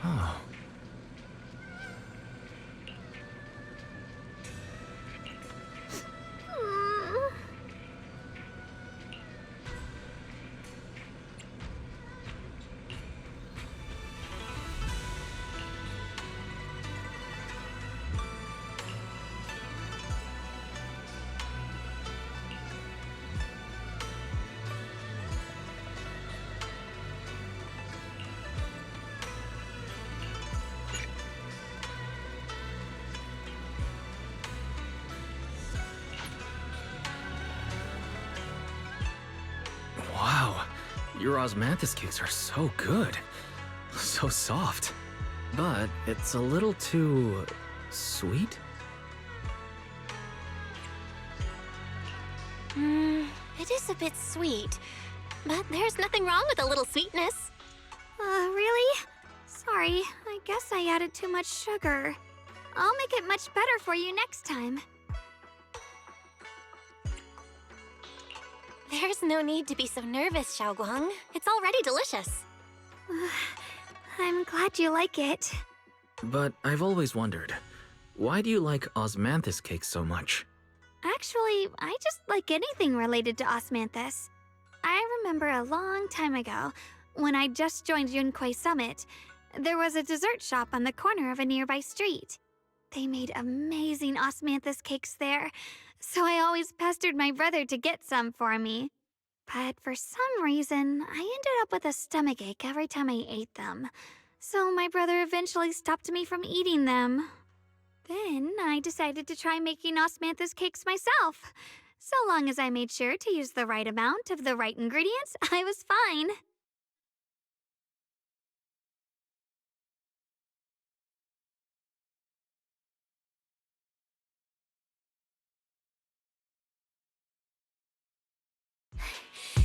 Oh. Wow, your osmanthus cakes are so good. So soft. But it's a little too... sweet? It is a bit sweet. But there's nothing wrong with a little sweetness. Really? Sorry, I guess I added too much sugar. I'll make it much better for you next time. There's no need to be so nervous, Shunguang. It's already delicious. I'm glad you like it. But I've always wondered, why do you like osmanthus cakes so much? Actually, I just like anything related to osmanthus. I remember a long time ago, when I just joined Yunquay Summit, there was a dessert shop on the corner of a nearby street. They made amazing osmanthus cakes there, so I always pestered my brother to get some for me. But for some reason, I ended up with a stomachache every time I ate them. So my brother eventually stopped me from eating them. Then I decided to try making osmanthus cakes myself. So long as I made sure to use the right amount of the right ingredients, I was fine.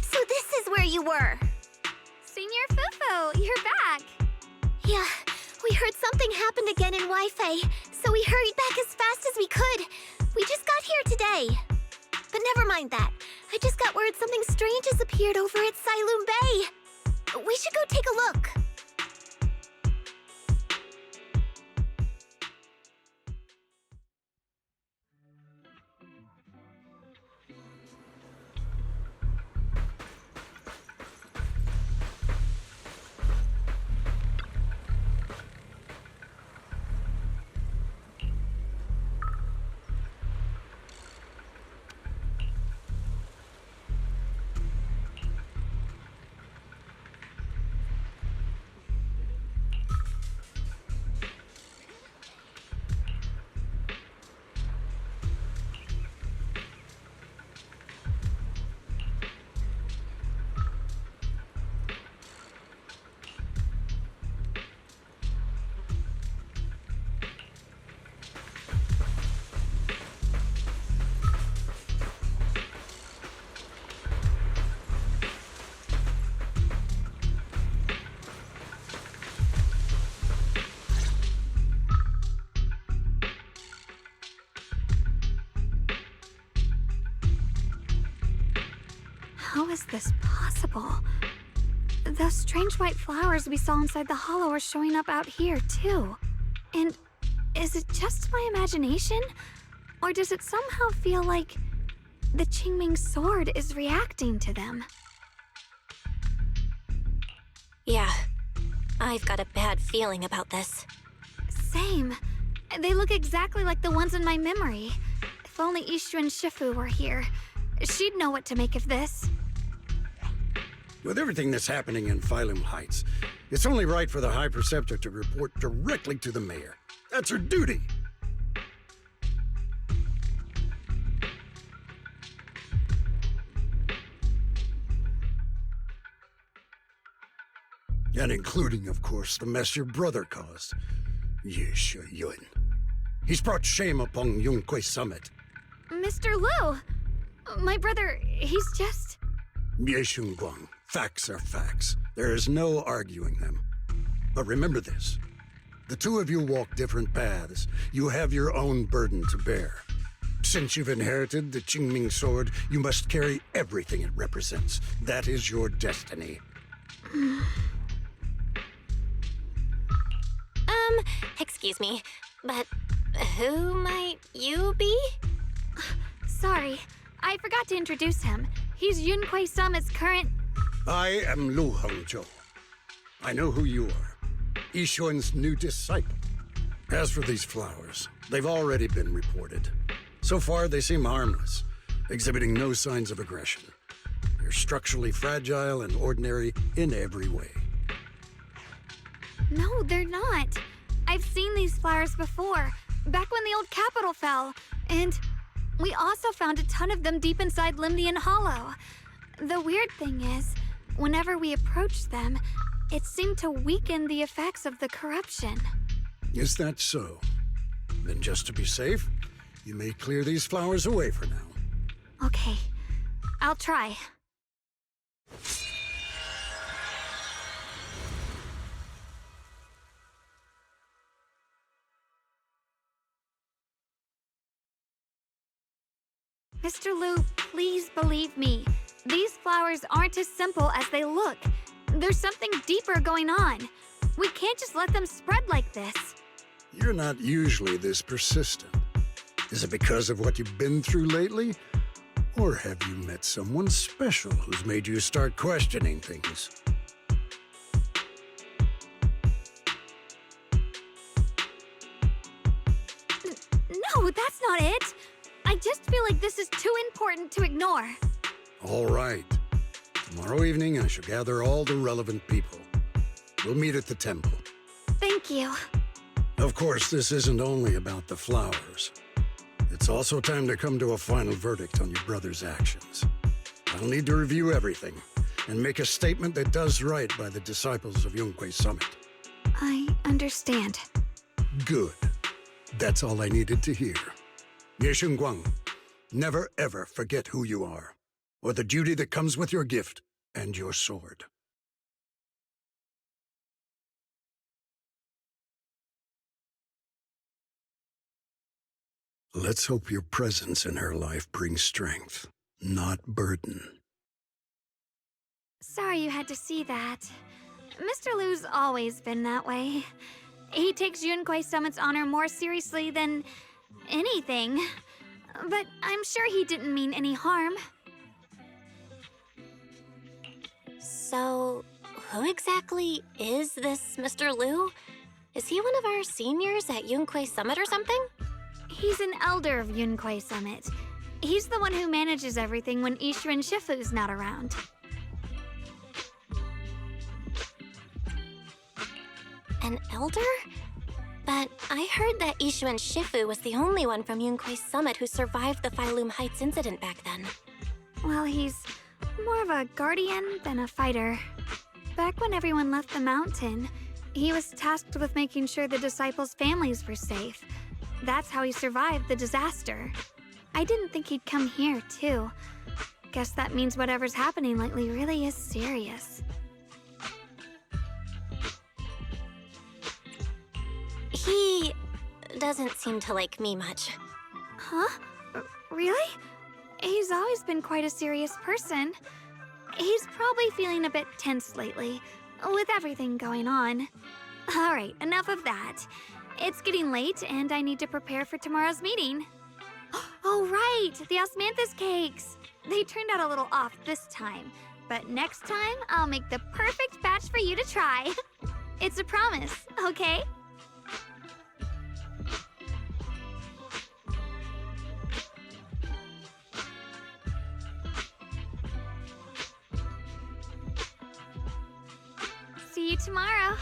So this is where you were. Senior Fufu, you're back. Yeah, we heard something happened again in Wi-Fi, so we hurried back as fast as we could. We just got here today. But never mind that. I just got word something strange has appeared over at Siloon Bay. We should go take a look. How is this possible? Those strange white flowers we saw inside the hollow are showing up out here, too. And is it just my imagination? Or does it somehow feel like the Qingming sword is reacting to them? Yeah, I've got a bad feeling about this. Same. They look exactly like the ones in my memory. If only Ishu and Shifu were here, she'd know what to make of this. With everything that's happening in Phylum Heights, it's only right for the High Preceptor to report directly to the mayor. That's her duty. And including, of course, the mess your brother caused. Yesha Yun. He's brought shame upon Yunquay Summit. Mr. Liu! My brother, he's just... Shunguang. Facts are facts. There is no arguing them. But remember this. The two of you walk different paths. You have your own burden to bear. Since you've inherited the Qingming sword, you must carry everything it represents. That is your destiny. excuse me, but who might you be? Sorry, I forgot to introduce him. He's Yunquei Summit's current... I am Lu Hongzhou. I know who you are. Yixuan's new disciple. As for these flowers, they've already been reported. So far, they seem harmless, exhibiting no signs of aggression. They're structurally fragile and ordinary in every way. No, they're not. I've seen these flowers before, back when the old capital fell. And we also found a ton of them deep inside Limdian Hollow. The weird thing is, whenever we approached them, it seemed to weaken the effects of the corruption. Is that so? Then just to be safe, you may clear these flowers away for now. Okay, I'll try. Mr. Liu, please believe me. These flowers aren't as simple as they look. There's something deeper going on. We can't just let them spread like this. You're not usually this persistent. Is it because of what you've been through lately? Or have you met someone special who's made you start questioning things? No, that's not it. I just feel like this is too important to ignore. All right. Tomorrow evening, I shall gather all the relevant people. We'll meet at the temple. Thank you. Of course, this isn't only about the flowers. It's also time to come to a final verdict on your brother's actions. I'll need to review everything and make a statement that does right by the disciples of Yunquei Summit. I understand. Good. That's all I needed to hear. Ye Shunguang, never ever forget who you are, or the duty that comes with your gift and your sword. Let's hope your presence in her life brings strength, not burden. Sorry you had to see that. Mr. Liu's always been that way. He takes Yunquei Summit's honor more seriously than anything. But I'm sure he didn't mean any harm. So, who exactly is this Mr. Liu? Is he one of our seniors at Yunquei Summit or something? He's an elder of Yunquei Summit. He's the one who manages everything when Ishu and Shifu's not around. An elder? But I heard that Ishu and Shifu was the only one from Yunquei Summit who survived the Phylum Heights incident back then. Well, he's more of a guardian than a fighter. Back when everyone left the mountain, he was tasked with making sure the disciples' families were safe. That's how he survived the disaster. I didn't think he'd come here, too. Guess that means whatever's happening lately really is serious. He doesn't seem to like me much. Huh? Really? He's always been quite a serious person. He's probably feeling a bit tense lately, with everything going on. Alright, enough of that. It's getting late, and I need to prepare for tomorrow's meeting. Oh right, the osmanthus cakes! They turned out a little off this time, but next time I'll make the perfect batch for you to try. It's a promise, okay? See you tomorrow.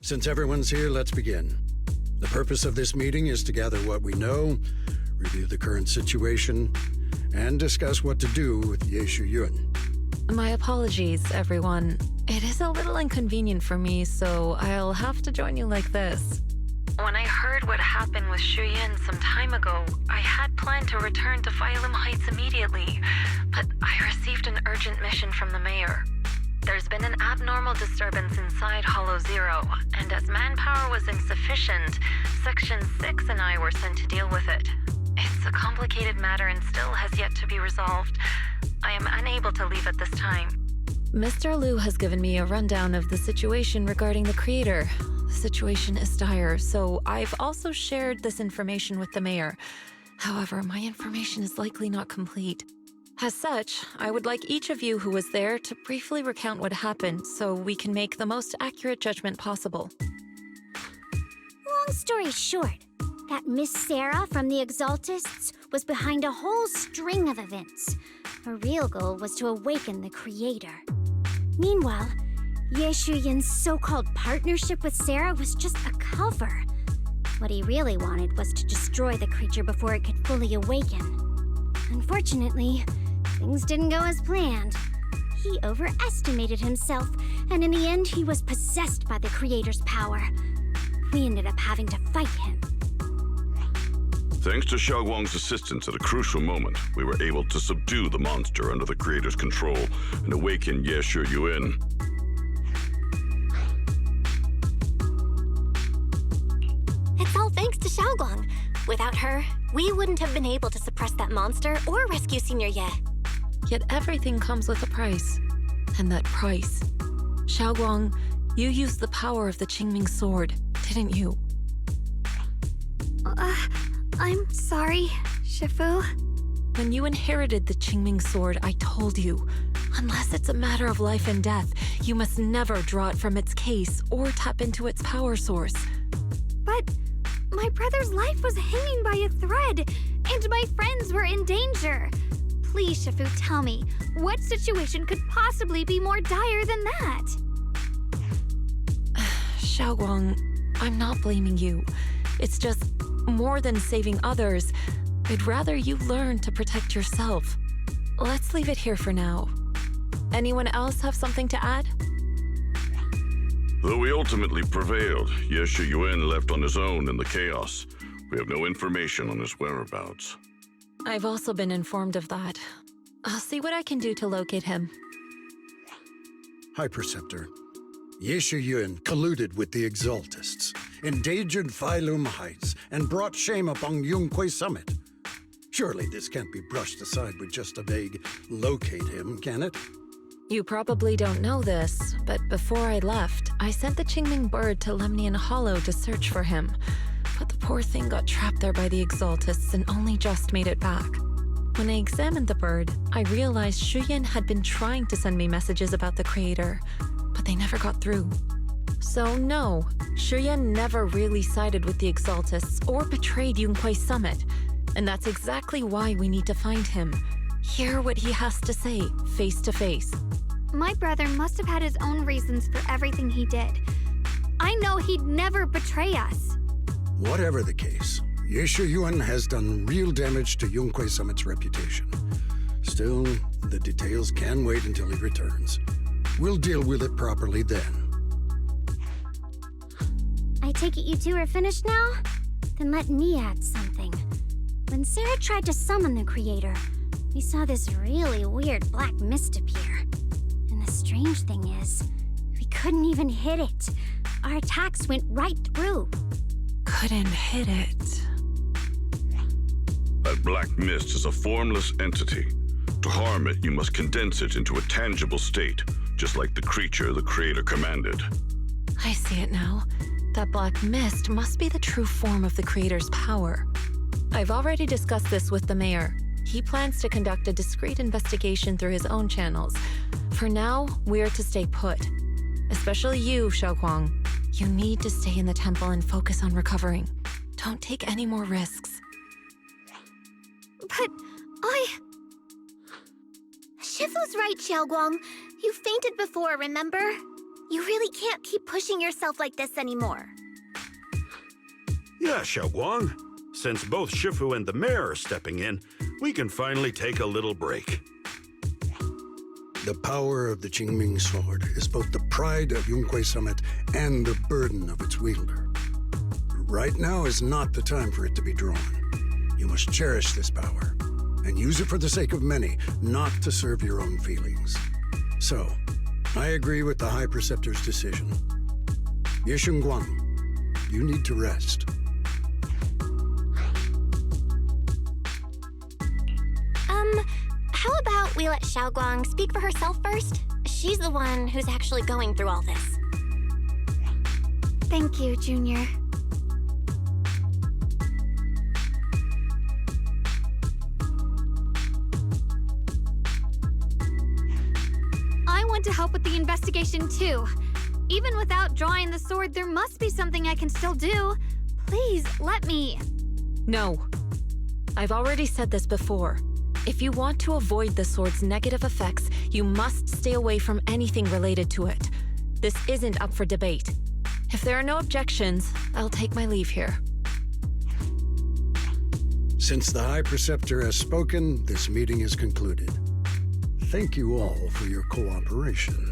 Since everyone's here, let's begin. The purpose of this meeting is to gather what we know, review the current situation, and discuss what to do with Yeshu Yun. My apologies, everyone. It is a little inconvenient for me, so I'll have to join you like this. When I heard what happened with Shuyin some time ago, I had planned to return to Phylum Heights immediately, but I received an urgent mission from the mayor. There's been an abnormal disturbance inside Hollow Zero, and as manpower was insufficient, Section 6 and I were sent to deal with it. It's a complicated matter and still has yet to be resolved. I am unable to leave at this time. Mr. Liu has given me a rundown of the situation regarding the creator. The situation is dire, so I've also shared this information with the mayor. However, my information is likely not complete. As such, I would like each of you who was there to briefly recount what happened so we can make the most accurate judgment possible. Long story short, that Miss Sarah from the Exaltists was behind a whole string of events. Her real goal was to awaken the creator. Meanwhile, Yeshu Yun's so-called partnership with Sarah was just a cover. What he really wanted was to destroy the creature before it could fully awaken. Unfortunately, things didn't go as planned. He overestimated himself, and in the end, he was possessed by the creator's power. We ended up having to fight him. Thanks to Shunguang's assistance at a crucial moment, we were able to subdue the monster under the creator's control and awaken Yeshu Yun. It's all thanks to Shunguang. Without her, we wouldn't have been able to suppress that monster or rescue Senior Ye. Yet everything comes with a price. And that price. Shunguang, you used the power of the Qingming sword, didn't you? I'm sorry, Shifu. When you inherited the Qingming sword, I told you, unless it's a matter of life and death, you must never draw it from its case or tap into its power source. But my brother's life was hanging by a thread, and my friends were in danger. Please, Shifu, tell me, what situation could possibly be more dire than that? Shunguang, I'm not blaming you. It's just, more than saving others, I'd rather you learn to protect yourself. Let's leave it here for now. Anyone else have something to add? Though we ultimately prevailed, Yeshu Yun left on his own in the chaos. We have no information on his whereabouts. I've also been informed of that. I'll see what I can do to locate him. High Preceptor, Yeshu Yun colluded with the Exaltists, endangered Phylum Heights, and brought shame upon Yunquay Summit. Surely this can't be brushed aside with just a vague locate him, can it? You probably don't know this, but before I left, I sent the Qingming bird to Lemnian Hollow to search for him. But the poor thing got trapped there by the Exaltists and only just made it back. When I examined the bird, I realized Shuyin had been trying to send me messages about the creator, but they never got through. So no, Shuyin never really sided with the Exaltists or betrayed Yunquay Summit. And that's exactly why we need to find him. Hear what he has to say, face to face. My brother must have had his own reasons for everything he did. I know he'd never betray us. Whatever the case, Yeshu Yun has done real damage to Yunquay Summit's reputation. Still, the details can wait until he returns. We'll deal with it properly then. I take it you two are finished now? Then let me add something. When Sarah tried to summon the creator, we saw this really weird black mist appear. And the strange thing is, we couldn't even hit it. Our attacks went right through. Couldn't hit it. That black mist is a formless entity. To harm it, you must condense it into a tangible state, just like the creature the creator commanded. I see it now. That black mist must be the true form of the creator's power. I've already discussed this with the mayor. He plans to conduct a discreet investigation through his own channels. For now, we're to stay put. Especially you, Shunguang. You need to stay in the temple and focus on recovering. Don't take any more risks. But Shifu's right, Xiaoguang. You fainted before, remember? You really can't keep pushing yourself like this anymore. Yeah, Shunguang. Since both Shifu and the mayor are stepping in, we can finally take a little break. The power of the Qingming sword is both the pride of Yunkwei Summit and the burden of its wielder. Right now is not the time for it to be drawn. You must cherish this power, and use it for the sake of many, not to serve your own feelings. So, I agree with the High Preceptor's decision. Shunguang, you need to rest. How about we let Shunguang speak for herself first? She's the one who's actually going through all this. Thank you, Junior. I want to help with the investigation too. Even without drawing the sword, there must be something I can still do. Please, let me. No. I've already said this before. If you want to avoid the sword's negative effects, you must stay away from anything related to it. This isn't up for debate. If there are no objections, I'll take my leave here. Since the High Preceptor has spoken, this meeting is concluded. Thank you all for your cooperation.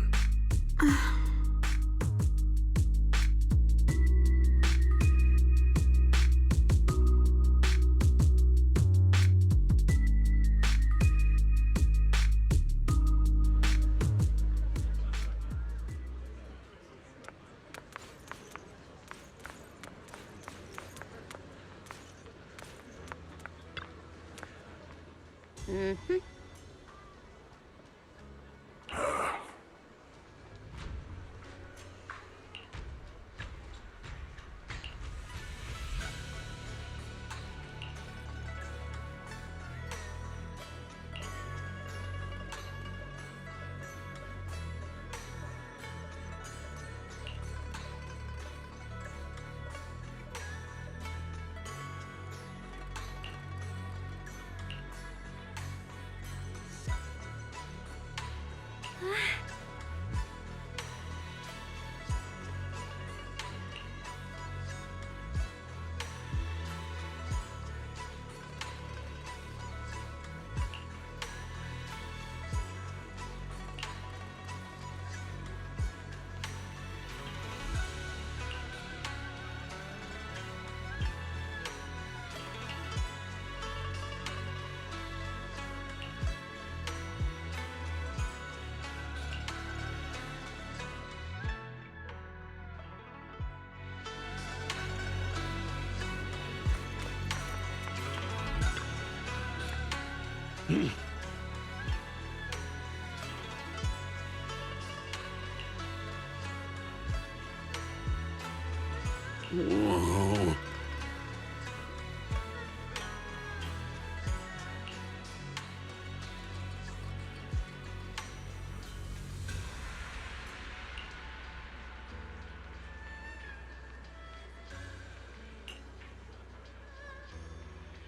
Whoa.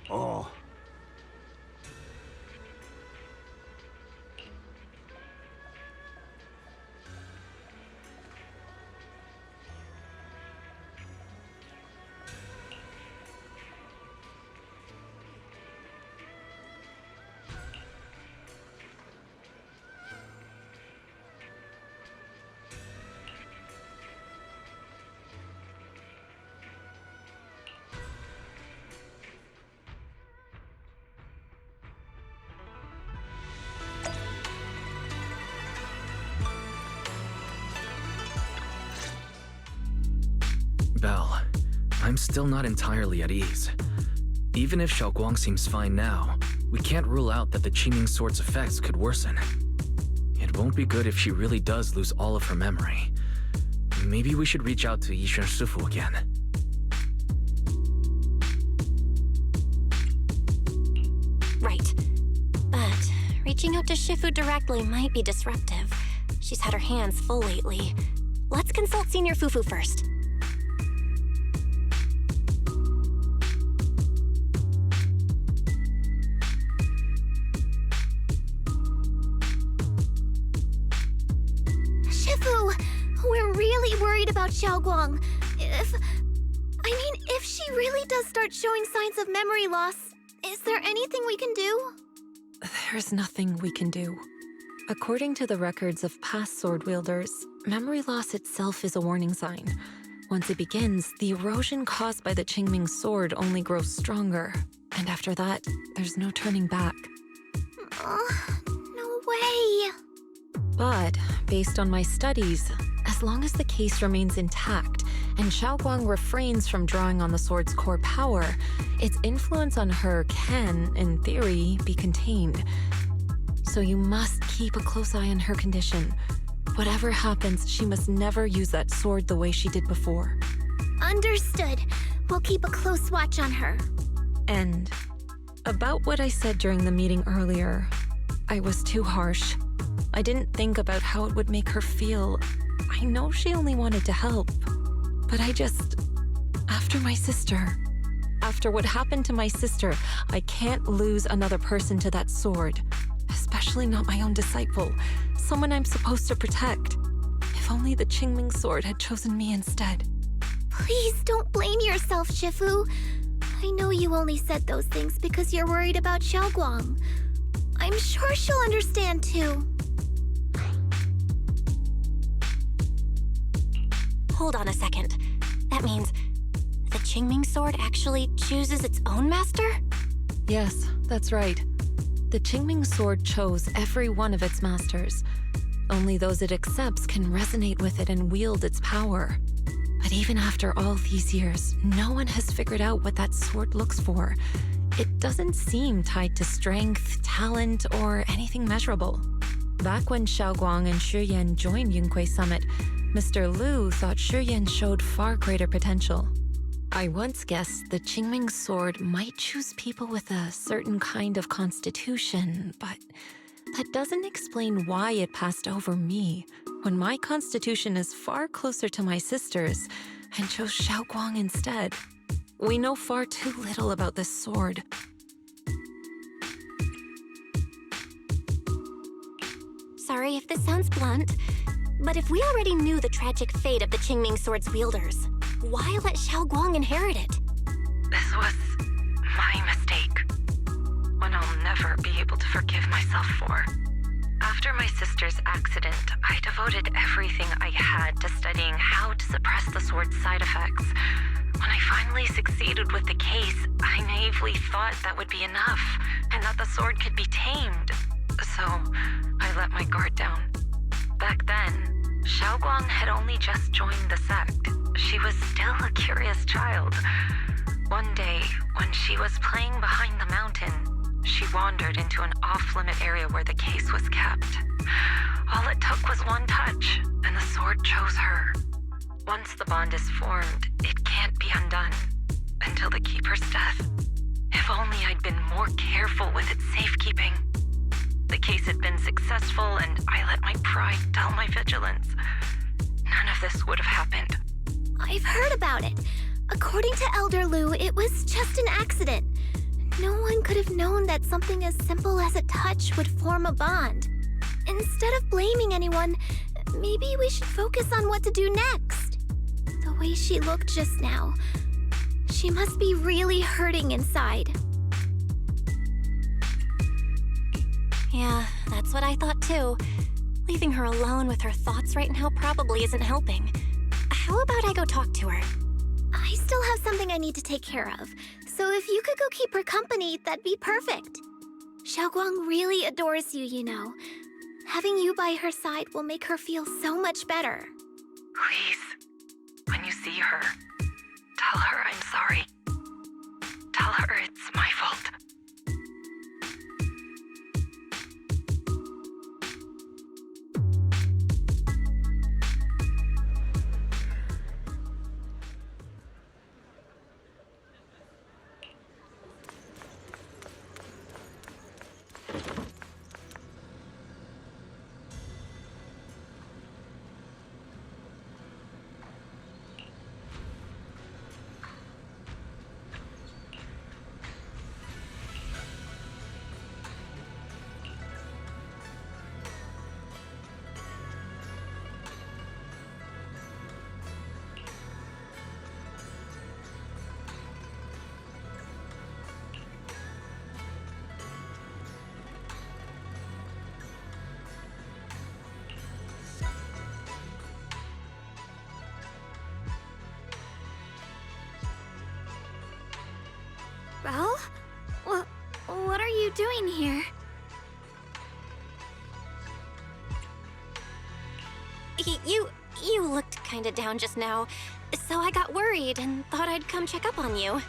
Oh. Belle, I'm still not entirely at ease. Even if Shunguang seems fine now, we can't rule out that the Qingming sword's effects could worsen. It won't be good if she really does lose all of her memory. Maybe we should reach out to Yishan Shifu again. Right. But reaching out to Shifu directly might be disruptive. She's had her hands full lately. Let's consult Senior Fufu first. Shifu! We're about Shunguang. If she really does start showing signs of memory loss, is there anything we can do? There's nothing we can do. According to the records of past sword wielders, memory loss itself is a warning sign. Once it begins, the erosion caused by the Qingming sword only grows stronger. And after that, there's no turning back. No way. But, based on my studies, as long as the case remains intact and Shunguang refrains from drawing on the sword's core power, its influence on her can, in theory, be contained. So you must keep a close eye on her condition. Whatever happens, she must never use that sword the way she did before. Understood. We'll keep a close watch on her. And about what I said during the meeting earlier, I was too harsh. I didn't think about how it would make her feel. I know she only wanted to help, but after what happened to my sister, I can't lose another person to that sword, especially not my own disciple, someone I'm supposed to protect. If only the Qingming sword had chosen me instead. Please don't blame yourself, Shifu. I know you only said those things because you're worried about Shunguang. I'm sure she'll understand too. Hold on a second. That means the Qingming sword actually chooses its own master? Yes, that's right. The Qingming sword chose every one of its masters. Only those it accepts can resonate with it and wield its power. But even after all these years, no one has figured out what that sword looks for. It doesn't seem tied to strength, talent, or anything measurable. Back when Shunguang and Shiyan joined Yunquei Summit, Mr. Liu thought Shiyan showed far greater potential. I once guessed the Qingming sword might choose people with a certain kind of constitution, but that doesn't explain why it passed over me, when my constitution is far closer to my sister's, and chose Shunguang instead. We know far too little about this sword. Sorry if this sounds blunt, but if we already knew the tragic fate of the Qingming sword's wielders, why let Shunguang inherit it? This was my mistake. One I'll never be able to forgive myself for. After my sister's accident, I devoted everything I had to studying how to suppress the sword's side effects. When I finally succeeded with the case, I naively thought that would be enough, and that the sword could be tamed. So, I let my guard down. Back then, Shunguang had only just joined the sect. She was still a curious child. One day, when she was playing behind the mountain, she wandered into an off-limit area where the case was kept. All it took was one touch, and the sword chose her. Once the bond is formed, it can't be undone until the Keeper's death. If only I'd been more careful with its safekeeping. The case had been successful, and I let my pride dull my vigilance. None of this would have happened. I've heard about it. According to Elder Liu, it was just an accident. No one could have known that something as simple as a touch would form a bond. Instead of blaming anyone, maybe we should focus on what to do next. The way she looked just now, she must be really hurting inside. Yeah, that's what I thought too. Leaving her alone with her thoughts right now probably isn't helping. How about I go talk to her? I still have something I need to take care of, so if you could go keep her company, that'd be perfect. Shunguang really adores you, you know. Having you by her side will make her feel so much better. Please, when you see her, tell her I'm sorry. Tell her it's my fault. you doing here? You looked kinda down just now, so I got worried and thought I'd come check up on you.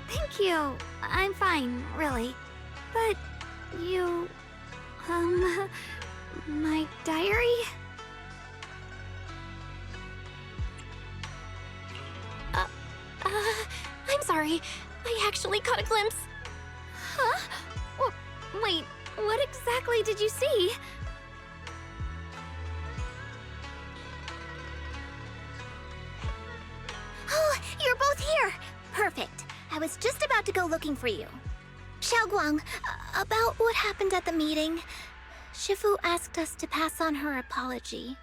Thank you. I'm fine, really. But you... my diary? I'm sorry. I actually caught a glimpse. Huh? Wait, what exactly did you see? Oh, you're both here! Perfect. I was just about to go looking for you. Shunguang, about what happened at the meeting. Shifu asked us to pass on her apology.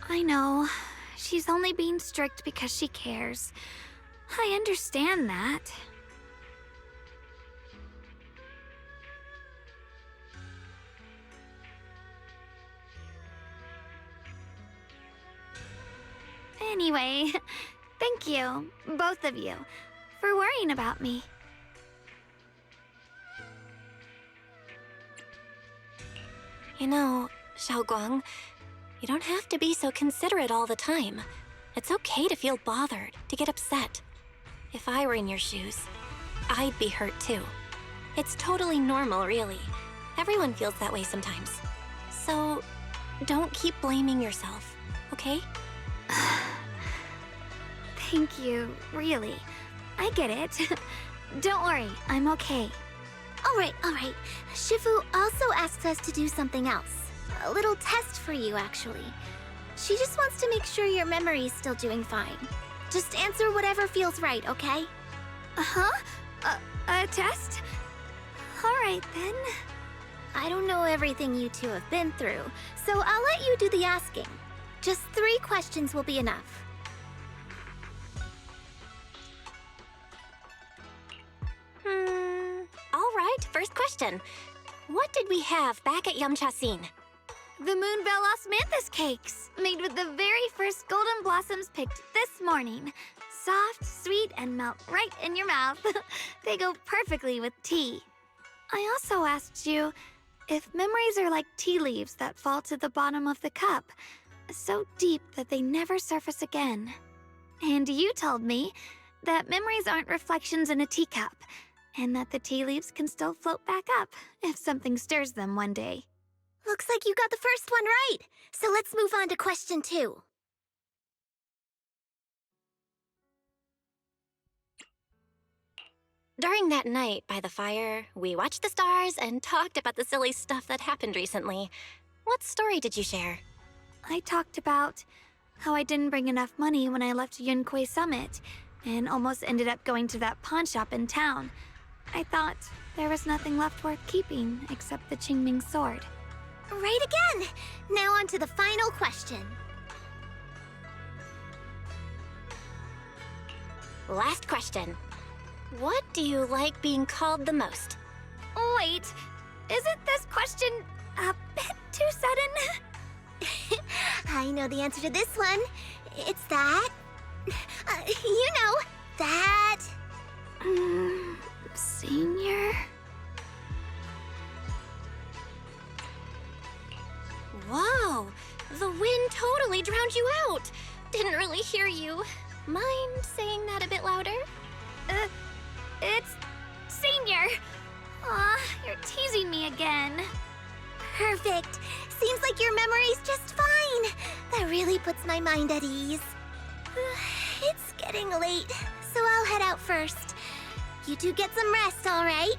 I know. She's only being strict because she cares. I understand that. Anyway, thank you, both of you, for worrying about me. You know, Shunguang, you don't have to be so considerate all the time. It's okay to feel bothered, to get upset. If I were in your shoes, I'd be hurt too. It's totally normal, really. Everyone feels that way sometimes. So, don't keep blaming yourself, okay? Thank you, really. I get it. Don't worry, I'm okay. All right. Shifu also asked us to do something else. A little test for you, actually. She just wants to make sure your memory's still doing fine. Just answer whatever feels right, okay? Uh-huh? A test? All right, then. I don't know everything you two have been through, so I'll let you do the asking. Just 3 questions will be enough. All right, first question. What did we have back at Yamchasin? The Moonbell Osmanthus cakes, made with the very first golden blossoms picked this morning. Soft, sweet, and melt right in your mouth. They go perfectly with tea. I also asked you if memories are like tea leaves that fall to the bottom of the cup, so deep that they never surface again. And you told me that memories aren't reflections in a teacup, and that the tea leaves can still float back up if something stirs them one day. Looks like you got the first one right, so let's move on to question 2. During that night by the fire, we watched the stars and talked about the silly stuff that happened recently. What story did you share? I talked about how I didn't bring enough money when I left Yunquay Summit, and almost ended up going to that pawn shop in town. I thought there was nothing left worth keeping except the Qingming sword. Right again! Now on to the final question. Last question. What do you like being called the most? Wait, isn't this question a bit too sudden? I know the answer to this one. It's that... you know, that... Senior? Whoa! The wind totally drowned you out! Didn't really hear you. Mind saying that a bit louder? It's Senior! Aw, you're teasing me again. Perfect. Seems like your memory's just fine. That really puts my mind at ease. It's getting late, so I'll head out first. You two get some rest, all right?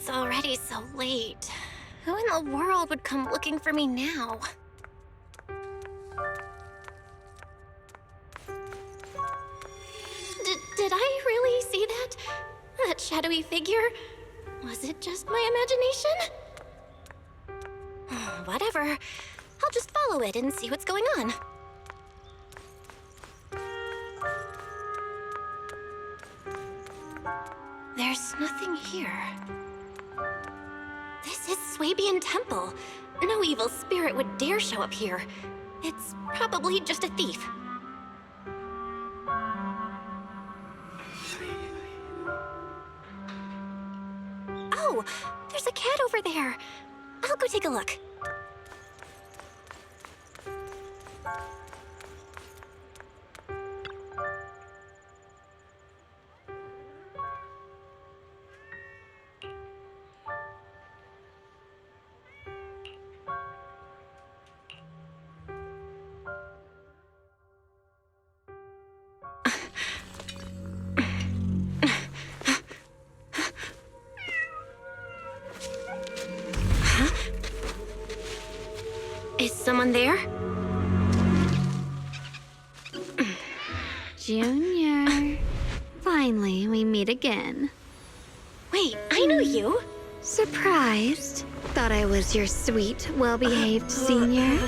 It's already so late. Who in the world would come looking for me now? Did I really see that? That shadowy figure? Was it just my imagination? Whatever. I'll just follow it and see what's going on. There's nothing here. This is Swabian Temple. No evil spirit would dare show up here. It's probably just a thief. Oh, there's a cat over there. I'll go take a look. Is someone there? Junior. Finally, we meet again. Wait, I know you. Surprised? Thought I was your sweet, well-behaved senior?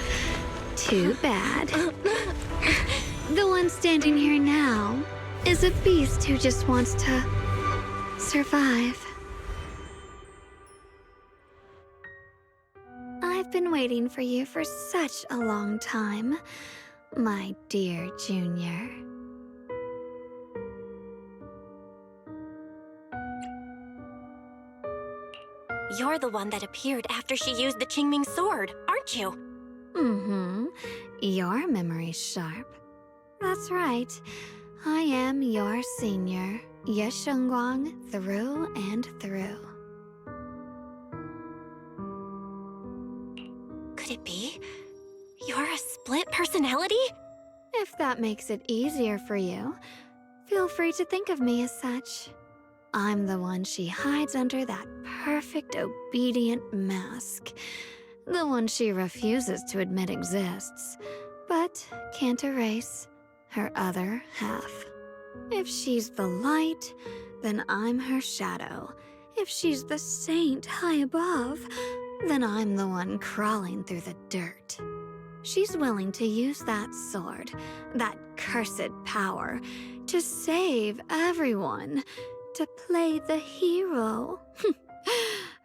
Too bad. The one standing here now is a beast who just wants to survive. I've been waiting for you for such a long time, my dear Junior. You're the one that appeared after she used the Qingming sword, aren't you? Mm-hmm. Your memory's sharp. That's right. I am your senior, Shunguang, through and through. Could it be? You're a split personality? If that makes it easier for you, feel free to think of me as such. I'm the one she hides under that perfect obedient mask. The one she refuses to admit exists, but can't erase her other half. If she's the light, then I'm her shadow. If she's the saint high above, then I'm the one crawling through the dirt. She's willing to use that sword, that cursed power, to save everyone, to play the hero.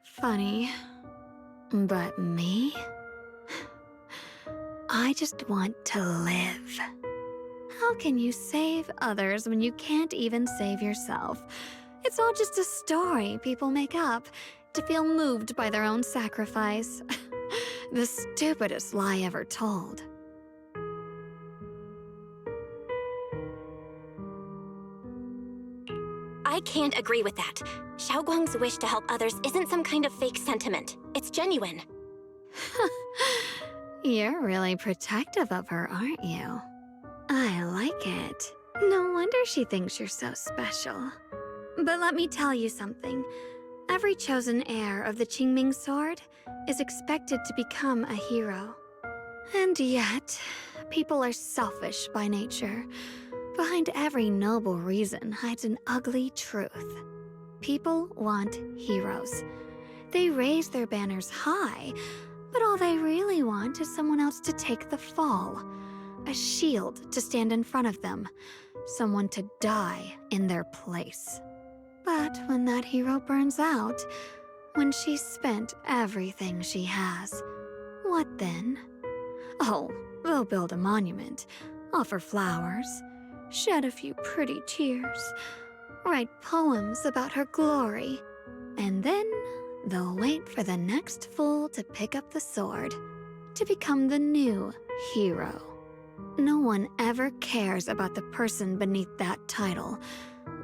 Funny. But me? I just want to live. How can you save others when you can't even save yourself? It's all just a story people make up to feel moved by their own sacrifice. The stupidest lie ever told. I can't agree with that. Xiaoguang's wish to help others isn't some kind of fake sentiment. It's genuine. You're really protective of her, aren't you? I like it. No wonder she thinks you're so special. But let me tell you something. Every chosen heir of the Qingming sword is expected to become a hero. And yet, people are selfish by nature. Behind every noble reason hides an ugly truth. People want heroes. They raise their banners high, but all they really want is someone else to take the fall. A shield to stand in front of them. Someone to die in their place. But when that hero burns out, when she's spent everything she has, what then? Oh, they'll build a monument, offer flowers, shed a few pretty tears, write poems about her glory, and then they'll wait for the next fool to pick up the sword, to become the new hero. No one ever cares about the person beneath that title,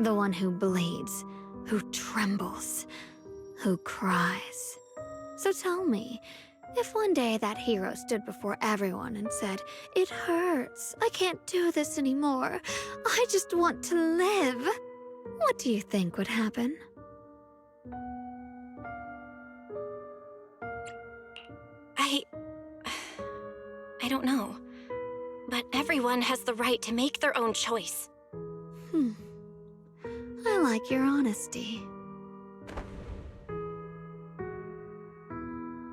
the one who bleeds, who trembles, who cries. So tell me, if one day that hero stood before everyone and said, "It hurts, I can't do this anymore, I just want to live," what do you think would happen? I don't know. But everyone has the right to make their own choice. I like your honesty.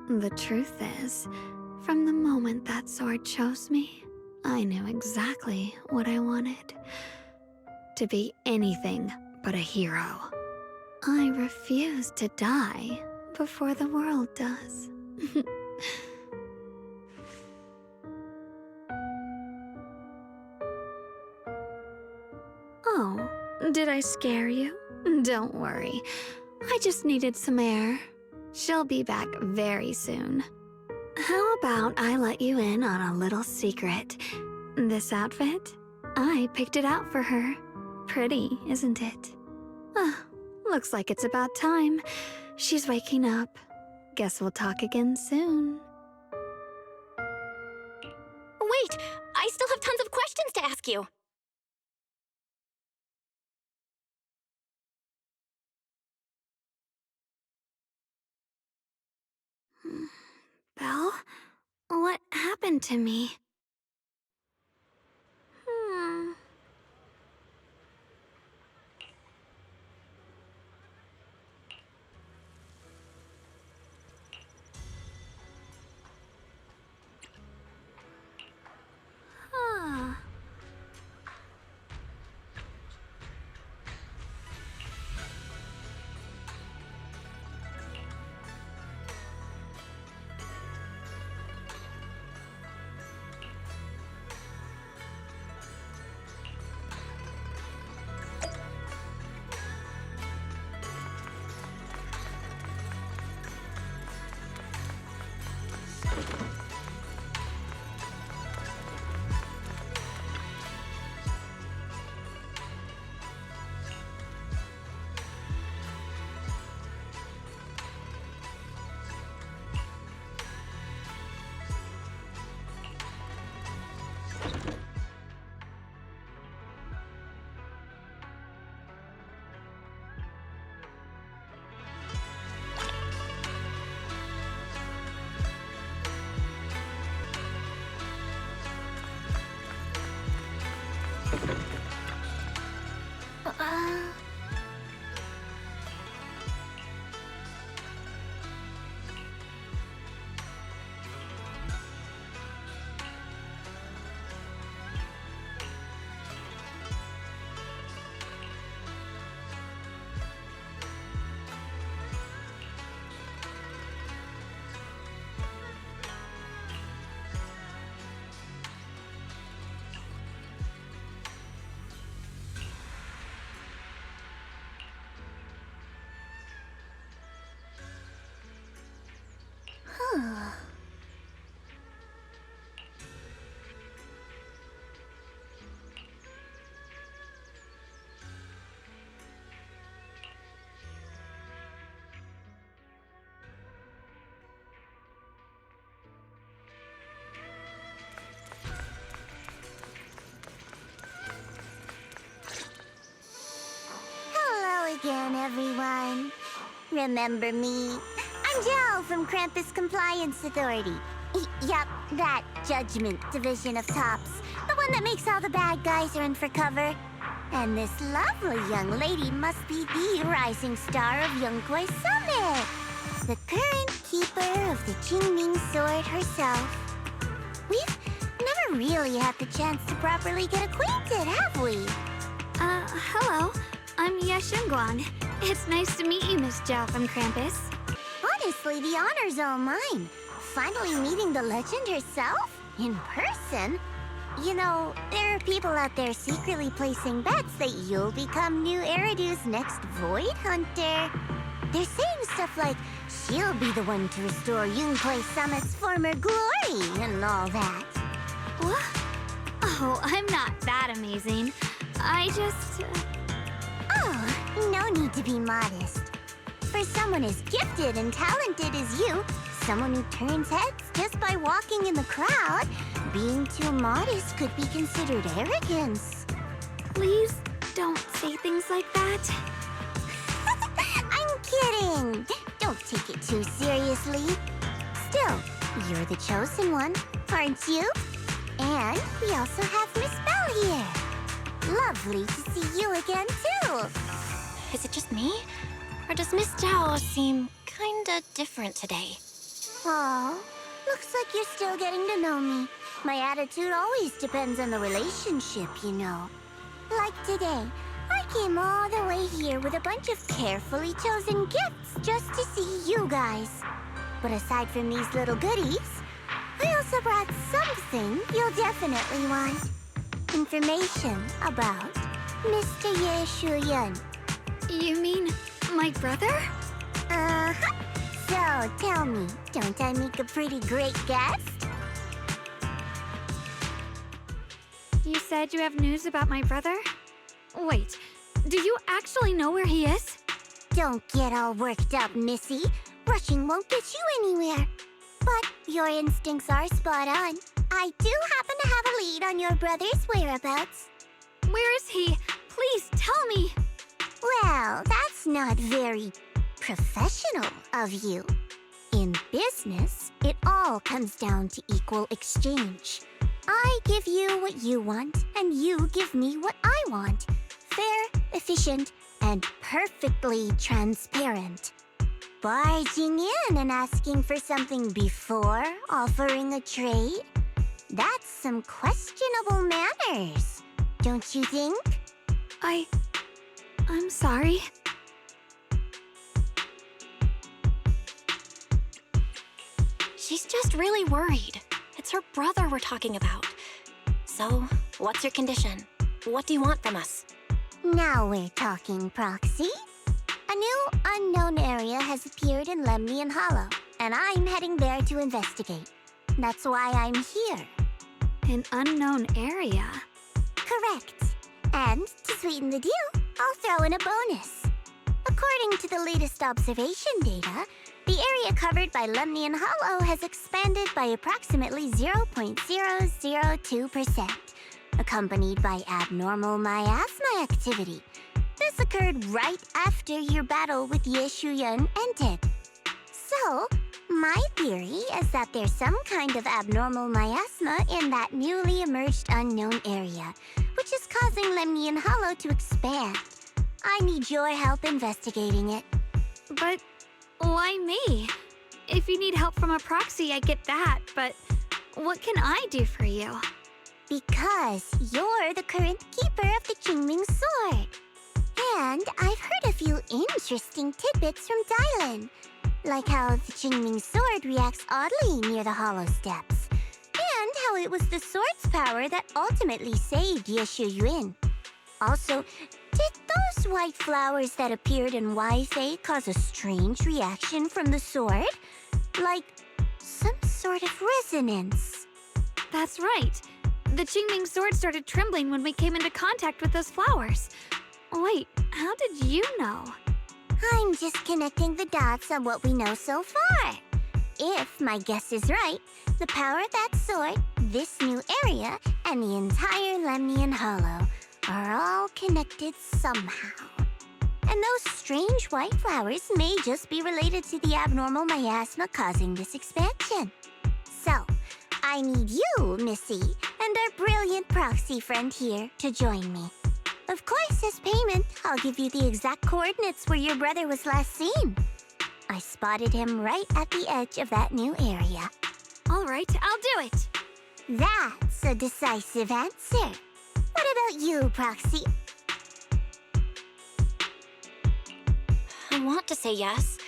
The truth is, from the moment that sword chose me, I knew exactly what I wanted. To be anything but a hero. I refuse to die before the world does. Oh, did I scare you? Don't worry. I just needed some air. She'll be back very soon. How about I let you in on a little secret? This outfit? I picked it out for her. Pretty, isn't it? Looks like it's about time. She's waking up. Guess we'll talk again soon. Wait! I still have tons of questions to ask you! Belle? What happened to me? Again, everyone. Remember me? I'm Jel from Krampus Compliance Authority. Yup, that Judgment Division of Tops. The one that makes all the bad guys run for cover. And this lovely young lady must be the rising star of Yunkwei Summit. The current keeper of the Qingming sword herself. We've never really had the chance to properly get acquainted, have we? Hello. I'm Shunguang. It's nice to meet you, Miss Zhao from Krampus. Honestly, the honor's all mine. Finally meeting the legend herself? In person? You know, there are people out there secretly placing bets that you'll become new Eridu's next Void Hunter. They're saying stuff like, she'll be the one to restore Yunkwei Summit's former glory and all that. What? Oh, I'm not that amazing. I just... Oh, no need to be modest. For someone as gifted and talented as you, someone who turns heads just by walking in the crowd, being too modest could be considered arrogance. Please don't say things like that. I'm kidding. Don't take it too seriously. Still, You're the chosen one, aren't you? And we also have Miss Belle here. Lovely to see you again, too. Is it just me? Or does Miss Zhao seem kinda different today? Aw, looks like you're still getting to know me. My attitude always depends on the relationship, you know. Like today, I came all the way here with a bunch of carefully chosen gifts just to see you guys. But aside from these little goodies, I also brought something you'll definitely want. Information about Mr. Ye Shuyun. You mean my brother? Uh-huh. So, tell me, don't I make a pretty great guest? You said you have news about my brother? Wait, do you actually know where he is? Don't get all worked up, Missy. Rushing won't get you anywhere. But your instincts are spot on. I do happen to have a lead on your brother's whereabouts. Where is he? Please tell me. Well, that's not very professional of you. In business, it all comes down to equal exchange. I give you what you want, and you give me what I want. Fair, efficient, and perfectly transparent. Barging in and asking for something before offering a trade? That's some questionable manners, don't you think? I'm sorry. She's just really worried. It's her brother we're talking about. So, what's your condition? What do you want from us? Now we're talking, Proxy. A new unknown area has appeared in Lemnian Hollow, and I'm heading there to investigate. That's why I'm here. An unknown area? Correct. And to sweeten the deal, I'll throw in a bonus. According to the latest observation data, the area covered by Lemnian Hollow has expanded by approximately 0.002%, accompanied by abnormal miasma activity. This occurred right after your battle with Ye Shuyun ended. So, my theory is that there's some kind of abnormal miasma in that newly emerged unknown area, which is causing Lemnian Hollow to expand. I need your help investigating it. But why me? If you need help from a proxy, I get that, but what can I do for you? Because you're the current keeper of the Qingming sword. And I've heard a few interesting tidbits from Dylan, like how the Qingming sword reacts oddly near the hollow steps, and how it was the sword's power that ultimately saved Ye Shuyun. Also, did those white flowers that appeared in Waifei cause a strange reaction from the sword? Like some sort of resonance? That's right. The Qingming sword started trembling when we came into contact with those flowers. Wait, how did you know? I'm just connecting the dots on what we know so far. If my guess is right, the power of that sword, this new area, and the entire Lemnian Hollow are all connected somehow. And those strange white flowers may just be related to the abnormal miasma causing this expansion. So, I need you, Missy, and our brilliant proxy friend here to join me. Of course, as payment, I'll give you the exact coordinates where your brother was last seen. I spotted him right at the edge of that new area. All right, I'll do it. That's a decisive answer. What about you, Proxy? I want to say yes,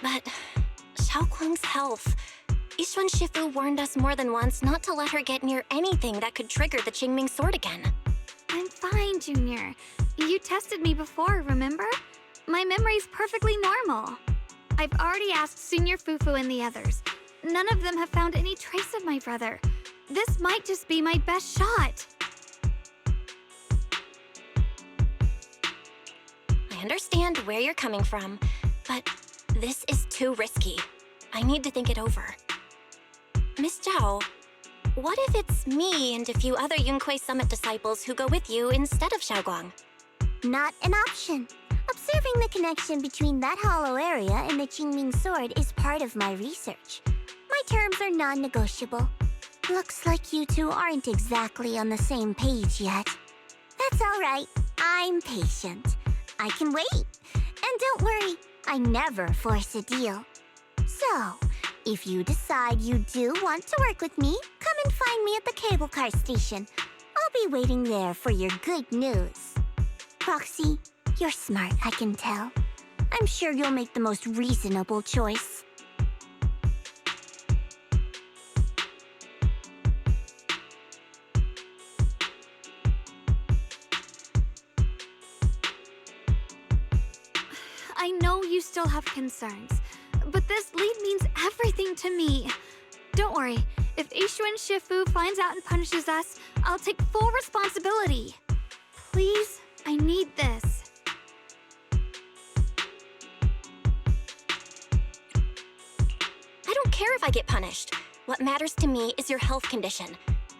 but Xiaoguang's health. Yishuan Shifu warned us more than once not to let her get near anything that could trigger the Qingming sword again. I'm fine, Junior. You tested me before, remember? My memory's perfectly normal. I've already asked Senior Fufu and the others. None of them have found any trace of my brother. This might just be my best shot. I understand where you're coming from, but this is too risky. I need to think it over. Miss Zhao, what if it's me and a few other Yunquei Summit disciples who go with you instead of Xiaoguang? Not an option. Observing the connection between that hollow area and the Qingming sword is part of my research. My My terms are non-negotiable. Looks like you two aren't exactly on the same page yet. That's all right. I'm patient. I can wait. And don't worry, I never force a deal. So, if you decide you do want to work with me, come and find me at the cable car station. I'll be waiting there for your good news. Roxy, you're smart, I can tell. I'm sure you'll make the most reasonable choice. I know you still have concerns, but this lead means everything to me. Don't worry, if Ishu and Shifu finds out and punishes us, I'll take full responsibility. Please, I need this. I don't care if I get punished. What matters to me is your health condition.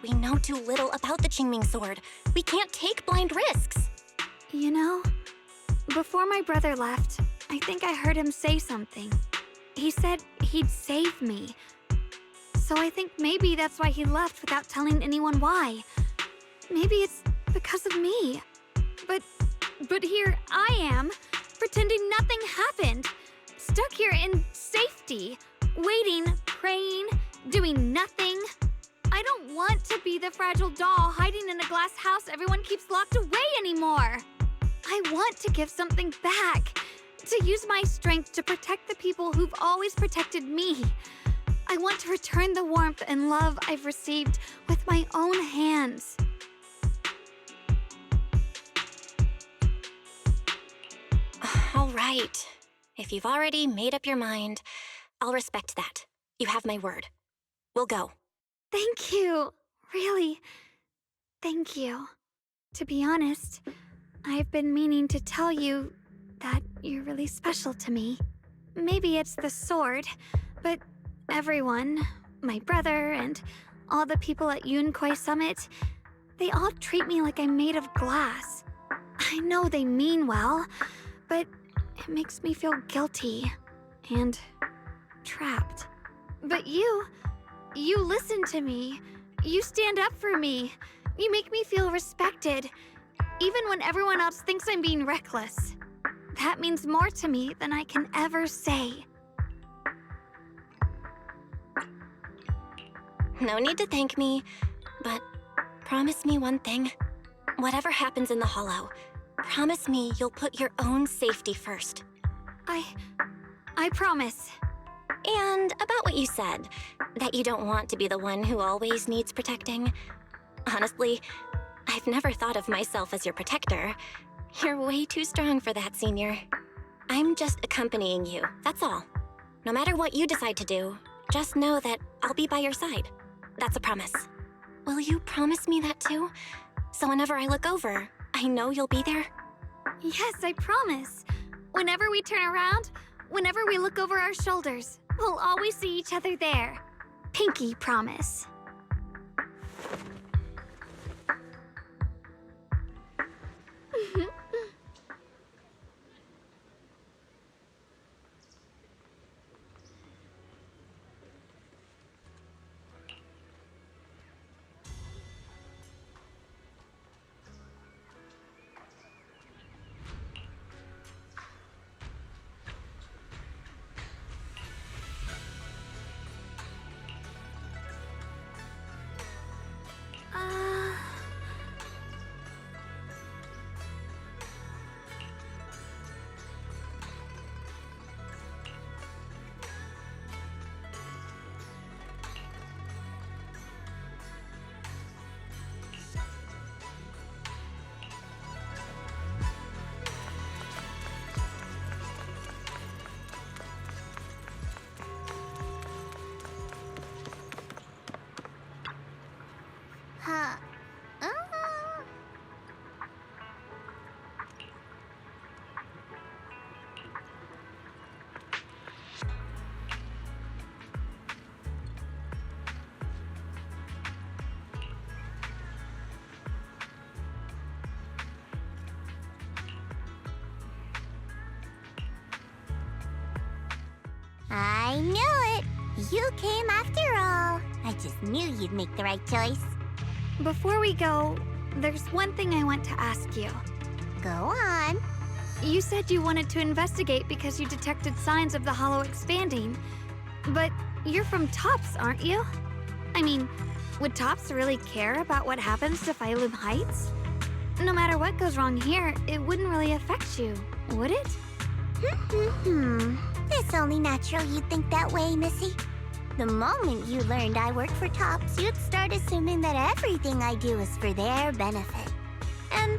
We know too little about the Qingming sword. We can't take blind risks. You know, before my brother left, I think I heard him say something. He said he'd save me. So I think maybe that's why he left without telling anyone why. Maybe it's because of me. But here I am, pretending nothing happened. Stuck here in safety, waiting, praying, doing nothing. I don't want to be the fragile doll hiding in a glass house everyone keeps locked away anymore. I want to give something back, to use my strength to protect the people who've always protected me. I want to return the warmth and love I've received with my own hands. All right. If you've already made up your mind, I'll respect that. You have my word. We'll go. Thank you. Really, thank you. To be honest, I've been meaning to tell you that you're really special to me. Maybe it's the sword, but everyone, my brother and all the people at Yunquai Summit, they all treat me like I'm made of glass. I know they mean well, but it makes me feel guilty and trapped. But you listen to me. You stand up for me. You make me feel respected, even when everyone else thinks I'm being reckless. That means more to me than I can ever say. No need to thank me, but promise me one thing. Whatever happens in the Hollow, promise me you'll put your own safety first. I promise. And about what you said, that you don't want to be the one who always needs protecting. Honestly, I've never thought of myself as your protector. You're way too strong for that, Senior. I'm just accompanying you, that's all. No matter what you decide to do, just know that I'll be by your side. That's a promise. Will you promise me that too? So whenever I look over, I know you'll be there? Yes, I promise. Whenever we turn around, whenever we look over our shoulders, we'll always see each other there. Pinky promise. Huh. I knew it! you came after all. I just knew you'd make the right choice. Before we go, there's one thing I want to ask you. Go on. You said you wanted to investigate because you detected signs of the hollow expanding. But you're from Tops, aren't you? I mean, would Tops really care about what happens to Phylum Heights? No matter what goes wrong here, it wouldn't really affect you, would it? It's only natural you'd think that way, Missy. The moment you learned I work for Tops, you'd start assuming that everything I do is for their benefit. And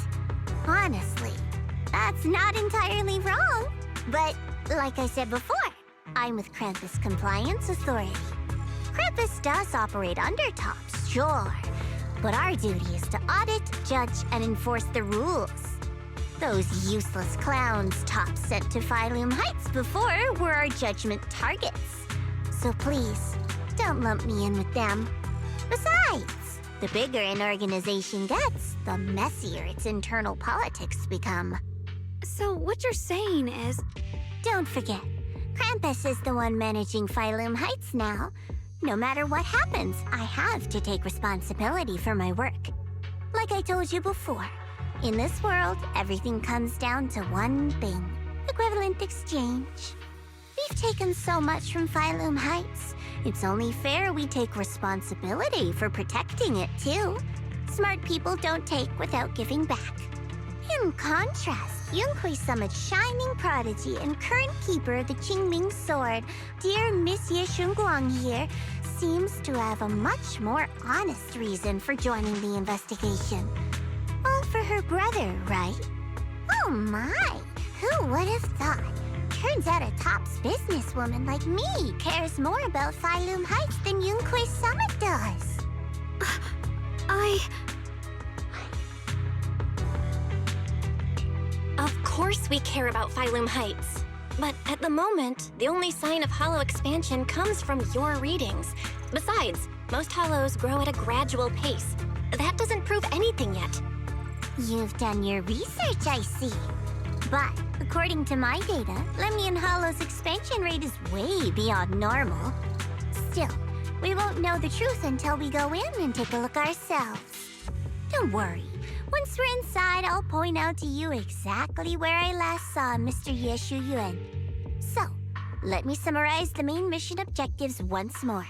honestly, that's not entirely wrong. But like I said before, I'm with Krampus Compliance Authority. Krampus does operate under Tops, sure. But our duty is to audit, judge, and enforce the rules. Those useless clowns Tops sent to Phylum Heights before were our judgment targets. So please, don't lump me in with them. Besides, the bigger an organization gets, the messier its internal politics become. So what you're saying is... Don't forget, Krampus is the one managing Phylum Heights now. No matter what happens, I have to take responsibility for my work. Like I told you before, in this world, everything comes down to one thing: equivalent exchange. We've taken so much from Phylum Heights. It's only fair we take responsibility for protecting it, too. Smart people don't take without giving back. In contrast, Yunhui Summit's shining prodigy and current keeper of the Qingming sword, dear Monsieur Shunguang here, seems to have a much more honest reason for joining the investigation. All for her brother, right? Oh my! Who would have thought? Turns out a Tops businesswoman like me cares more about Phylum Heights than Yunhui Summit does. Of course we care about Phylum Heights. But at the moment, the only sign of hollow expansion comes from your readings. Besides, most hollows grow at a gradual pace. That doesn't prove anything yet. You've done your research, I see. But according to my data, Lemnian Hollow's expansion rate is way beyond normal. Still, we won't know the truth until we go in and take a look ourselves. Don't worry. Once we're inside, I'll point out to you exactly where I last saw Mr. Yeshu Yuan. So, let me summarize the main mission objectives once more.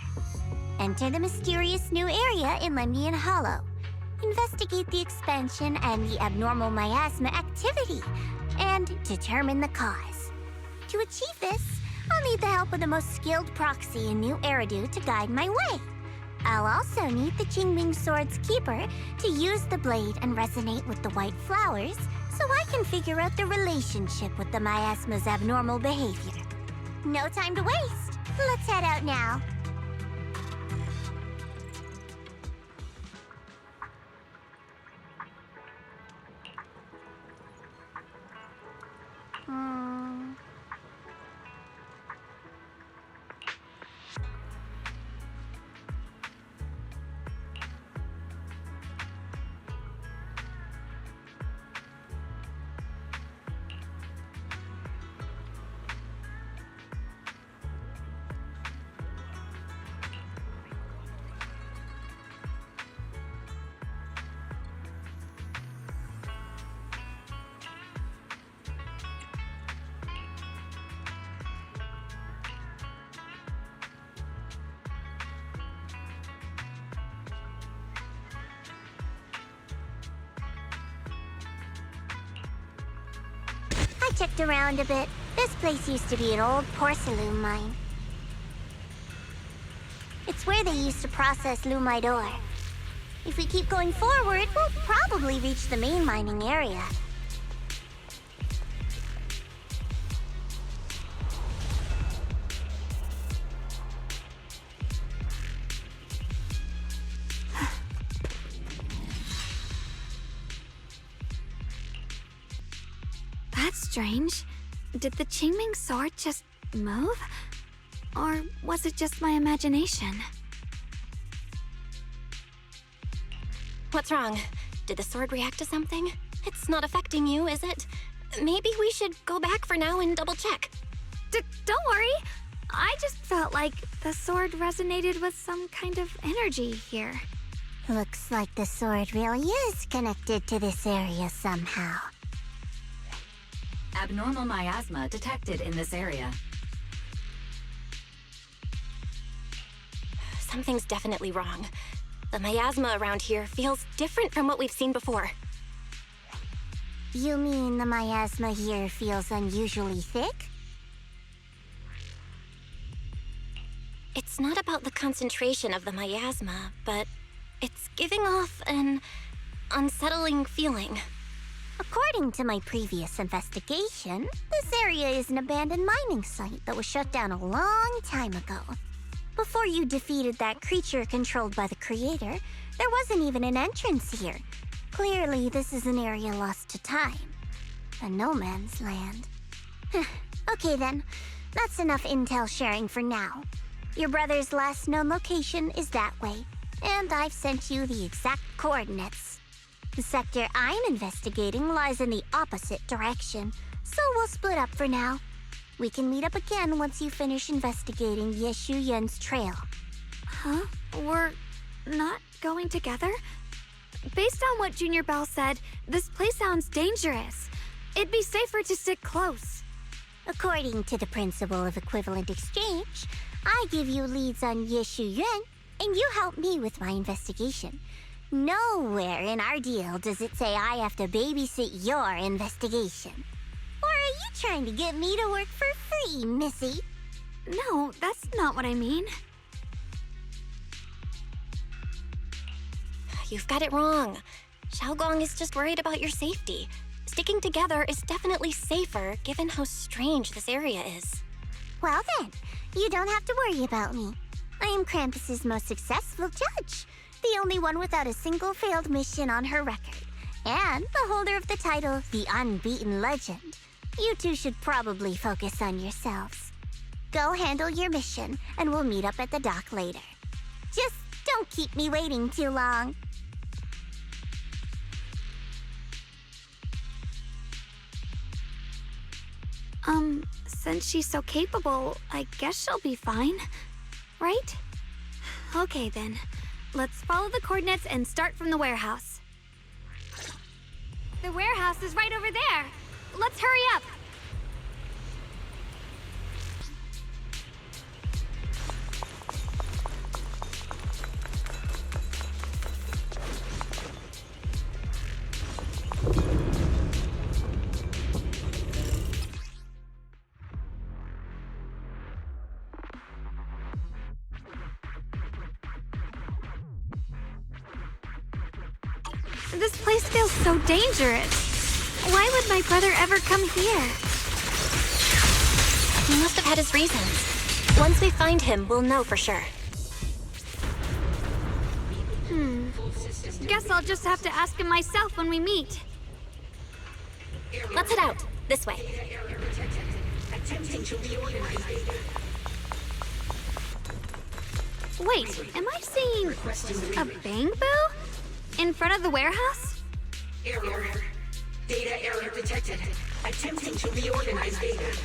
Enter the mysterious new area in Lemnian Hollow. Investigate the expansion and the abnormal miasma activity, and determine the cause. To achieve this, I'll need the help of the most skilled proxy in New Eridu to guide my way. I'll also need the Qingming Sword's keeper to use the blade and resonate with the white flowers so I can figure out the relationship with the miasma's abnormal behavior. No time to waste. Let's head out now. I checked around a bit. This place used to be an old porcelain mine. It's where they used to process lumite ore. If we keep going forward, we'll probably reach the main mining area. That's strange. Did the Qingming sword just move? Or was it just my imagination? What's wrong? Did the sword react to something? It's not affecting you, is it? Maybe we should go back for now and double check. Don't worry. I just felt like the sword resonated with some kind of energy here. Looks like the sword really is connected to this area somehow. Abnormal miasma detected in this area. Something's definitely wrong. The miasma around here feels different from what we've seen before. You mean the miasma here feels unusually thick? It's not about the concentration of the miasma, but it's giving off an unsettling feeling. According to my previous investigation, this area is an abandoned mining site that was shut down a long time ago. Before you defeated that creature controlled by the creator, there wasn't even an entrance here. Clearly, this is an area lost to time. A no man's land. Okay then, that's enough intel sharing for now. Your brother's last known location is that way, and I've sent you the exact coordinates. The sector I'm investigating lies in the opposite direction, so we'll split up for now. We can meet up again once you finish investigating Yeshu Yen's trail. Huh? We're not going together? Based on what Junior Bell said, this place sounds dangerous. It'd be safer to stick close. According to the principle of equivalent exchange, I give you leads on Yeshu Yuan, and you help me with my investigation. Nowhere in our deal does it say I have to babysit your investigation. Or are you trying to get me to work for free, Missy? No, that's not what I mean. You've got it wrong. Shunguang is just worried about your safety. Sticking together is definitely safer given how strange this area is. Well then, you don't have to worry about me. I am Krampus's most successful judge, the only one without a single failed mission on her record, and the holder of the title, the Unbeaten Legend. You two should probably focus on yourselves. Go handle your mission, and we'll meet up at the dock later. Just don't keep me waiting too long. Since she's so capable, I guess she'll be fine, right? Okay then, let's follow the coordinates and start from the warehouse. The warehouse is right over there. Let's hurry up. This place feels so dangerous. Why would my brother ever come here? He must have had his reasons. Once we find him, we'll know for sure. Guess I'll just have to ask him myself when we meet. Let's head out. This way. Wait, am I seeing a bamboo? In front of the warehouse? Error. Data error detected. Attempting to reorganize data.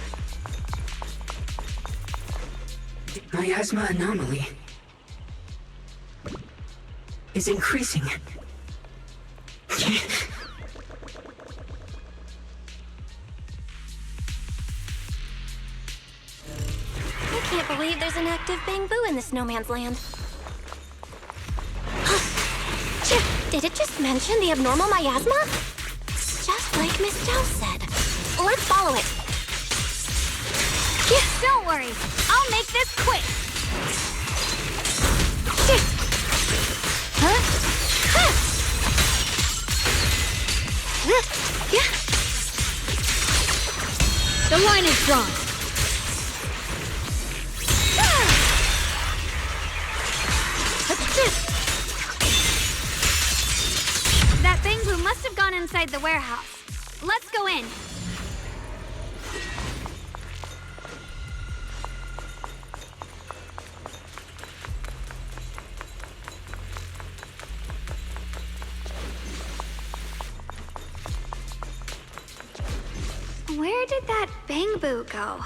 Miasma anomaly is increasing. I can't believe there's an active bamboo in this no man's land. Did it just mention the abnormal miasma? Just like Miss Zhao said. Let's follow it. Don't worry, I'll make this quick. The line is drawn. That bamboo must have gone inside the warehouse. Let's go in. Where did that bamboo go?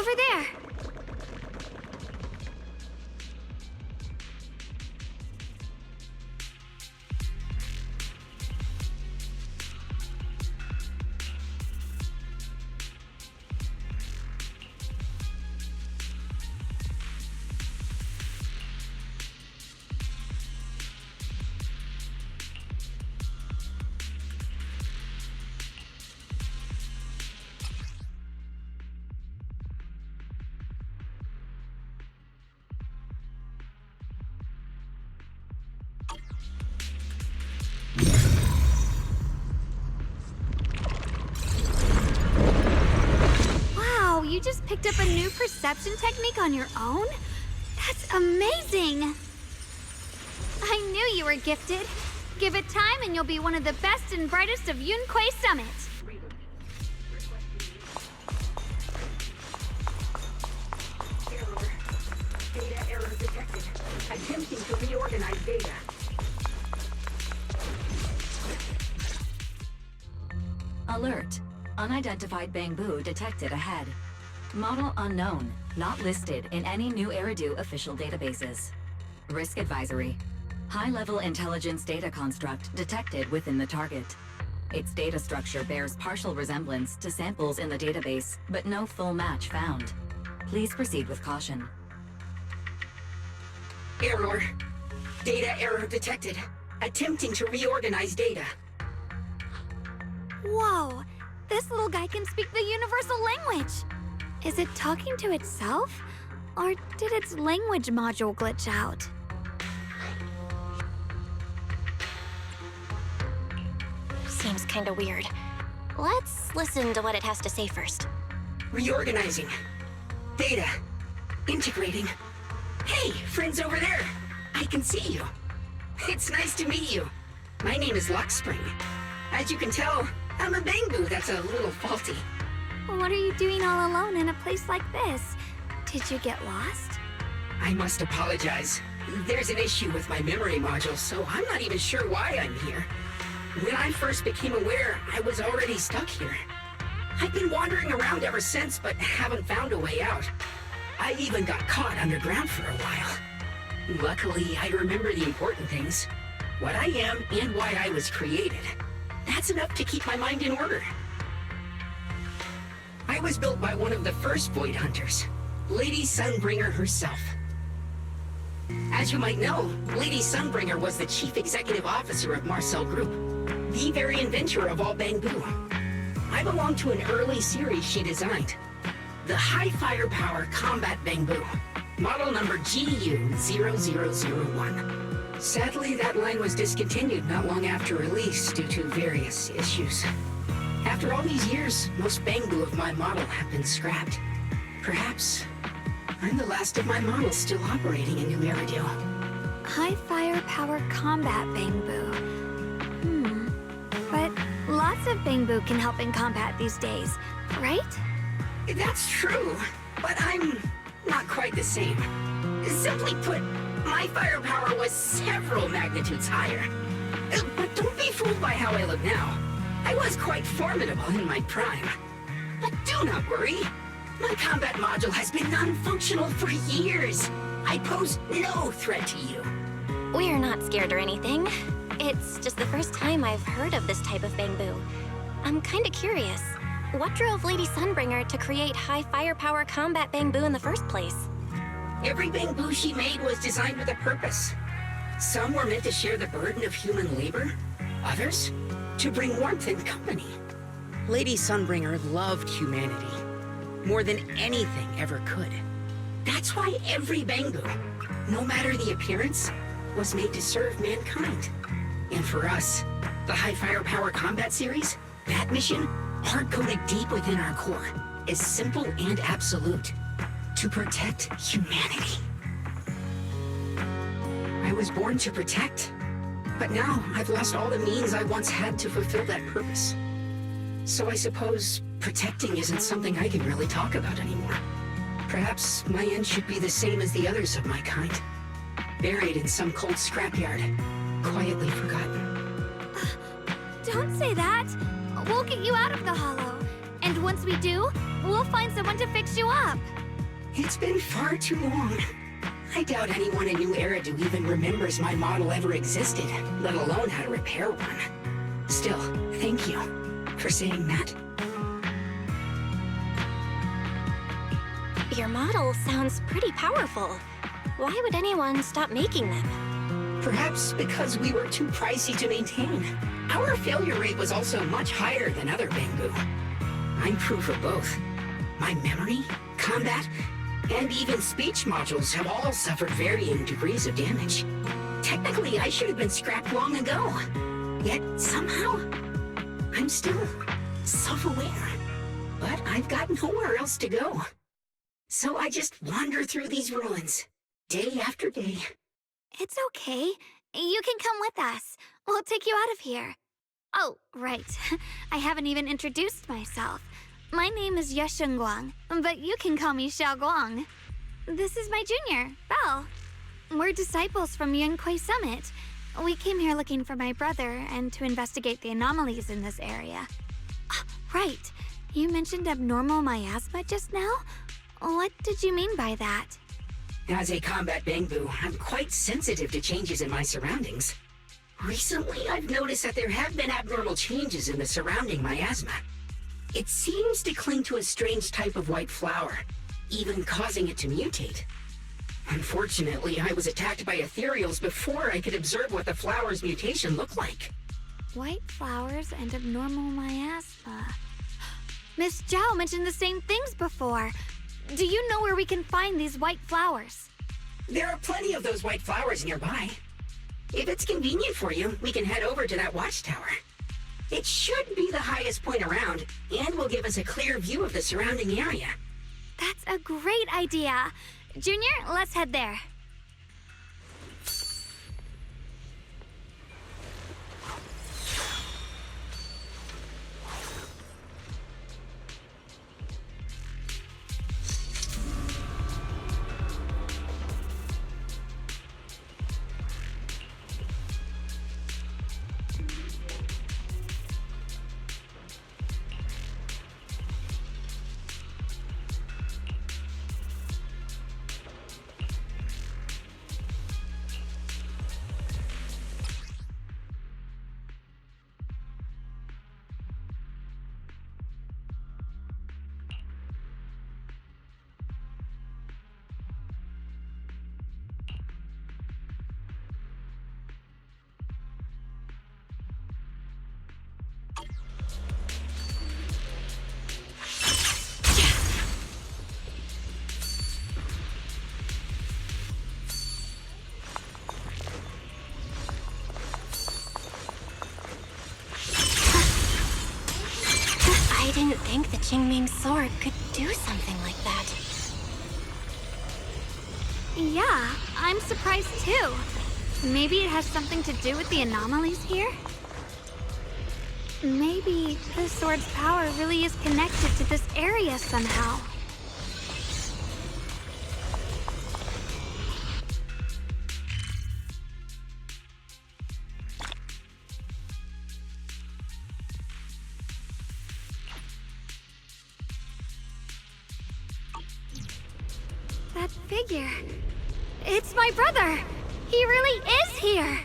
Over there! You just picked up a new perception technique on your own? That's amazing! I knew you were gifted. Give it time and you'll be one of the best and brightest of Yunquay Summit. Data error detected. Attempting to reorganize data. Alert. Unidentified bamboo detected ahead. Model unknown, not listed in any new Eridu official databases. Risk advisory. High-level intelligence data construct detected within the target. Its data structure bears partial resemblance to samples in the database, but no full match found. Please proceed with caution. Error. Data error detected. Attempting to reorganize data. Whoa! This little guy can speak the universal language! Is it talking to itself? Or did its language module glitch out? Seems kinda weird. Let's listen to what it has to say first. Reorganizing. Data. Integrating. Hey, friends over there! I can see you. It's nice to meet you. My name is Lockspring. As you can tell, I'm a bamboo that's a little faulty. What are you doing all alone in a place like this? Did you get lost? I must apologize. There's an issue with my memory module, so I'm not even sure why I'm here. When I first became aware, I was already stuck here. I've been wandering around ever since, but haven't found a way out. I even got caught underground for a while. Luckily, I remember the important things. What I am and why I was created. That's enough to keep my mind in order. I was built by one of the first Void Hunters, Lady Sunbringer herself. As you might know, Lady Sunbringer was the chief executive officer of Marcel Group, the very inventor of all bamboo. I belong to an early series she designed, the High Firepower Combat Bamboo, model number GU0001. Sadly, that line was discontinued not long after release due to various issues. After all these years, most bamboo of my model have been scrapped. Perhaps I'm the last of my models still operating in New Eridu. High firepower combat bamboo. But lots of bamboo can help in combat these days, right? That's true, but I'm not quite the same. Simply put, my firepower was several magnitudes higher. But don't be fooled by how I look now. I was quite formidable in my prime. But do not worry. My combat module has been non-functional for years. I pose no threat to you. We're not scared or anything. It's just the first time I've heard of this type of bamboo. I'm kinda curious. What drove Lady Sunbringer to create high firepower combat bamboo in the first place? Every bamboo she made was designed with a purpose. Some were meant to share the burden of human labor. Others, to bring warmth and company. Lady Sunbringer loved humanity more than anything ever could. That's why every bamboo, no matter the appearance, was made to serve mankind. And for us, the High Firepower Combat Series, that mission, hard-coded deep within our core, is simple and absolute. To protect humanity. I was born to protect, but now I've lost all the means I once had to fulfill that purpose. So I suppose protecting isn't something I can really talk about anymore. Perhaps my end should be the same as the others of my kind. Buried in some cold scrapyard, quietly forgotten. Don't say that. We'll get you out of the hollow. And once we do, we'll find someone to fix you up. It's been far too long. I doubt anyone in New Eridu even remembers my model ever existed, let alone how to repair one. Still, thank you for saying that. Your model sounds pretty powerful. Why would anyone stop making them? Perhaps because we were too pricey to maintain. Our failure rate was also much higher than other Bangboo. I'm proof of both. My memory, combat, and even speech modules have all suffered varying degrees of damage. Technically, I should have been scrapped long ago. Yet, somehow, I'm still self-aware. But I've got nowhere else to go. So I just wander through these ruins, day after day. It's okay. You can come with us. We'll take you out of here. Oh, right. I haven't even introduced myself. My name is Shunguang, but you can call me Xiaoguang. This is my junior, Belle. We're disciples from Yunquei Summit. We came here looking for my brother and to investigate the anomalies in this area. Right. You mentioned abnormal miasma just now? What did you mean by that? As a combat Bangboo, I'm quite sensitive to changes in my surroundings. Recently, I've noticed that there have been abnormal changes in the surrounding miasma. It seems to cling to a strange type of white flower, even causing it to mutate. Unfortunately, I was attacked by Ethereals before I could observe what the flower's mutation looked like. White flowers and abnormal miasma. Miss Zhao mentioned the same things before. Do you know where we can find these white flowers? There are plenty of those white flowers nearby. If it's convenient for you, we can head over to that watchtower. It should be the highest point around, and will give us a clear view of the surrounding area. That's a great idea. Junior, let's head there. I didn't think the Qingming sword could do something like that. Yeah, I'm surprised too. Maybe it has something to do with the anomalies here? Maybe the sword's power really is connected to this area somehow. That figure. It's my brother! He really is here!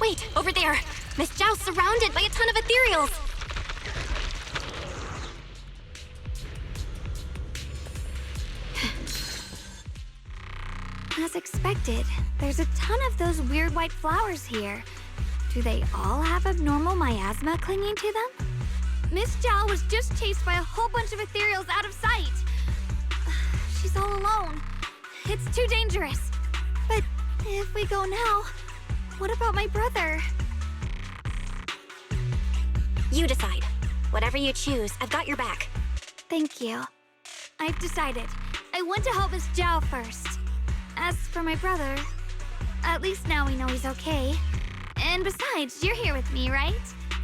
Wait, over there! Miss Zhao's surrounded by a ton of Ethereals! As expected, there's a ton of those weird white flowers here. Do they all have abnormal miasma clinging to them? Miss Zhao was just chased by a whole bunch of Ethereals out of sight. She's all alone. It's too dangerous. But if we go now, what about my brother? You decide. Whatever you choose, I've got your back. Thank you. I've decided. I want to help Miss Zhao first. As for my brother, at least now we know he's okay. And besides, you're here with me, right?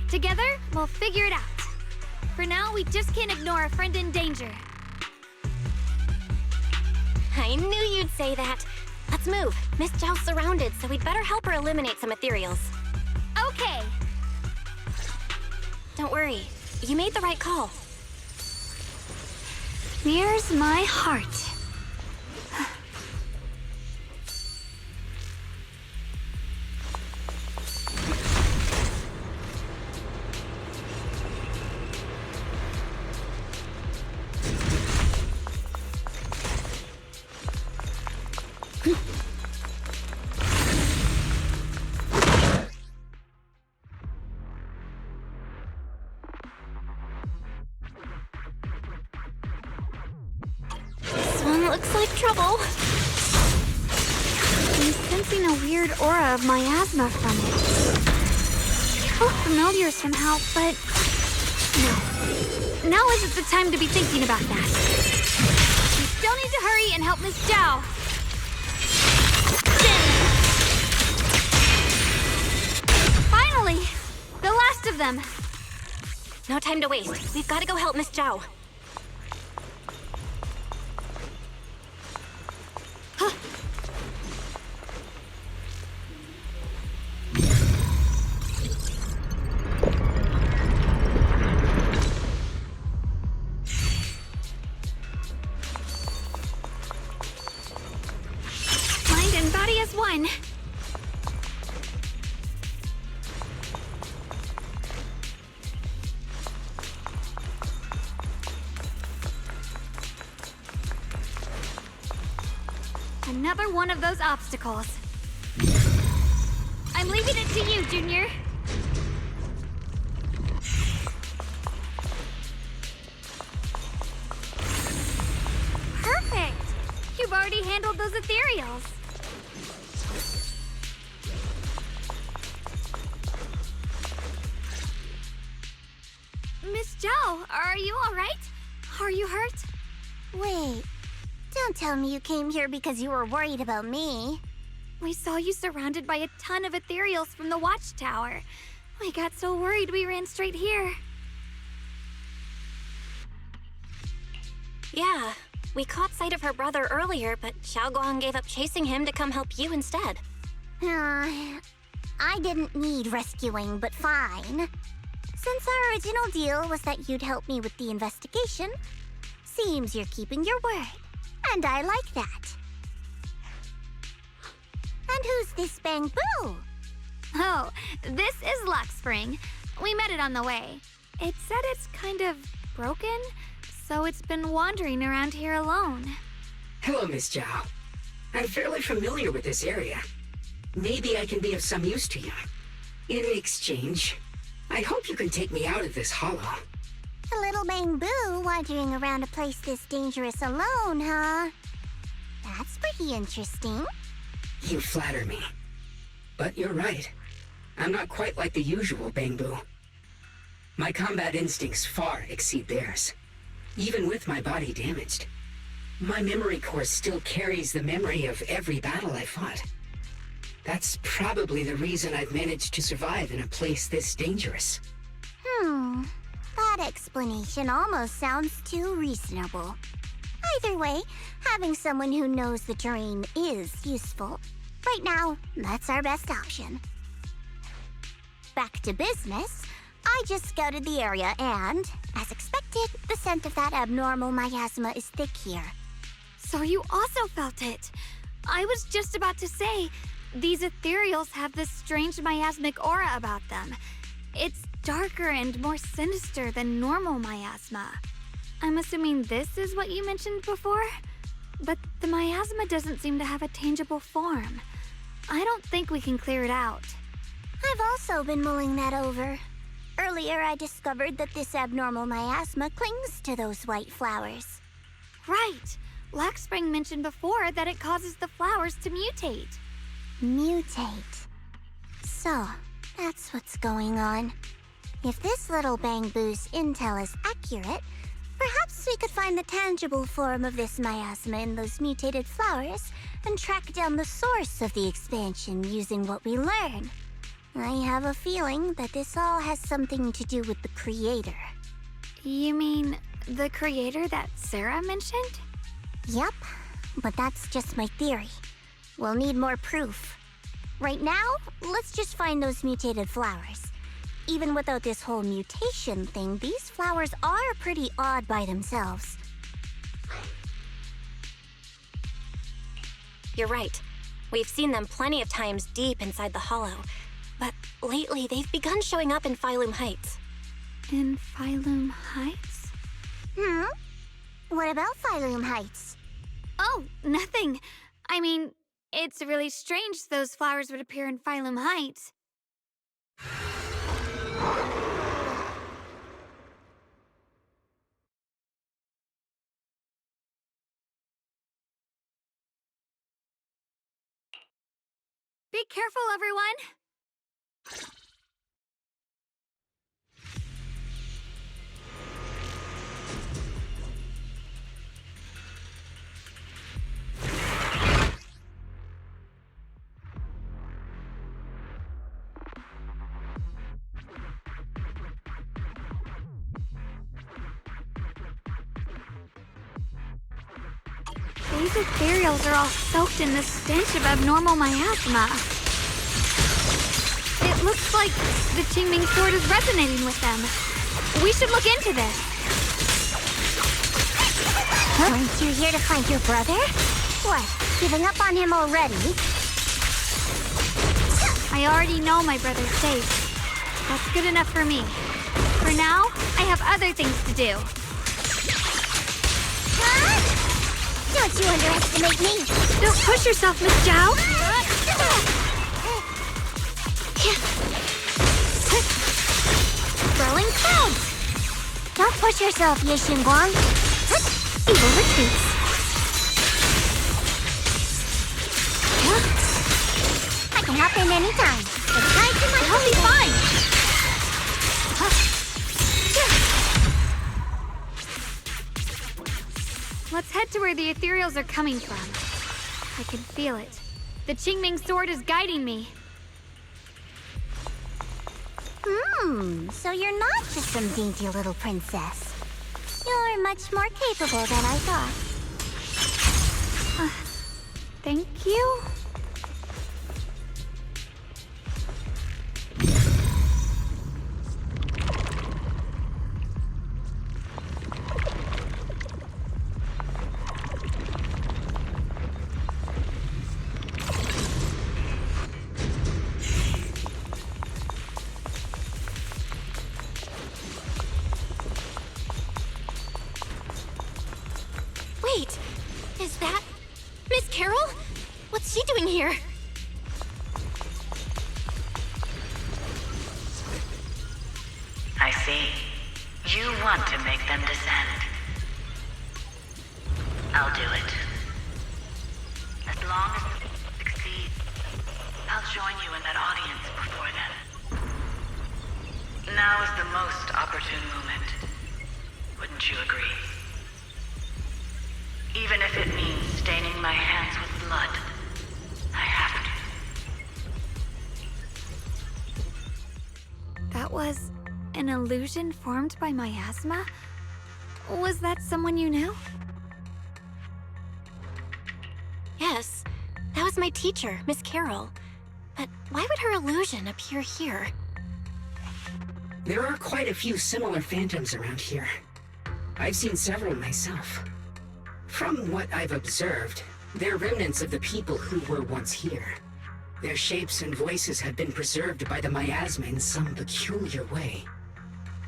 Together, we'll figure it out. For now, we just can't ignore a friend in danger. I knew you'd say that. Let's move. Miss Zhao's surrounded, so we'd better help her eliminate some Ethereals. Okay. Don't worry. You made the right call. Here's my heart. Looks like trouble. I'm sensing a weird aura of miasma from it. It felt familiar somehow, but no. Now isn't the time to be thinking about that. We still need to hurry and help Miss Zhao. Finally! The last of them! No time to waste. We've got to go help Miss Zhao. Mind and body as one. Another one of those obstacles. I'm leaving it to you, Junior. Perfect! You've already handled those ethereals. Miss Zhao, are you all right? Are you hurt? Wait, don't tell me you came here because you were worried about me. We saw you surrounded by a ton of ethereals from the watchtower. We got so worried we ran straight here. Yeah, we caught sight of her brother earlier, but Shunguang gave up chasing him to come help you instead. I didn't need rescuing, but fine. Since our original deal was that you'd help me with the investigation, seems you're keeping your word, and I like that. And who's this Bamboo? Oh, this is Lockspring. We met it on the way. It said it's kind of broken, so it's been wandering around here alone. Hello, Miss Zhao. I'm fairly familiar with this area. Maybe I can be of some use to you. In exchange, I hope you can take me out of this hollow. A little Bamboo wandering around a place this dangerous alone, huh? That's pretty interesting. You flatter me. But you're right. I'm not quite like the usual Bamboo. My combat instincts far exceed theirs. Even with my body damaged, my memory core still carries the memory of every battle I fought. That's probably the reason I've managed to survive in a place this dangerous. That explanation almost sounds too reasonable. Either way, having someone who knows the terrain is useful. Right now, that's our best option. Back to business, I just scouted the area and, as expected, the scent of that abnormal miasma is thick here. So you also felt it. I was just about to say, these ethereals have this strange miasmic aura about them. It's darker and more sinister than normal miasma. I'm assuming this is what you mentioned before? But the miasma doesn't seem to have a tangible form. I don't think we can clear it out. I've also been mulling that over. Earlier, I discovered that this abnormal miasma clings to those white flowers. Right. Lockspring mentioned before that it causes the flowers to mutate. Mutate. So, that's what's going on. If this little Bamboo's intel is accurate, perhaps we could find the tangible form of this miasma in those mutated flowers and track down the source of the expansion using what we learn. I have a feeling that this all has something to do with the creator. You mean the creator that Sarah mentioned? Yep, but that's just my theory. We'll need more proof. Right now, let's just find those mutated flowers. Even without this whole mutation thing, these flowers are pretty odd by themselves. You're right. We've seen them plenty of times deep inside the hollow. But lately, they've begun showing up in Phylum Heights. In Phylum Heights? What about Phylum Heights? Oh, nothing. I mean, it's really strange those flowers would appear in Phylum Heights. Be careful, everyone! These ethereals are all soaked in the stench of abnormal miasma. It looks like the Qingming sword is resonating with them. We should look into this. Aren't you here to find your brother? What, giving up on him already? I already know my brother's safe. That's good enough for me. For now, I have other things to do. Don't you underestimate me! Don't push yourself, Miss Zhao! Growing clouds! Don't push yourself, Ye Shunguang. Evil retreats. I can hop in anytime. It's tied to my I'll be fine! Let's head to where the ethereals are coming from. I can feel it. The Qingming sword is guiding me. So you're not just some dainty little princess. You're much more capable than I thought. Thank you? Wait, is that Miss Carole? What's she doing here? I see. You want to make them descend. I'll do it. As long as you succeed, I'll join you in that audience before then. Now is the most opportune moment. Wouldn't you agree? Even if it means staining my hands with blood, I have to. That was an illusion formed by Miasma? Was that someone you knew? Yes, that was my teacher, Miss Carole. But why would her illusion appear here? There are quite a few similar phantoms around here. I've seen several myself. From what I've observed, they're remnants of the people who were once here. Their shapes and voices have been preserved by the miasma in some peculiar way,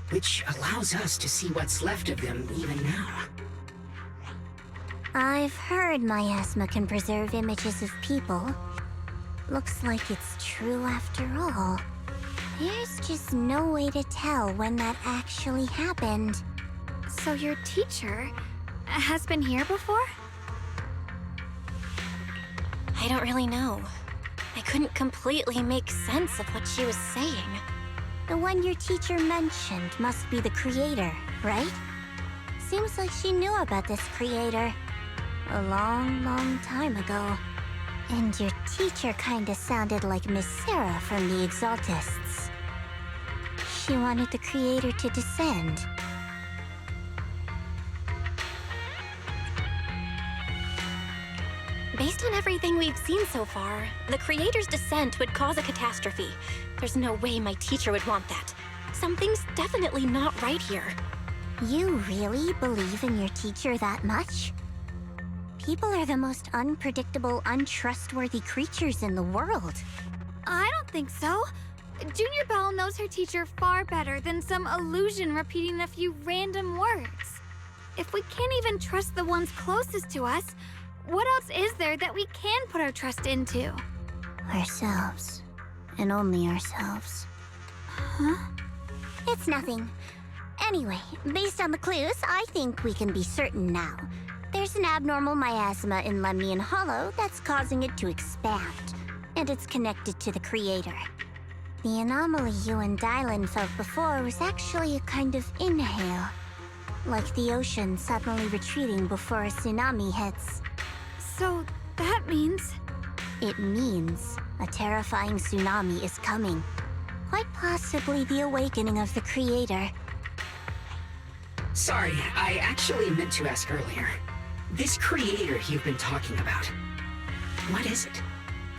which allows us to see what's left of them even now. I've heard miasma can preserve images of people. Looks like it's true after all. There's just no way to tell when that actually happened. So your teacher has been here before? I don't really know. I couldn't completely make sense of what she was saying. The one your teacher mentioned must be the creator, right? Seems like she knew about this creator a long time ago. And your teacher kinda sounded like Miss Sarah from the Exaltists. She wanted the creator to descend. Based on everything we've seen so far, the creator's descent would cause a catastrophe. There's no way my teacher would want that. Something's definitely not right here. You really believe in your teacher that much? People are the most unpredictable, untrustworthy creatures in the world. I don't think so. Junior Belle knows her teacher far better than some illusion repeating a few random words. If we can't even trust the ones closest to us, what else is there that we can put our trust into? Ourselves. And only ourselves. Huh? It's nothing. Anyway, based on the clues, I think we can be certain now. There's an abnormal miasma in Lemnian Hollow that's causing it to expand, and it's connected to the creator. The anomaly you and Dylan felt before was actually a kind of inhale, like the ocean suddenly retreating before a tsunami hits. So that means... It means a terrifying tsunami is coming. Quite possibly the awakening of the creator. Sorry, I actually meant to ask earlier. This creator you've been talking about, what is it?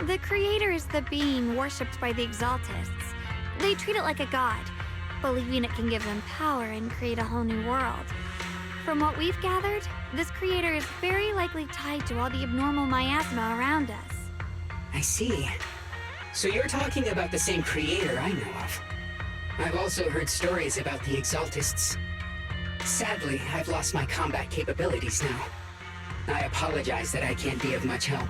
The creator is the being worshipped by the Exaltists. They treat it like a god, believing it can give them power and create a whole new world. From what we've gathered, this creator is very likely tied to all the abnormal miasma around us. I see. So you're talking about the same creator I know of. I've also heard stories about the Exaltists. Sadly, I've lost my combat capabilities now. I apologize that I can't be of much help.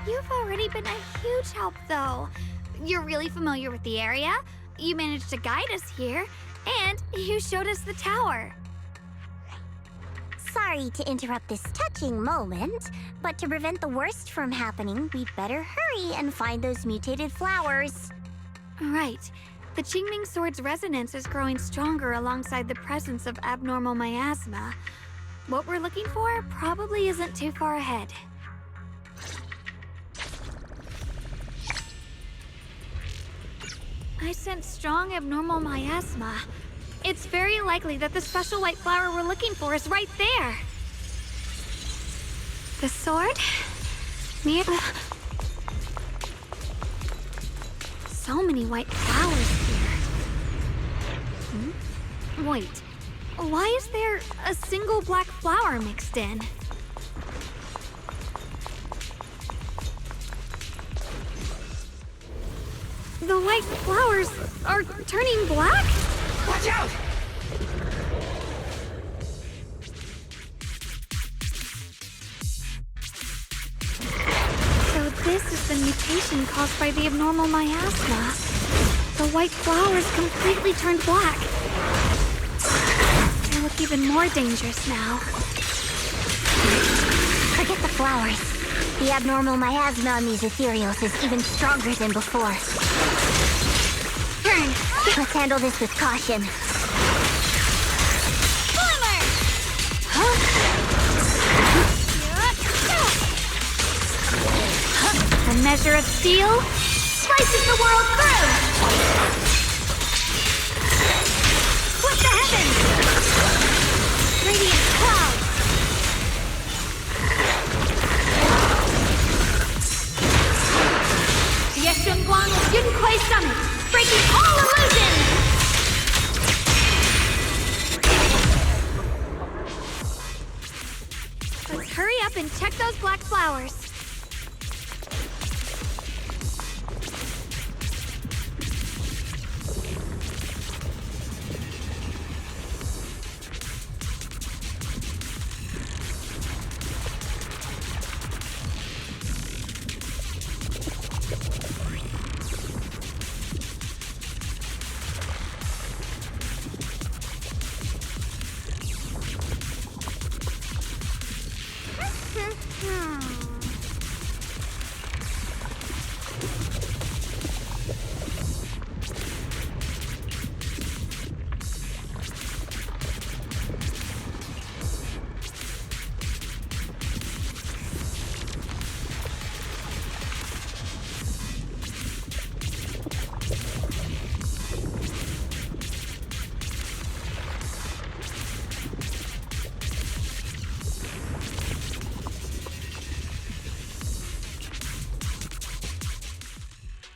You've already been a huge help, though. You're really familiar with the area, you managed to guide us here, and you showed us the tower. Sorry to interrupt this touching moment, but to prevent the worst from happening, we'd better hurry and find those mutated flowers. Right. The Qingming sword's resonance is growing stronger alongside the presence of abnormal miasma. What we're looking for probably isn't too far ahead. I sense strong abnormal miasma. It's very likely that the special white flower we're looking for is right there. The sword? So many white flowers here. Wait, why is there a single black flower mixed in? The white flowers are turning black? Watch out! So this is the mutation caused by the abnormal miasma. The white flowers completely turned black. They look even more dangerous now. Forget the flowers. The abnormal miasma on these Ethereals is even stronger than before. Burn! Let's handle this with caution. Slimer! A measure of steel slices the world through! Split the heavens! Radiant clouds! The Shunguang Yunquai Summit, breaking all illusions! Let's hurry up and check those black flowers.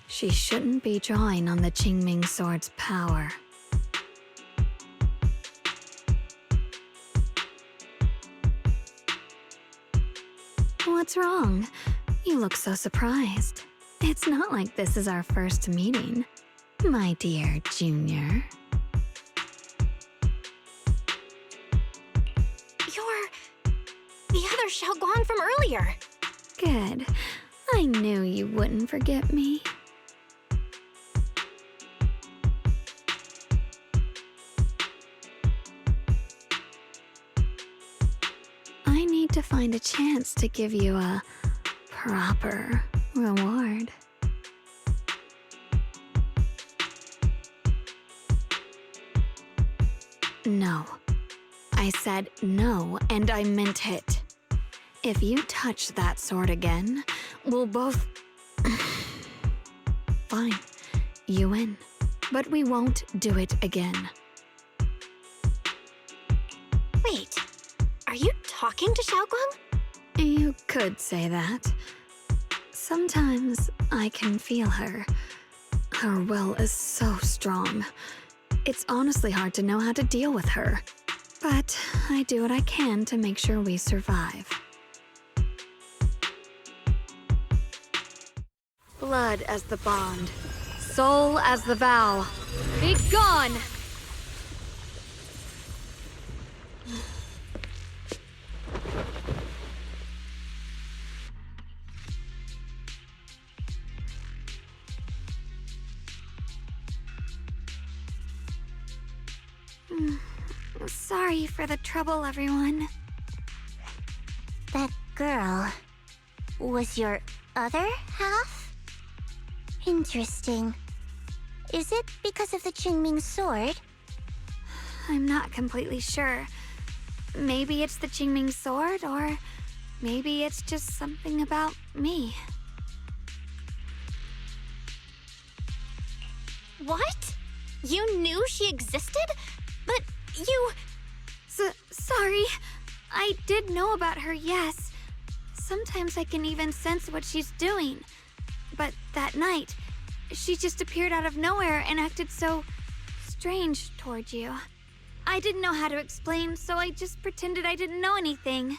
She shouldn't be drawing on the Qingming sword's power. What's wrong? You look so surprised. It's not like this is our first meeting, my dear Junior. You're the other Shunguang from earlier. Good. I knew you wouldn't forget me. I need to find a chance to give you a proper reward. No. I said no, and I meant it. If you touch that sword again, we'll both... Fine, you win. But we won't do it again. Wait, are you talking to Shunguang? You could say that. Sometimes I can feel her. Her will is so strong. It's honestly hard to know how to deal with her. But I do what I can to make sure we survive. Blood as the bond, soul as the vow. Be gone! Sorry for the trouble, everyone. That girl was your other half? Interesting. Is it because of the Qingming sword? I'm not completely sure. Maybe it's the Qingming sword, or maybe it's just something about me. What? You knew she existed? But you... Sorry. I did know about her, yes. Sometimes I can even sense what she's doing. But that night, she just appeared out of nowhere and acted so strange towards you. I didn't know how to explain, so I just pretended I didn't know anything.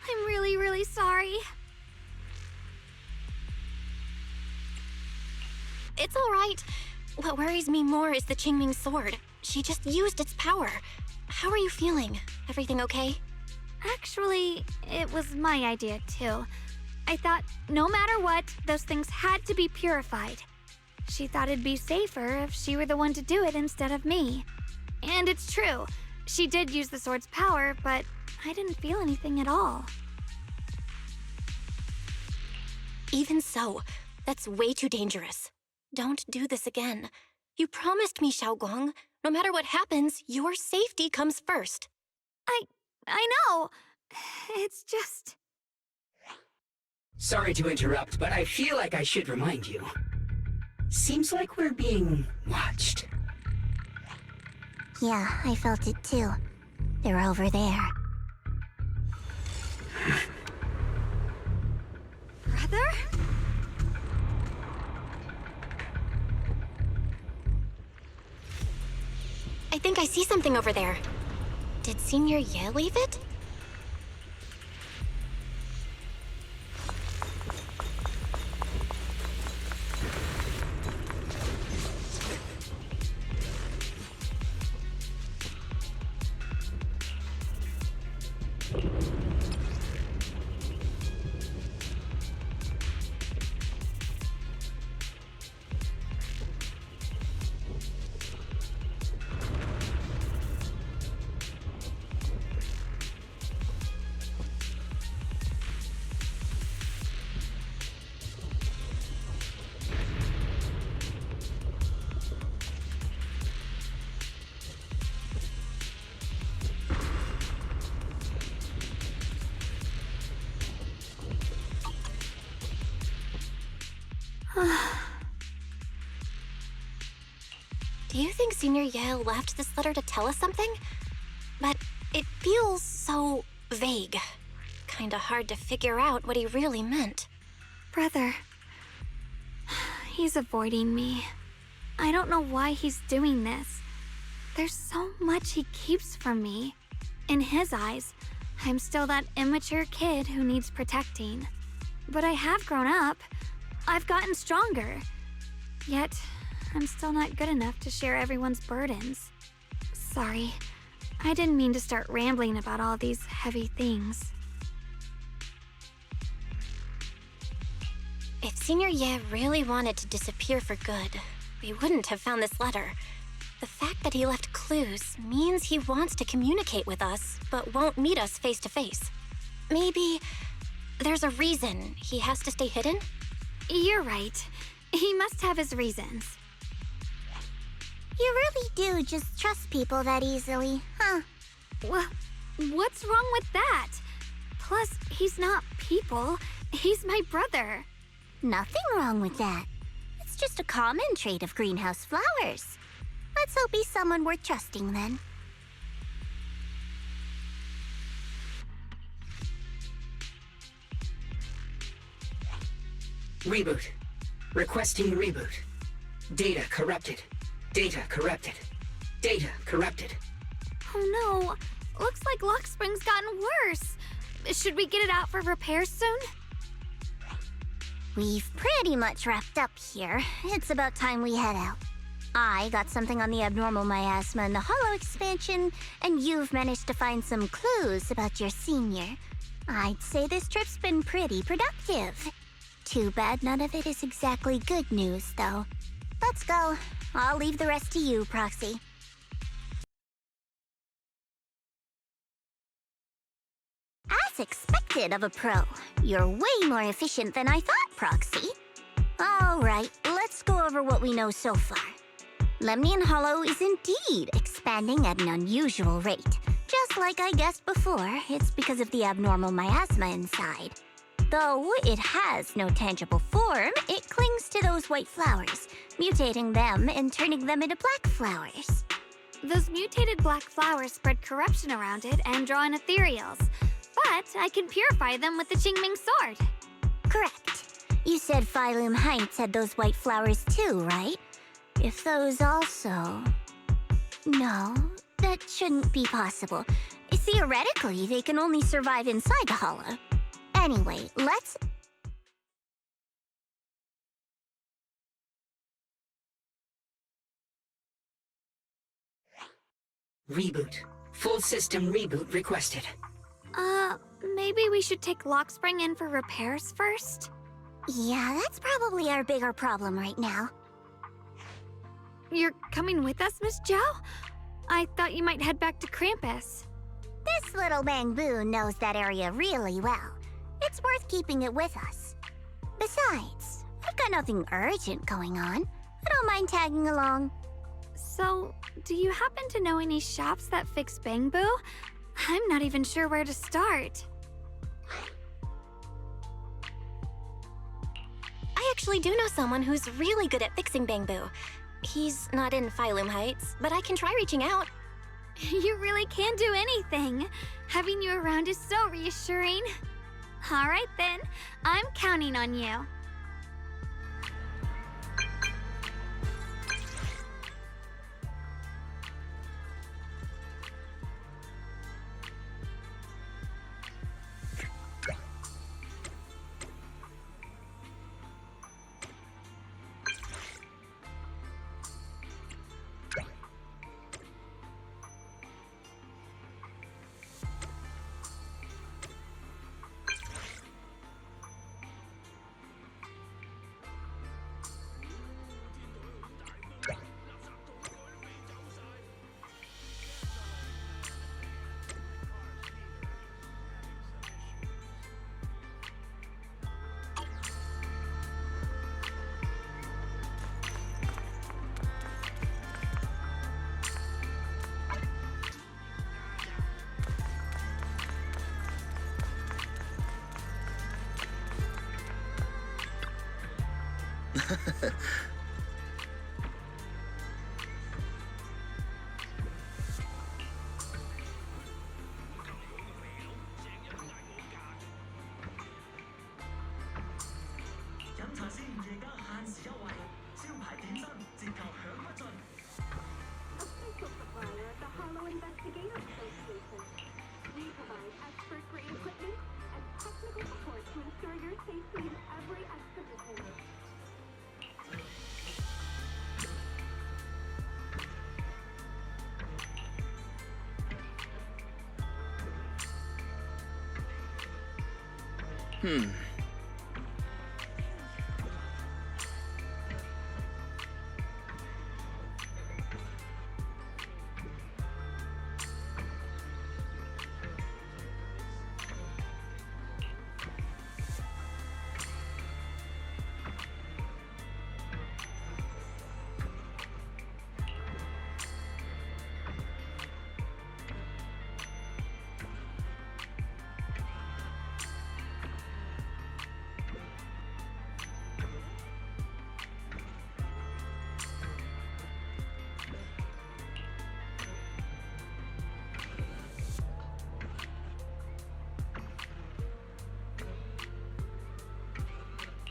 I'm really, really sorry. It's all right. What worries me more is the Qingming sword. She just used its power. How are you feeling? Everything okay? Actually, it was my idea too. I thought no matter what, those things had to be purified. She thought it'd be safer if she were the one to do it instead of me. And it's true. She did use the sword's power, but I didn't feel anything at all. Even so, that's way too dangerous. Don't do this again. You promised me, Shunguang. No matter what happens, your safety comes first. I know. It's just... Sorry to interrupt, but I feel like I should remind you. Seems like we're being watched. Yeah, I felt it too. They're over there. Brother? I think I see something over there. Did Senior Ye leave it? Do you think Senior Ye left this letter to tell us something? But it feels so vague. Kinda hard to figure out what he really meant. Brother. He's avoiding me. I don't know why he's doing this. There's so much he keeps from me. In his eyes, I'm still that immature kid who needs protecting. But I have grown up. I've gotten stronger. Yet, I'm still not good enough to share everyone's burdens. Sorry. I didn't mean to start rambling about all these heavy things. If Senior Ye really wanted to disappear for good, we wouldn't have found this letter. The fact that he left clues means he wants to communicate with us, but won't meet us face to face. Maybe there's a reason he has to stay hidden? You're right. He must have his reasons. You really do just trust people that easily, huh? What's wrong with that? Plus, he's not people. He's my brother. Nothing wrong with that. It's just a common trait of greenhouse flowers. Let's hope he's someone worth trusting then. Reboot. Requesting reboot. Data corrupted. Data corrupted. Data corrupted. Oh no. Looks like Lockspring's gotten worse. Should we get it out for repairs soon? We've pretty much wrapped up here. It's about time we head out. I got something on the abnormal miasma and the hollow expansion, and you've managed to find some clues about your senior. I'd say this trip's been pretty productive. Too bad none of it is exactly good news, though. Let's go. I'll leave the rest to you, Proxy. As expected of a pro, you're way more efficient than I thought, Proxy. Alright, let's go over what we know so far. Lemnian Hollow is indeed expanding at an unusual rate. Just like I guessed before, it's because of the abnormal miasma inside. Though it has no tangible form, it clings to those white flowers, mutating them and turning them into black flowers. Those mutated black flowers spread corruption around it and draw in Ethereals. But I can purify them with the Qingming sword. Correct. You said Phylum Heights had those white flowers too, right? If those also... No, that shouldn't be possible. Theoretically, they can only survive inside the hollow. Anyway, let's... Reboot. Full system reboot requested. Maybe we should take Lockspring in for repairs first? Yeah, that's probably our bigger problem right now. You're coming with us, Miss Zhao? I thought you might head back to Krampus. This little bamboo knows that area really well. It's worth keeping it with us. Besides, I've got nothing urgent going on. I don't mind tagging along. So, do you happen to know any shops that fix bamboo? I'm not even sure where to start. I actually do know someone who's really good at fixing bamboo. He's not in Phylum Heights, but I can try reaching out. You really can do anything. Having you around is so reassuring. All right then, I'm counting on you. We provide expert-grade equipment and technical support to ensure your safety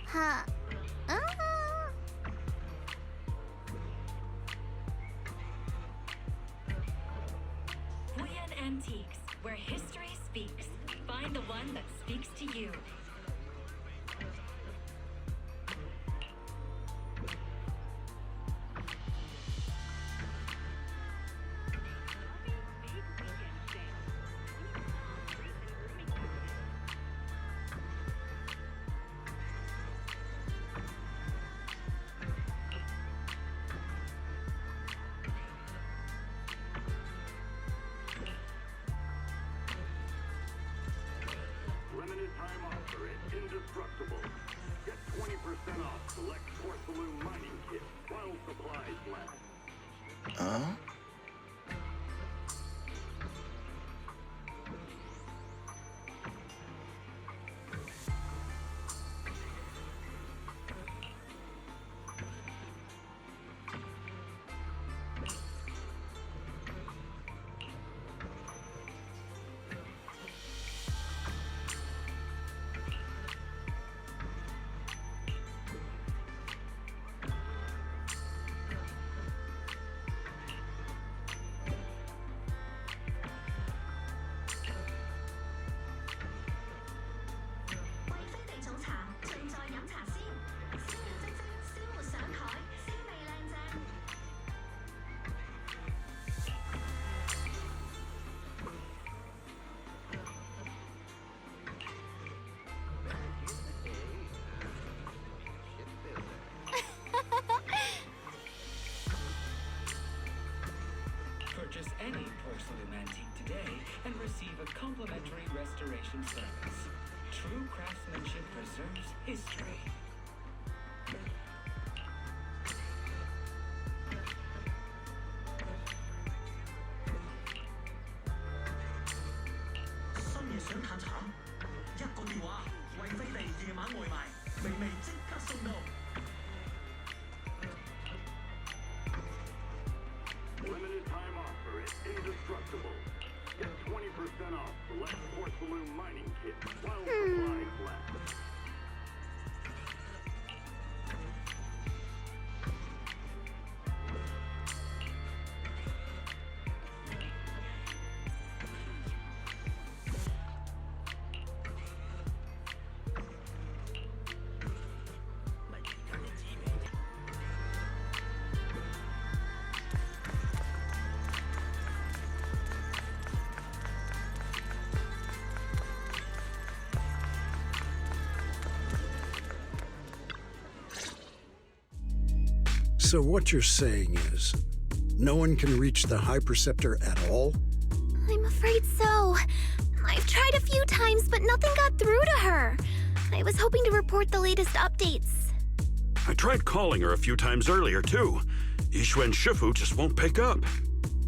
Huh. Huyan Antiques, where history speaks. Find the one that speaks to you. Limited time offer at Indestructible. Get 20% off select porcelain mining kit while supplies last. Purchase any porcelain antique today and receive a complimentary restoration service. True craftsmanship preserves history. Limited time offer at Indestructible. Get 20% off select porcelain mining kit while supplies last. So what you're saying is, no one can reach the High Preceptor at all? I'm afraid so. I've tried a few times, but nothing got through to her. I was hoping to report the latest updates. I tried calling her a few times earlier, too. Yixuan Shifu just won't pick up.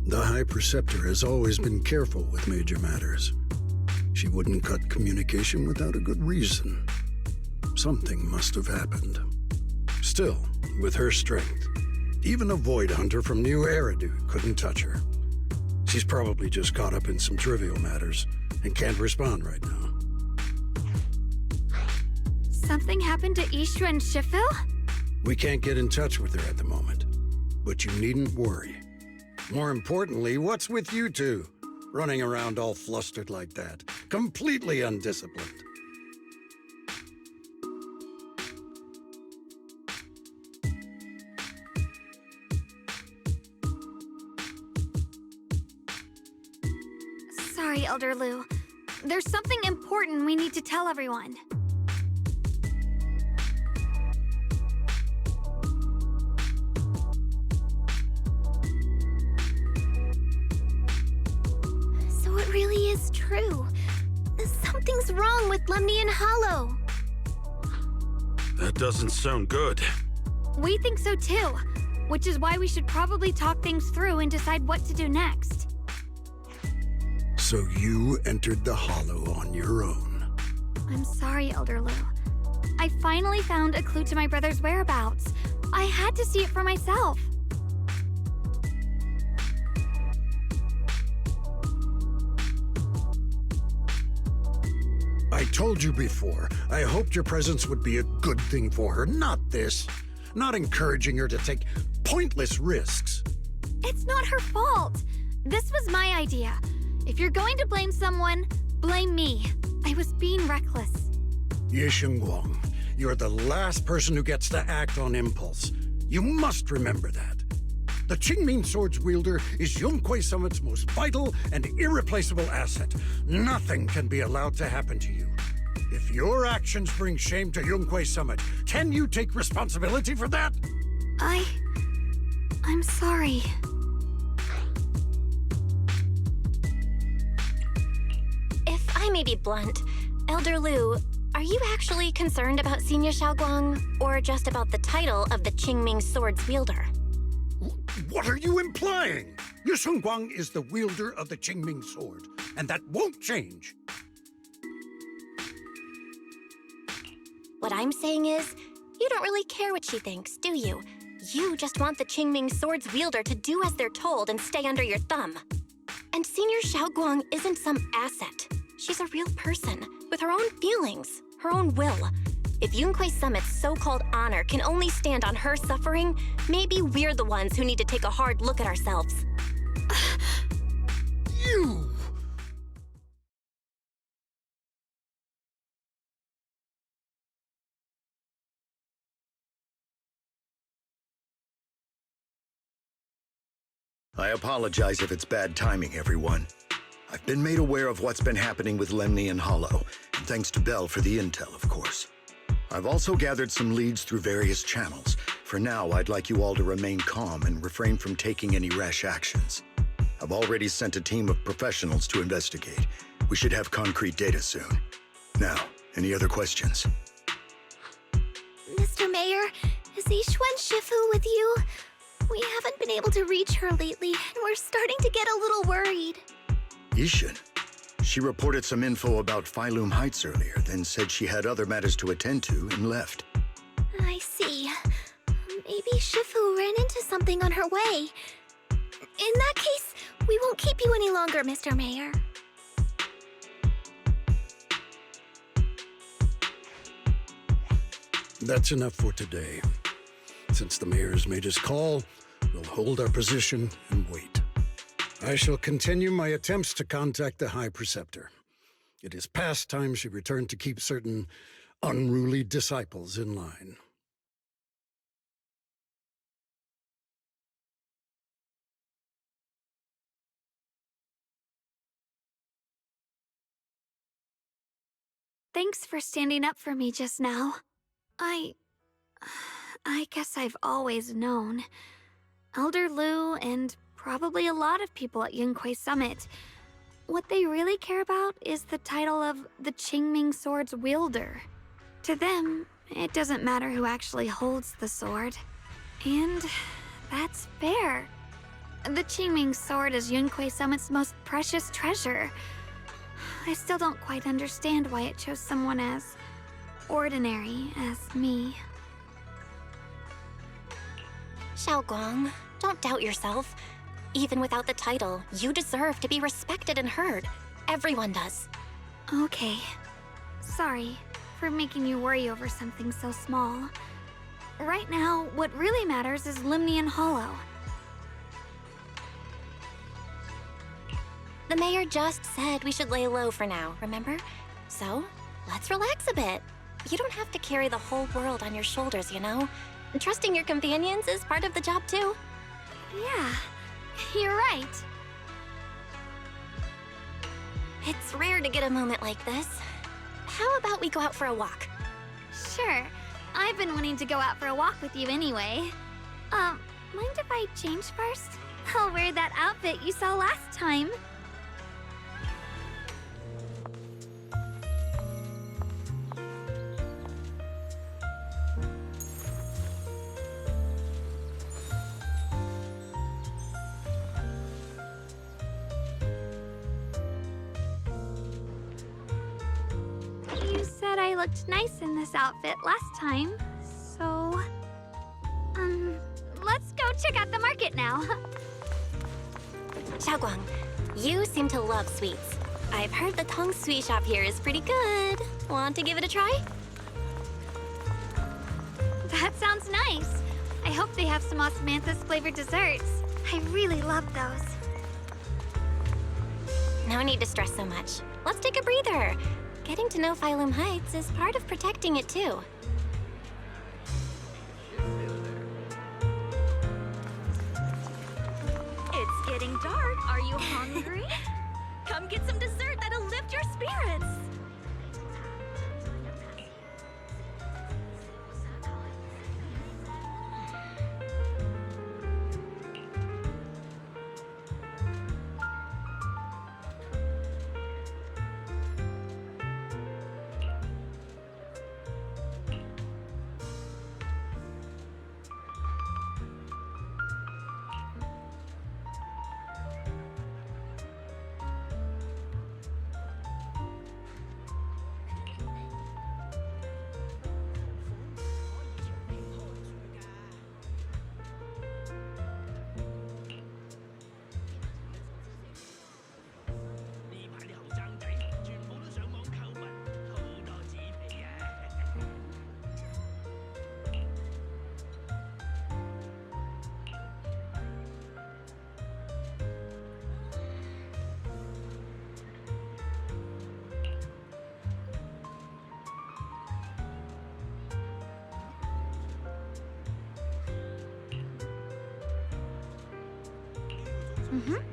The High Preceptor has always been careful with major matters. She wouldn't cut communication without a good reason. Something must have happened. Still, with her strength, even a Void Hunter from New Eridu couldn't touch her. She's probably just caught up in some trivial matters and can't respond right now. Something happened to Yixuan Shifu? We can't get in touch with her at the moment, but you needn't worry. More importantly, what's with you two? Running around all flustered like that, completely undisciplined. Sorry, Elder Lu. There's something important we need to tell everyone. it really is true. Something's wrong with Lemnian Hollow. That doesn't sound good. We think so too, which is why we should probably talk things through and decide what to do next. So you entered the Hollow on your own. I'm sorry, Elder Lu. I finally found a clue to my brother's whereabouts. I had to see it for myself. I told you before, I hoped your presence would be a good thing for her, not this. Not encouraging her to take pointless risks. It's not her fault. This was my idea. If you're going to blame someone, blame me. I was being reckless. Ye Shunguang, you're the last person who gets to act on impulse. You must remember that. The Qingming Sword's wielder is Yunquay Summit's most vital and irreplaceable asset. Nothing can be allowed to happen to you. If your actions bring shame to Yunquay Summit, can you take responsibility for that? I'm sorry. If I may be blunt, Elder Lu, are you actually concerned about Senior Shunguang, or just about the title of the Qingming Sword's wielder? What are you implying? Ye Shunguang is the wielder of the Qingming Sword, and that won't change. What I'm saying is, you don't really care what she thinks, do you? You just want the Qingming Sword's wielder to do as they're told and stay under your thumb. And Senior Shunguang isn't some asset. She's a real person, with her own feelings, her own will. If Yunquay Summit's so-called honor can only stand on her suffering, maybe we're the ones who need to take a hard look at ourselves. You! I apologize if it's bad timing, everyone. I've been made aware of what's been happening with Lemnian Hollow, and thanks to Bell for the intel, of course. I've also gathered some leads through various channels. For now, I'd like you all to remain calm and refrain from taking any rash actions. I've already sent a team of professionals to investigate. We should have concrete data soon. Now, any other questions? Mr. Mayor, is Yixuan Shifu with you? We haven't been able to reach her lately, and we're starting to get a little worried. Yixuan? She reported some info about Phylum Heights earlier, then said she had other matters to attend to and left. I see. Maybe Shifu ran into something on her way. In that case, we won't keep you any longer, Mr. Mayor. That's enough for today. Since the mayor's made his call, we'll hold our position and wait. I shall continue my attempts to contact the High Preceptor. It is past time she returned to keep certain unruly disciples in line. Thanks for standing up for me just now. I guess I've always known. Elder Lu and probably a lot of people at Yunquay Summit, what they really care about is the title of the Qingming Sword's wielder. To them, it doesn't matter who actually holds the sword. And that's fair. The Qingming Sword is Yunquay Summit's most precious treasure. I still don't quite understand why it chose someone as ordinary as me. Shunguang, don't doubt yourself. Even without the title, you deserve to be respected and heard. Everyone does. Okay. Sorry for making you worry over something so small. Right now, what really matters is Lemnian Hollow. The mayor just said we should lay low for now, remember? So, let's relax a bit. You don't have to carry the whole world on your shoulders, you know? Trusting your companions is part of the job, too. Yeah, you're right. It's rare to get a moment like this. How about we go out for a walk? Sure. I've been wanting to go out for a walk with you anyway. Mind if I change first? I'll wear that outfit you saw last time. I looked nice in this outfit last time, so... let's go check out the market now. Shunguang, you seem to love sweets. I've heard the Tong sweet shop here is pretty good. Want to give it a try? That sounds nice. I hope they have some osmanthus flavored desserts. I really love those. No need to stress so much. Let's take a breather. Getting to know Phylum Heights is part of protecting it too. It's getting dark. Are you hungry? Come get some dessert that'll lift your spirits.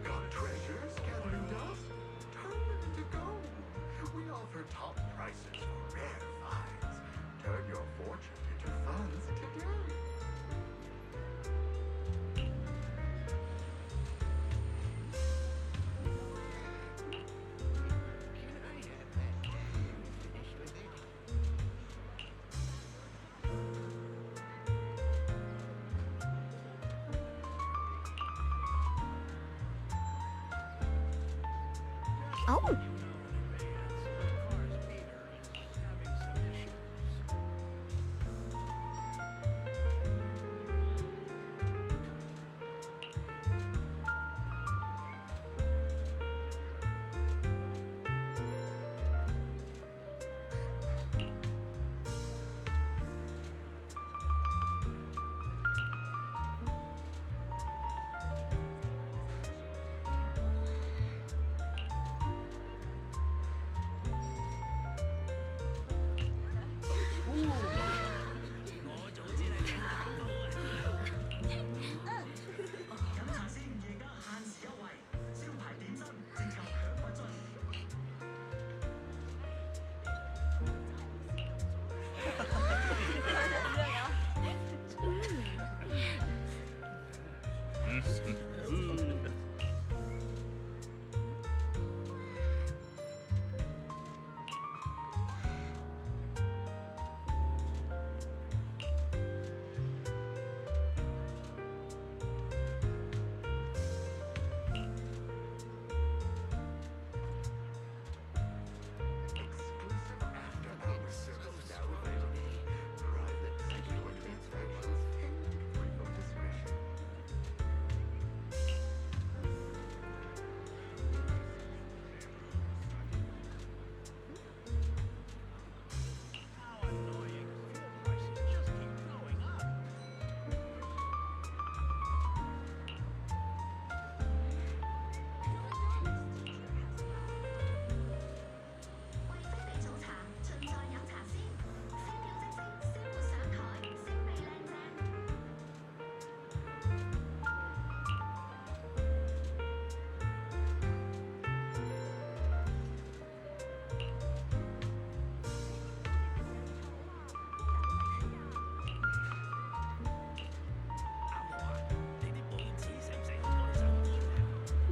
Got treasures, gathering dust, turn them into gold. We offer top prices for rare finds. Turn your fortune into funds today. Oh.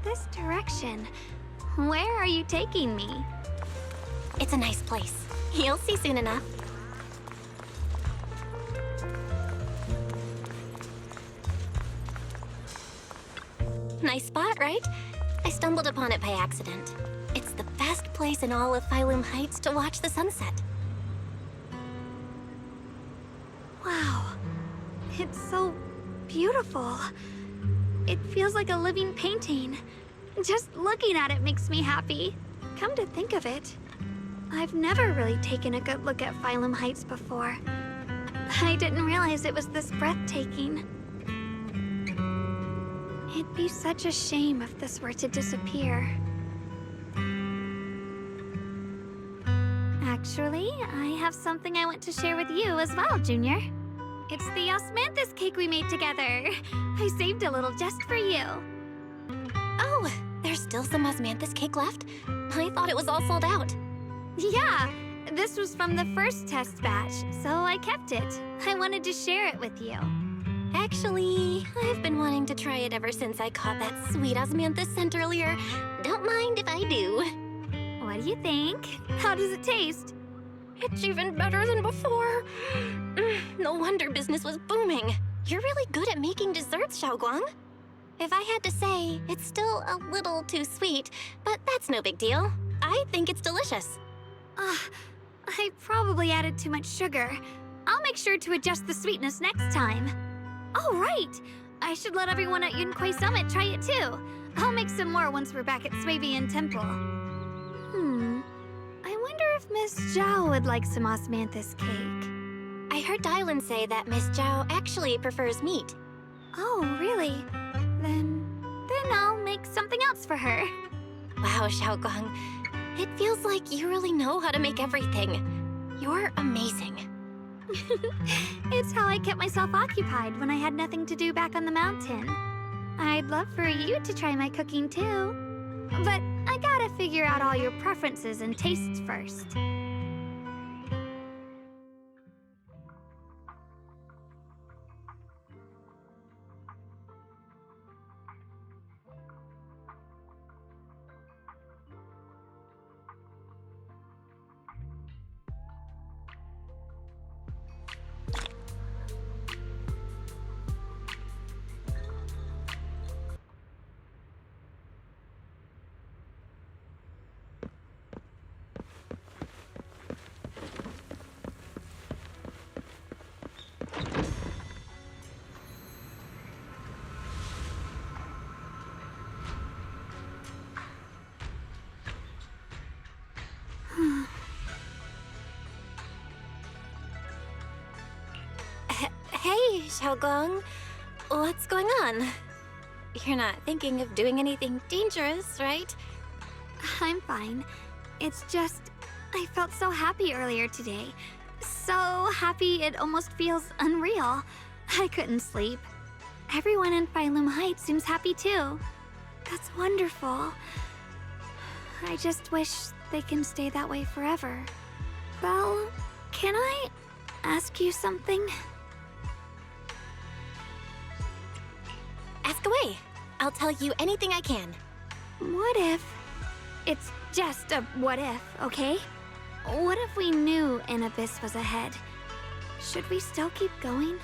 This direction. Where are you taking me? It's a nice place. You'll see soon enough. Nice spot, right? I stumbled upon it by accident. It's the best place in all of Phylum Heights to watch the sunset. It's so beautiful. It feels like a living painting. Just looking at it makes me happy. Come to think of it, I've never really taken a good look at Phylum Heights before. I didn't realize it was this breathtaking. It'd be such a shame if this were to disappear. Actually, I have something I want to share with you as well, Junior. It's the osmanthus cake we made together. I saved a little just for you. Oh, there's still some osmanthus cake left? I thought it was all sold out. Yeah, this was from the first test batch, so I kept it. I wanted to share it with you. Actually, I've been wanting to try it ever since I caught that sweet osmanthus scent earlier. Don't mind if I do. What do you think? How does it taste? It's even better than before. No wonder business was booming. You're really good at making desserts, Shunguang. If I had to say, it's still a little too sweet, but that's no big deal. I think it's delicious. I probably added too much sugar. I'll make sure to adjust the sweetness next time. Oh, right! I should let everyone at Yunquay Summit try it too. I'll make some more once we're back at Swabian Temple. I wonder if Miss Zhao would like some osmanthus cake. I heard Dylan say that Miss Zhao actually prefers meat. Oh, really? Then I'll make something else for her. Wow, Shunguang. It feels like you really know how to make everything. You're amazing. It's how I kept myself occupied when I had nothing to do back on the mountain. I'd love for you to try my cooking too. But I gotta figure out all your preferences and tastes first. Hey, Shunguang. What's going on? You're not thinking of doing anything dangerous, right? I'm fine. It's just, I felt so happy earlier today. So happy it almost feels unreal. I couldn't sleep. Everyone in Phylum Heights seems happy too. That's wonderful. I just wish they can stay that way forever. Well, can I ask you something? Ask away. I'll tell you anything I can. What if... It's just a what if, okay? What if we knew an abyss was ahead? Should we still keep going?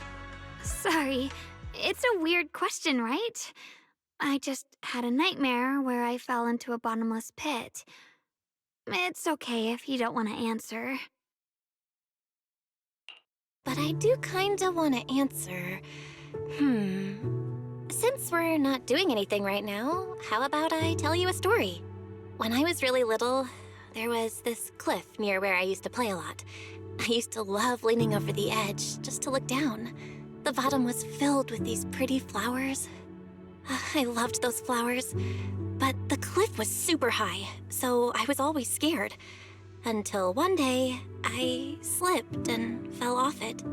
Sorry, it's a weird question, right? I just had a nightmare where I fell into a bottomless pit. It's okay if you don't want to answer. But I do kinda want to answer. Since we're not doing anything right now, how about I tell you a story? When I was really little, there was this cliff near where I used to play a lot. I used to love leaning over the edge just to look down. The bottom was filled with these pretty flowers. I loved those flowers, but the cliff was super high, so I was always scared. Until one day, I slipped and fell off it.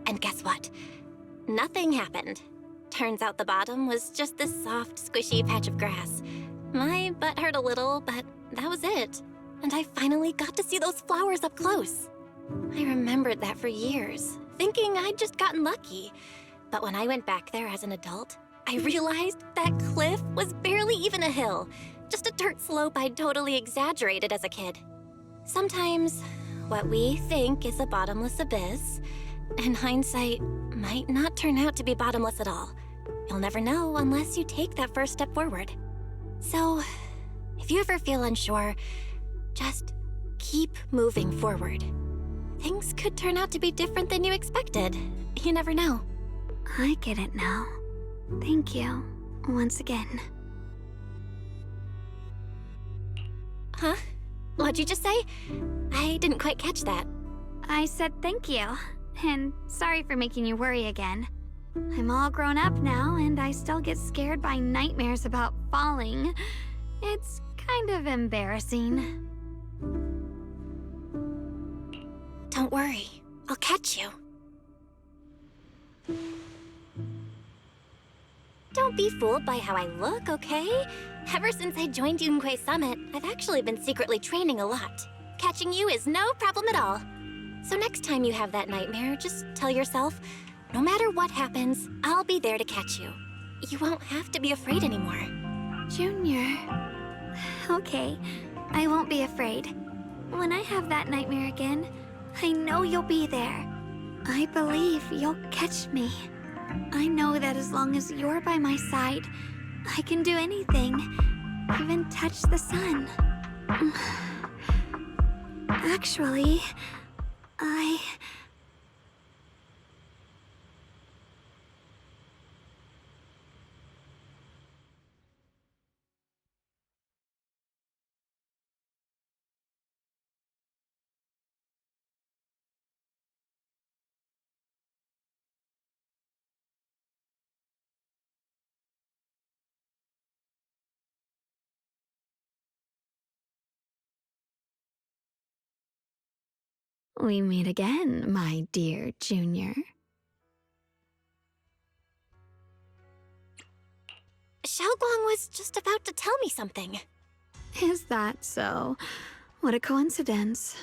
And guess what? Nothing happened. Turns out the bottom was just this soft, squishy patch of grass. My butt hurt a little, but that was it. And I finally got to see those flowers up close. I remembered that for years, thinking I'd just gotten lucky. But when I went back there as an adult, I realized that cliff was barely even a hill, just a dirt slope I'd totally exaggerated as a kid. Sometimes, what we think is a bottomless abyss, in hindsight, might not turn out to be bottomless at all. You'll never know unless you take that first step forward. So, if you ever feel unsure, just keep moving forward. Things could turn out to be different than you expected. You never know. I get it now. Thank you, once again. Huh? What'd you just say? I didn't quite catch that. I said thank you, and sorry for making you worry again. I'm all grown up now, and I still get scared by nightmares about falling. It's kind of embarrassing. Don't worry, I'll catch you. Don't be fooled by how I look, okay? Ever since I joined Yunquei Summit, I've actually been secretly training a lot. Catching you is no problem at all. So next time you have that nightmare, just tell yourself, no matter what happens, I'll be there to catch you. You won't have to be afraid anymore. Junior. Okay, I won't be afraid. When I have that nightmare again, I know you'll be there. I believe you'll catch me. I know that as long as you're by my side, I can do anything, even touch the sun. Actually, we meet again, my dear Junior. Shunguang was just about to tell me something. Is that so? What a coincidence.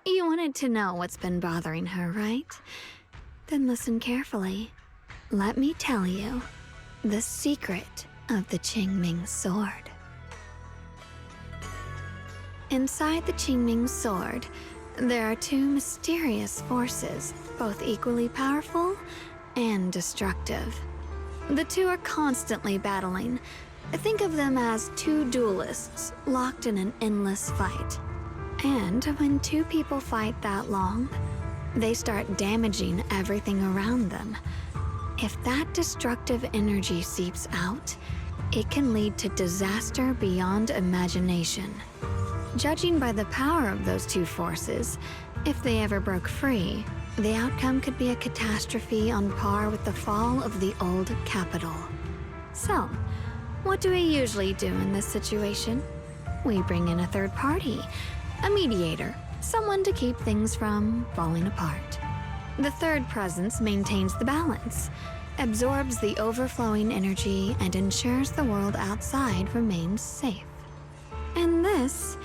You wanted to know what's been bothering her, right? Then listen carefully. Let me tell you the secret of the Qingming sword. Inside the Qingming sword, there are two mysterious forces, both equally powerful and destructive. The two are constantly battling. Think of them as two duelists locked in an endless fight. And when two people fight that long, they start damaging everything around them. If that destructive energy seeps out, it can lead to disaster beyond imagination. Judging by the power of those two forces, if they ever broke free, the outcome could be a catastrophe on par with the fall of the old capital. So, what do we usually do in this situation? We bring in a third party, a mediator, someone to keep things from falling apart. The third presence maintains the balance, absorbs the overflowing energy, and ensures the world outside remains safe. And this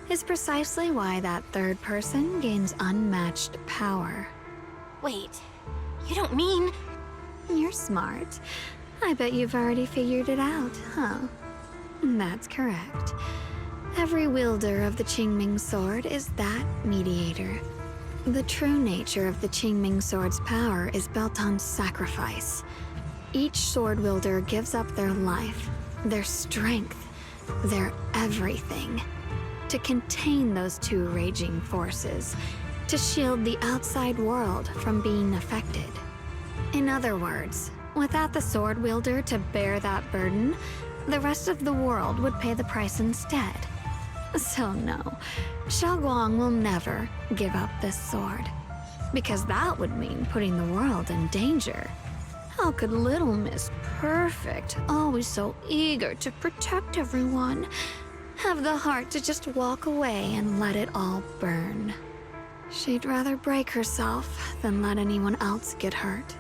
is precisely why that third person gains unmatched power. Wait, you don't mean... You're smart. I bet you've already figured it out, huh? That's correct. Every wielder of the Qingming sword is that mediator. The true nature of the Qingming sword's power is built on sacrifice. Each sword wielder gives up their life, their strength, their everything, to contain those two raging forces, to shield the outside world from being affected. In other words, without the sword wielder to bear that burden, the rest of the world would pay the price instead. So no, Shunguang will never give up this sword, because that would mean putting the world in danger. How could little Miss Perfect, always so eager to protect everyone, have the heart to just walk away and let it all burn? She'd rather break herself than let anyone else get hurt.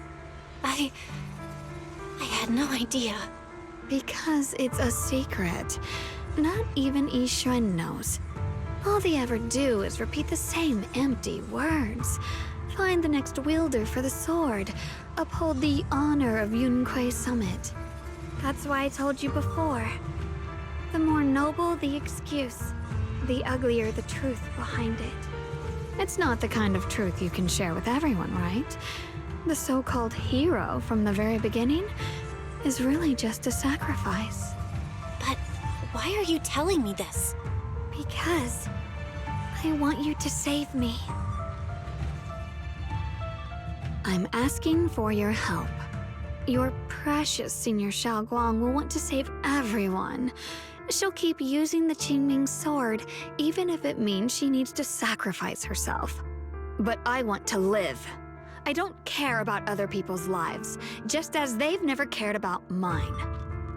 I had no idea. Because it's a secret. Not even Yixuan knows. All they ever do is repeat the same empty words. Find the next wielder for the sword. Uphold the honor of Yunquei Summit. That's why I told you before. The more noble the excuse, the uglier the truth behind it. It's not the kind of truth you can share with everyone, right? The so-called hero from the very beginning is really just a sacrifice. But why are you telling me this? Because I want you to save me. I'm asking for your help. Your precious Senior Shunguang will want to save everyone. She'll keep using the Qingming sword, even if it means she needs to sacrifice herself. But I want to live. I don't care about other people's lives, just as they've never cared about mine.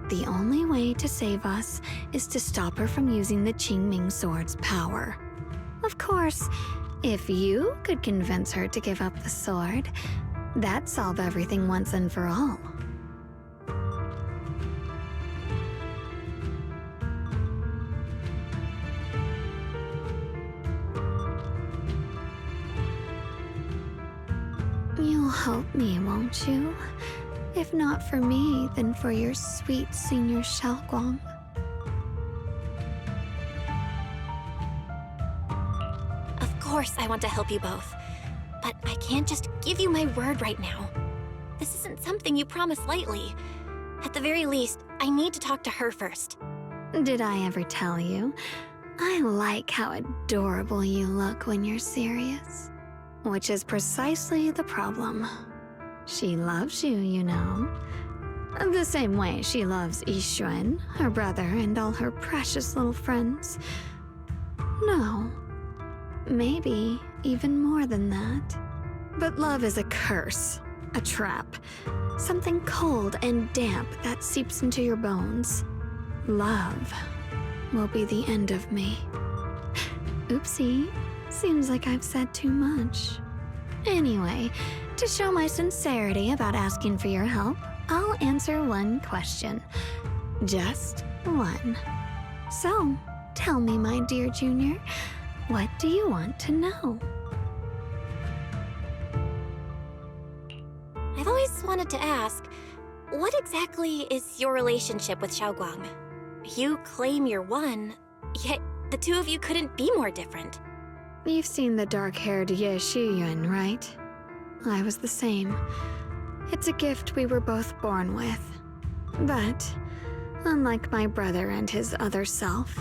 The only way to save us is to stop her from using the Qingming sword's power. Of course, if you could convince her to give up the sword, that'd solve everything once and for all. You'll help me, won't you? If not for me, then for your sweet Senior Shunguang. Of course I want to help you both, but I can't just give you my word right now. This isn't something you promise lightly. At the very least, I need to talk to her first. Did I ever tell you? I like how adorable you look when you're serious. Which is precisely the problem. She loves you, you know. The same way she loves Yixuan, her brother, and all her precious little friends. No. Maybe even more than that. But love is a curse, a trap. Something cold and damp that seeps into your bones. Love will be the end of me. Oopsie. Seems like I've said too much. Anyway, to show my sincerity about asking for your help, I'll answer one question. Just one. So, tell me, my dear Junior, what do you want to know? I've always wanted to ask, what exactly is your relationship with Shunguang? You claim you're one, yet the two of you couldn't be more different. You've seen the dark-haired Ye Shiyuan, right? I was the same. It's a gift we were both born with. But, unlike my brother and his other self,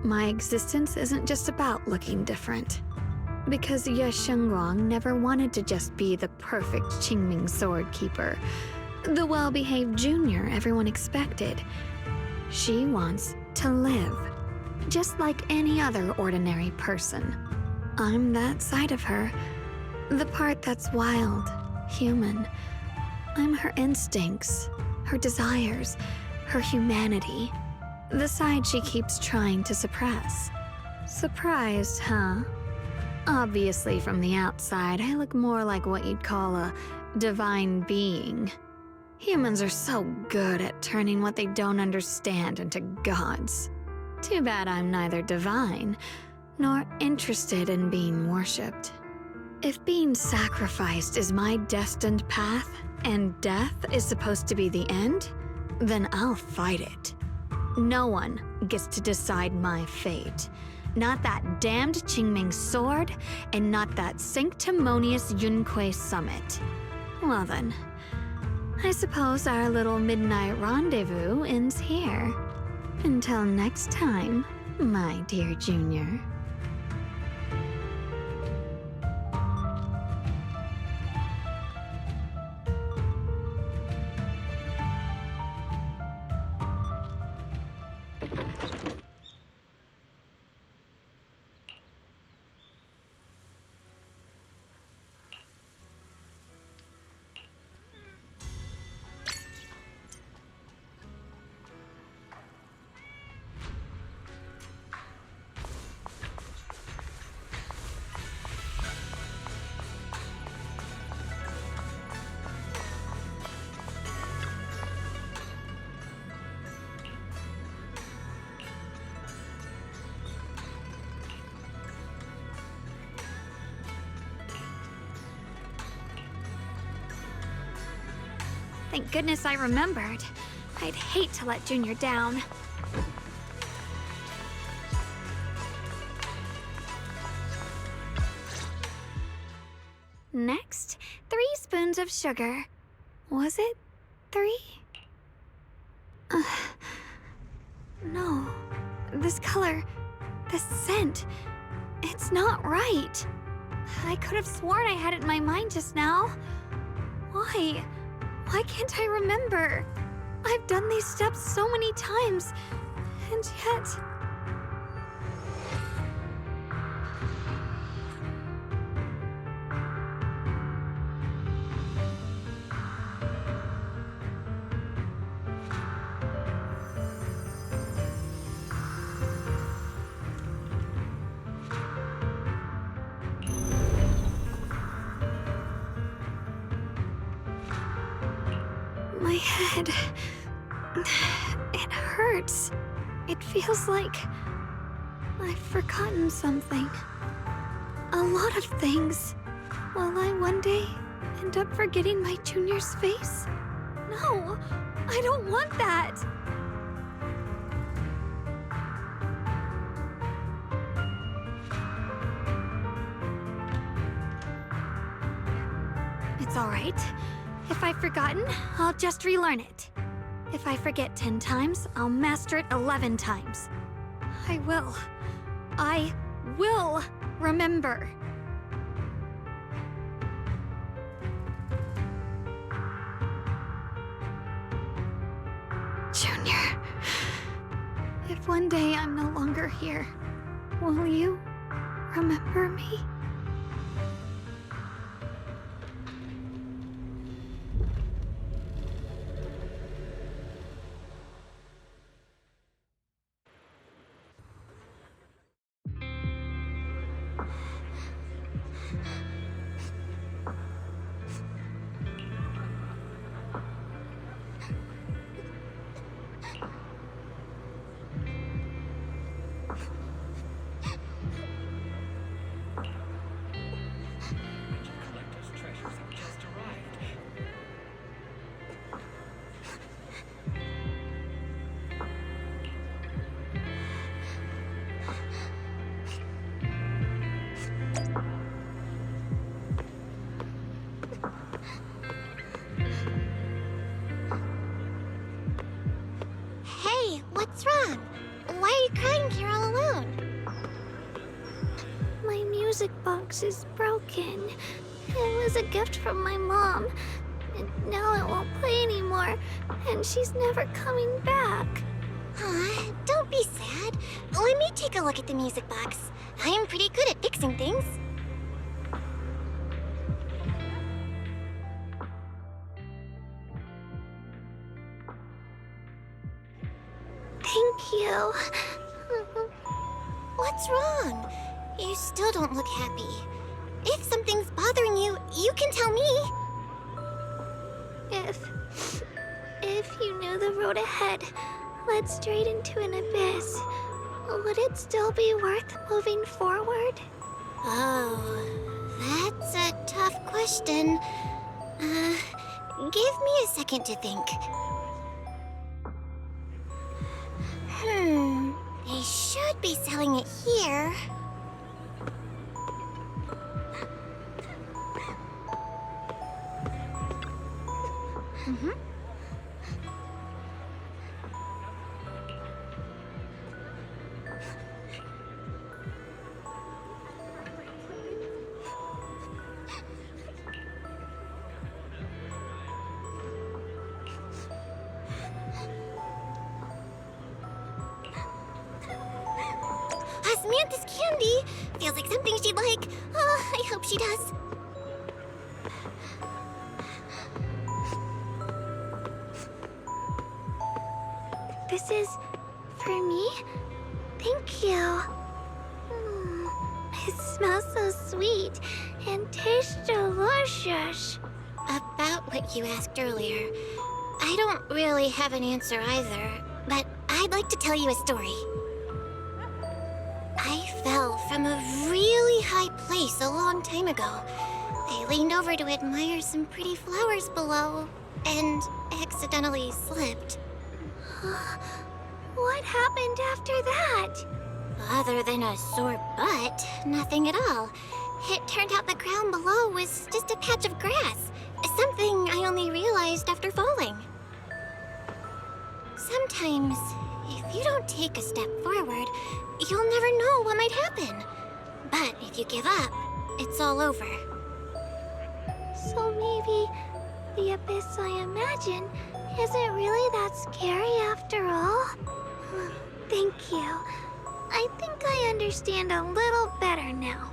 my existence isn't just about looking different. Because Ye Shunguang never wanted to just be the perfect Qingming sword keeper, the well-behaved junior everyone expected. She wants to live, just like any other ordinary person. I'm that side of her, the part that's wild, human. I'm her instincts, her desires, her humanity, the side she keeps trying to suppress. Surprised, huh? Obviously, from the outside, I look more like what you'd call a divine being. Humans are so good at turning what they don't understand into gods. Too bad I'm neither divine nor interested in being worshipped. If being sacrificed is my destined path, and death is supposed to be the end, then I'll fight it. No one gets to decide my fate. Not that damned Qingming sword, and not that sanctimonious Yunquei summit. Well then, I suppose our little midnight rendezvous ends here. Until next time, my dear Junior. Thank goodness I remembered. I'd hate to let Junior down. Next, 3 spoons of sugar. Was it 3? No. This color, this scent, it's not right. I could have sworn I had it in my mind just now. Why Why can't I remember? I've done these steps so many times, and yet... My head... it hurts. It feels like... I've forgotten something. A lot of things. Will I one day end up forgetting my junior's face? No, I don't want that! It's alright. If I've forgotten, I'll just relearn it. If I forget 10 times, I'll master it 11 times. I will remember. Junior, if one day I'm no longer here, will you remember me? What's wrong? Why are you crying here all alone? My music box is broken. It was a gift from my mom. And now it won't play anymore. And she's never coming back. Aw, don't be sad. Let me take a look at the music box. I am pretty good at fixing things. Thank you. What's wrong? You still don't look happy. If something's bothering you, you can tell me. If you knew the road ahead led straight into an abyss, would it still be worth moving forward? Oh, that's a tough question. Give me a second to think. They should be selling it here. Osmanthus candy! Feels like something she'd like. Oh, I hope she does. This is for me? Thank you. It smells so sweet and tastes delicious. About what you asked earlier, I don't really have an answer either, but I'd like to tell you a story. I fell from a really high place a long time ago. I leaned over to admire some pretty flowers below, and accidentally slipped. What happened after that? Other than a sore butt, nothing at all. It turned out the ground below was just a patch of grass, something I only realized after falling. Sometimes, if you don't take a step forward, you'll never know what might happen. But if you give up, it's all over. So maybe The abyss I imagine isn't really that scary after all. Thank you. I think I understand a little better now.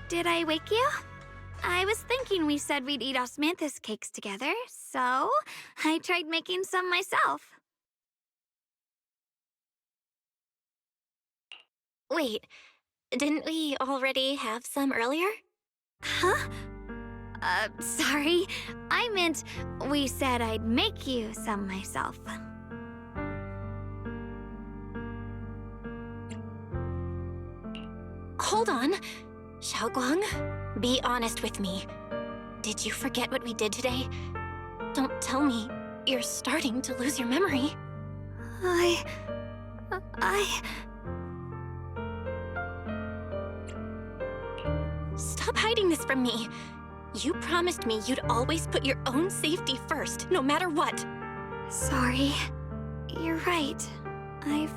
Did I wake you? I was thinking we said we'd eat osmanthus cakes together, so I tried making some myself. Wait, didn't we already have some earlier? Huh? Sorry. I meant we said I'd make you some myself. Hold on. Shunguang, be honest with me. Did you forget what we did today? Don't tell me you're starting to lose your memory. Stop hiding this from me. You promised me you'd always put your own safety first, no matter what. Sorry. You're right. I've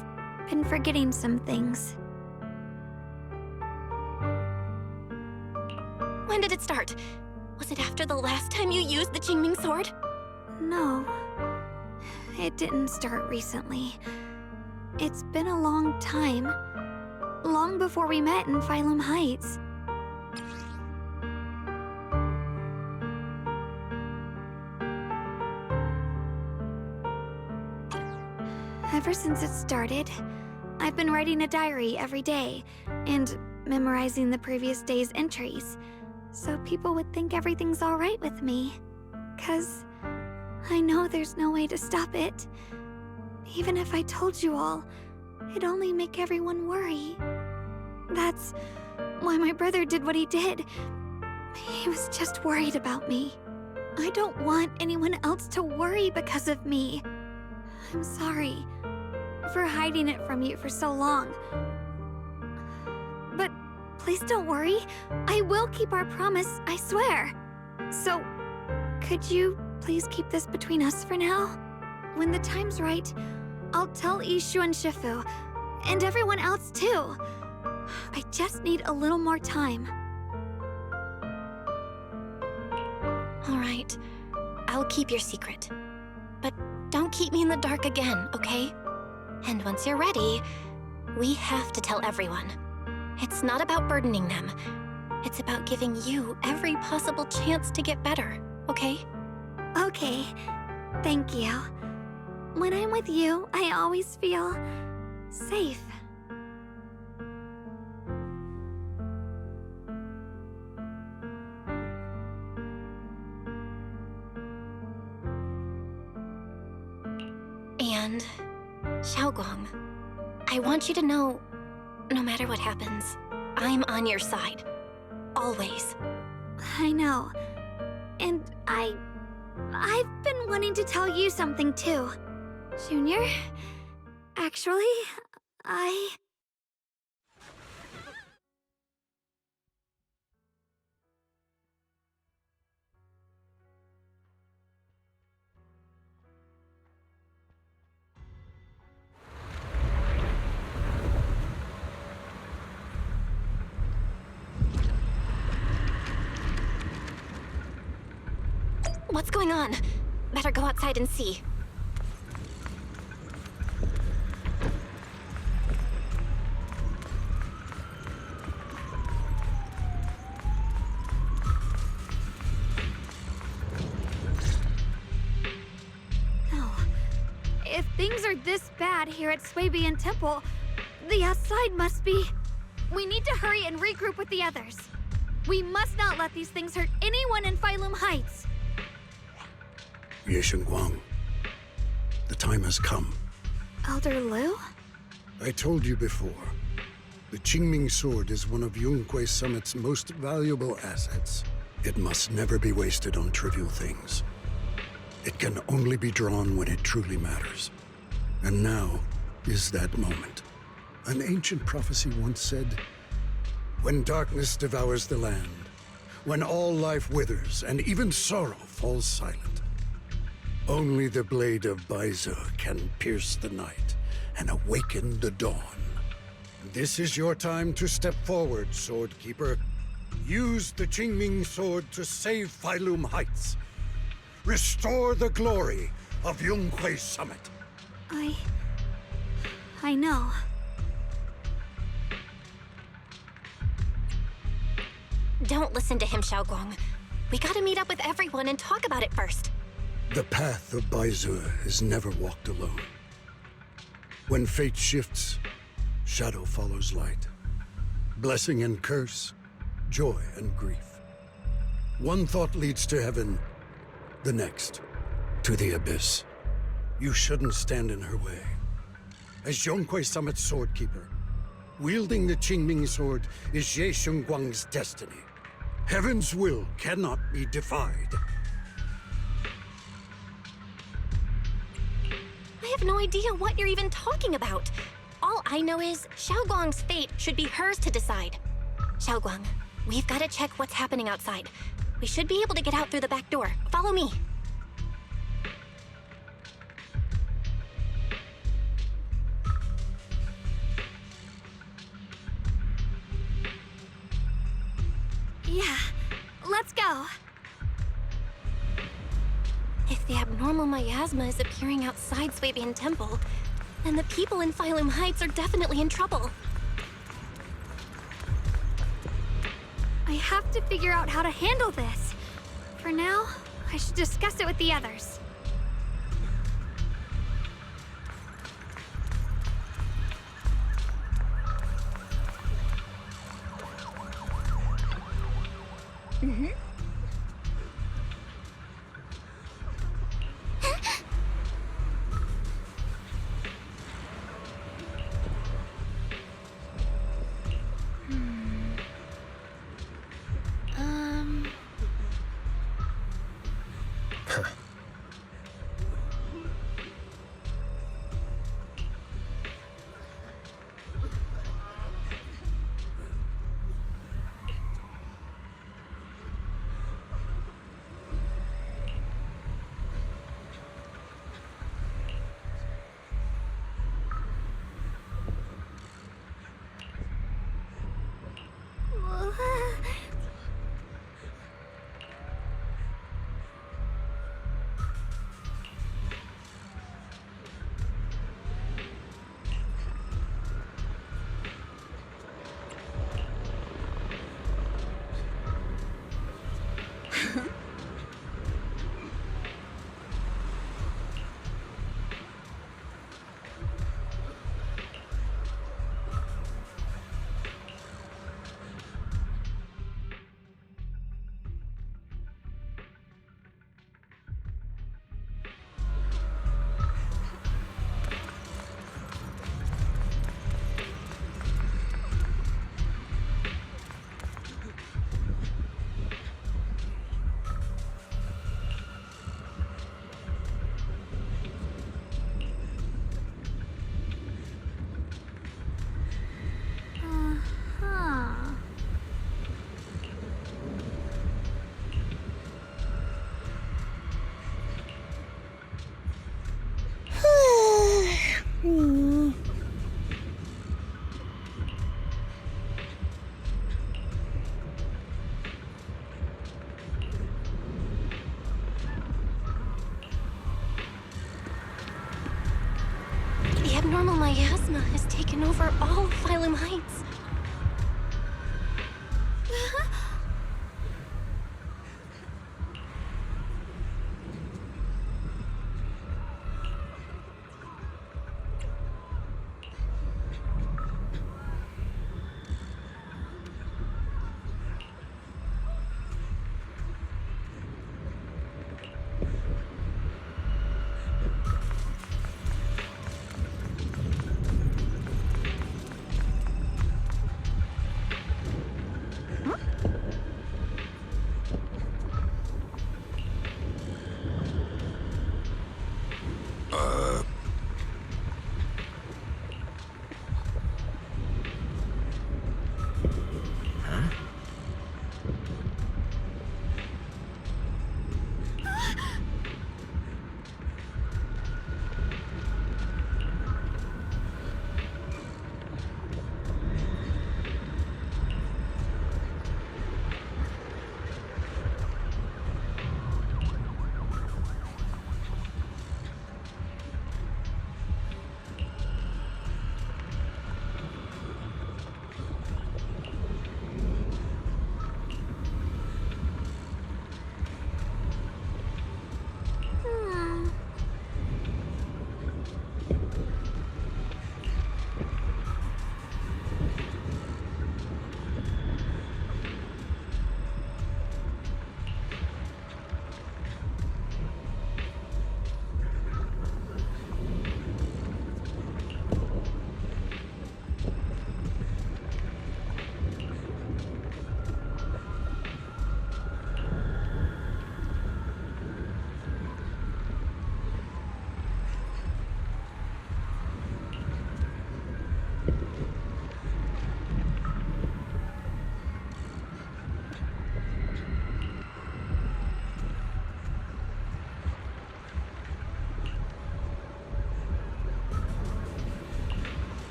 been forgetting some things. When did it start? Was it after the last time you used the Qingming sword? No. It didn't start recently. It's been a long time. Long before we met in Phylum Heights. Ever since it started, I've been writing a diary every day and memorizing the previous day's entries, so people would think everything's all right with me. 'Cause I know there's no way to stop it. Even if I told you all, it'd only make everyone worry. That's why my brother did what he did. He was just worried about me. I don't want anyone else to worry because of me. I'm sorry for hiding it from you for so long. But please don't worry. I will keep our promise, I swear. So, could you please keep this between us for now? When the time's right, I'll tell Ishu and Shifu, and everyone else too. I just need a little more time. All right, I'll keep your secret. But don't keep me in the dark again, okay? And once you're ready, we have to tell everyone. It's not about burdening them. It's about giving you every possible chance to get better, okay? Okay, thank you. When I'm with you, I always feel safe. And, Shunguang, I want you to know, no matter what happens, I'm on your side. Always. I know. And I've been wanting to tell you something too. Junior, actually, What's going on? Better go outside and see. No. If things are this bad here at Swabian Temple, the outside must be... We need to hurry and regroup with the others. We must not let these things hurt anyone in Phylum Heights. Ye Shunguang, the time has come. Elder Liu? I told you before, the Qingming sword is one of Yunquei Summit's most valuable assets. It must never be wasted on trivial things. It can only be drawn when it truly matters. And now is that moment. An ancient prophecy once said, when darkness devours the land, when all life withers and even sorrow falls silent, only the blade of Baizu can pierce the night and awaken the dawn. This is your time to step forward, Sword Keeper. Use the Qingming sword to save Phylum Heights. Restore the glory of Yunquei Summit. I know. Don't listen to him, Shunguang. We gotta meet up with everyone and talk about it first. The path of Baizu is never walked alone. When fate shifts, shadow follows light. Blessing and curse, joy and grief. One thought leads to heaven, the next, to the abyss. You shouldn't stand in her way. As Yunquei Summit's sword keeper, wielding the Qingming sword is Ye Shunguang's destiny. Heaven's will cannot be defied. I have no idea what you're even talking about. All I know is Shunguang's fate should be hers to decide. Shunguang, we've got to check what's happening outside. We should be able to get out through the back door. Follow me. Yeah, let's go. If the abnormal miasma is appearing outside Swabian Temple, then the people in Phylum Heights are definitely in trouble. I have to figure out how to handle this. For now, I should discuss it with the others. Mm-hmm. taken over all of Phylum Heights.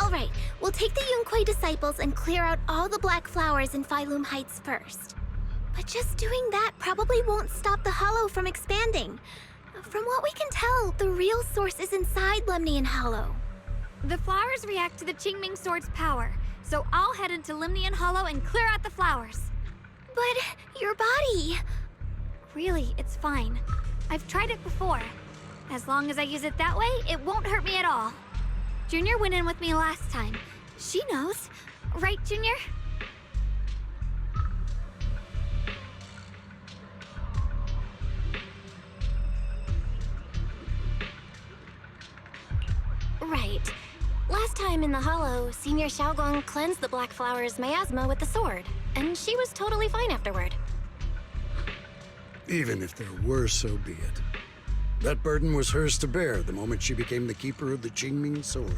Alright, we'll take the Yunquei disciples and clear out all the black flowers in Phylum Heights first. But just doing that probably won't stop the Hollow from expanding. From what we can tell, the real source is inside Lemnian Hollow. The flowers react to the Qingming sword's power, so I'll head into Lemnian Hollow and clear out the flowers. But your body... Really, it's fine. I've tried it before. As long as I use it that way, it won't hurt me at all. Junior went in with me last time. She knows. Right, Junior? Right. Last time in the Hollow, Senior Shunguang cleansed the Black Flower's miasma with the sword, and she was totally fine afterward. Even if there were, so be it. That burden was hers to bear the moment she became the keeper of the Qingming sword.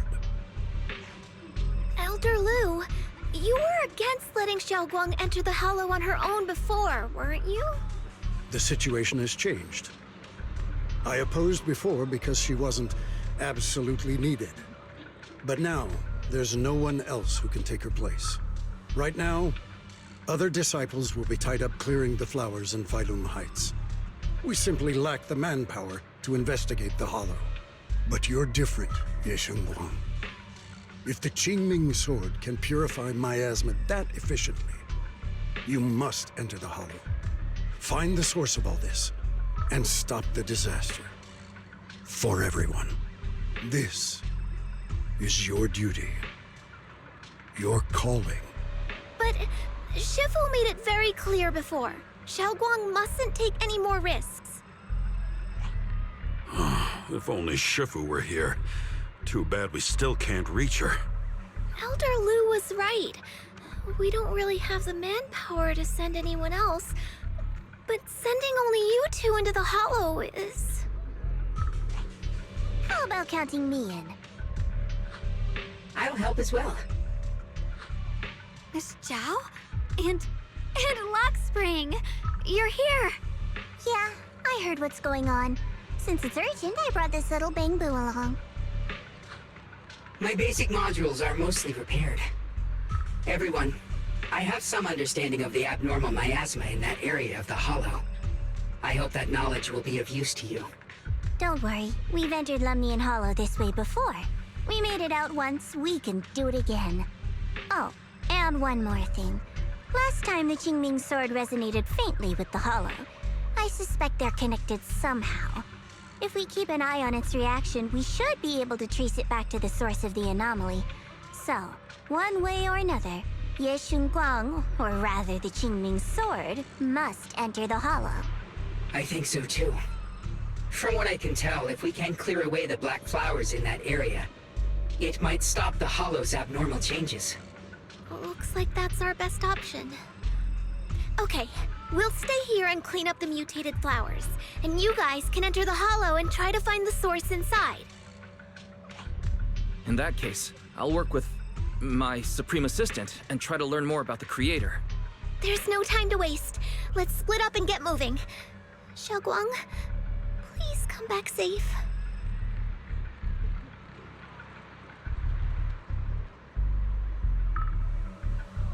Elder Lu, you were against letting Shunguang enter the Hollow on her own before, weren't you? The situation has changed. I opposed before because she wasn't absolutely needed. But now, there's no one else who can take her place. Right now, other disciples will be tied up clearing the flowers in Phylum Heights. We simply lack the manpower to investigate the Hollow. But you're different, Shunguang. If the Qingming sword can purify Miasma that efficiently, you must enter the Hollow. Find the source of all this, and stop the disaster. For everyone. This is your duty. Your calling. But Shifu made it very clear before. Xiaoguang mustn't take any more risks. If only Shifu were here. Too bad we still can't reach her. Elder Lu was right. We don't really have the manpower to send anyone else. But sending only you two into the Hollow is... How about counting me in? I'll help as well. Miss Zhao? And Lockspring! You're here! Yeah, I heard what's going on. Since it's urgent, I brought this little bamboo along. My basic modules are mostly repaired. Everyone, I have some understanding of the abnormal miasma in that area of the Hollow. I hope that knowledge will be of use to you. Don't worry, we've entered Lemnian Hollow this way before. We made it out once, we can do it again. Oh, and one more thing. Last time the Qingming sword resonated faintly with the Hollow. I suspect they're connected somehow. If we keep an eye on its reaction, we should be able to trace it back to the source of the anomaly. So, one way or another, Shunguang, or rather the Qingming sword, must enter the Hollow. I think so too. From what I can tell, if we can clear away the black flowers in that area, it might stop the Hollow's abnormal changes. Looks like that's our best option. Okay, we'll stay here and clean up the mutated flowers. And you guys can enter the Hollow and try to find the source inside. In that case, I'll work with my Supreme Assistant and try to learn more about the Creator. There's no time to waste. Let's split up and get moving. Xiaoguang, please come back safe.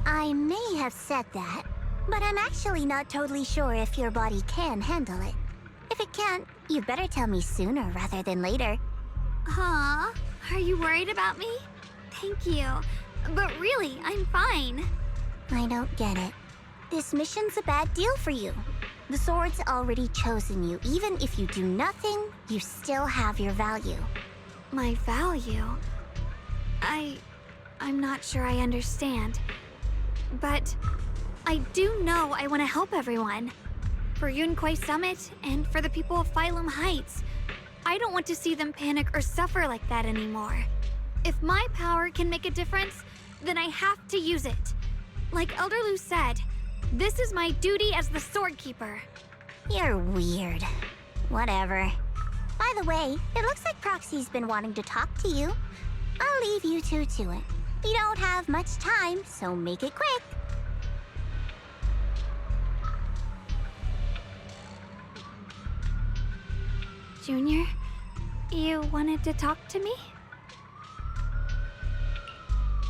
I may have said that, but I'm actually not totally sure if your body can handle it. If it can't, you better tell me sooner rather than later. Aw, are you worried about me? Thank you. But really, I'm fine. I don't get it. This mission's a bad deal for you. The sword's already chosen you. Even if you do nothing, you still have your value. My value? I'm not sure I understand. But I do know I want to help everyone. For Yunquay Summit and for the people of Phylum Heights. I don't want to see them panic or suffer like that anymore. If my power can make a difference, then I have to use it. Like Elder Lu said, this is my duty as the Sword Keeper. You're weird. Whatever. By the way, it looks like Proxy's been wanting to talk to you. I'll leave you two to it. You don't have much time, so make it quick. Junior, you wanted to talk to me?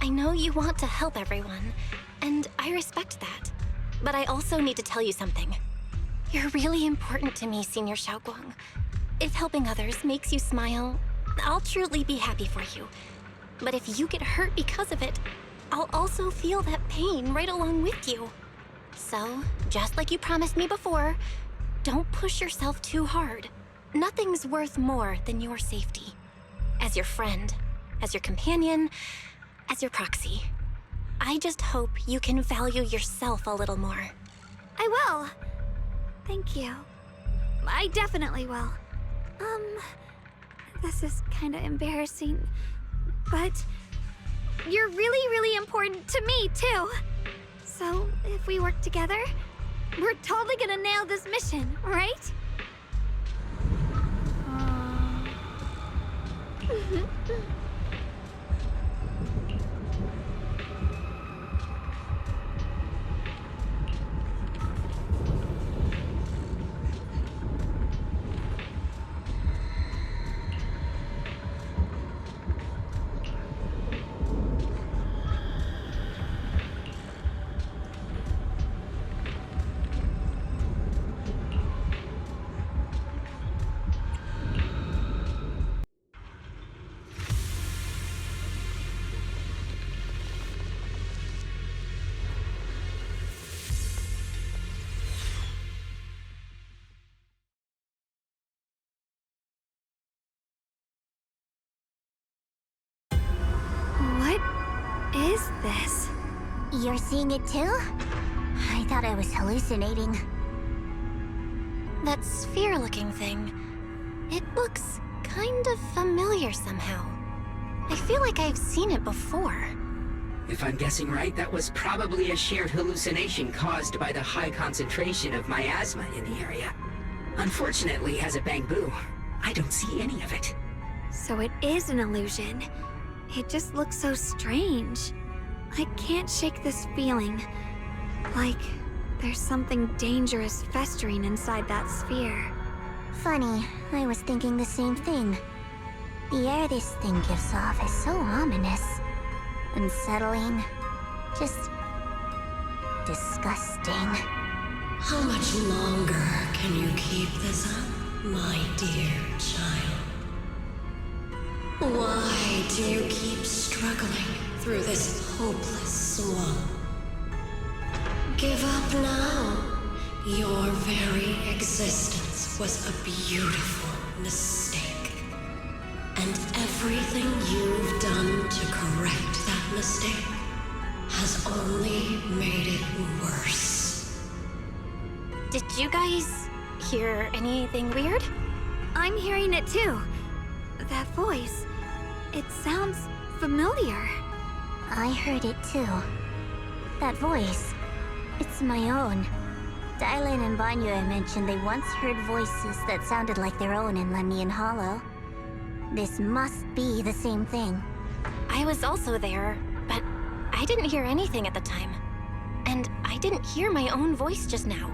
I know you want to help everyone, and I respect that. But I also need to tell you something. You're really important to me, Senior Xiaoguang. If helping others makes you smile, I'll truly be happy for you. But if you get hurt because of it, I'll also feel that pain right along with you. So, just like you promised me before, don't push yourself too hard. Nothing's worth more than your safety. As your friend, as your companion, as your proxy. I just hope you can value yourself a little more. I will. Thank you. I definitely will. This is kind of embarrassing, but you're really, really important to me, too. So, if we work together, we're totally gonna nail this mission, right? You're seeing it too? I thought I was hallucinating. That sphere-looking thing. It looks kind of familiar somehow. I feel like I've seen it before. If I'm guessing right, that was probably a shared hallucination caused by the high concentration of miasma in the area. Unfortunately, as a Bangbu, I don't see any of it. So it is an illusion. It just looks so strange. I can't shake this feeling. Like there's something dangerous festering inside that sphere. Funny, I was thinking the same thing. The air this thing gives off is so ominous. Unsettling. Just disgusting. How much longer can you keep this up, my dear child? Why do you keep struggling through this hopeless swamp? Give up now. Your very existence was a beautiful mistake. And everything you've done to correct that mistake has only made it worse. Did you guys hear anything weird? I'm hearing it too. That voice. It sounds familiar. I heard it too. That voice. It's my own. Dylan and Banya mentioned they once heard voices that sounded like their own in Lemnian Hollow. This must be the same thing. I was also there, but I didn't hear anything at the time. And I didn't hear my own voice just now.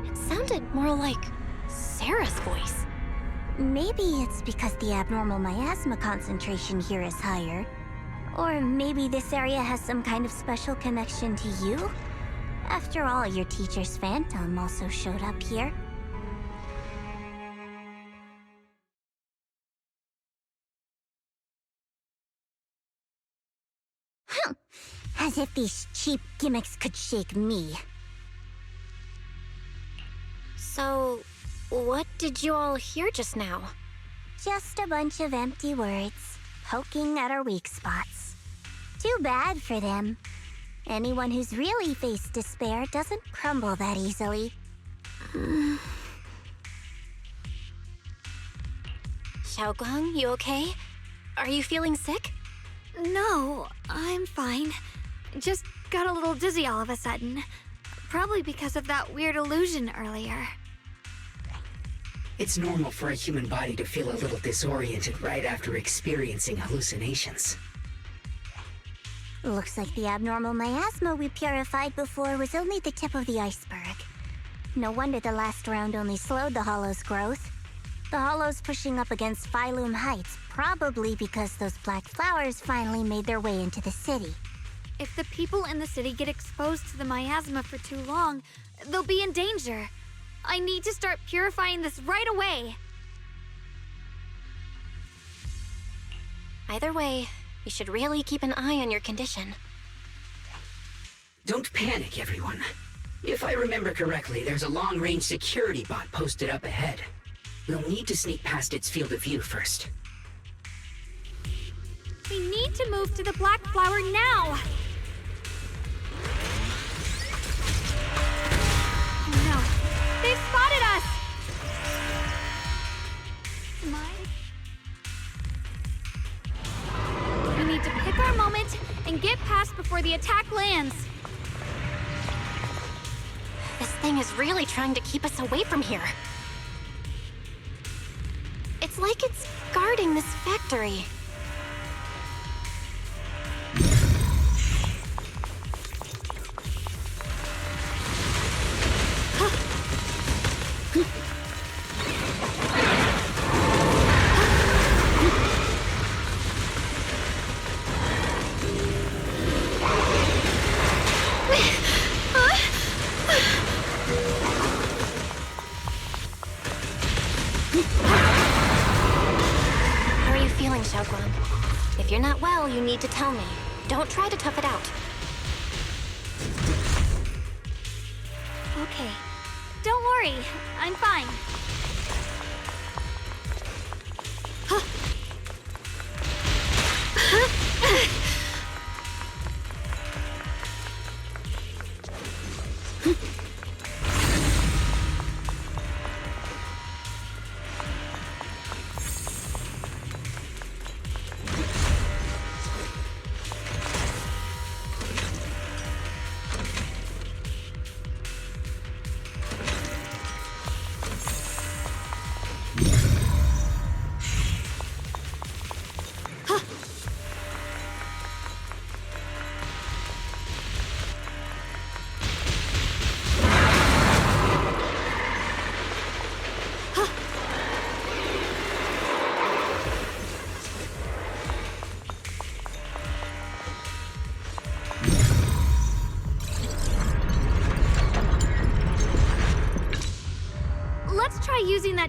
It sounded more like Sarah's voice. Maybe it's because the abnormal miasma concentration here is higher. Or maybe this area has some kind of special connection to you? After all, your teacher's phantom also showed up here. As if these cheap gimmicks could shake me. So, what did you all hear just now? Just a bunch of empty words, poking at our weak spots. Too bad for them. Anyone who's really faced despair doesn't crumble that easily. Shunguang, you okay? Are you feeling sick? No, I'm fine. Just got a little dizzy all of a sudden. Probably because of that weird illusion earlier. It's normal for a human body to feel a little disoriented right after experiencing hallucinations. Looks like the abnormal miasma we purified before was only the tip of the iceberg. No wonder the last round only slowed the Hollow's growth. The Hollow's pushing up against Phylum Heights, probably because those black flowers finally made their way into the city. If the people in the city get exposed to the miasma for too long, they'll be in danger. I need to start purifying this right away. Either way, you should really keep an eye on your condition. Don't panic, everyone. If I remember correctly, there's a long-range security bot posted up ahead. We'll need to sneak past its field of view first. We need to move to the black flower now! Oh no, they've spotted us! We need to pick our moment and get past before the attack lands. This thing is really trying to keep us away from here. It's like it's guarding this factory. If you're not well, you need to tell me. Don't try to tough it out. Okay. Don't worry. I'm fine.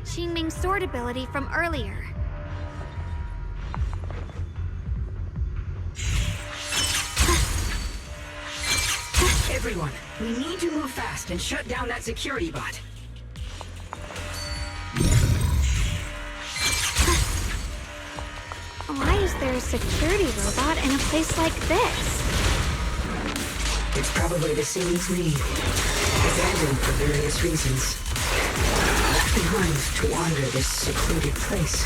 Qingming sword ability from earlier. Everyone, we need to move fast and shut down that security bot. Why is there a security robot in a place like this? It's probably the city's need. Abandoned for various reasons. Left behind to wander this secluded place.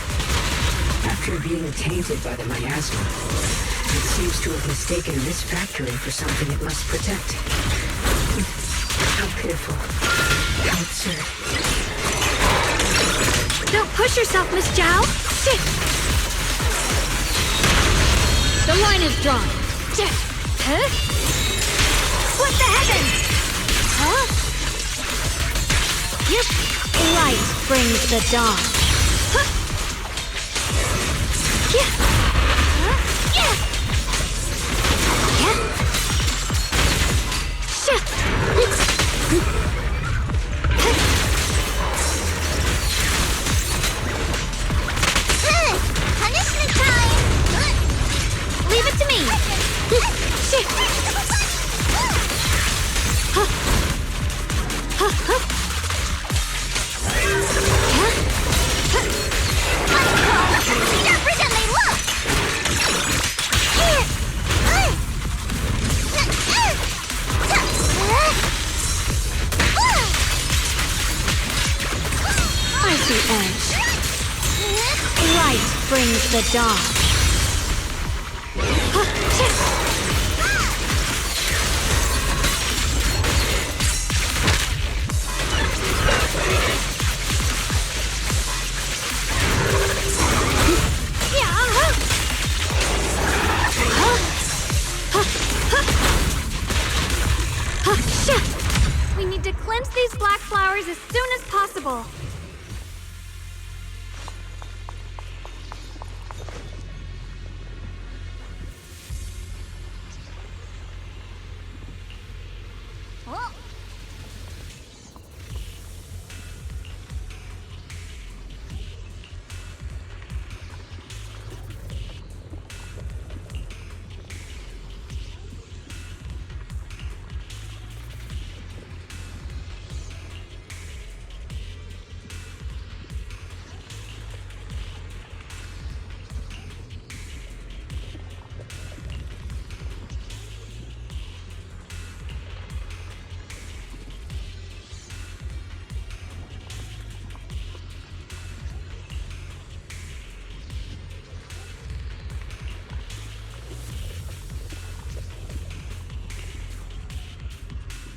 After being tainted by the miasma, it seems to have mistaken this factory for something it must protect. How pitiful. How absurd. Don't push yourself, Miss Zhao! Shit! The line is drawn. Huh? Split the heavens! Huh? Yep. Light brings the dawn. Huh? Yeah. Huh? Yeah. Yeah. Shit. Punishment time! Leave it to me! Shit! Huh. Huh, huh. Tougher than they look! I see edge. Light brings the dawn. We need to cleanse these black flowers as soon as possible.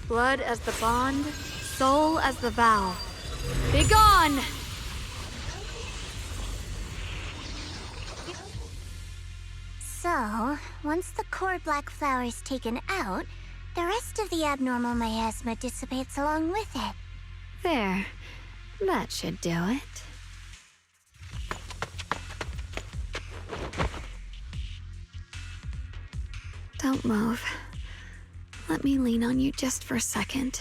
Blood as the bond, soul as the vow. Begone! So, once the core black flower is taken out, the rest of the abnormal miasma dissipates along with it. There. That should do it. Don't move. Let me lean on you just for a second.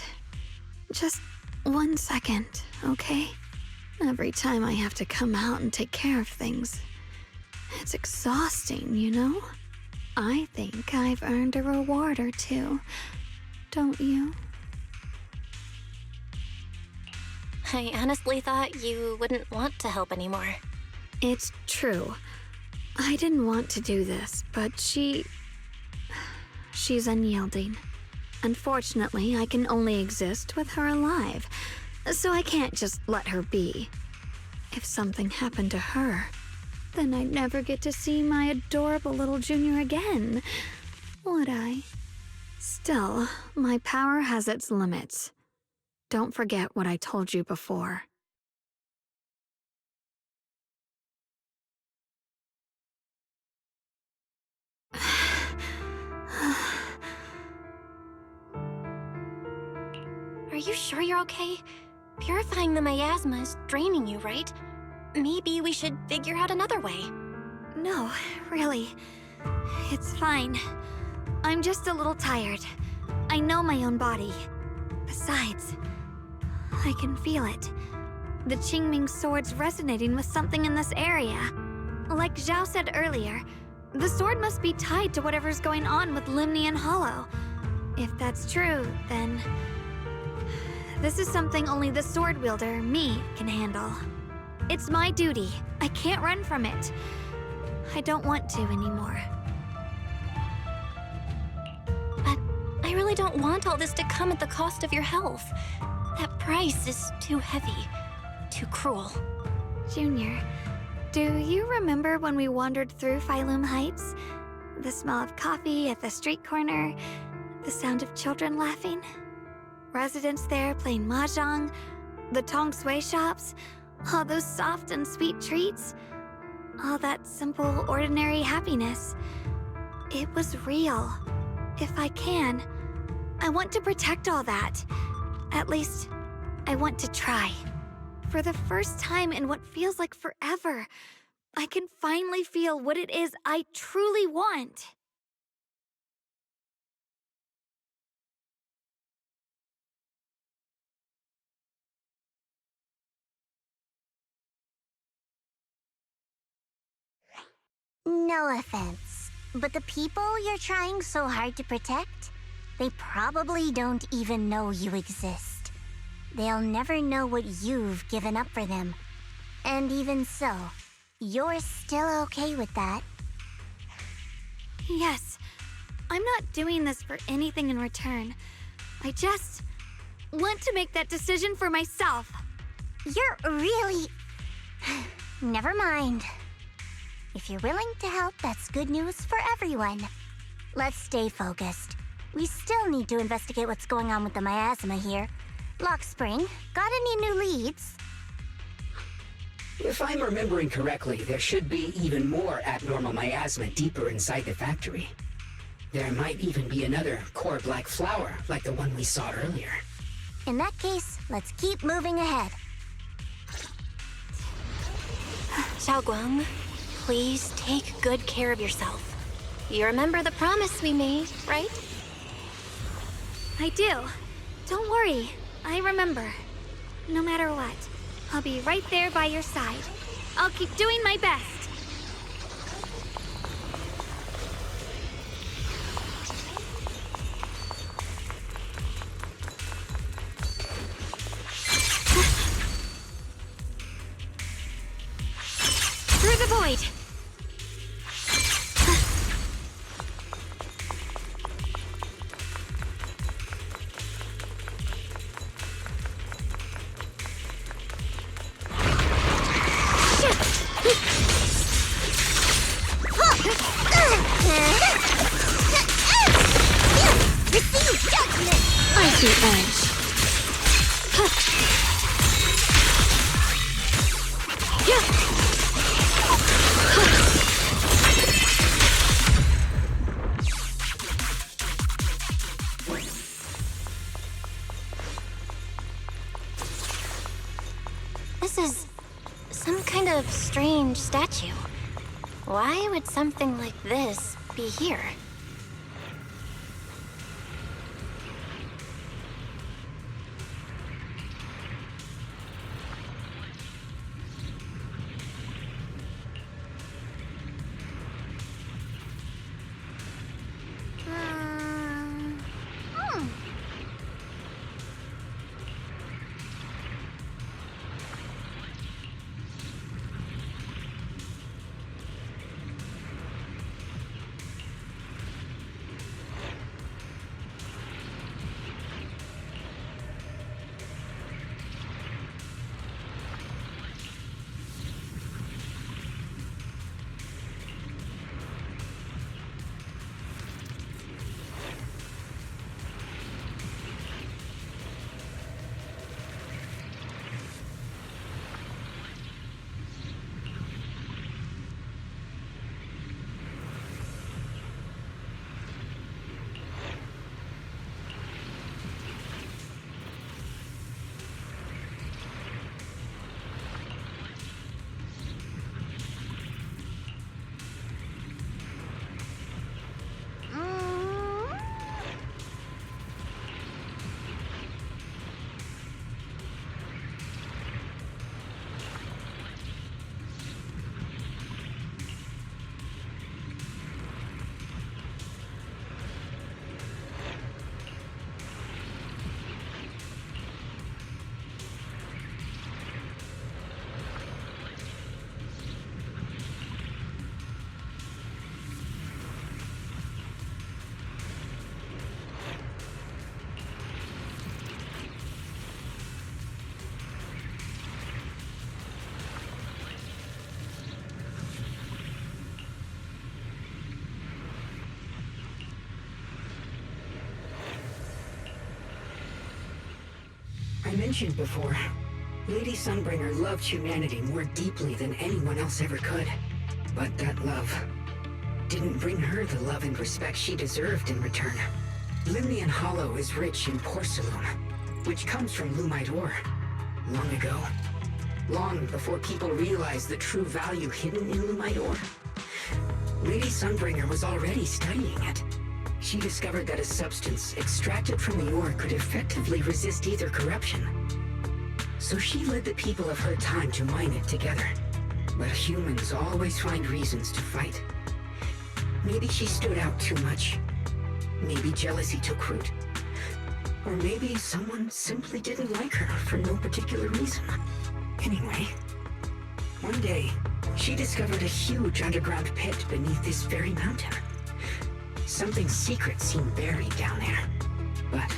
Just 1 second, okay? Every time I have to come out and take care of things, it's exhausting, you know? I think I've earned a reward or two. Don't you? I honestly thought you wouldn't want to help anymore. It's true. I didn't want to do this, but she's unyielding. Unfortunately, I can only exist with her alive, so I can't just let her be. If something happened to her, then I'd never get to see my adorable little junior again, would I? Still, my power has its limits. Don't forget what I told you before. Are you sure you're okay? Purifying the miasma is draining you, right? Maybe we should figure out another way. No, really. It's fine. I'm just a little tired. I know my own body. Besides, I can feel it. The Qingming sword's resonating with something in this area. Like Zhao said earlier, the sword must be tied to whatever's going on with Limnian Hollow. If that's true, then this is something only the sword wielder, me, can handle. It's my duty. I can't run from it. I don't want to anymore. But I really don't want all this to come at the cost of your health. That price is too heavy, too cruel. Junior, do you remember when we wandered through Phylum Heights? The smell of coffee at the street corner, the sound of children laughing? Residents there playing mahjong, the tong sui shops, all those soft and sweet treats, all that simple, ordinary happiness. It was real. If I can, I want to protect all that. At least, I want to try. For the first time in what feels like forever, I can finally feel what it is I truly want. No offense, but the people you're trying so hard to protect, they probably don't even know you exist. They'll never know what you've given up for them. And even so, you're still okay with that. Yes, I'm not doing this for anything in return. I just want to make that decision for myself. You're really... Never mind. If you're willing to help, that's good news for everyone. Let's stay focused. We still need to investigate what's going on with the Miasma here. Lockspring, got any new leads? If I'm remembering correctly, there should be even more abnormal miasma deeper inside the factory. There might even be another core black flower, like the one we saw earlier. In that case, let's keep moving ahead. Shunguang, please take good care of yourself. You remember the promise we made, right? I do. Don't worry. I remember. No matter what, I'll be right there by your side. I'll keep doing my best. Through the void! This is some kind of strange statue. Why would something like this be here? mentioned before, Lady Sunbringer loved humanity more deeply than anyone else ever could. But that love didn't bring her the love and respect she deserved in return. Limnian Hollow is rich in porcelain, which comes from Lumite ore. Long ago, long before people realized the true value hidden in Lumite ore, Lady Sunbringer was already studying it. She discovered that a substance extracted from the ore could effectively resist either corruption. So she led the people of her time to mine it together. But humans always find reasons to fight. Maybe she stood out too much. Maybe jealousy took root. Or maybe someone simply didn't like her for no particular reason. Anyway, one day, she discovered a huge underground pit beneath this very mountain. Something secret seemed buried down there. But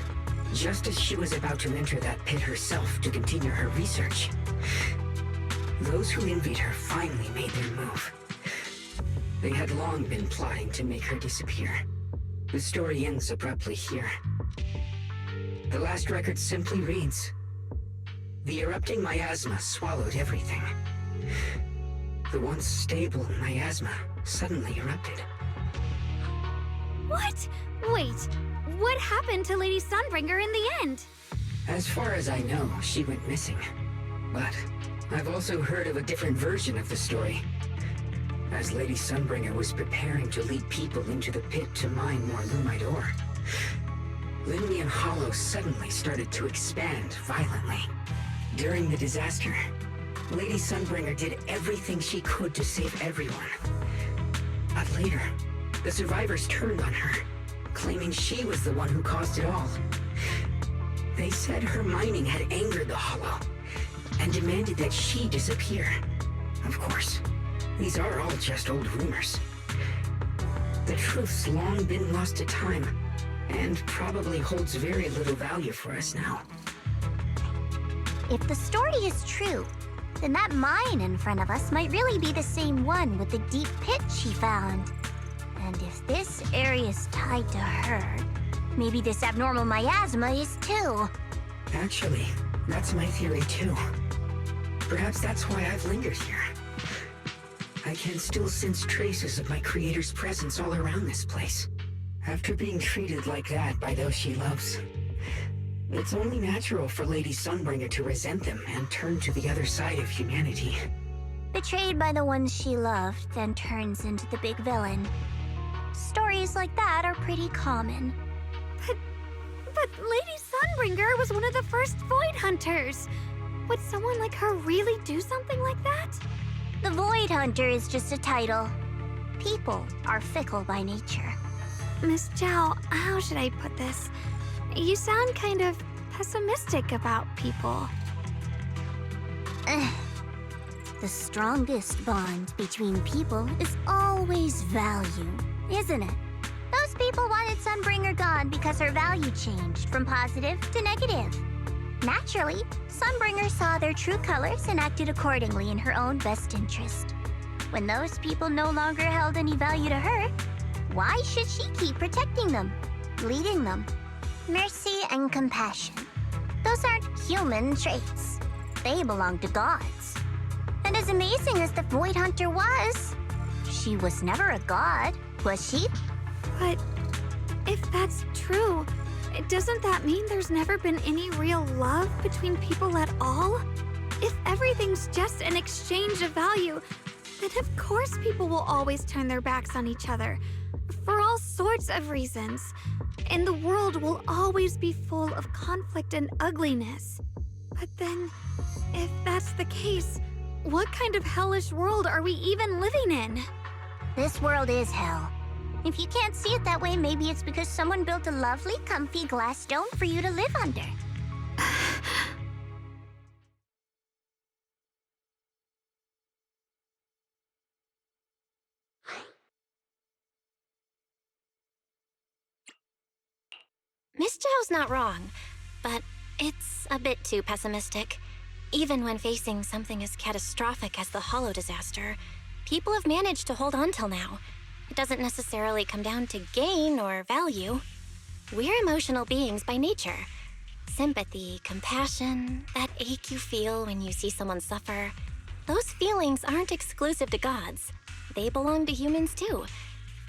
just as she was about to enter that pit herself to continue her research, those who envied her finally made their move. They had long been plotting to make her disappear. The story ends abruptly here. The last record simply reads, "The erupting miasma swallowed everything." The once stable miasma suddenly erupted. What? Wait, what happened to Lady Sunbringer in the end? As far as I know, she went missing. But I've also heard of a different version of the story. As Lady Sunbringer was preparing to lead people into the pit to mine more Lumite ore, Limnian Hollow suddenly started to expand violently. During the disaster, Lady Sunbringer did everything she could to save everyone. But later, the survivors turned on her, claiming she was the one who caused it all. They said her mining had angered the Hollow, and demanded that she disappear. Of course, these are all just old rumors. The truth's long been lost to time, and probably holds very little value for us now. If the story is true, then that mine in front of us might really be the same one with the deep pit she found. And if this area is tied to her, maybe this abnormal miasma is too. Actually, that's my theory too. Perhaps that's why I've lingered here. I can still sense traces of my creator's presence all around this place. After being treated like that by those she loves, it's only natural for Lady Sunbringer to resent them and turn to the other side of humanity. Betrayed by the ones she loved, then turns into the big villain. Stories like that are pretty common. But Lady Sunbringer was one of the first Void Hunters. Would someone like her really do something like that? The Void Hunter is just a title. People are fickle by nature. Miss Zhao, how should I put this? You sound kind of pessimistic about people. The strongest bond between people is always value, isn't it? Those people wanted Sunbringer gone because her value changed from positive to negative. Naturally, Sunbringer saw their true colors and acted accordingly in her own best interest. When those people no longer held any value to her, why should she keep protecting them, leading them? Mercy and compassion. Those aren't human traits. They belong to gods. And as amazing as the Void Hunter was, she was never a god, was she? But if that's true, doesn't that mean there's never been any real love between people at all? If everything's just an exchange of value, then of course people will always turn their backs on each other, for all sorts of reasons. And the world will always be full of conflict and ugliness. But then, if that's the case, what kind of hellish world are we even living in? This world is hell. If you can't see it that way, maybe it's because someone built a lovely, comfy glass dome for you to live under. Miss Zhao's not wrong, but it's a bit too pessimistic. Even when facing something as catastrophic as the Hollow disaster, people have managed to hold on till now. It doesn't necessarily come down to gain or value. We're emotional beings by nature. Sympathy, compassion, that ache you feel when you see someone suffer, those feelings aren't exclusive to gods. They belong to humans too.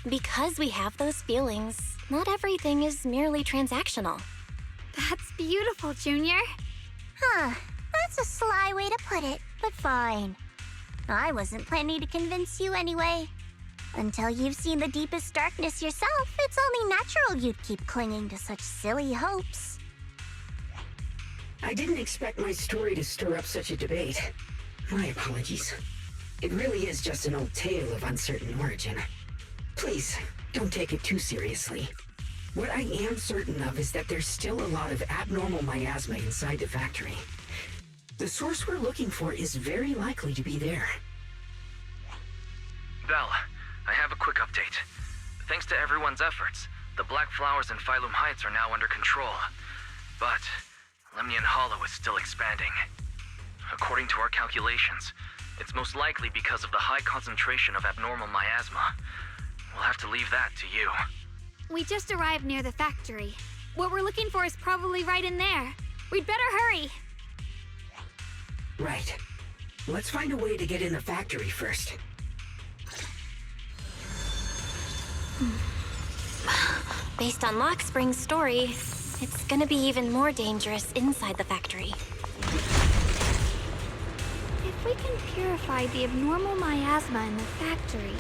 Because we have those feelings, not everything is merely transactional. That's beautiful, Junior. Huh. That's a sly way to put it, but fine. I wasn't planning to convince you anyway. Until you've seen the deepest darkness yourself, it's only natural you'd keep clinging to such silly hopes. I didn't expect my story to stir up such a debate. My apologies. It really is just an old tale of uncertain origin. Please, don't take it too seriously. What I am certain of is that there's still a lot of abnormal miasma inside the factory. The source we're looking for is very likely to be there. Belle, I have a quick update. Thanks to everyone's efforts, the Black Flowers in Phylum Heights are now under control. But Lemnian Hollow is still expanding. According to our calculations, it's most likely because of the high concentration of abnormal miasma. We'll have to leave that to you. We just arrived near the factory. What we're looking for is probably right in there. We'd better hurry. Right. Let's find a way to get in the factory first. Based on Lockspring's story, it's gonna be even more dangerous inside the factory. If we can purify the abnormal miasma in the factory,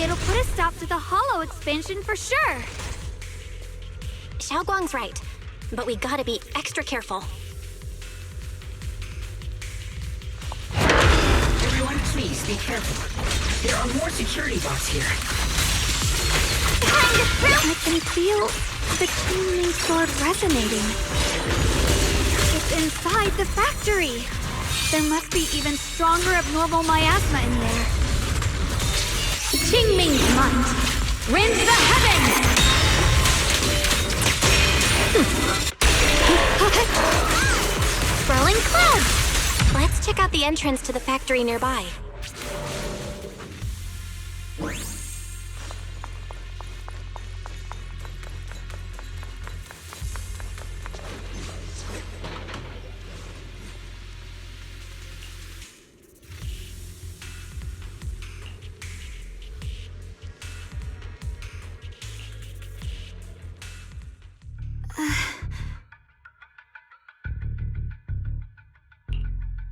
it'll put a stop to the Hollow expansion for sure. Shunguang's right, but we gotta be extra careful. Everyone, please be careful. There are more security bots here. I can feel the Qingming sword resonating. It's inside the factory. There must be even stronger abnormal miasma in there. Qingming's might. Rend the heavens! Swirling clouds! Let's check out the entrance to the factory nearby.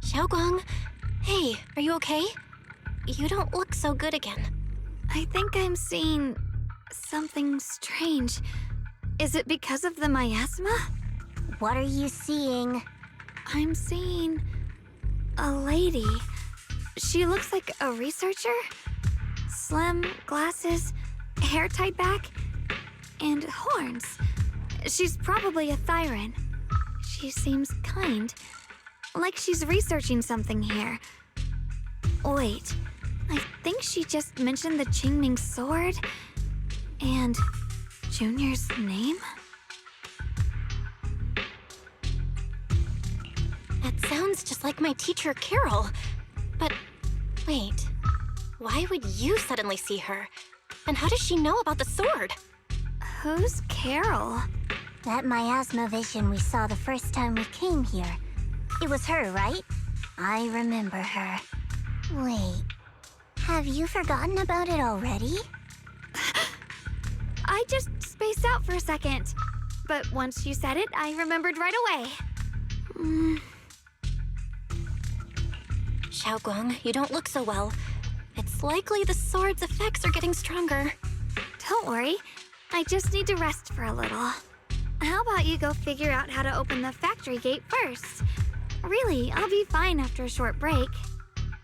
Shunguang, hey, are you okay? You don't look so good again. I think I'm seeing something strange. Is it because of the miasma? What are you seeing? I'm seeing a lady. She looks like a researcher. Slim, glasses, hair tied back, and horns. She's probably a Thyran. She seems kind. Like she's researching something here. Wait, I think she just mentioned the Qingming sword and Junior's name? That sounds just like my teacher, Carole. But wait, why would you suddenly see her? And how does she know about the sword? Who's Carole? That miasma vision we saw the first time we came here. It was her, right? I remember her. Wait, have you forgotten about it already? I just spaced out for a second. But once you said it, I remembered right away. Shunguang, you don't look so well. It's likely the sword's effects are getting stronger. Don't worry. I just need to rest for a little. How about you go figure out how to open the factory gate first? Really, I'll be fine after a short break.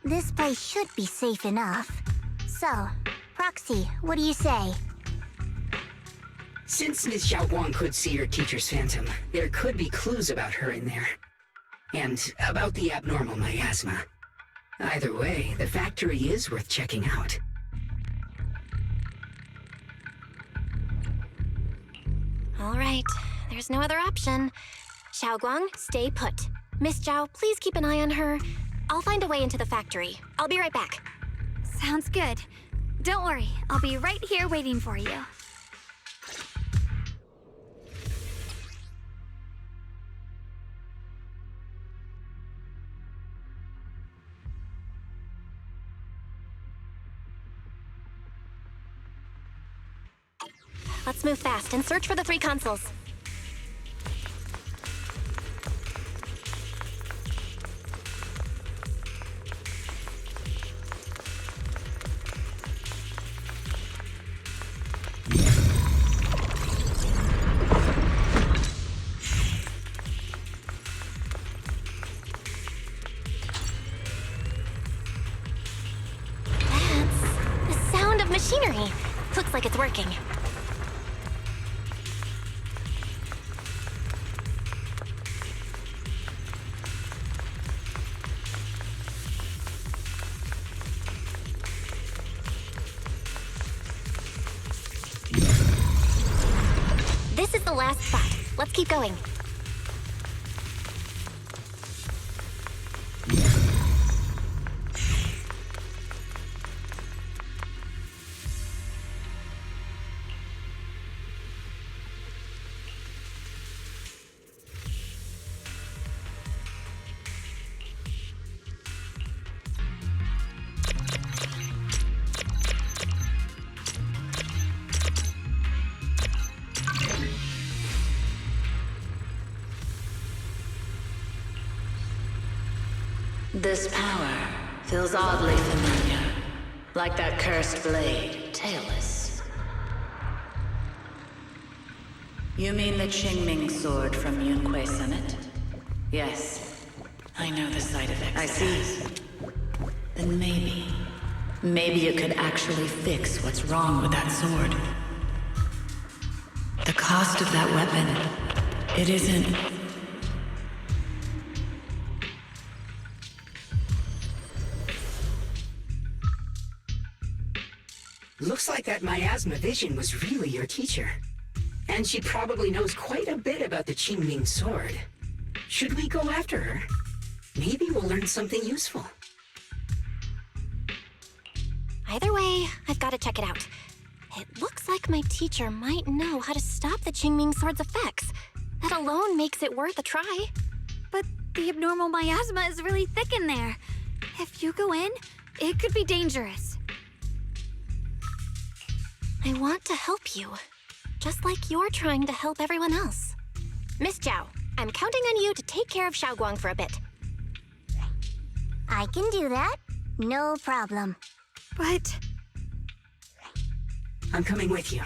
This place should be safe enough. So, Proxy, what do you say? Since Ms. Shunguang could see her teacher's phantom, there could be clues about her in there. And about the abnormal miasma. Either way, the factory is worth checking out. All right, there's no other option. Shunguang, stay put. Miss Zhao, please keep an eye on her. I'll find a way into the factory. I'll be right back. Sounds good. Don't worry, I'll be right here waiting for you. let's move fast and search for the 3 consoles. Machinery. Looks like it's working. This is the last spot. Let's keep going. This power feels oddly familiar, like that cursed blade, tailless. You mean the Qingming sword from Yunquei Summit? Yes, I know the side effects. I see. Then maybe it could actually fix what's wrong with that sword. The cost of that weapon, it isn't... Looks like that Miasma vision was really your teacher. And she probably knows quite a bit about the Qingming sword. Should we go after her? Maybe we'll learn something useful. Either way, I've got to check it out. It looks like my teacher might know how to stop the Qingming sword's effects. That alone makes it worth a try. But the abnormal miasma is really thick in there. If you go in, it could be dangerous. I want to help you, just like you're trying to help everyone else. Miss Zhao, I'm counting on you to take care of Shunguang for a bit. I can do that. No problem. But... I'm coming with you.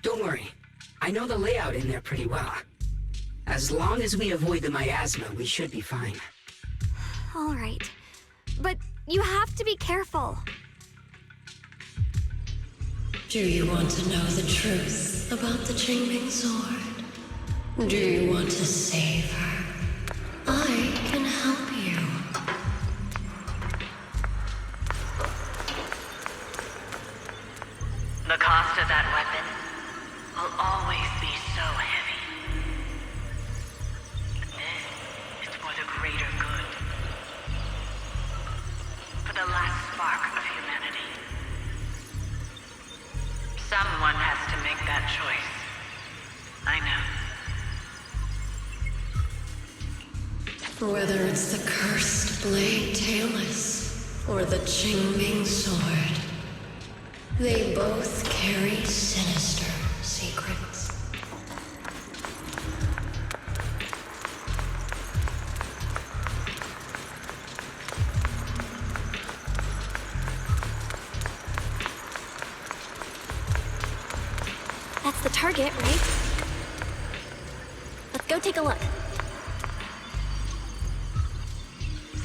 Don't worry. I know the layout in there pretty well. As long as we avoid the miasma, we should be fine. All right. But you have to be careful. Do you want to know the truth about the Qingming sword? Do you want to save her? I can help you. The cost of that weapon will always be so heavy. This is for the greater good. For the last spark of humanity. Someone has to make that choice. I know. Whether it's the cursed blade tailless or the Qingming sword, they both carry sinister secrets. That's the target, right? Let's go take a look.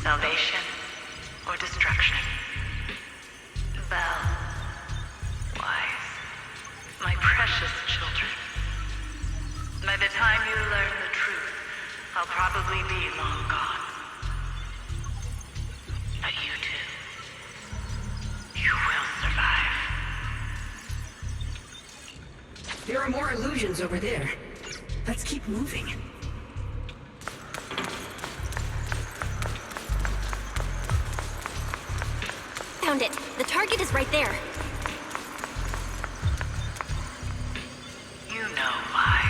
Salvation or destruction? Belle, Wise, my precious children. By the time you learn the truth, I'll probably be long gone. But you two, you will survive. There are more illusions over there. Let's keep moving. Found it. The target is right there. You know why.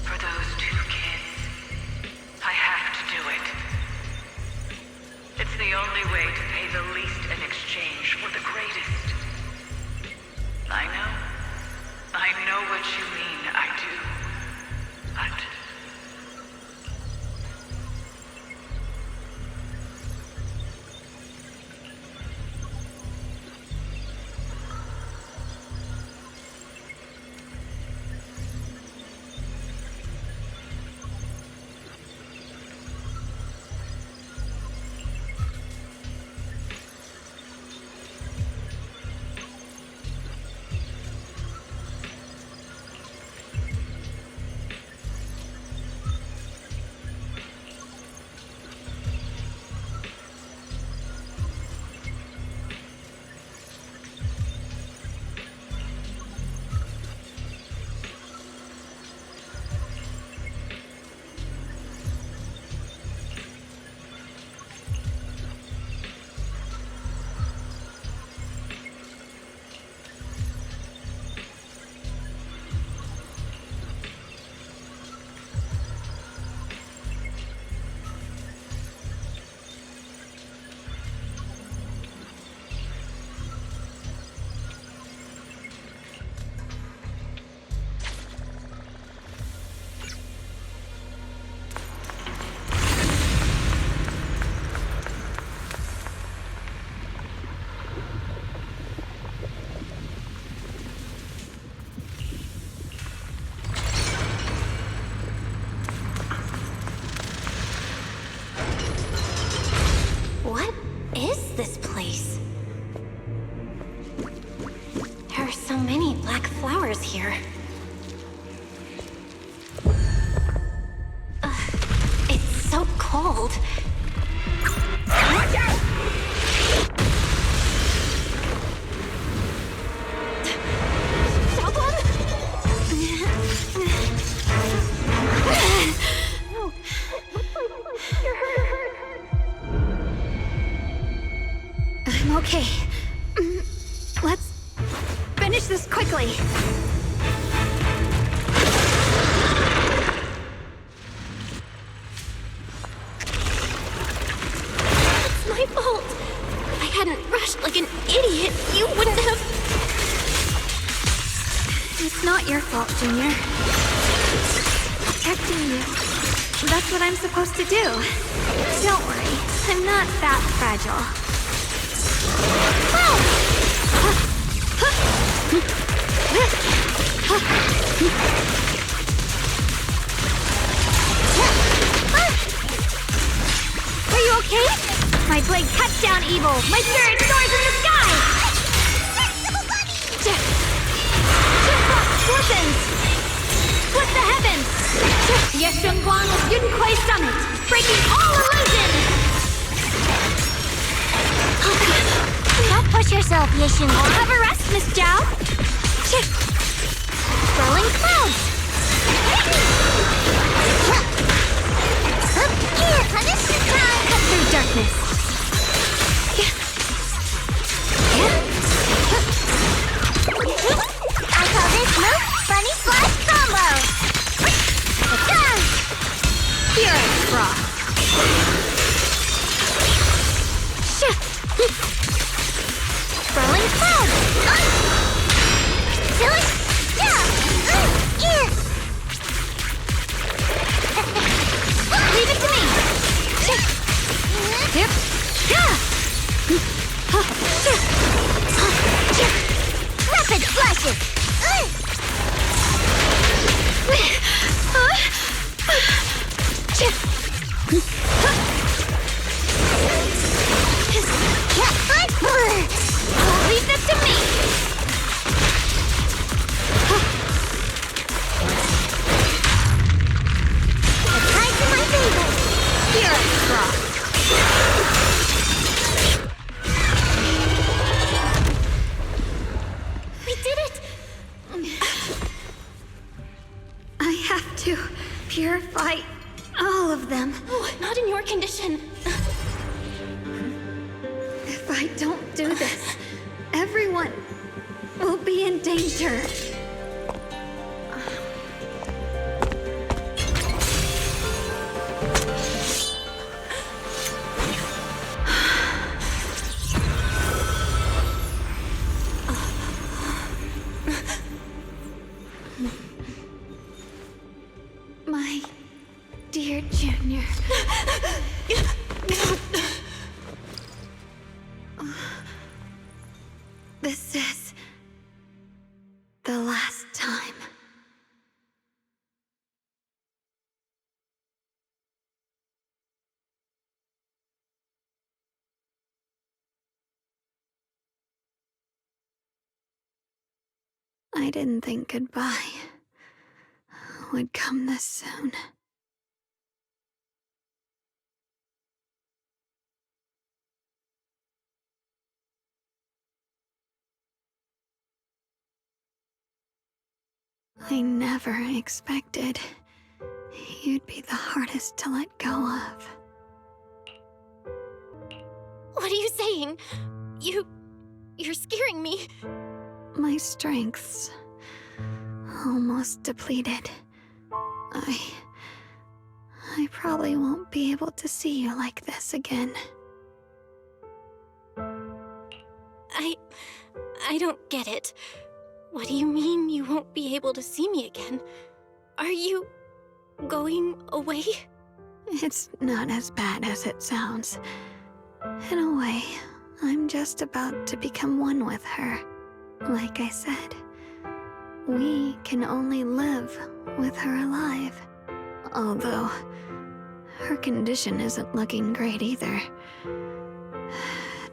For those 2 kids, I have to do it. It's the only way to pay the least in exchange for the greatest. I know. what you mean, I do. But What is this place? There are so many black flowers here. It's so cold. Watch out! I'm okay. Let's finish this quickly. It's my fault. If I hadn't rushed like an idiot, you wouldn't have... It's not your fault, Junior. Protecting you. That's what I'm supposed to do. Don't worry. I'm not that fragile. Are you okay? My blade cuts down evil. My spirit soars in the sky. Listens. Split the heavens. Yes, Shunguang with Yunquai Summit, breaking all illusion. Don't push yourself, Yishun. I'll have a rest, Miss Zhao. Rolling clouds. Here, punishment time. Cut through darkness. I call this move Bunny Slash Combo. Here, Frost. Rolling clouds! Leave it to me! Yep. Rapid flashes! Leave this to me! The tide's in my favor! Here I cross. We did it! I have to purify all of them. Oh, not in your condition. If I don't do this, everyone will be in danger. this is the last time. I didn't think goodbye would come this soon. I never expected you'd be the hardest to let go of. What are you saying? You're scaring me. My strength's almost depleted. I probably won't be able to see you like this again. I don't get it. What do you mean you won't be able to see me again? Are you going away? It's not as bad as it sounds. In a way, I'm just about to become one with her. Like I said, we can only live with her alive. Although, her condition isn't looking great either.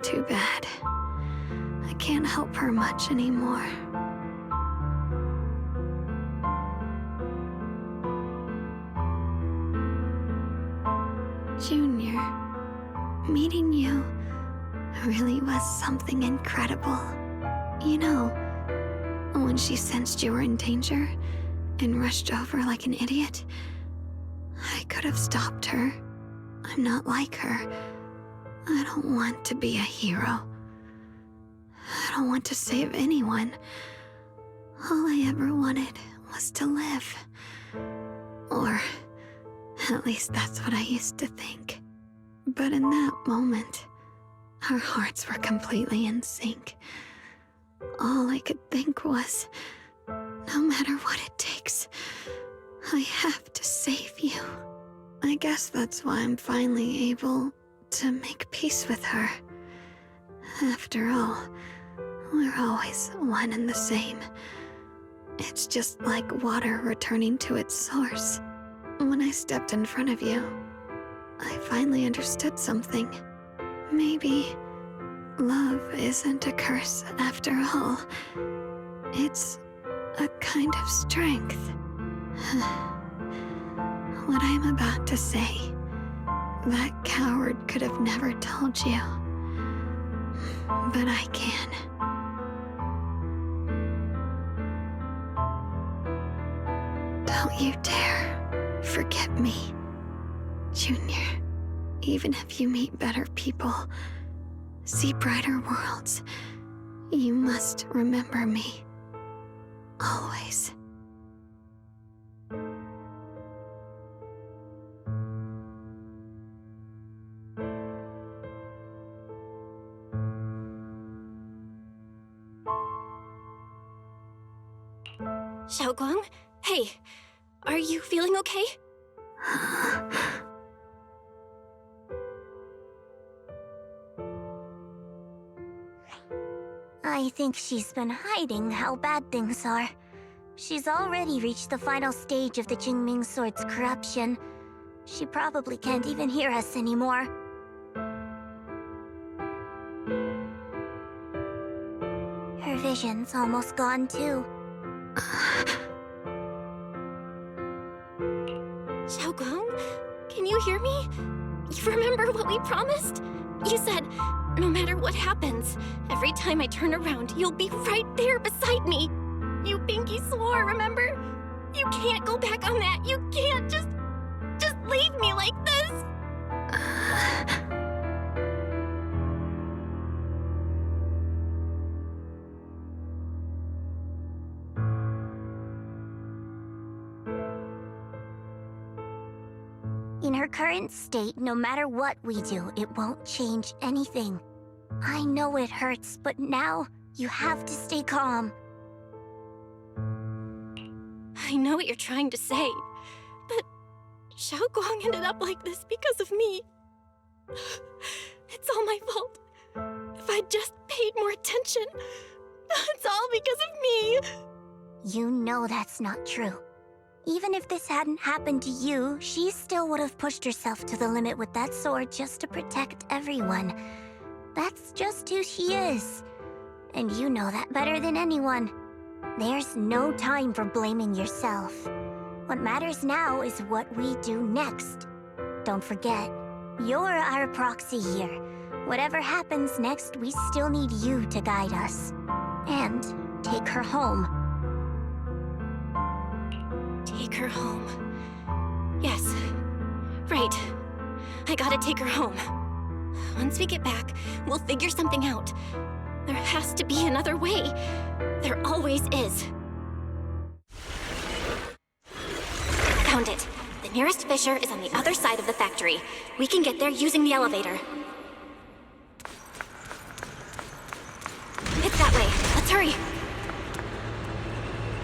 Too bad. I can't help her much anymore. Junior, meeting you really was something incredible. You know, when she sensed you were in danger and rushed over like an idiot, I could have stopped her. I'm not like her. I don't want to be a hero. I don't want to save anyone. All I ever wanted was to live. Or at least that's what I used to think. But in that moment, our hearts were completely in sync. All I could think was, no matter what it takes, I have to save you. I guess that's why I'm finally able to make peace with her. After all, we're always one and the same. It's just like water returning to its source. When I stepped in front of you, I finally understood something. Maybe love isn't a curse after all. It's a kind of strength. What I'm about to say, that coward could have never told you. But I can. Don't you dare forget me, Junior. Even if you meet better people, see brighter worlds, you must remember me. Always. Shunguang? Hey, are you feeling okay? I think she's been hiding how bad things are. She's already reached the final stage of the Qingming sword's corruption. She probably can't even hear us anymore. Her vision's almost gone too. Shunguang, can you hear me? You remember what we promised? You said, no matter what happens, every time I turn around, you'll be right there beside me. You pinky swore, remember? You can't go back on that. You can't just leave me like this. In her current state, no matter what we do, it won't change anything. I know it hurts, but now you have to stay calm. I know what you're trying to say, but Shunguang ended up like this because of me. It's all my fault. If I'd just paid more attention, It's all because of me! You know that's not true. Even if this hadn't happened to you, she still would have pushed herself to the limit with that sword just to protect everyone. That's just who she is. And you know that better than anyone. There's no time for blaming yourself. What matters now is what we do next. Don't forget, you're our proxy here. Whatever happens next, we still need you to guide us. And take her home. Take her home. Yes. Right. I gotta take her home. Once we get back, we'll figure something out. There has to be another way. There always is. Found it. The nearest fissure is on the other side of the factory. We can get there using the elevator. It's that way. Let's hurry.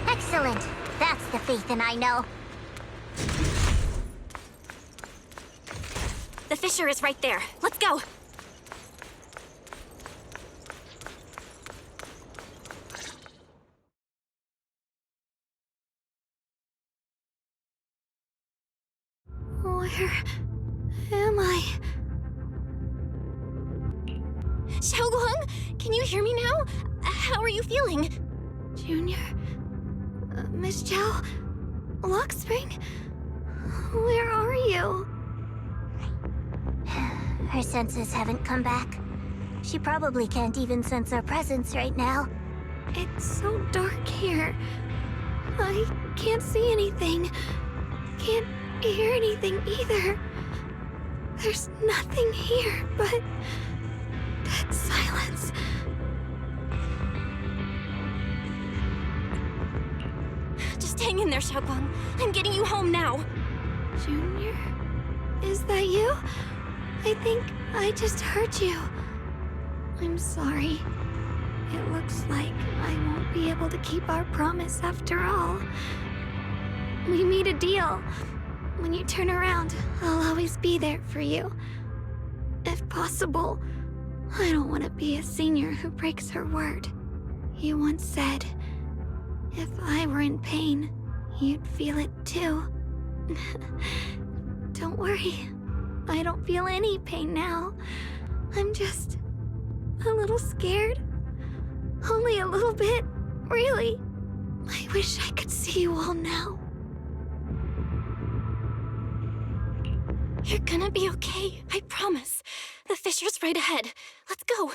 Excellent. That's the Phaethon I know. The fissure is right there. Let's go. Where am I? Shunguang, can you hear me now? How are you feeling? Junior? Miss Zhao? Lockspring? Where are you? Her senses haven't come back. She probably can't even sense our presence right now. It's so dark here. I can't see anything. Can't hear anything either. There's nothing here but dead silence. Just hang in there, Shunguang. I'm getting you home now. Junior? Is that you? I think I just heard you. I'm sorry. It looks like I won't be able to keep our promise after all. We made a deal. When you turn around, I'll always be there for you. If possible, I don't want to be a senior who breaks her word. You once said, if I were in pain, you'd feel it too. Don't worry. I don't feel any pain now. I'm just a little scared. Only a little bit, really. I wish I could see you all now. You're gonna be okay, I promise. The fissure's right ahead. Let's go.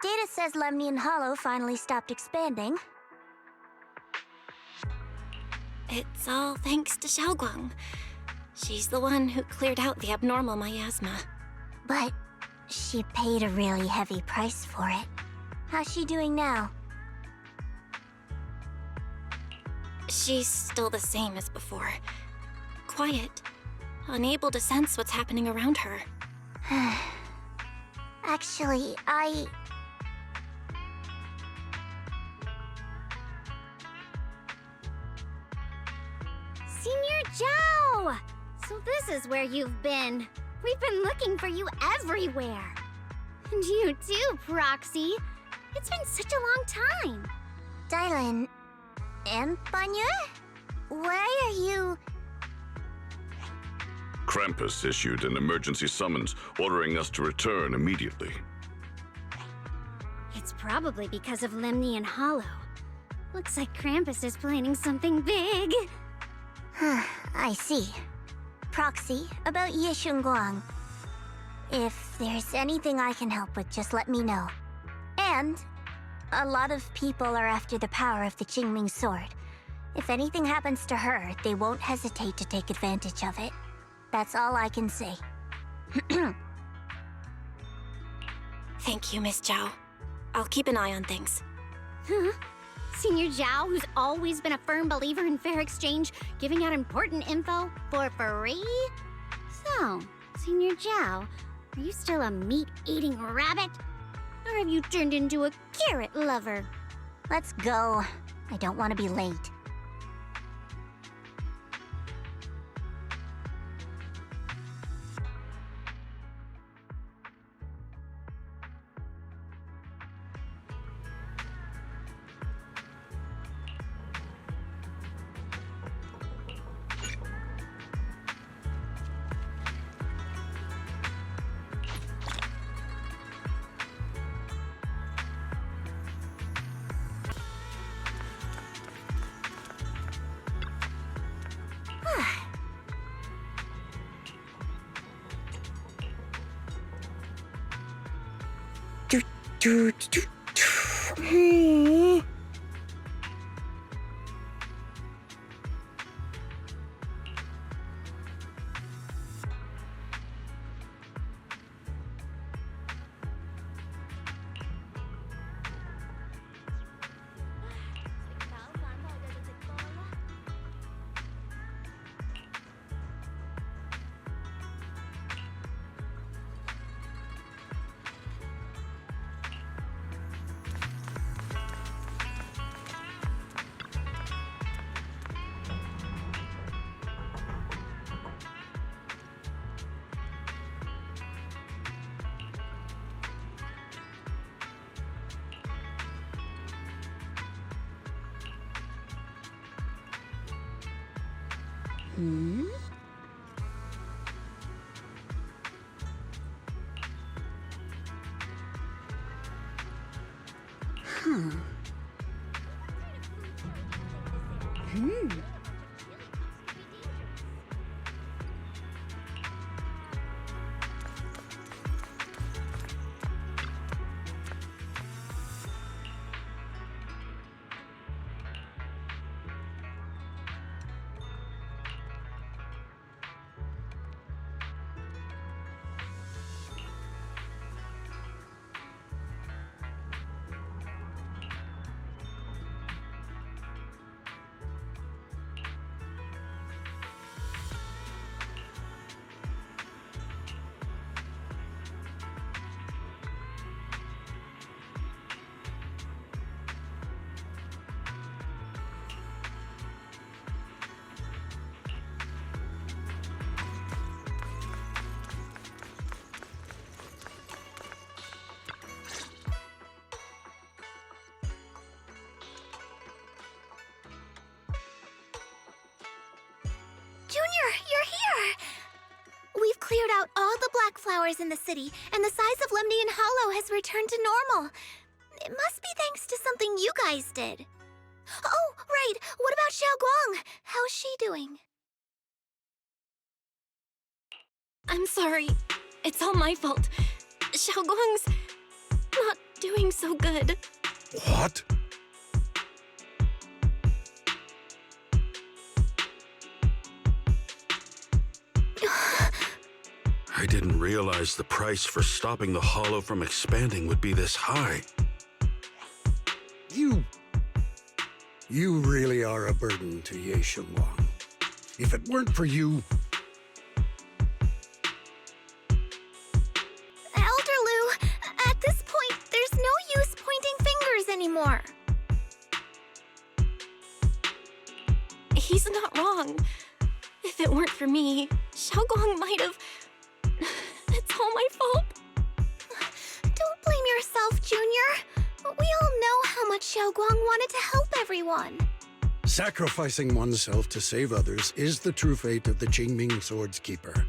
Data says Lemnian Hollow finally stopped expanding. It's all thanks to Shunguang. She's the one who cleared out the abnormal miasma. But she paid a really heavy price for it. How's she doing now? She's still the same as before. Quiet, unable to sense what's happening around her. Actually, Senior Zhao! So this is where you've been. We've been looking for you everywhere. And you too, Proxy. It's been such a long time. Dylan, Empanya? Why are you... Krampus issued an emergency summons ordering us to return immediately. It's probably because of Lemnian Hollow. Looks like Krampus is planning something big. I see. Proxy, about Ye Shunguang. If there's anything I can help with, just let me know. And a lot of people are after the power of the Qingming sword. If anything happens to her, they won't hesitate to take advantage of it. That's all I can say. Thank you, Miss Zhao. I'll keep an eye on things. Huh? Senior Zhao, who's always been a firm believer in fair exchange, giving out important info for free? So, Senior Zhao, are you still a meat-eating rabbit? Or have you turned into a carrot lover? Let's go. I don't want to be late. Junior, you're here! We've cleared out all the black flowers in the city, and the size of Lemnian Hollow has returned to normal. It must be thanks to something you guys did. Oh, right, what about Xiaoguang? How's she doing? I'm sorry. It's all my fault. Xiaoguang's not doing so good. What? I didn't realize the price for stopping the Hollow from expanding would be this high. You really are a burden to Ye Shunguang. If it weren't for you... Elder Lu, at this point, there's no use pointing fingers anymore. He's not wrong. If it weren't for me, Xiaoguang might have... It's all my fault. Don't blame yourself, Junior. We all know how much Xiaoguang wanted to help everyone. Sacrificing oneself to save others is the true fate of the Qingming Sword's Keeper.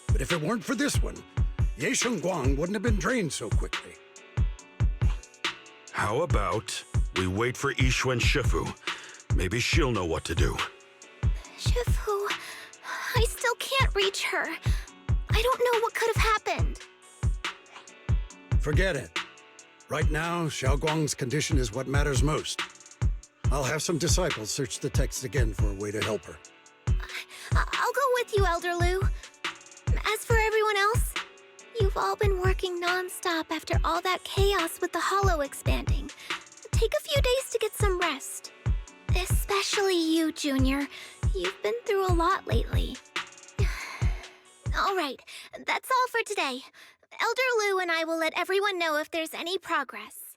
But if it weren't for this one, Ye Shunguang wouldn't have been drained so quickly. How about we wait for Yixuan Shifu? Maybe she'll know what to do. Shifu, I still can't reach her. I don't know what could have happened. Forget it. Right now, Xiaoguang's condition is what matters most. I'll have some disciples search the text again for a way to help her. I'll go with you, Elder Lu. As for everyone else, you've all been working non-stop after all that chaos with the Hollow expanding. Take a few days to get some rest. Especially you, Junior. You've been through a lot lately. All right, that's all for today. Elder Lu and I will let everyone know if there's any progress.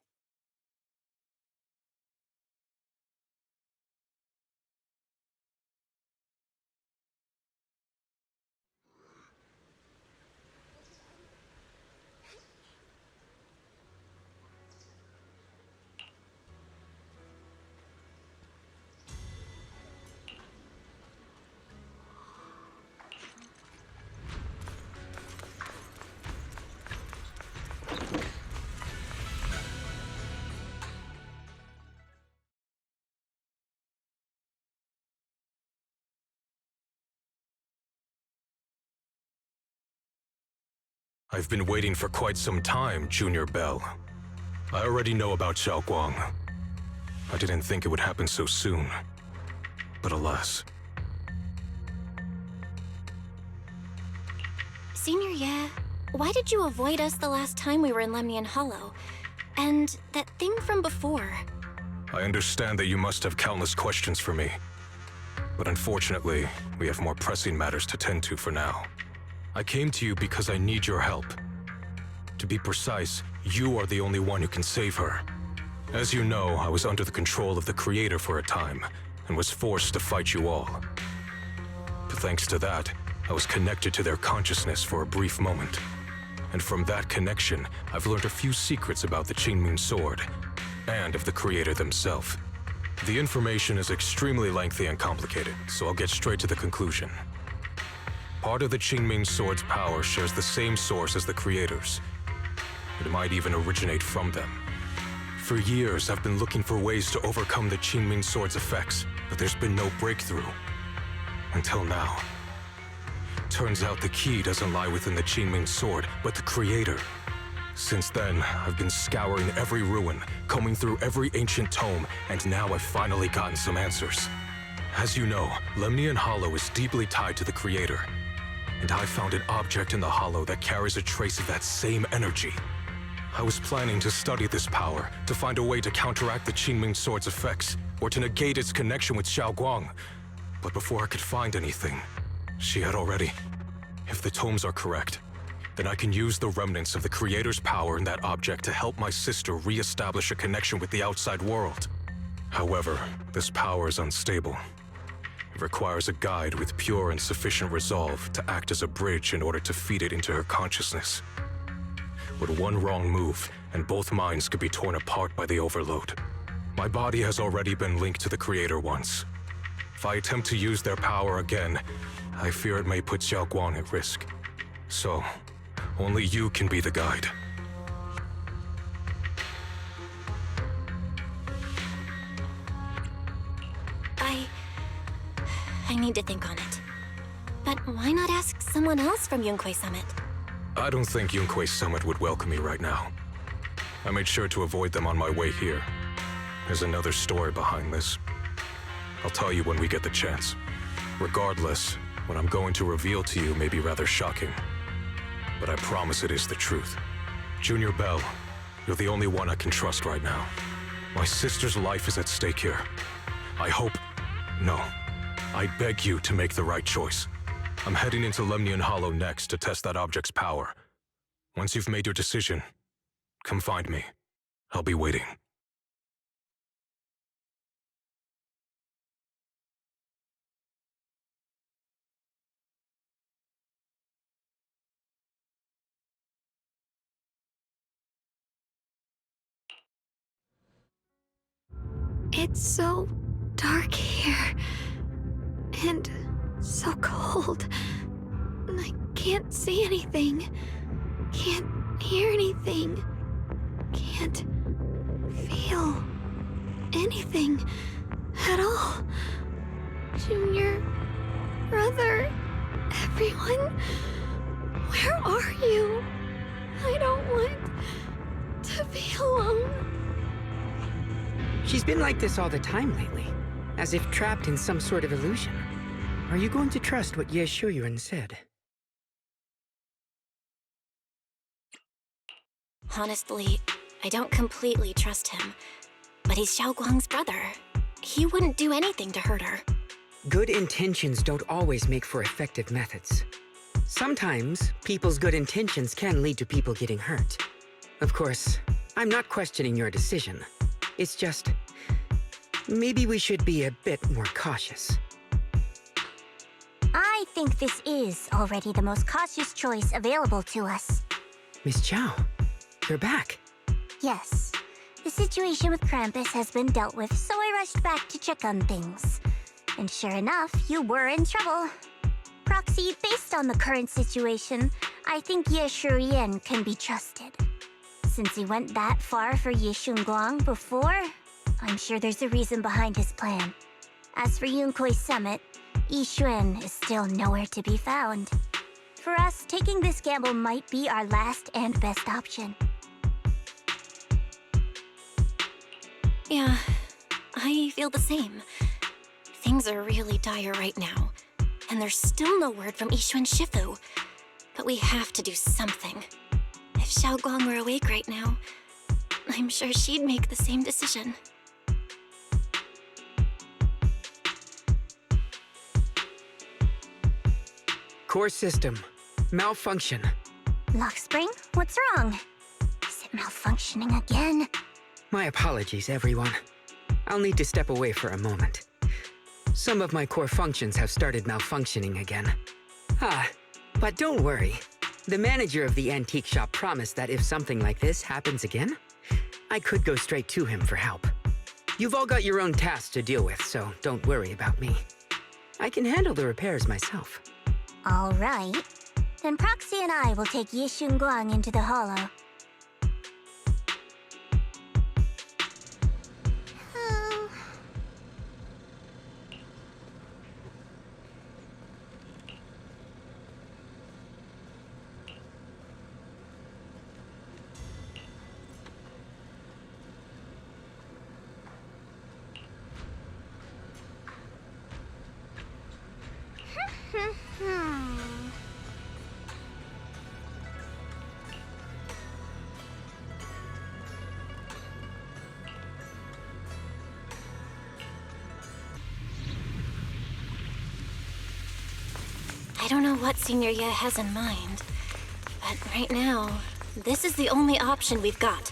I've been waiting for quite some time, Junior Bell. I already know about Shunguang. I didn't think it would happen so soon. But alas. Senior Ye, why did you avoid us the last time we were in Lemnian Hollow? And that thing from before? I understand that you must have countless questions for me. But unfortunately, we have more pressing matters to tend to for now. I came to you because I need your help. To be precise, you are the only one who can save her. As you know, I was under the control of the Creator for a time, and was forced to fight you all. But thanks to that, I was connected to their consciousness for a brief moment. And from that connection, I've learned a few secrets about the Qingming sword, and of the Creator themselves. The information is extremely lengthy and complicated, so I'll get straight to the conclusion. Part of the Qingming sword's power shares the same source as the Creator's. It might even originate from them. For years, I've been looking for ways to overcome the Qingming sword's effects, but there's been no breakthrough. Until now. Turns out the key doesn't lie within the Qingming sword, but the Creator. Since then, I've been scouring every ruin, combing through every ancient tome, and now I've finally gotten some answers. As you know, Lemnian Hollow is deeply tied to the Creator. And I found an object in the Hollow that carries a trace of that same energy. I was planning to study this power, to find a way to counteract the Qingming sword's effects, or to negate its connection with Shunguang. But before I could find anything, she had already. If the tomes are correct, then I can use the remnants of the Creator's power in that object to help my sister re-establish a connection with the outside world. However, this power is unstable. It requires a guide with pure and sufficient resolve to act as a bridge in order to feed it into her consciousness. But one wrong move, and both minds could be torn apart by the overload. My body has already been linked to the Creator once. If I attempt to use their power again, I fear it may put Shunguang at risk. So, only you can be the guide. I need to think on it. But why not ask someone else from Yunque Summit? I don't think Yunque Summit would welcome me right now. I made sure to avoid them on my way here. There's another story behind this. I'll tell you when we get the chance. Regardless, what I'm going to reveal to you may be rather shocking. But I promise it is the truth. Junior Bell, you're the only one I can trust right now. My sister's life is at stake here. I beg you to make the right choice. I'm heading into Lemnian Hollow next to test that object's power. Once you've made your decision, come find me. I'll be waiting. It's so dark here. And so cold. I can't see anything. Can't hear anything. Can't feel anything at all. Junior, brother, everyone, where are you? I don't want to be alone. She's been like this all the time lately, as if trapped in some sort of illusion. Are you going to trust what Ye Shuyuan said? Honestly, I don't completely trust him. But he's Shunguang's brother. He wouldn't do anything to hurt her. Good intentions don't always make for effective methods. Sometimes, people's good intentions can lead to people getting hurt. Of course, I'm not questioning your decision. It's just, maybe we should be a bit more cautious. I think this is already the most cautious choice available to us. Miss Chow, you're back. Yes. The situation with Krampus has been dealt with, so I rushed back to check on things. And sure enough, you were in trouble. Proxy, based on the current situation, I think Ye Shuyuan can be trusted. Since he went that far for Ye Shunguang before, I'm sure there's a reason behind his plan. As for Yunque Summit, Yi Xuan is still nowhere to be found. For us, taking this gamble might be our last and best option. Yeah, I feel the same. Things are really dire right now, and there's still no word from Ishu and Shifu. But we have to do something. If Xiaoguang were awake right now, I'm sure she'd make the same decision. Core system. Malfunction. Lockspring, what's wrong? Is it malfunctioning again? My apologies, everyone. I'll need to step away for a moment. Some of my core functions have started malfunctioning again. But don't worry. The manager of the antique shop promised that if something like this happens again, I could go straight to him for help. You've all got your own tasks to deal with, so don't worry about me. I can handle the repairs myself. All right. Then Proxy and I will take Yi Shunguang into the hollow. I don't know what Senior Ye has in mind, but right now, this is the only option we've got.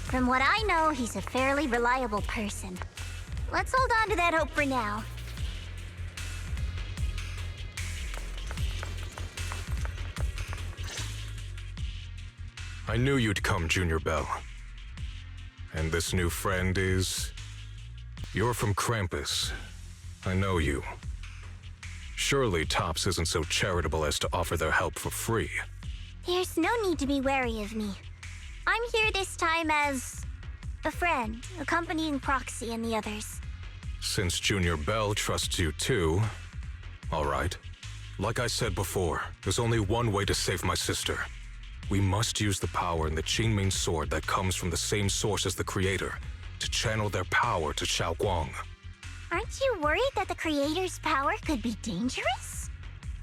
From what I know, he's a fairly reliable person. Let's hold on to that hope for now. I knew you'd come, Junior Bell. And this new friend is... You're from Krampus. I know you. Surely Tops isn't so charitable as to offer their help for free. There's no need to be wary of me. I'm here this time as a friend, accompanying Proxy and the others. Since Junior Bell trusts you too, all right. Like I said before, there's only one way to save my sister. We must use the power in the Qingming sword that comes from the same source as the Creator to channel their power to Xiaoguang. Aren't you worried that the Creator's power could be dangerous?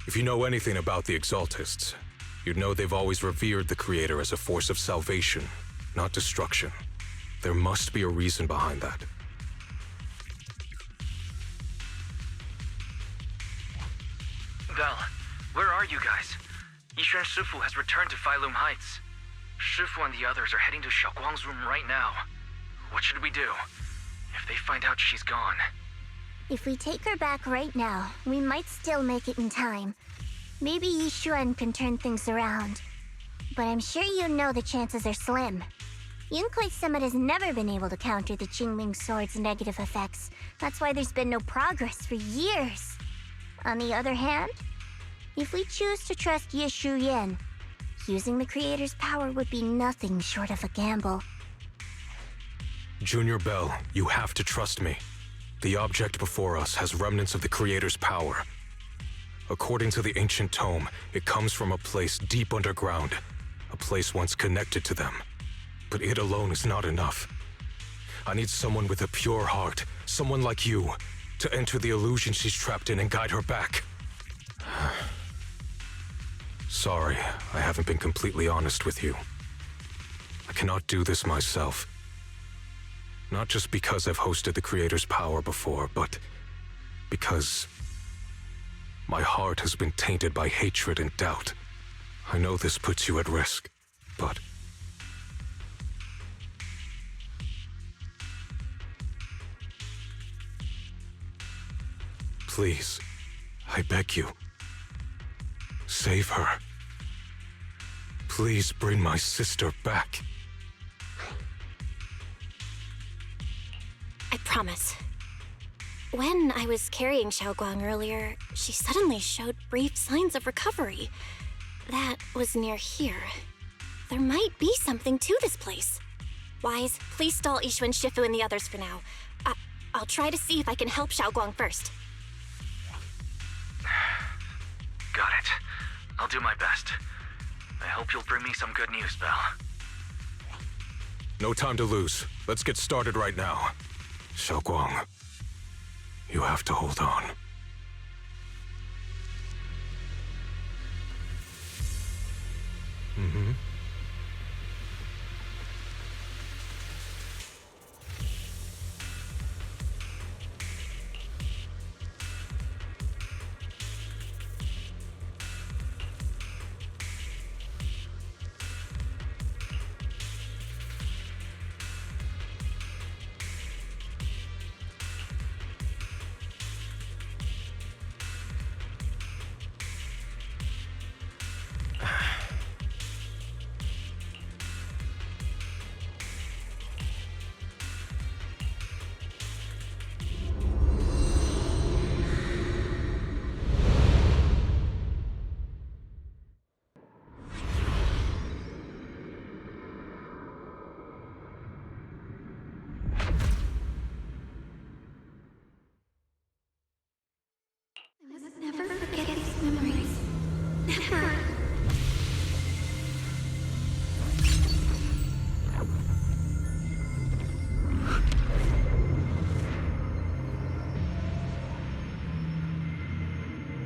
If you know anything about the Exaltists, you'd know they've always revered the Creator as a force of salvation, not destruction. There must be a reason behind that. Bell, where are you guys? Yishuan Shifu has returned to Failum Heights. Shifu and the others are heading to Xiaoguang's room right now. What should we do? If they find out she's gone... If we take her back right now, we might still make it in time. Maybe Yishuan can turn things around. But I'm sure you know the chances are slim. Yunquei Summit has never been able to counter the Qingming sword's negative effects. That's why there's been no progress for years. On the other hand, if we choose to trust Ye Shuyan, using the Creator's power would be nothing short of a gamble. Junior Bell, you have to trust me. The object before us has remnants of the Creator's power. According to the ancient tome, it comes from a place deep underground, a place once connected to them. But it alone is not enough. I need someone with a pure heart, someone like you, to enter the illusion she's trapped in and guide her back. Sorry, I haven't been completely honest with you. I cannot do this myself. Not just because I've hosted the Creator's power before, but because my heart has been tainted by hatred and doubt. I know this puts you at risk, but... Please, I beg you, save her. Please bring my sister back. I promise. When I was carrying Xiaoguang earlier, she suddenly showed brief signs of recovery. That was near here. There might be something to this place. Wise, please stall Ishu and Shifu and the others for now. I'll try to see if I can help Xiaoguang first. Got it. I'll do my best. I hope you'll bring me some good news, Belle. No time to lose. Let's get started right now. Shunguang, you have to hold on. Mm-hmm. Never forget these memories. Never.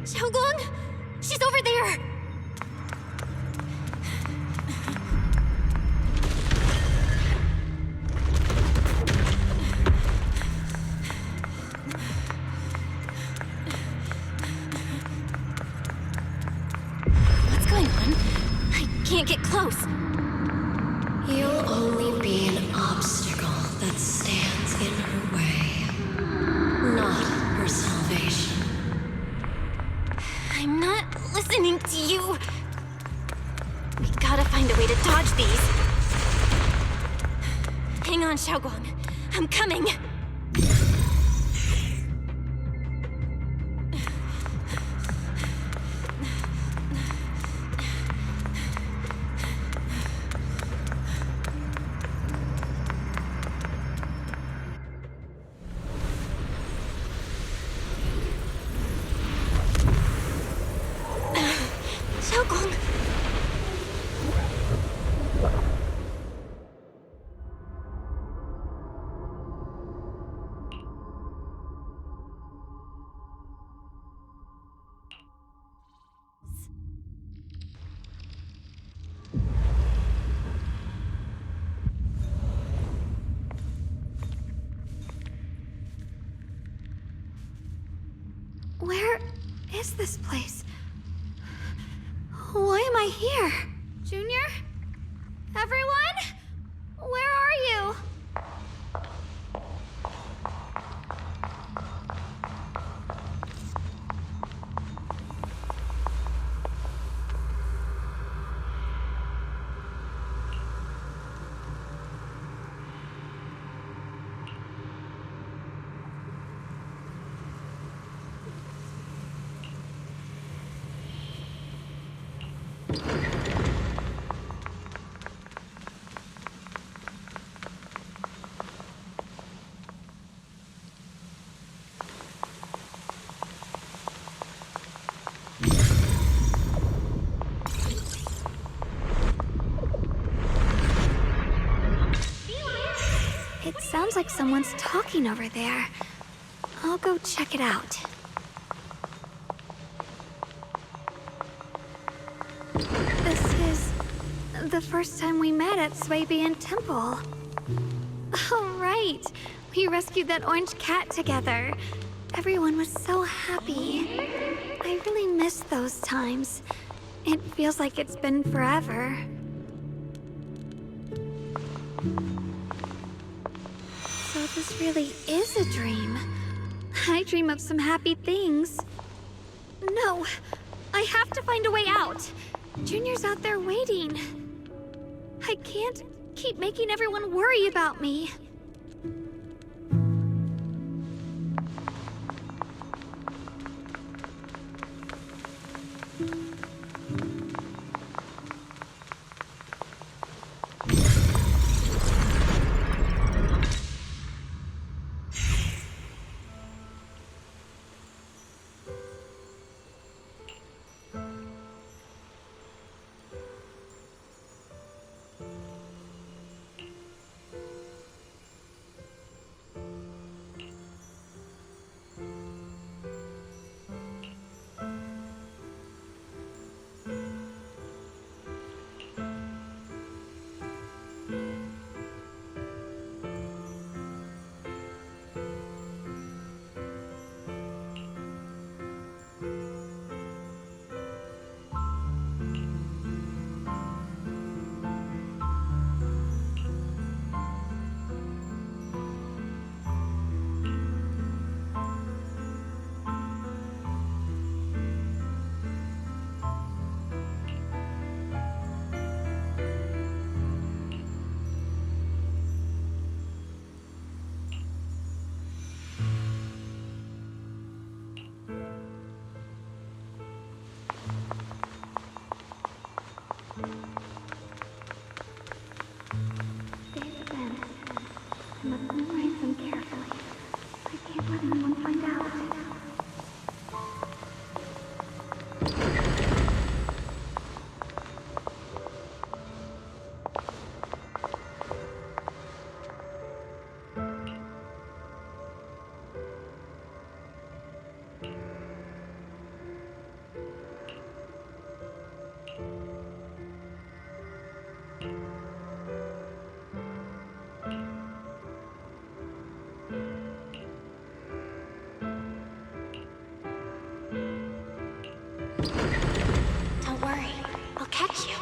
Shunguang! She's over there! Can't get close. You'll only be an obstacle that stands in her way, not her salvation. I'm not listening to you. We gotta find a way to dodge these. Hang on, Shunguang. I'm coming. Where is this place? Why am I here? Junior? Everyone? Where are you? It sounds like someone's talking over there. I'll go check it out. This is the first time we met at Swabian Temple. Oh, right. We rescued that orange cat together. Everyone was so happy. I really miss those times. It feels like it's been forever. So this really is a dream. I dream of some happy things. No, I have to find a way out. Junior's out there waiting. I can't keep making everyone worry about me. I must memorize them carefully. I can't let anyone find out. Don't worry, I'll catch you.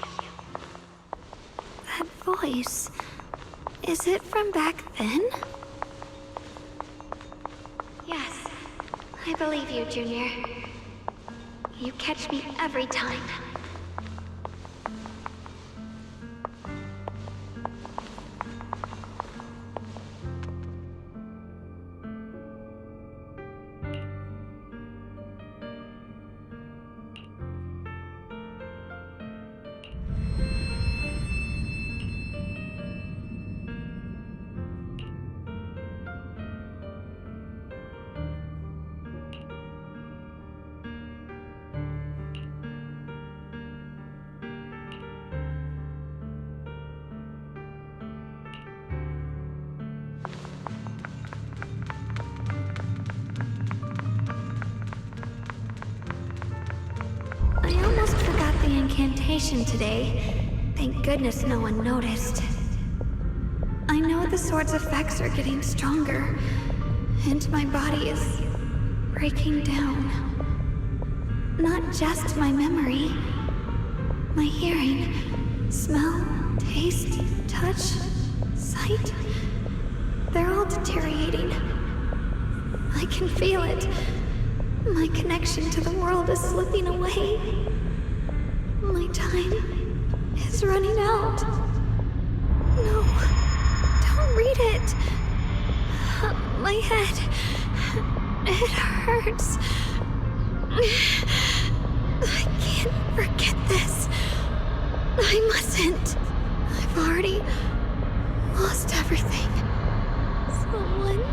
That voice. Is it from back then? Yes. I believe you, Junior. You catch me every time. I almost forgot the incantation today. Thank goodness no one noticed. I know the sword's effects are getting stronger, and my body is breaking down. Not just my memory, my hearing, smell, taste, touch, sight. They're all deteriorating. I can feel it. My connection to the world is slipping away. My time is running out. No, don't read it. My head, it hurts. I can't forget this. I mustn't. I've already lost everything. Someone,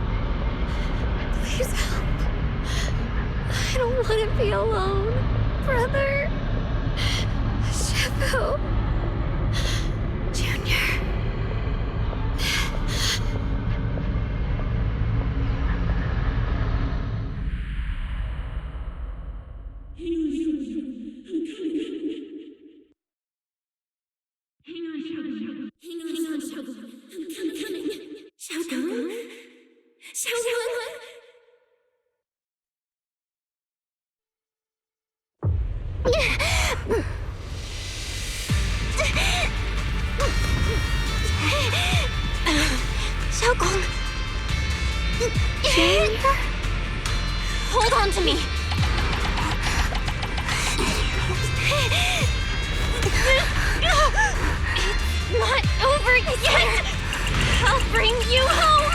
please help. I don't want to be alone, brother. Shifu. Junior. Shunguang! Junior? Hold on to me! It's not over yet! I'll bring you home!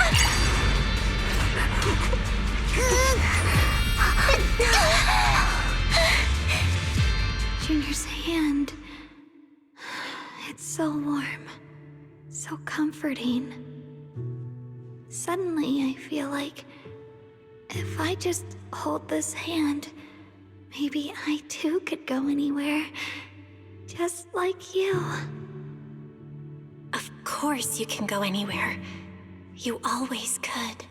Junior's hand. It's so warm. So comforting. Suddenly, I feel like if I just hold this hand, maybe I too could go anywhere. Just like you. Of course you can go anywhere. You always could.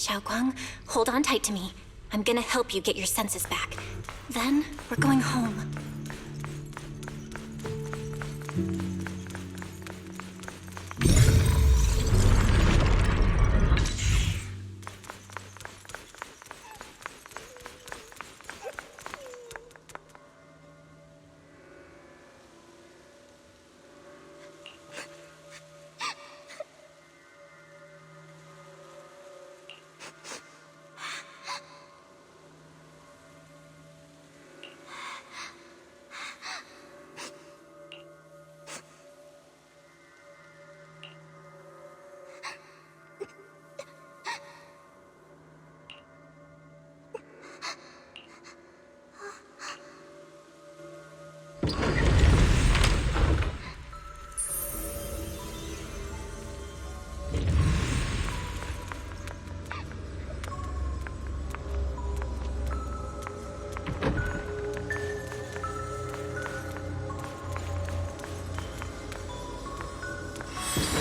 Shunguang, hold on tight to me. I'm gonna help you get your senses back. Then, we're going home.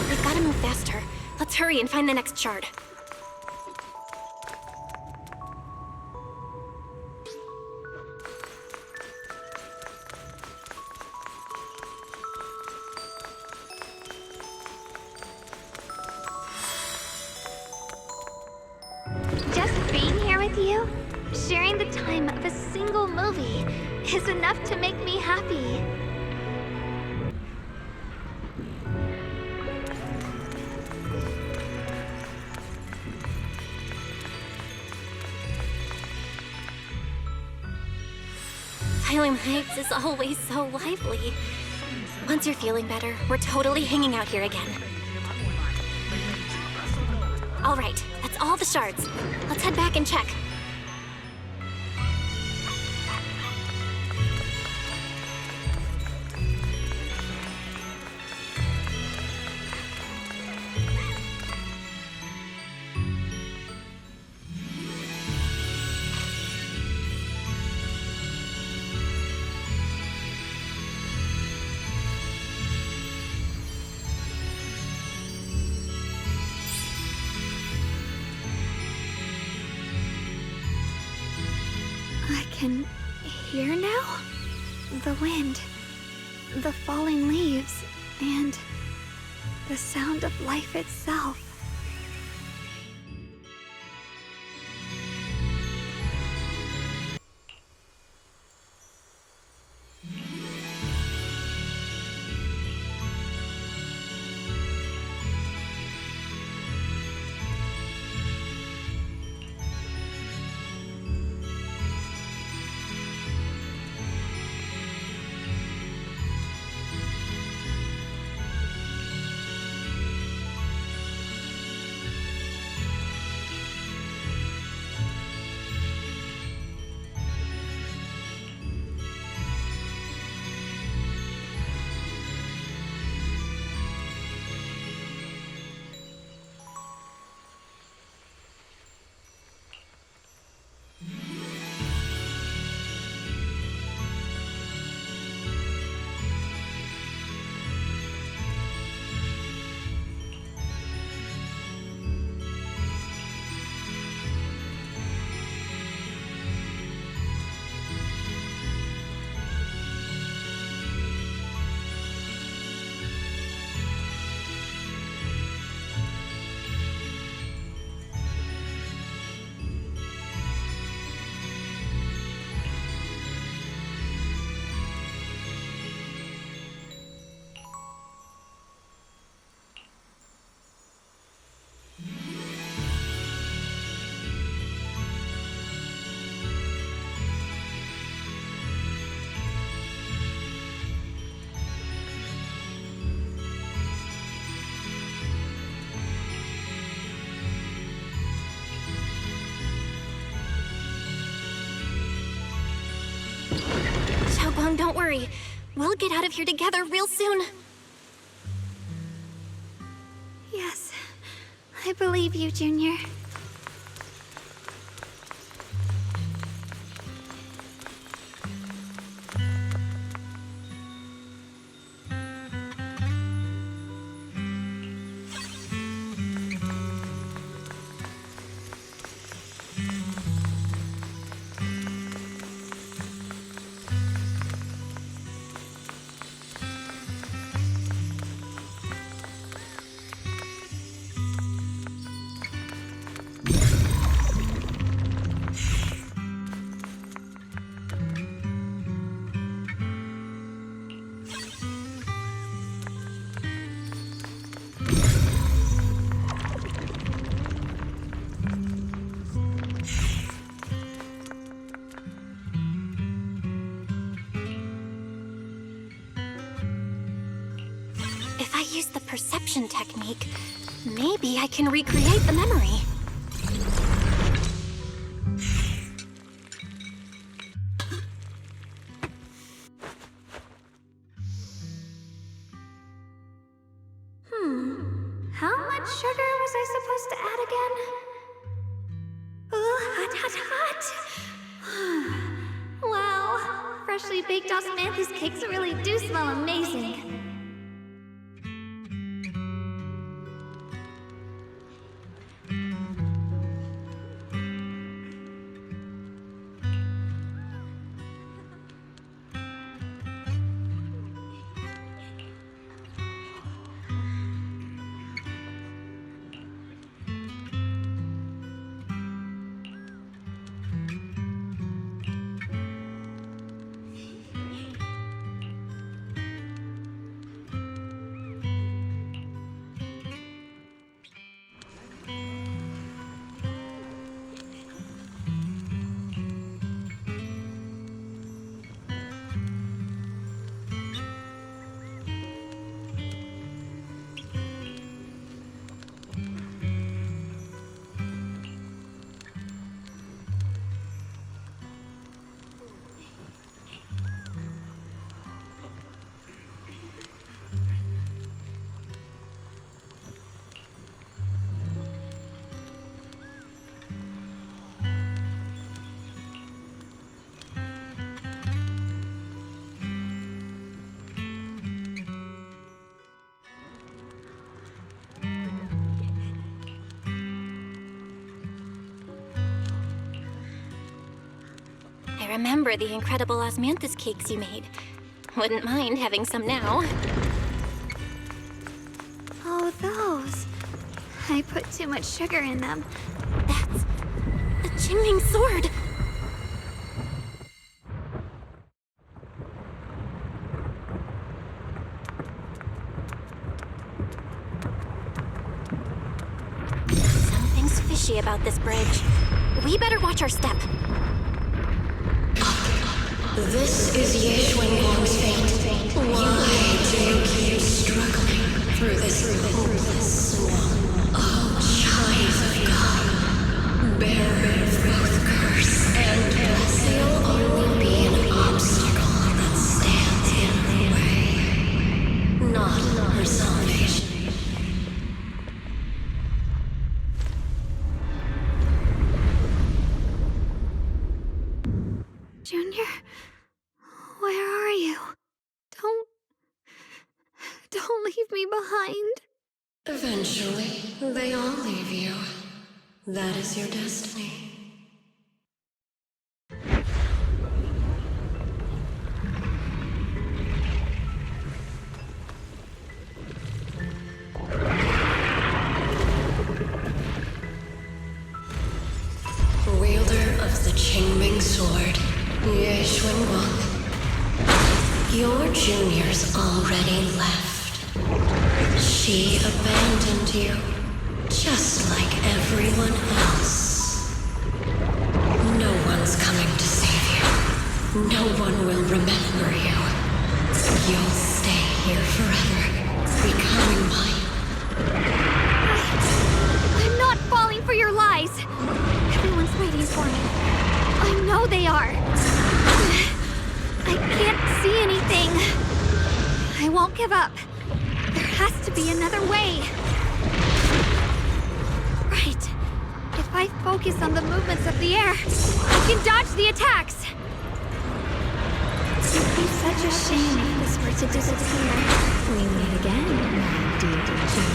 We've gotta move faster. Let's hurry and find the next shard. Just being here with you, sharing the time of a single movie, is enough to make me happy. Asylum Heights is always so lively. Once you're feeling better, we're totally hanging out here again. All right, that's all the shards. Let's head back and check. I can hear now? The wind, the falling leaves, and the sound of life itself. Shunguang, don't worry. We'll get out of here together real soon. Yes, I believe you, Junior. use the perception technique, maybe I can recreate the memory. How much sugar was I supposed to add again? Ooh, hot, hot, hot! Wow, freshly baked osmanthus cakes really do smell amazing. I remember the incredible osmanthus cakes you made. Wouldn't mind having some now. Oh, those. I put too much sugar in them. That's a Qingming sword. Something's fishy about this bridge. We better watch our step. This is Shunguang's fate. Why do you keep struggling through this hopeless swamp? Oh, child of God, bearer of both curse and blessing, will only be an obstacle that stands in her way, not her salvation. Junior, where are you? Don't leave me behind. Eventually, they all leave you. That is your destiny. Wielder of the Qingming sword, Shunguang. Your juniors already left. She abandoned you, just like everyone else. No one's coming to save you. No one will remember you. You'll stay here forever, becoming mine. I'm not falling for your lies. Everyone's waiting for me. I know they are. I can't see anything. I won't give up. There has to be another way. Right. If I focus on the movements of the air, I can dodge the attacks. It'd be such a shame if this were to disappear. We meet again, my dear Junior.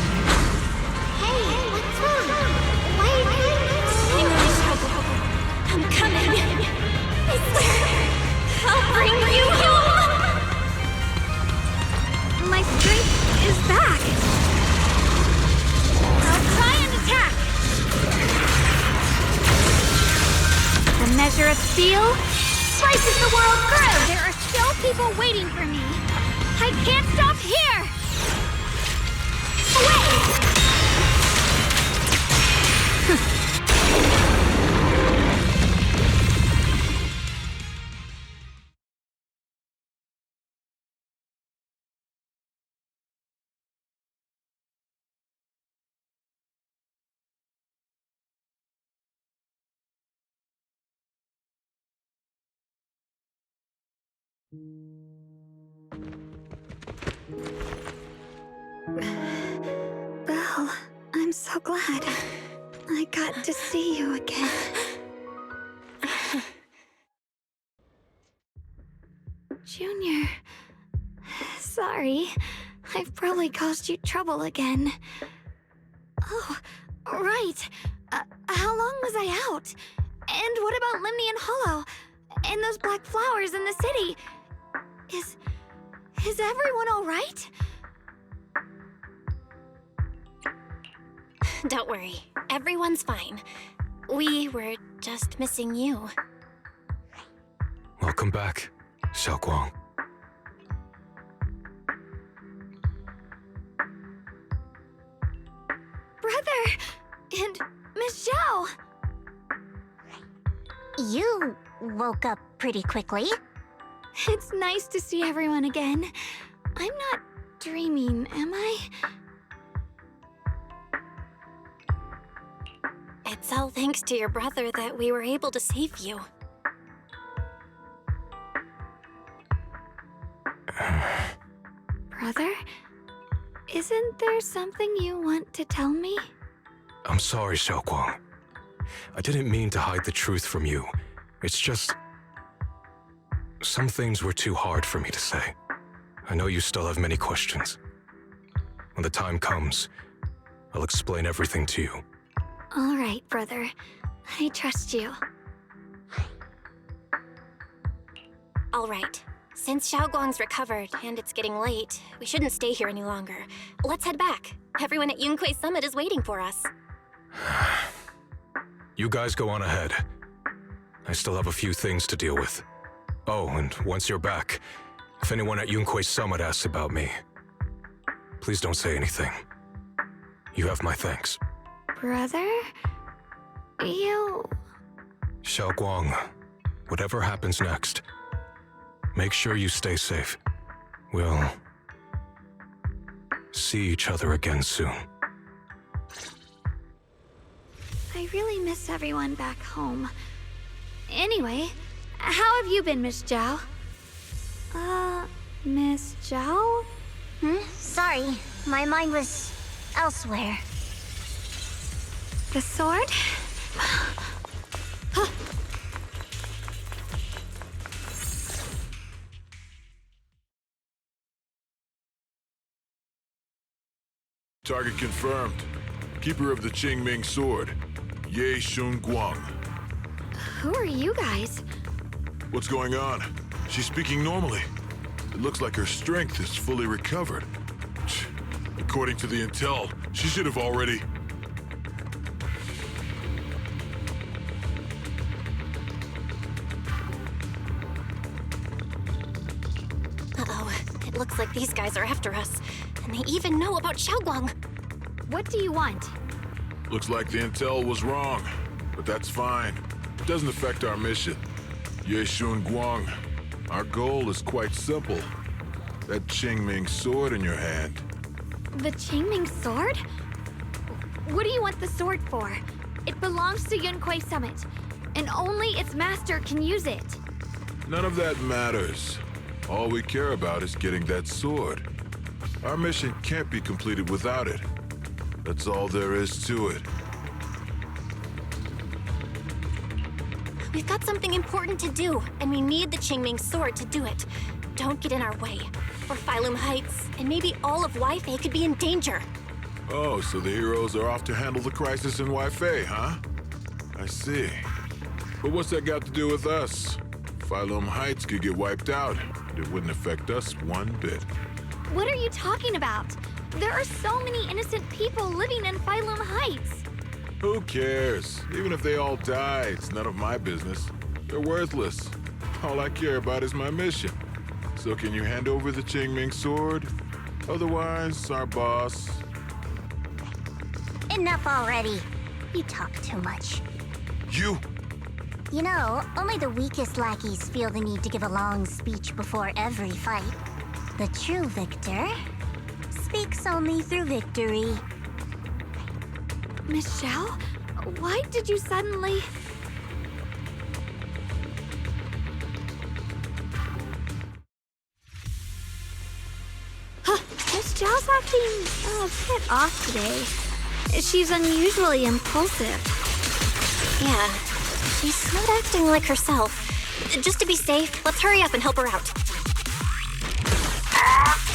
Hey, what's wrong? Why are you crying? I'm coming. I swear, I'll bring you home. My strength is back. I'll try and attack. The measure of steel slices the world through. There are still people waiting for me. I can't stop here. Away! Belle, I'm so glad I got to see you again. Junior, sorry. I've probably caused you trouble again. Oh, right. How long was I out? And what about Limnian Hollow? And those black flowers in the city? Is everyone all right? Don't worry. Everyone's fine. We were just missing you. Welcome back, Shunguang. Brother! And Miss Zhao! You woke up pretty quickly. It's nice to see everyone again. I'm not dreaming, am I? It's all thanks to your brother that we were able to save you. Brother? Isn't there something you want to tell me? I'm sorry, Shunguang. I didn't mean to hide the truth from you. It's just... some things were too hard for me to say. I know you still have many questions. When the time comes, I'll explain everything to you. All right, brother. I trust you. All right. Since Shunguang's recovered and it's getting late, we shouldn't stay here any longer. Let's head back. Everyone at Yunquei Summit is waiting for us. You guys go on ahead. I still have a few things to deal with. Oh, and once you're back, if anyone at Yunquei Summit asks about me, please don't say anything. You have my thanks. Brother? You... Shunguang, whatever happens next, make sure you stay safe. We'll see each other again soon. I really miss everyone back home. Anyway, how have you been, Miss Zhao? Miss Zhao? Sorry, my mind was elsewhere. The sword? Target confirmed. Keeper of the Qingming sword, Ye Shunguang. Who are you guys? What's going on? She's speaking normally. It looks like her strength is fully recovered. According to the intel, she should have already... Uh-oh. It looks like these guys are after us. And they even know about Shunguang. What do you want? Looks like the intel was wrong, but that's fine. It doesn't affect our mission. Ye Shunguang, our goal is quite simple. That Qingming sword in your hand. The Qingming sword? What do you want the sword for? It belongs to Yunquei Summit, and only its master can use it. None of that matters. All we care about is getting that sword. Our mission can't be completed without it. That's all there is to it. We've got something important to do, and we need the Qingming sword to do it. Don't get in our way. Or Phylum Heights, and maybe all of Waifei could be in danger. Oh, so the heroes are off to handle the crisis in Waifei, huh? I see. But what's that got to do with us? Phylum Heights could get wiped out, and it wouldn't affect us one bit. What are you talking about? There are so many innocent people living in Phylum Heights. Who cares? Even if they all die, it's none of my business. They're worthless. All I care about is my mission. So can you hand over the Qingming sword? Otherwise, our boss... Enough already. You talk too much. You! You know, only the weakest lackeys feel the need to give a long speech before every fight. The true victor speaks only through victory. Miss Zhao, why did you suddenly... acting a bit off today. She's unusually impulsive. Yeah, she's not acting like herself. Just to be safe, let's hurry up and help her out.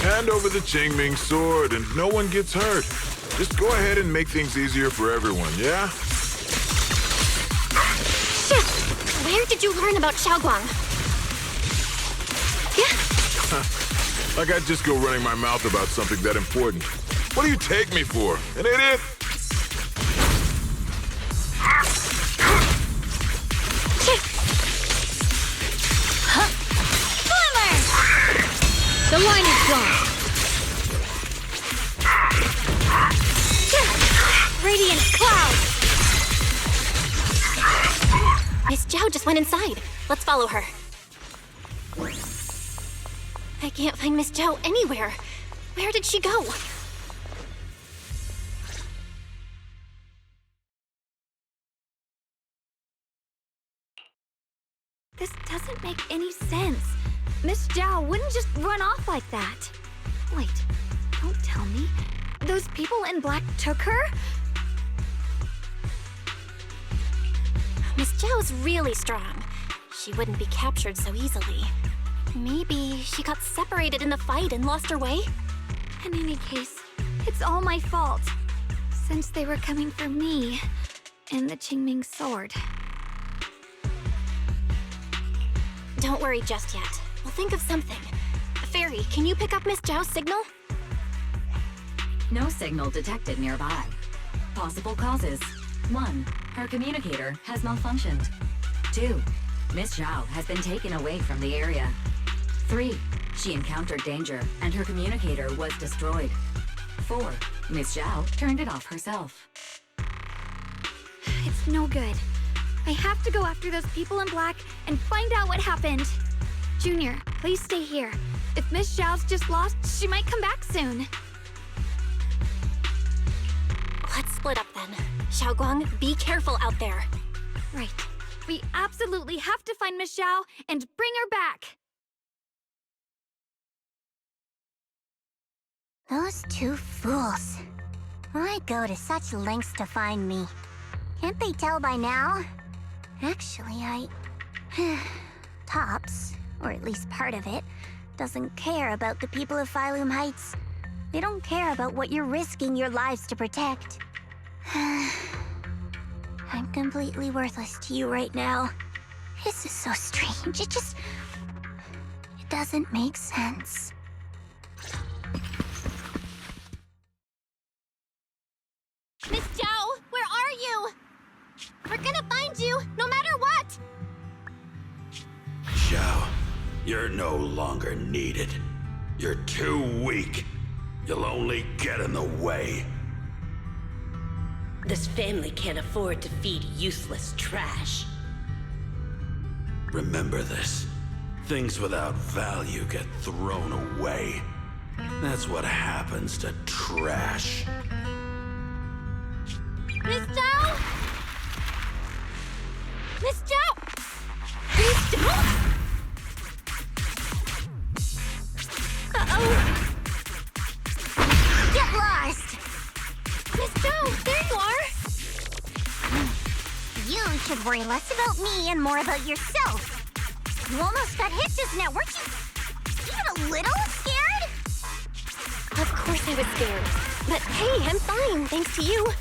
Hand over the Qingming sword and no one gets hurt. Just go ahead and make things easier for everyone, yeah? Shit! Where did you learn about Shunguang? Like I'd just go running my mouth about something that important. What do you take me for? An idiot? The line is drawn. Radiant cloud! Miss Zhao just went inside. Let's follow her. I can't find Miss Zhao anywhere. Where did she go? This doesn't make any sense. Miss Zhao wouldn't just run off like that. Wait, don't tell me. Those people in black took her? Miss Zhao's really strong. She wouldn't be captured so easily. Maybe she got separated in the fight and lost her way? In any case, it's all my fault. Since they were coming for me and the Qingming sword. Don't worry just yet. We'll think of something. Fairy, can you pick up Miss Zhao's signal? No signal detected nearby. Possible causes. 1. Her communicator has malfunctioned. 2. Miss Zhao has been taken away from the area. 3. She encountered danger and her communicator was destroyed. 4. Miss Zhao turned it off herself. It's no good. I have to go after those people in black and find out what happened. Junior, please stay here. If Miss Zhao's just lost, she might come back soon. Let's split up then. Shunguang, be careful out there. Right. We absolutely have to find Miss Zhao and bring her back. Those two fools. Why go to such lengths to find me? Can't they tell by now? Actually, Tops, or at least part of it, doesn't care about the people of Phylum Heights. They don't care about what you're risking your lives to protect. I'm completely worthless to you right now. This is so strange. It doesn't make sense. Miss Zhao, where are you? We're gonna find you, no matter what! Zhao, you're no longer needed. You're too weak. You'll only get in the way. This family can't afford to feed useless trash. Remember this. Things without value get thrown away. That's what happens to trash. Miss Zhao! Miss Zhao! Miss Zhao? Uh-oh! Get lost! Miss Zhao, there you are! You should worry less about me and more about yourself. You almost got hit just now, weren't you even a little scared? Of course I was scared. But hey, I'm fine, thanks to you.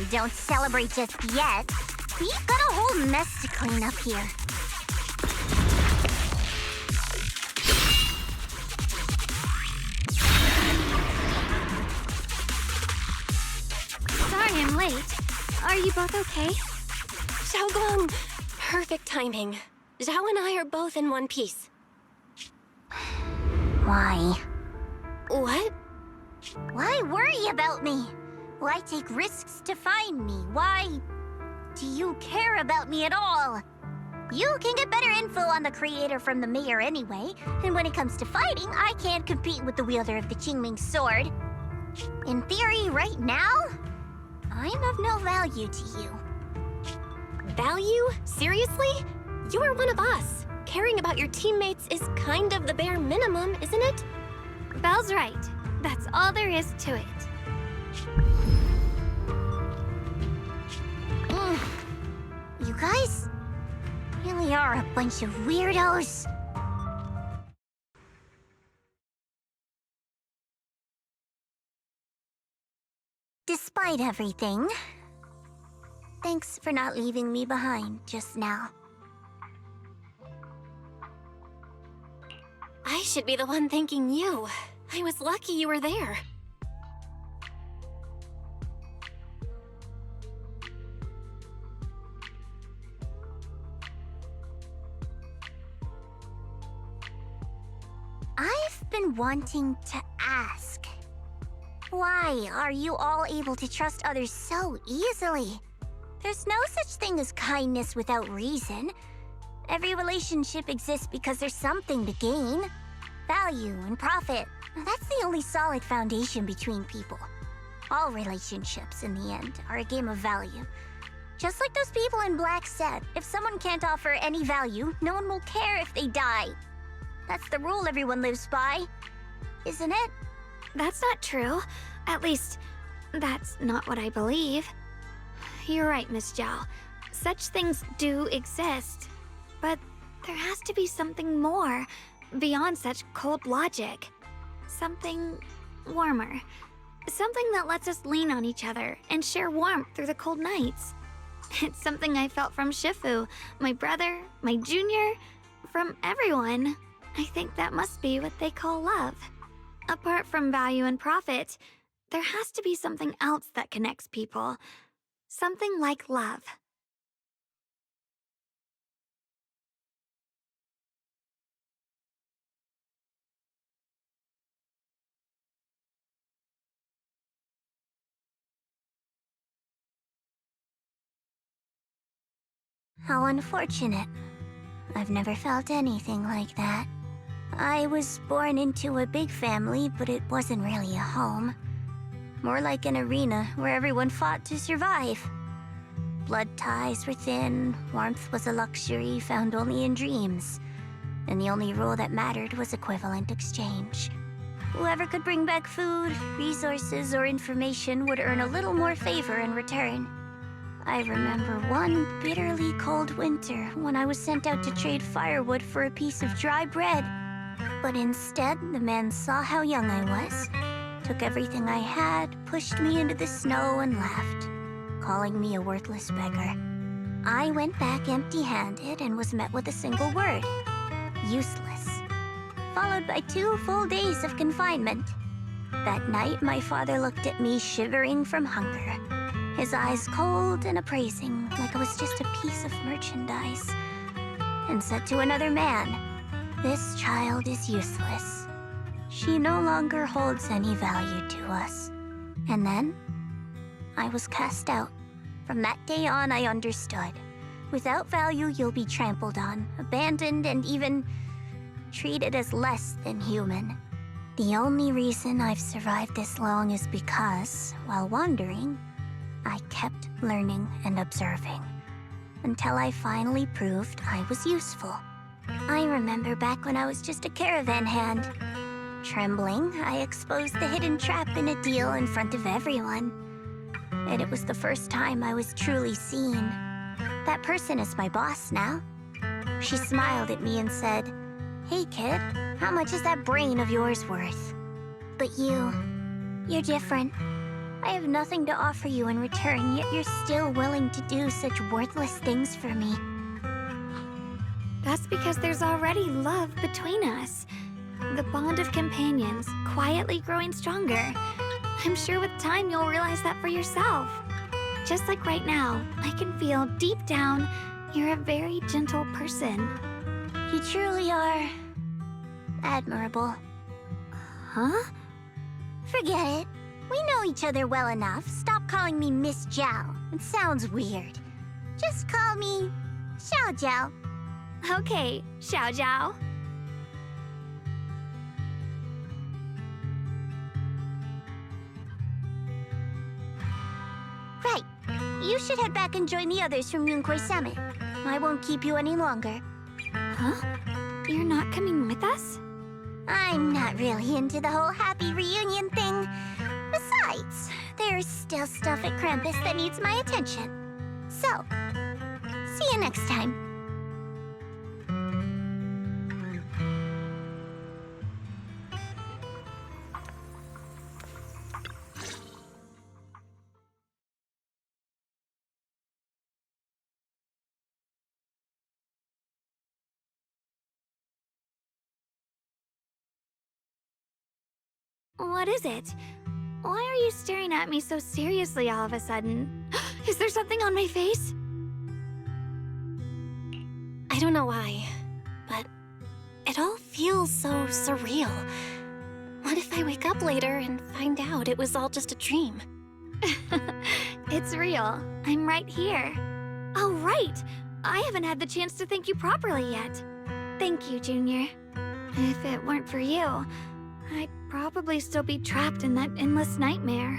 Don't celebrate just yet. We've got a whole mess to clean up here. Sorry I'm late. Are you both okay? Shunguang, perfect timing. Zhao and I are both in one piece. Why? What? Why worry about me? Why take risks to find me? Why do you care about me at all? You can get better info on the creator from the mayor anyway, and when it comes to fighting, I can't compete with the wielder of the Qingming sword. In theory, right now, I'm of no value to you. Value? Seriously? You are one of us. Caring about your teammates is kind of the bare minimum, isn't it? Belle's right. That's all there is to it. You guys really are a bunch of weirdos. Despite everything, thanks for not leaving me behind just now. I should be the one thanking you. I was lucky you were there. I've been wanting to ask. Why are you all able to trust others so easily? There's no such thing as kindness without reason. Every relationship exists because there's something to gain. Value and profit. That's the only solid foundation between people. All relationships, in the end, are a game of value. Just like those people in Black said, if someone can't offer any value, no one will care if they die. That's the rule everyone lives by, isn't it? That's not true. At least, that's not what I believe. You're right, Miss Zhao. Such things do exist. But there has to be something more, beyond such cold logic. Something warmer. Something that lets us lean on each other and share warmth through the cold nights. It's something I felt from Shifu, my brother, my junior, from everyone. I think that must be what they call love. Apart from value and profit, there has to be something else that connects people. Something like love. How unfortunate. I've never felt anything like that. I was born into a big family, but it wasn't really a home. More like an arena where everyone fought to survive. Blood ties were thin, warmth was a luxury found only in dreams. And the only rule that mattered was equivalent exchange. Whoever could bring back food, resources, or information would earn a little more favor in return. I remember one bitterly cold winter when I was sent out to trade firewood for a piece of dry bread. But instead, the man saw how young I was, took everything I had, pushed me into the snow, and left, calling me a worthless beggar. I went back empty-handed and was met with a single word: useless. Followed by 2 full days of confinement. That night, my father looked at me shivering from hunger. His eyes cold and appraising, like I was just a piece of merchandise, and said to another man, "This child is useless. She no longer holds any value to us." And then, I was cast out. From that day on, I understood. Without value, you'll be trampled on, abandoned, and even treated as less than human. The only reason I've survived this long is because, while wandering, I kept learning and observing, until I finally proved I was useful. I remember back when I was just a caravan hand. Trembling, I exposed the hidden trap in a deal in front of everyone. And it was the first time I was truly seen. That person is my boss now. She smiled at me and said, "Hey kid, how much is that brain of yours worth?" But you're different. I have nothing to offer you in return, yet you're still willing to do such worthless things for me. That's because there's already love between us. The bond of companions, quietly growing stronger. I'm sure with time you'll realize that for yourself. Just like right now, I can feel deep down you're a very gentle person. You truly are admirable. Huh? Forget it. We know each other well enough. Stop calling me Miss Zhao. It sounds weird. Just call me Xiao Zhao. Okay, Xiao Zhao. Right. You should head back and join the others from Yunquay Summit. I won't keep you any longer. Huh? You're not coming with us? I'm not really into the whole happy reunion thing. Besides, there's still stuff at Krampus that needs my attention. So, see you next time. What is it? Why are you staring at me so seriously all of a sudden? Is there something on my face? I don't know why, but it all feels so surreal. What if I wake up later and find out it was all just a dream? It's real. I'm right here. Oh, right! I haven't had the chance to thank you properly yet. Thank you, Junior. If it weren't for you, I'd probably still be trapped in that endless nightmare.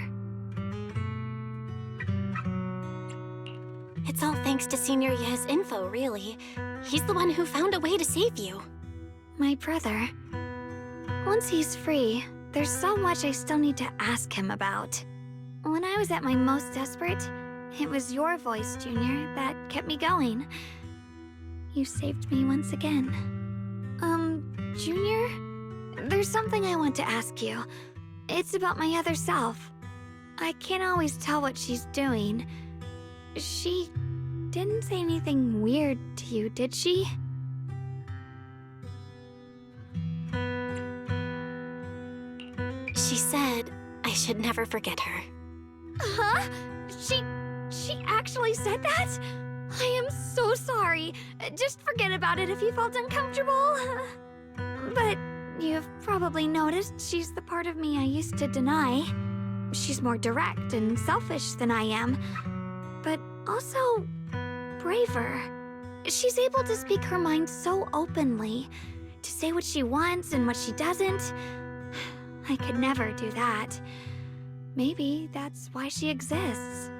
It's all thanks to Senior Ye's info, really. He's the one who found a way to save you. My brother. Once he's free, there's so much I still need to ask him about. When I was at my most desperate, it was your voice, Junior, that kept me going. You saved me once again. Junior? There's something I want to ask you. It's about my other self. I can't always tell what she's doing. She didn't say anything weird to you, did she? She said I should never forget her. Huh? She actually said that? I am so sorry. Just forget about it if you felt uncomfortable. But you've probably noticed she's the part of me I used to deny. She's more direct and selfish than I am, but also braver. She's able to speak her mind so openly, to say what she wants and what she doesn't. I could never do that. Maybe that's why she exists.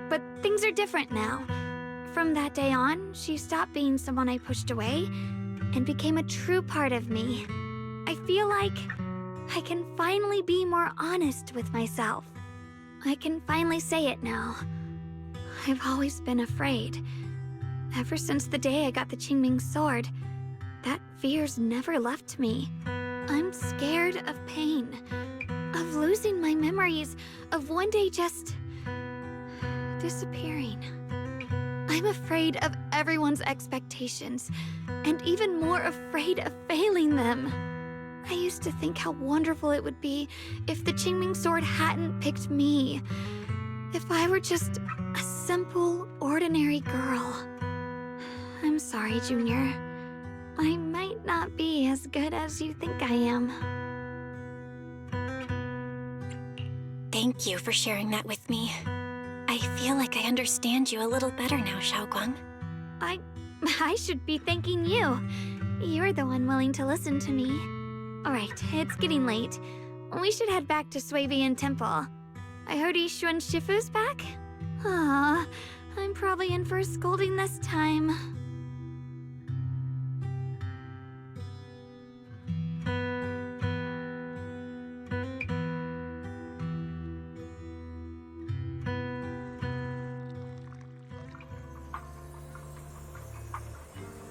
But things are different now. From that day on, she stopped being someone I pushed away and became a true part of me. I feel like I can finally be more honest with myself. I can finally say it now. I've always been afraid. Ever since the day I got the Qingming sword, that fear's never left me. I'm scared of pain, of losing my memories, of one day just disappearing. I'm afraid of everyone's expectations, and even more afraid of failing them. I used to think how wonderful it would be if the Qingming sword hadn't picked me. If I were just a simple, ordinary girl. I'm sorry, Junior. I might not be as good as you think I am. Thank you for sharing that with me. I feel like I understand you a little better now, Shunguang. I should be thanking you. You're the one willing to listen to me. Alright, it's getting late. We should head back to Swavian Temple. I heard Yishuan Shifu's back? Aw, I'm probably in for a scolding this time.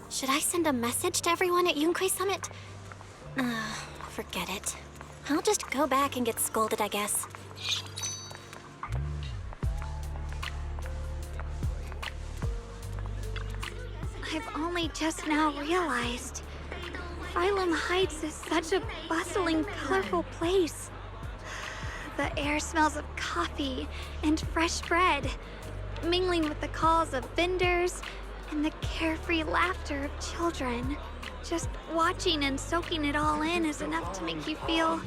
Should I send a message to everyone at Yunquay Summit? Forget it. I'll just go back and get scolded, I guess. I've only just now realized. Phylum Heights is such a bustling, colorful place. The air smells of coffee and fresh bread, mingling with the calls of vendors and the carefree laughter of children. Just watching and soaking it all in is enough to make you feel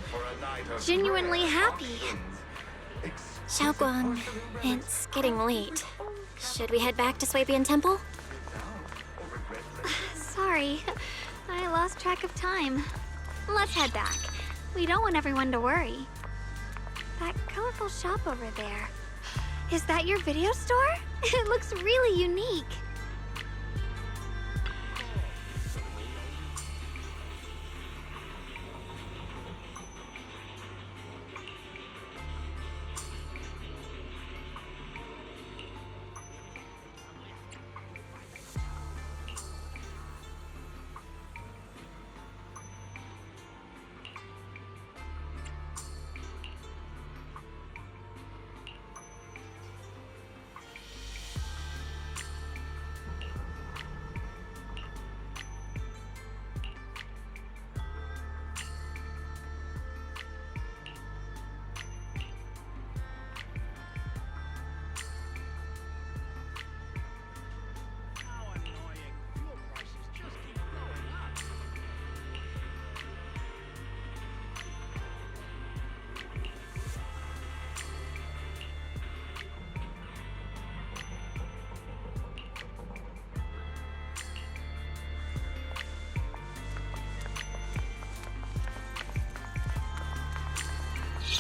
genuinely happy. Shunguang, it's getting late. Should we head back to Swabian Temple? Sorry, I lost track of time. Let's head back. We don't want everyone to worry. That colorful shop over there. Is that your video store? It looks really unique.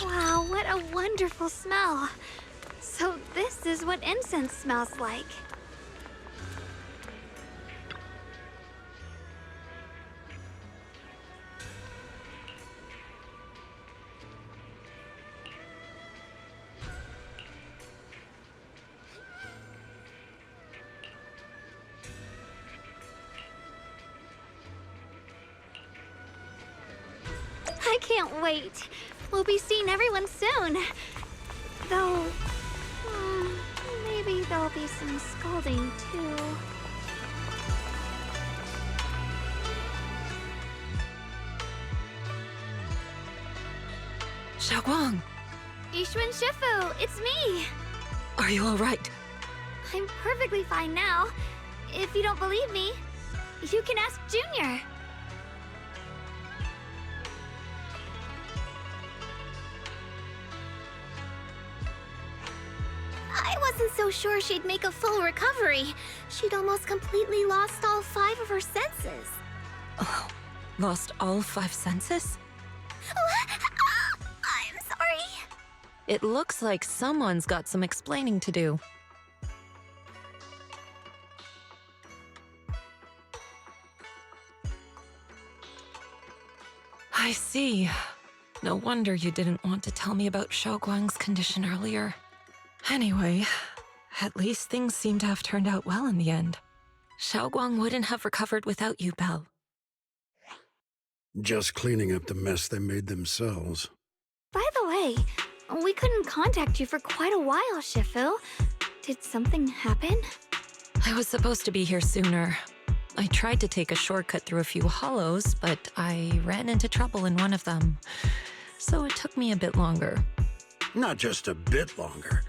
Wow, what a wonderful smell. So this is what incense smells like. I can't wait. We'll be seeing everyone soon. Though, maybe there'll be some scolding too. Shunguang, Ishun Shifu, it's me. are you all right? I'm perfectly fine now. If you don't believe me, you can ask Junior. I wasn't so sure she'd make a full recovery. She'd almost completely lost all 5 of her senses. Oh, lost all 5 senses? I'm sorry. It looks like someone's got some explaining to do. I see. No wonder you didn't want to tell me about Shunguang's condition earlier. Anyway, at least things seem to have turned out well in the end. Shunguang wouldn't have recovered without you, Belle. Just cleaning up the mess they made themselves. By the way, we couldn't contact you for quite a while, Shifu. Did something happen? I was supposed to be here sooner. I tried to take a shortcut through a few hollows, but I ran into trouble in one of them. So it took me a bit longer. Not just a bit longer.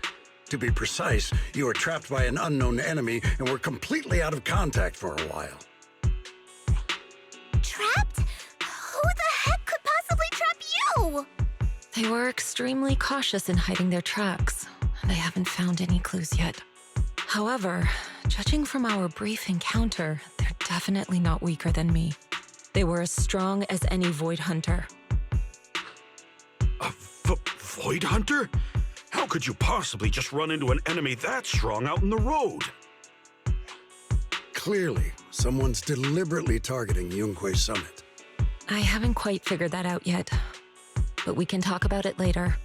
To be precise, you were trapped by an unknown enemy and were completely out of contact for a while. Trapped? Who the heck could possibly trap you? They were extremely cautious in hiding their tracks, and I haven't found any clues yet. However, judging from our brief encounter, they're definitely not weaker than me. They were as strong as any Void Hunter. A Void Hunter? How could you possibly just run into an enemy that strong out in the road? Clearly, someone's deliberately targeting Yunquei Summit. I haven't quite figured that out yet, but we can talk about it later.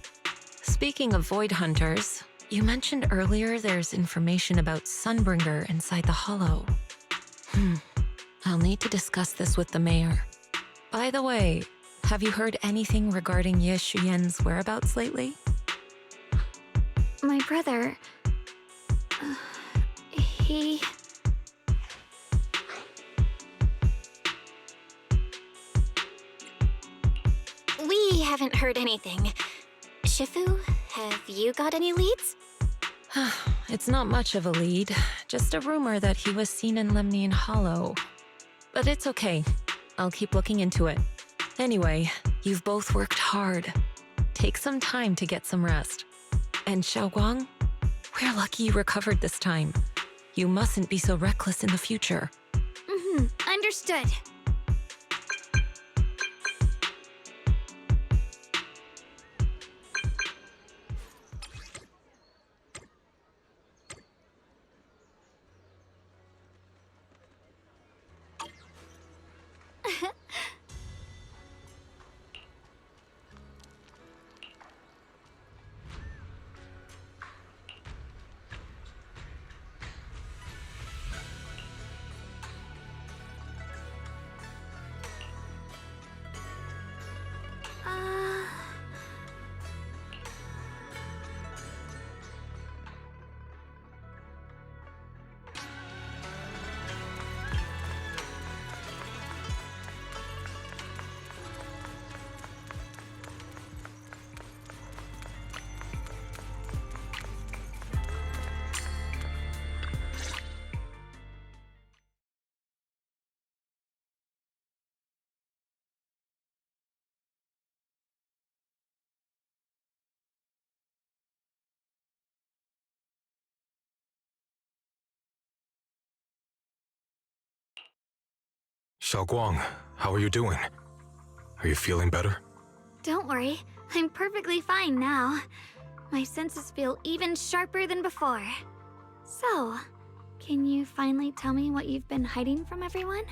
Speaking of Void Hunters, you mentioned earlier there's information about Sunbringer inside the Hollow. I'll need to discuss this with the mayor. By the way, have you heard anything regarding Ye Shuyen's whereabouts lately? My brother... he... We haven't heard anything. Shifu, have you got any leads? It's not much of a lead, just a rumor that he was seen in Lemnian Hollow. But it's okay. I'll keep looking into it. Anyway, you've both worked hard. Take some time to get some rest. And Shunguang, we're lucky you recovered this time. You mustn't be so reckless in the future. Understood. Shunguang, how are you doing? Are you feeling better? Don't worry. I'm perfectly fine now. My senses feel even sharper than before. So, can you finally tell me what you've been hiding from everyone?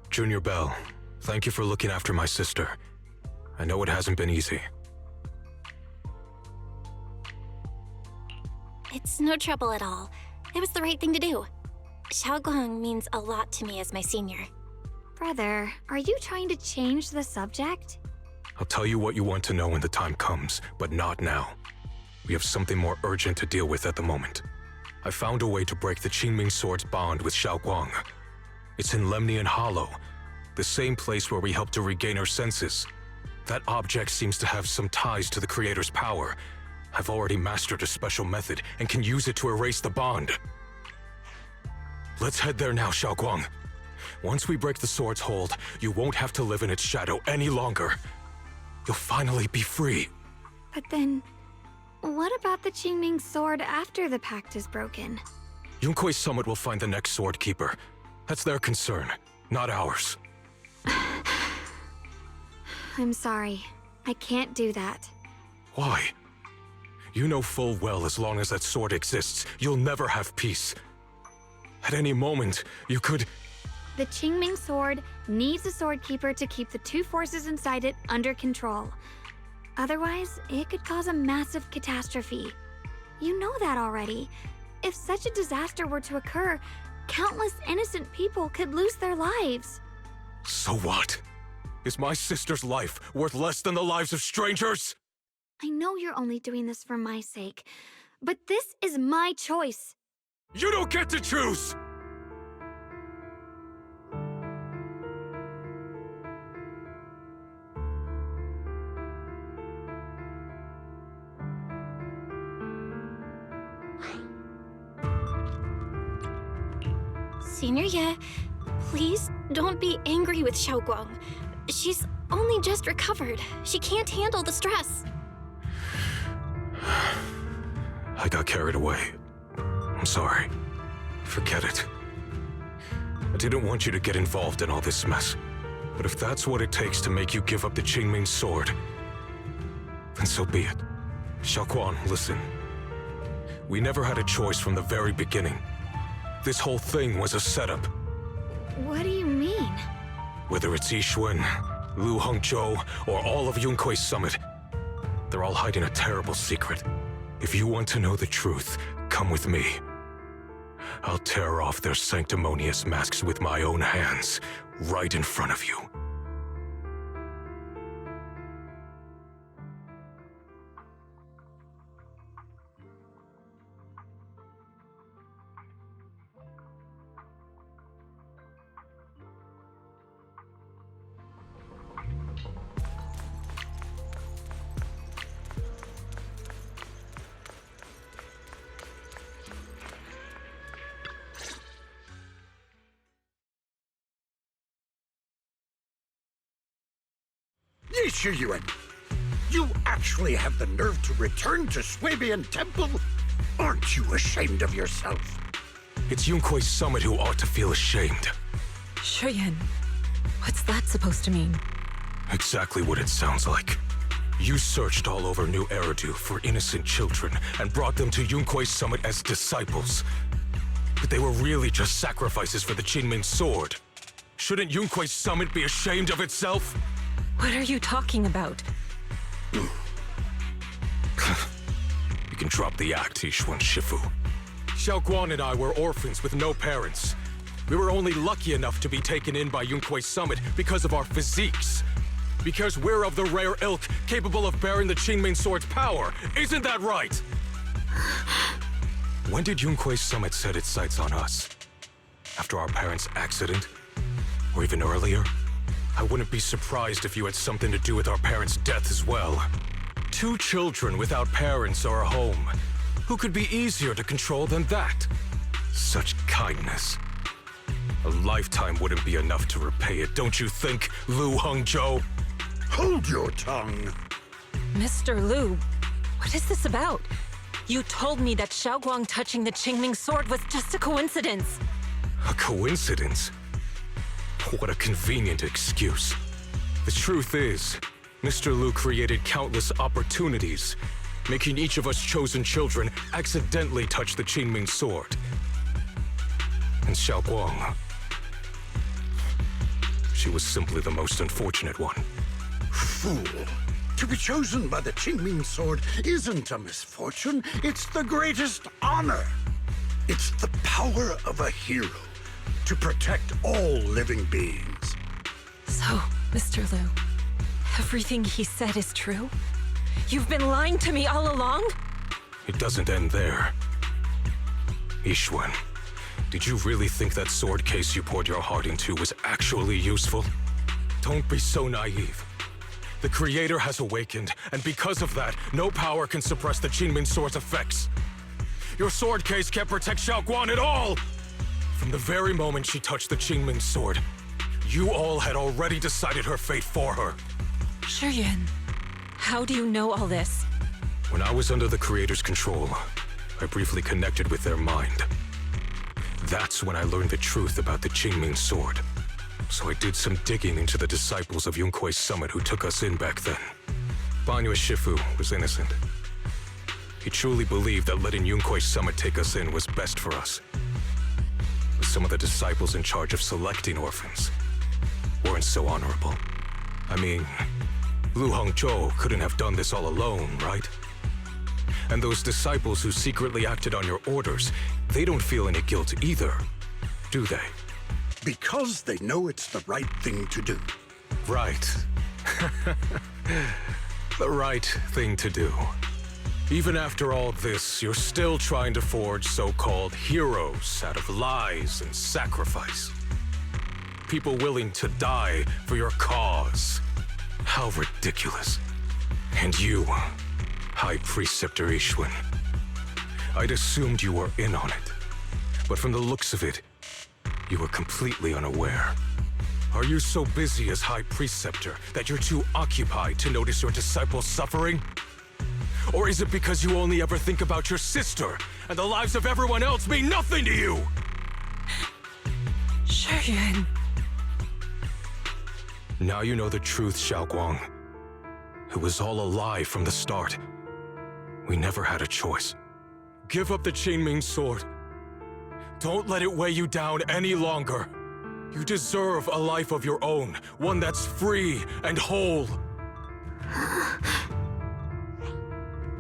Junior Bell, thank you for looking after my sister. I know it hasn't been easy. It's no trouble at all. It was the right thing to do. Shunguang means a lot to me as my senior. Brother, are you trying to change the subject? I'll tell you what you want to know when the time comes, but not now. We have something more urgent to deal with at the moment. I found a way to break the Qingming Sword's bond with Shunguang. It's in Lemnian Hollow, the same place where we helped to regain our senses. That object seems to have some ties to the Creator's power. I've already mastered a special method and can use it to erase the bond. Let's head there now, Shunguang. Once we break the sword's hold, you won't have to live in its shadow any longer. You'll finally be free. But then, what about the Qingming sword after the pact is broken? Yunkui's summit will find the next sword keeper. That's their concern, not ours. I'm sorry. I can't do that. Why? You know full well as long as that sword exists, you'll never have peace. At any moment, you could... The Qingming sword needs a sword keeper to keep the two forces inside it under control. Otherwise, it could cause a massive catastrophe. You know that already. If such a disaster were to occur, countless innocent people could lose their lives. So what? Is my sister's life worth less than the lives of strangers? I know you're only doing this for my sake, but this is my choice. You don't get to choose! Senior, please don't be angry with Shunguang. She's only just recovered. She can't handle the stress. I got carried away. I'm sorry. Forget it. I didn't want you to get involved in all this mess. But if that's what it takes to make you give up the Qingming sword, then so be it. Shunguang, listen. We never had a choice from the very beginning. This whole thing was a setup. What do you mean? Whether it's Yixuan, Lu Hongzhou, or all of Yunkui's summit, they're all hiding a terrible secret. If you want to know the truth, come with me. I'll tear off their sanctimonious masks with my own hands, right in front of you. Yixuan, you actually have the nerve to return to Swabian Temple? Aren't you ashamed of yourself? It's Yunkui's summit who ought to feel ashamed. Shuyan, what's that supposed to mean? Exactly what it sounds like. You searched all over New Eridu for innocent children and brought them to Yunkui's summit as disciples. But they were really just sacrifices for the Qingming sword. Shouldn't Yunkui's summit be ashamed of itself? What are you talking about? You can drop the act, Yixuan Shifu. Shunguang and I were orphans with no parents. We were only lucky enough to be taken in by Yunkui's summit because of our physiques. Because we're of the rare ilk capable of bearing the Qingming sword's power. Isn't that right? When did Yunkui's summit set its sights on us? After our parents' accident? Or even earlier? I wouldn't be surprised if you had something to do with our parents' death as well. 2 children without parents or a home. Who could be easier to control than that? Such kindness. A lifetime wouldn't be enough to repay it, don't you think, Lu Hongzhou? Hold your tongue. Mr. Lu, what is this about? You told me that Shunguang touching the Qingming sword was just a coincidence. A coincidence? What a convenient excuse. The truth is, Mr. Liu created countless opportunities, making each of us chosen children accidentally touch the Qingming sword. And Shunguang, she was simply the most unfortunate one. Fool! To be chosen by the Qingming sword isn't a misfortune, it's the greatest honor. It's the power of a hero to protect all living beings. So, Mr. Liu, everything he said is true? You've been lying to me all along? It doesn't end there. Yixuan, did you really think that sword case you poured your heart into was actually useful? Don't be so naive. The Creator has awakened, and because of that, no power can suppress the Qingming sword's effects. Your sword case can't protect Shunguang at all! From the very moment she touched the Qingming sword, you all had already decided her fate for her. Shuyuan, how do you know all this? When I was under the Creator's control, I briefly connected with their mind. That's when I learned the truth about the Qingming sword. So I did some digging into the disciples of Yunque's summit who took us in back then. Banyue Shifu was innocent. He truly believed that letting Yunque's summit take us in was best for us. But some of the disciples in charge of selecting orphans weren't so honorable. I mean, Lu Hongzhou couldn't have done this all alone, right? And those disciples who secretly acted on your orders, they don't feel any guilt either, do they? Because they know it's the right thing to do. Right. The right thing to do. Even after all this, you're still trying to forge so-called heroes out of lies and sacrifice. People willing to die for your cause. How ridiculous. And you, High Preceptor Yixuan. I'd assumed you were in on it. But from the looks of it, you were completely unaware. Are you so busy as High Preceptor that you're too occupied to notice your disciples suffering? Or is it because you only ever think about your sister, and the lives of everyone else mean nothing to you? Shuyuan. Now you know the truth, Shunguang. It was all a lie from the start. We never had a choice. Give up the Qingming sword. Don't let it weigh you down any longer. You deserve a life of your own, one that's free and whole.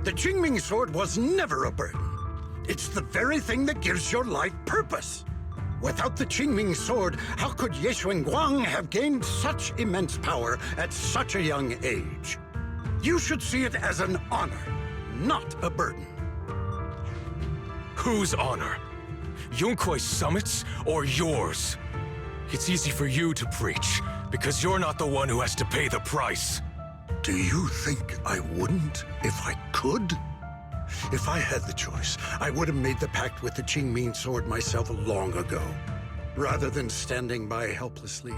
The Qingming sword was never a burden. It's the very thing that gives your life purpose. Without the Qingming sword, how could Ye Shunguang have gained such immense power at such a young age? You should see it as an honor, not a burden. Whose honor? Yunque's summit's or yours? It's easy for you to preach, because you're not the one who has to pay the price. Do you think I wouldn't if I could? If I had the choice, I would have made the pact with the Qingming sword myself long ago, rather than standing by helplessly,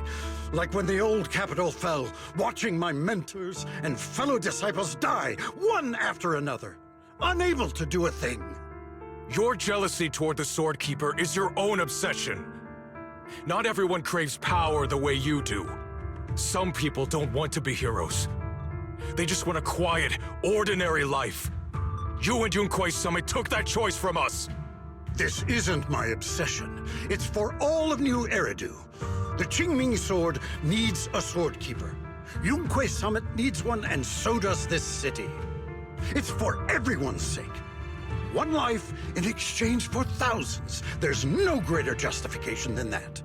like when the old capital fell, watching my mentors and fellow disciples die, one after another, unable to do a thing. Your jealousy toward the Sword Keeper is your own obsession. Not everyone craves power the way you do. Some people don't want to be heroes. They just want a quiet, ordinary life. You and Yunque's summit took that choice from us. This isn't my obsession. It's for all of New Eridu. The Qingming sword needs a sword keeper. Yunque's summit needs one, and so does this city. It's for everyone's sake. One life in exchange for thousands. There's no greater justification than that.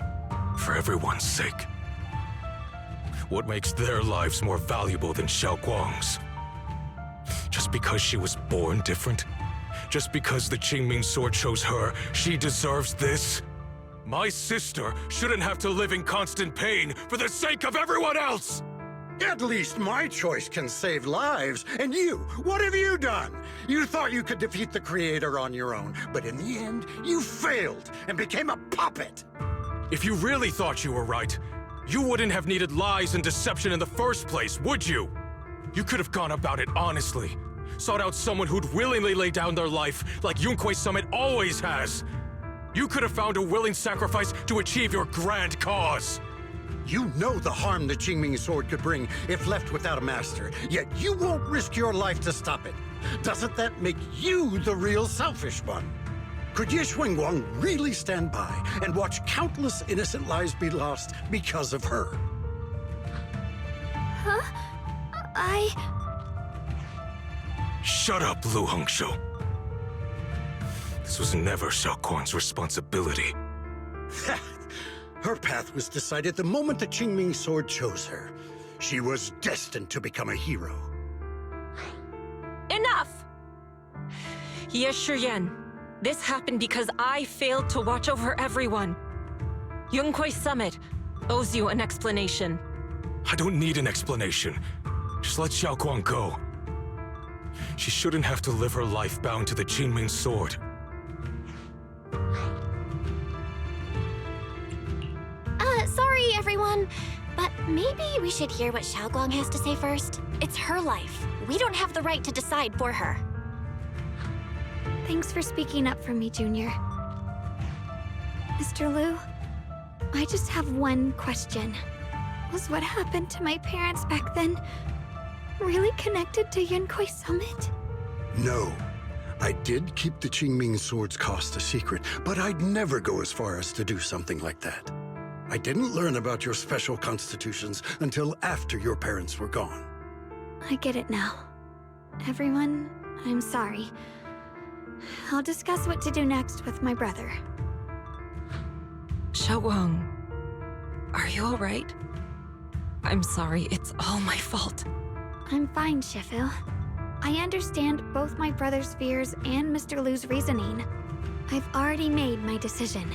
For everyone's sake. What makes their lives more valuable than Shunguang's? Just because she was born different? Just because the Qingming sword chose her, she deserves this? My sister shouldn't have to live in constant pain for the sake of everyone else! At least my choice can save lives. And you, what have you done? You thought you could defeat the Creator on your own, but in the end, you failed and became a puppet. If you really thought you were right, you wouldn't have needed lies and deception in the first place, would you? You could have gone about it honestly. Sought out someone who'd willingly lay down their life like Yunque's summit always has. You could have found a willing sacrifice to achieve your grand cause. You know the harm the Qingming sword could bring if left without a master, yet you won't risk your life to stop it. Doesn't that make you the real selfish one? Could Shunguang really stand by and watch countless innocent lives be lost because of her? Huh? Shut up, Lu Hongshou. This was never Xiaoguang's responsibility. Her path was decided the moment the Qingming sword chose her. She was destined to become a hero. Enough! Ye Shiyan, this happened because I failed to watch over everyone. Yunquay Summit owes you an explanation. I don't need an explanation. Just let Xiaoguang go. She shouldn't have to live her life bound to the Qingming sword. Sorry, everyone. But maybe we should hear what Xiaoguang has to say first. It's her life. We don't have the right to decide for her. Thanks for speaking up for me, Junior. Mr. Liu, I just have one question. Was what happened to my parents back then really connected to Yunquay Summit? No. I did keep the Qingming sword's cost a secret, but I'd never go as far as to do something like that. I didn't learn about your special constitutions until after your parents were gone. I get it now. Everyone, I'm sorry. I'll discuss what to do next with my brother. Xiaoguang, are you all right? I'm sorry, it's all my fault. I'm fine, Shifu. I understand both my brother's fears and Mr. Liu's reasoning. I've already made my decision.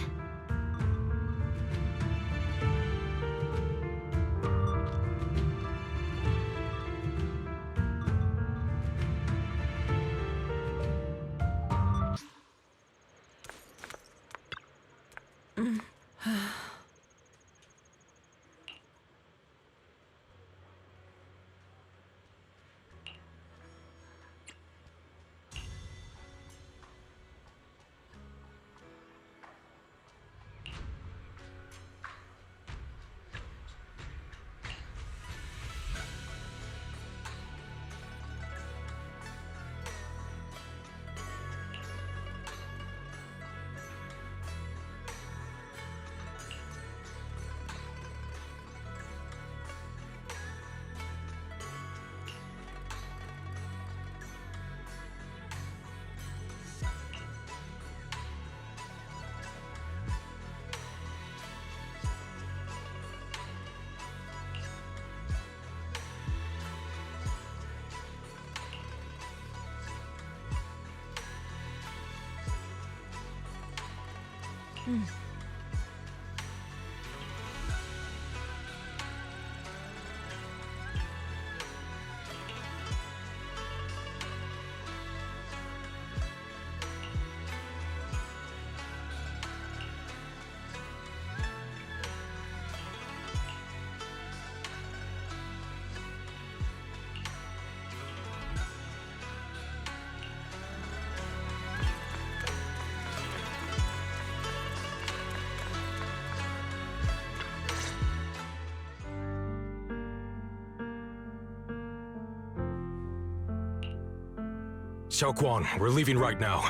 Xiaoguang, we're leaving right now.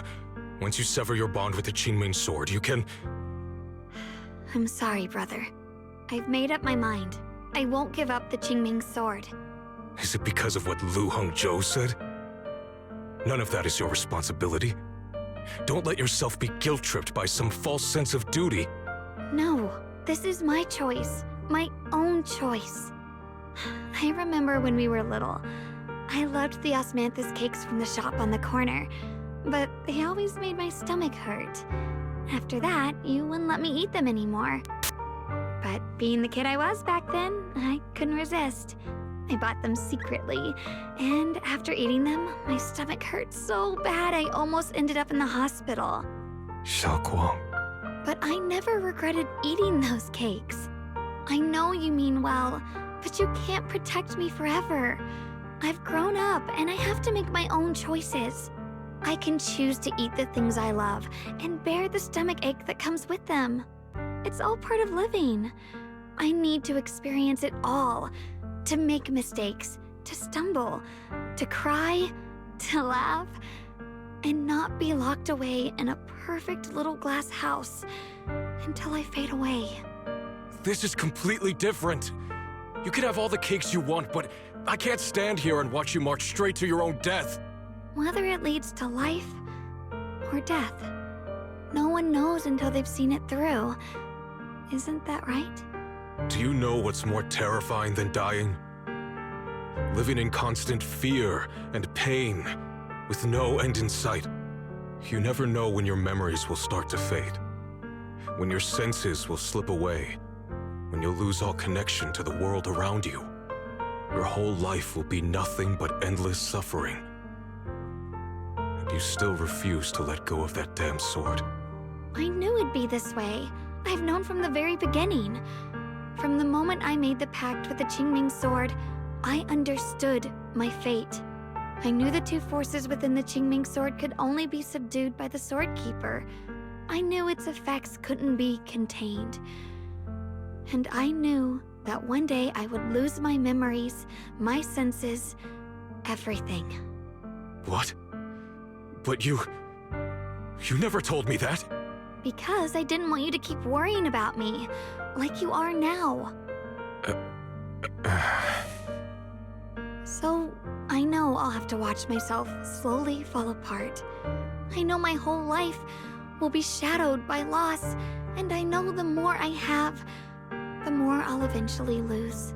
Once you sever your bond with the Qingming sword, you can... I'm sorry, brother. I've made up my mind. I won't give up the Qingming sword. Is it because of what Lu Hongzhou said? None of that is your responsibility. Don't let yourself be guilt-tripped by some false sense of duty. No, this is my choice. My own choice. I remember when we were little. I loved the osmanthus cakes from the shop on the corner, but they always made my stomach hurt. After that, you wouldn't let me eat them anymore. But being the kid I was back then, I couldn't resist. I bought them secretly, and after eating them, my stomach hurt so bad I almost ended up in the hospital. Xiaoguang. But I never regretted eating those cakes. I know you mean well, but you can't protect me forever. I've grown up, and I have to make my own choices. I can choose to eat the things I love, and bear the stomach ache that comes with them. It's all part of living. I need to experience it all. To make mistakes, to stumble, to cry, to laugh, and not be locked away in a perfect little glass house until I fade away. This is completely different. You can have all the cakes you want, but I can't stand here and watch you march straight to your own death. Whether it leads to life or death, no one knows until they've seen it through. Isn't that right? Do you know what's more terrifying than dying? Living in constant fear and pain, with no end in sight. You never know when your memories will start to fade, when your senses will slip away, when you'll lose all connection to the world around you. Your whole life will be nothing but endless suffering. And you still refuse to let go of that damn sword. I knew it'd be this way. I've known from the very beginning. From the moment I made the pact with the Qingming sword, I understood my fate. I knew the two forces within the Qingming sword could only be subdued by the Sword Keeper. I knew its effects couldn't be contained. And I knew that one day I would lose my memories, my senses, everything. What? But you never told me that. Because I didn't want you to keep worrying about me, like you are now. So, I know I'll have to watch myself slowly fall apart. I know my whole life will be shadowed by loss, and I know the more I have, the more I'll eventually lose.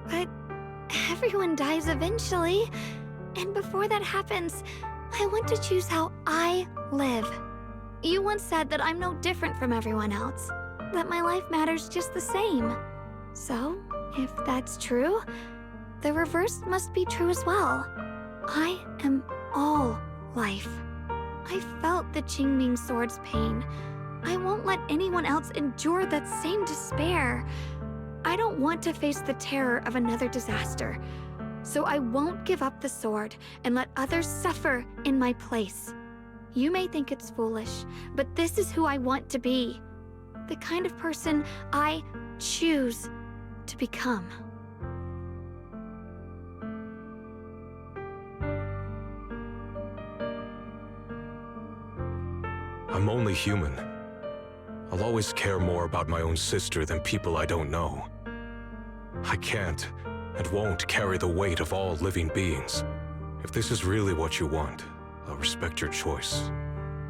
But everyone dies eventually, and before that happens, I want to choose how I live. You once said that I'm no different from everyone else, that my life matters just the same. So, if that's true, the reverse must be true as well. I am all life. I felt the Qingming sword's pain. I won't let anyone else endure that same despair. I don't want to face the terror of another disaster, so I won't give up the sword and let others suffer in my place. You may think it's foolish, but this is who I want to be. The kind of person I choose to become. I'm only human. I'll always care more about my own sister than people I don't know. I can't and won't carry the weight of all living beings. If this is really what you want, I'll respect your choice.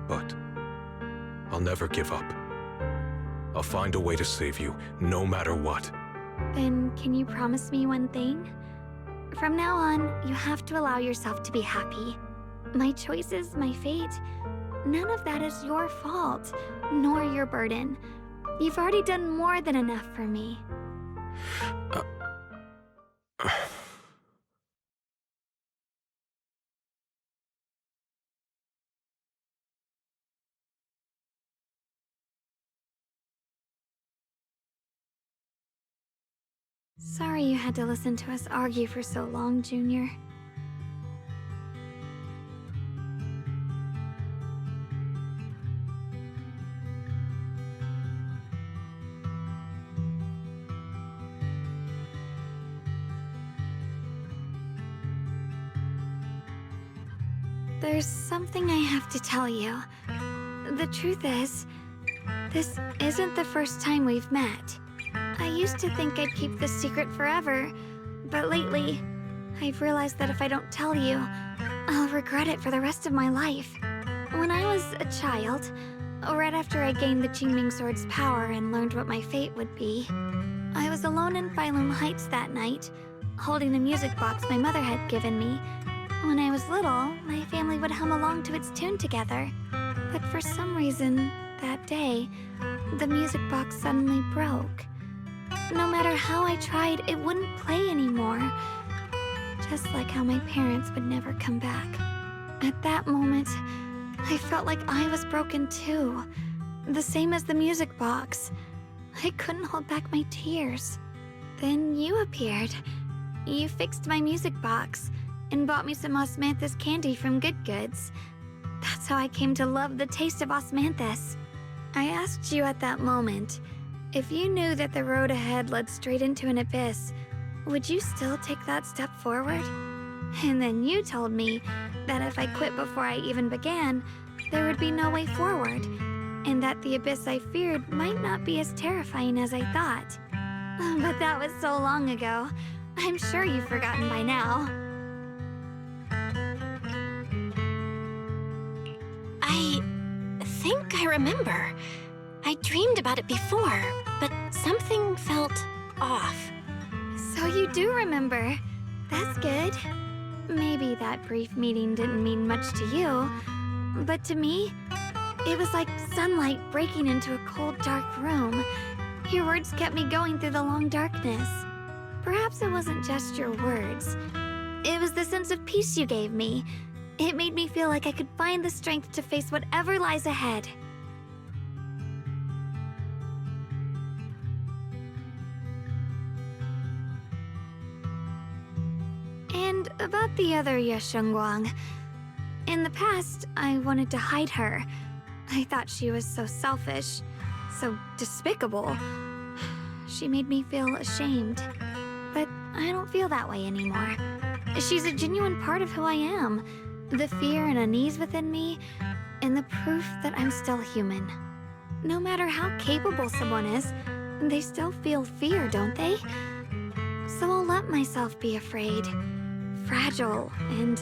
But I'll never give up. I'll find a way to save you, no matter what. Then can you promise me one thing? From now on, you have to allow yourself to be happy. My choices, my fate, none of that is your fault, nor your burden. You've already done more than enough for me. Sorry you had to listen to us argue for so long, Junior. There's something I have to tell you. The truth is, this isn't the first time we've met. I used to think I'd keep this secret forever, but lately, I've realized that if I don't tell you, I'll regret it for the rest of my life. When I was a child, right after I gained the Qingming sword's power and learned what my fate would be, I was alone in Phylum Heights that night, holding a music box my mother had given me. When I was little, my family would hum along to its tune together. But for some reason, that day, the music box suddenly broke. No matter how I tried, it wouldn't play anymore. Just like how my parents would never come back. At that moment, I felt like I was broken too. The same as the music box. I couldn't hold back my tears. Then you appeared. You fixed my music box and bought me some osmanthus candy from Good Goods. That's how I came to love the taste of osmanthus. I asked you at that moment, If you knew that the road ahead led straight into an abyss, would you still take that step forward? And then you told me that if I quit before I even began, there would be no way forward, and that the abyss I feared might not be as terrifying as I thought. But that was so long ago. I'm sure you've forgotten by now. I think I remember. I dreamed about it before, but something felt off. So you do remember. That's good. Maybe that brief meeting didn't mean much to you, but to me, it was like sunlight breaking into a cold, dark room. Your words kept me going through the long darkness. Perhaps it wasn't just your words. It was the sense of peace you gave me. It made me feel like I could find the strength to face whatever lies ahead. And about the other Shunguang. In the past, I wanted to hide her. I thought she was so selfish, so despicable. She made me feel ashamed. But I don't feel that way anymore. She's a genuine part of who I am. The fear and unease within me, and the proof that I'm still human. No matter how capable someone is, they still feel fear, don't they? So I'll let myself be afraid, fragile, and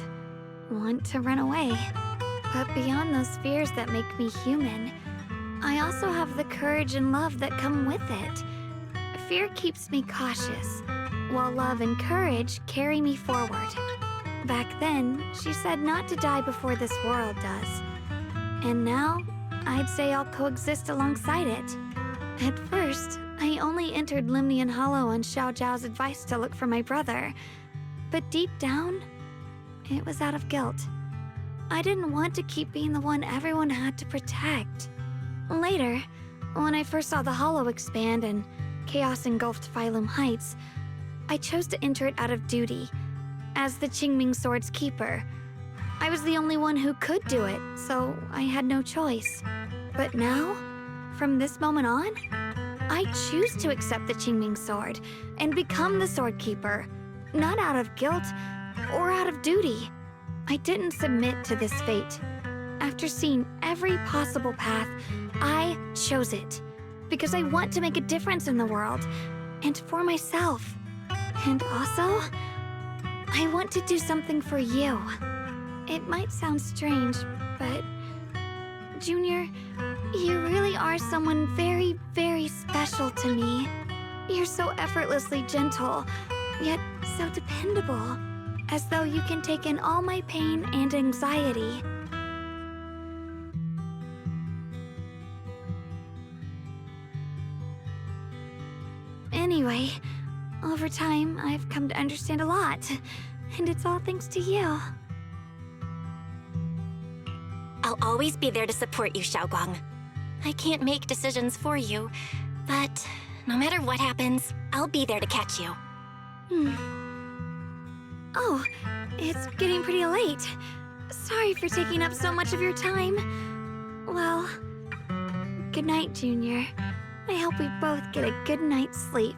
want to run away. But beyond those fears that make me human, I also have the courage and love that come with it. Fear keeps me cautious, while love and courage carry me forward. Back then, she said not to die before this world does. And now, I'd say I'll coexist alongside it. At first, I only entered Lemnian Hollow on Xiao Zhao's advice to look for my brother. But deep down, it was out of guilt. I didn't want to keep being the one everyone had to protect. Later, when I first saw the Hollow expand and chaos engulfed Phylum Heights, I chose to enter it out of duty. As the Qingming Sword's keeper, I was the only one who could do it, so I had no choice. But now, from this moment on, I choose to accept the Qingming Sword and become the Sword Keeper, not out of guilt or out of duty. I didn't submit to this fate. After seeing every possible path, I chose it because I want to make a difference in the world and for myself. And also, I want to do something for you. It might sound strange, but Junior, you really are someone very, very special to me. You're so effortlessly gentle, yet so dependable, as though you can take in all my pain and anxiety. Anyway, over time, I've come to understand a lot, and it's all thanks to you. I'll always be there to support you, Shunguang. I can't make decisions for you, but no matter what happens, I'll be there to catch you. Oh, it's getting pretty late. Sorry for taking up so much of your time. Well, good night, Junior. I hope we both get a good night's sleep.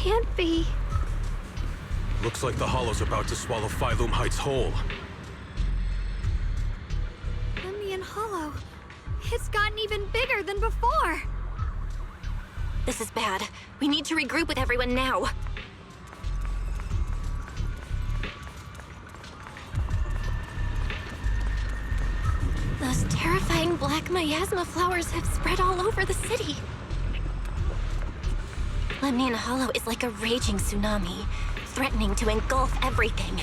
can't be. Looks like the Hollow's about to swallow Phylum Heights whole. Lemnian Hollow. It's gotten even bigger than before. This is bad. We need to regroup with everyone now. Those terrifying black miasma flowers have spread all over the city. Lemnian Hollow is like a raging tsunami, threatening to engulf everything.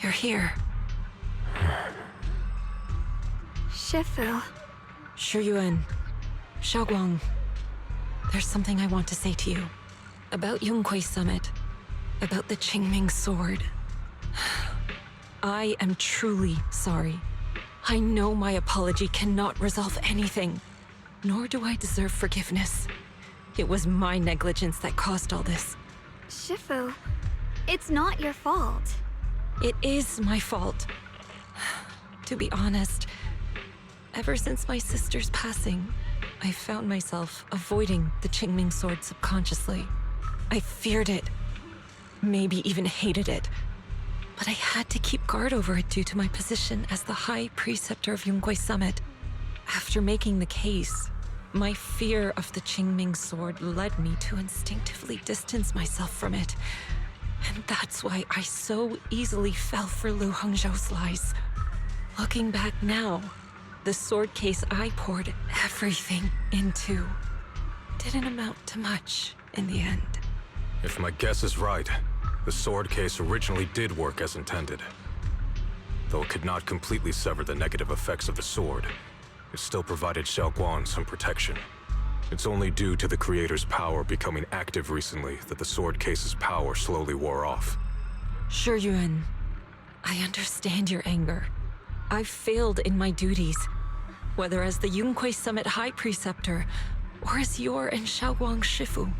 You're here. Shifu. Shuyuan. Shunguang. There's something I want to say to you. About Yunquei Summit. About the Qingming sword. I am truly sorry. I know my apology cannot resolve anything, nor do I deserve forgiveness. It was my negligence that caused all this. Shifu, it's not your fault. It is my fault. To be honest, ever since my sister's passing, I found myself avoiding the Qingming sword subconsciously. I feared it, maybe even hated it. But I had to keep guard over it due to my position as the High Preceptor of Yunquei Summit. After making the case, my fear of the Qingming sword led me to instinctively distance myself from it. And that's why I so easily fell for Lu Hongzhou's lies. Looking back now, the sword case I poured everything into didn't amount to much in the end. If my guess is right, the sword case originally did work as intended. Though it could not completely sever the negative effects of the sword, it still provided Xiaoguang some protection. It's only due to the Creator's power becoming active recently that the sword case's power slowly wore off. Yuan, I understand your anger. I've failed in my duties, whether as the Yunquei Summit High Preceptor, or as your and Shunguang Shifu.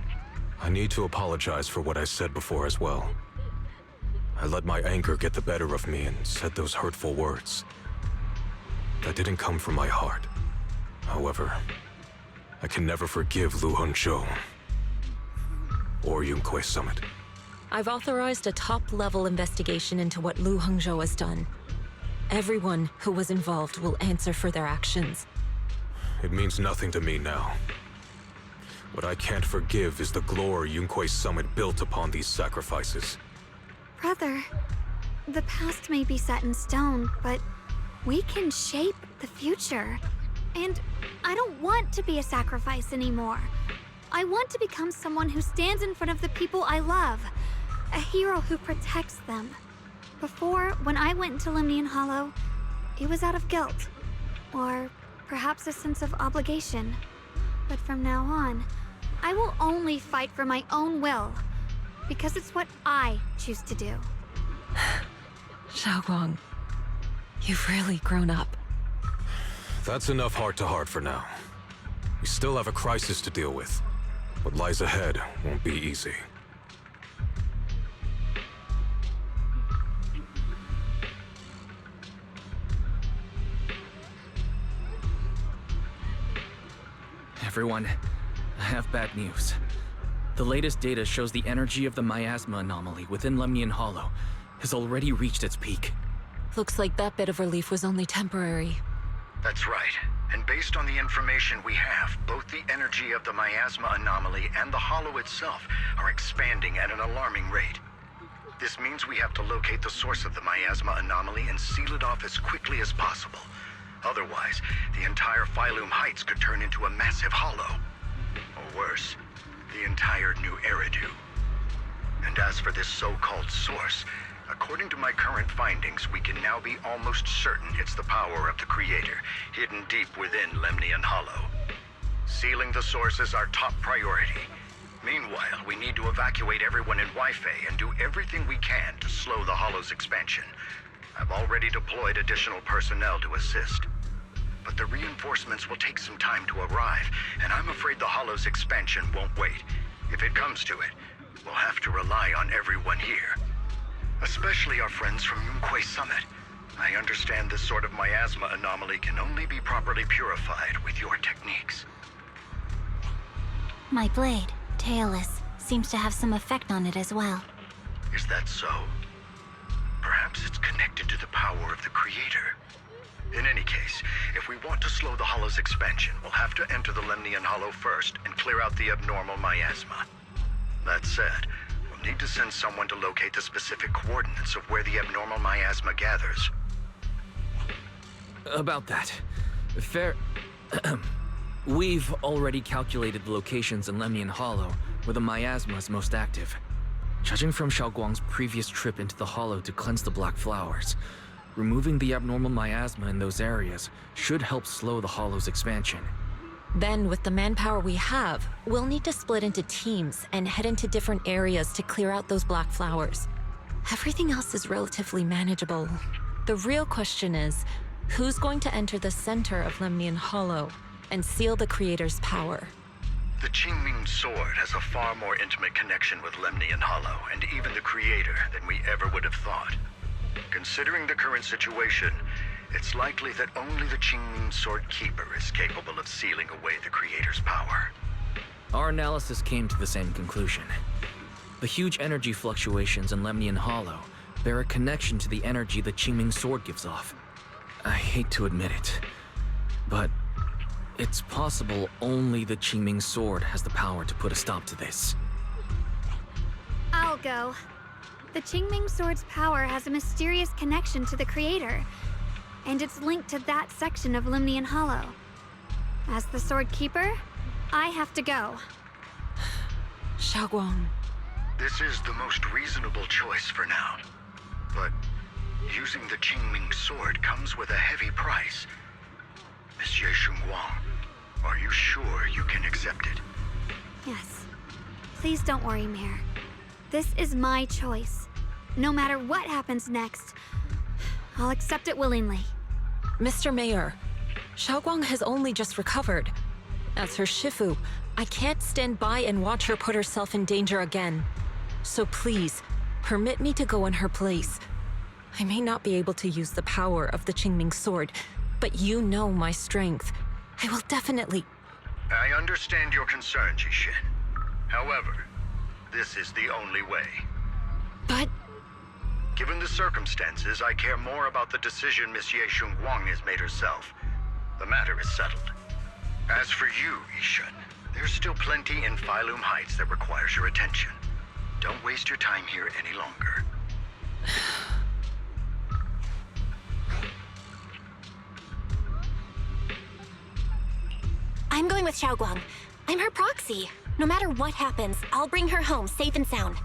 I need to apologize for what I said before as well. I let my anger get the better of me and said those hurtful words. That didn't come from my heart. However, I can never forgive Lu Hongzhou or Yunquei Summit. I've authorized a top-level investigation into what Lu Hongzhou has done. Everyone who was involved will answer for their actions. It means nothing to me now. What I can't forgive is the glory Yunquei Summit built upon these sacrifices. Brother, the past may be set in stone, but we can shape the future. And I don't want to be a sacrifice anymore. I want to become someone who stands in front of the people I love. A hero who protects them. Before, when I went into Lemnian Hollow, it was out of guilt. Or perhaps a sense of obligation. But from now on, I will only fight for my own will. Because it's what I choose to do. Shunguang, you've really grown up. That's enough heart-to-heart for now. We still have a crisis to deal with. What lies ahead won't be easy. Everyone, I have bad news. The latest data shows the energy of the Miasma anomaly within Lemnian Hollow has already reached its peak. Looks like that bit of relief was only temporary. That's right. And based on the information we have, both the energy of the Miasma anomaly and the Hollow itself are expanding at an alarming rate. This means we have to locate the source of the Miasma anomaly and seal it off as quickly as possible. Otherwise, the entire Phylum Heights could turn into a massive hollow. Or worse, the entire new Eridu. And as for this so-called source, according to my current findings, we can now be almost certain it's the power of the Creator, hidden deep within Lemnian Hollow. Sealing the source is our top priority. Meanwhile, we need to evacuate everyone in Wi-Fi and do everything we can to slow the Hollow's expansion. I've already deployed additional personnel to assist. But the reinforcements will take some time to arrive, and I'm afraid the Hollow's expansion won't wait. If it comes to it, we'll have to rely on everyone here. Especially our friends from Yunquei Summit. I understand this sort of miasma anomaly can only be properly purified with your techniques. My blade, Tailless, seems to have some effect on it as well. Is that so? Perhaps it's connected to the power of the Creator. In any case, if we want to slow the Hollow's expansion, we'll have to enter the Lemnian Hollow first and clear out the abnormal miasma. That said, we'll need to send someone to locate the specific coordinates of where the abnormal miasma gathers. About that. We've already calculated the locations in Lemnian Hollow where the miasma is most active. Judging from Shunguang's previous trip into the Hollow to cleanse the Black Flowers, removing the abnormal miasma in those areas should help slow the Hollow's expansion. Then, with the manpower we have, we'll need to split into teams and head into different areas to clear out those Black Flowers. Everything else is relatively manageable. The real question is, who's going to enter the center of Lemnian Hollow and seal the Creator's power? The Qingming sword has a far more intimate connection with Lemnian Hollow and even the Creator than we ever would have thought. Considering the current situation, it's likely that only the Qingming sword keeper is capable of sealing away the Creator's power. Our analysis came to the same conclusion. The huge energy fluctuations in Lemnian Hollow bear a connection to the energy the Qingming sword gives off. I hate to admit it, but it's possible only the Qingming sword has the power to put a stop to this. I'll go. The Qingming sword's power has a mysterious connection to the Creator, and it's linked to that section of Lemnian Hollow. As the sword keeper, I have to go. Shunguang. This is the most reasonable choice for now. But using the Qingming sword comes with a heavy price. Monsieur Shunguang, Are you sure you can accept it? Yes. Please don't worry, Mayor. This is my choice. No matter what happens next, I'll accept it willingly. Mr. Mayor, Shunguang has only just recovered. As her Shifu, I can't stand by and watch her put herself in danger again. So please, permit me to go in her place. I may not be able to use the power of the Qingming sword, but you know my strength. I will definitely... I understand your concern, Jishin. However, this is the only way. But... Given the circumstances, I care more about the decision Miss Ye Shunguang has made herself. The matter is settled. As for you, Ishin, there's still plenty in Phylum Heights that requires your attention. Don't waste your time here any longer. I'm going with Shunguang. I'm her proxy. No matter what happens, I'll bring her home safe and sound.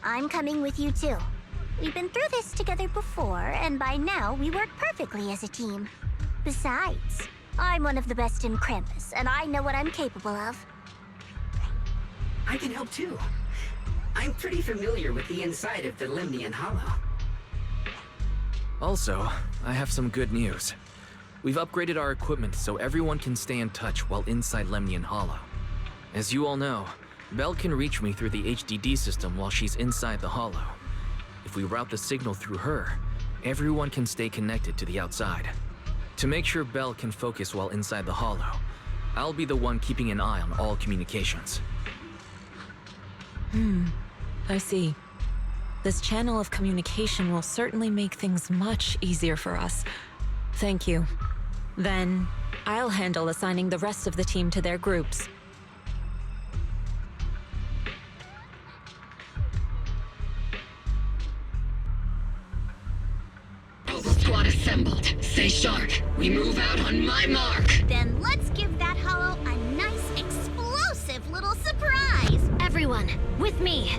I'm coming with you too. We've been through this together before, and by now we work perfectly as a team. Besides, I'm one of the best in Krampus, and I know what I'm capable of. I can help too. I'm pretty familiar with the inside of the Lemnian Hollow. Also, I have some good news. We've upgraded our equipment so everyone can stay in touch while inside Lemnian Hollow. As you all know, Belle can reach me through the HDD system while she's inside the Hollow. If we route the signal through her, everyone can stay connected to the outside. To make sure Belle can focus while inside the Hollow, I'll be the one keeping an eye on all communications. I see. This channel of communication will certainly make things much easier for us. Thank you. Then, I'll handle assigning the rest of the team to their groups. Squad assembled. Stay sharp. We move out on my mark. Then let's give that hollow a nice, explosive little surprise! Everyone, with me.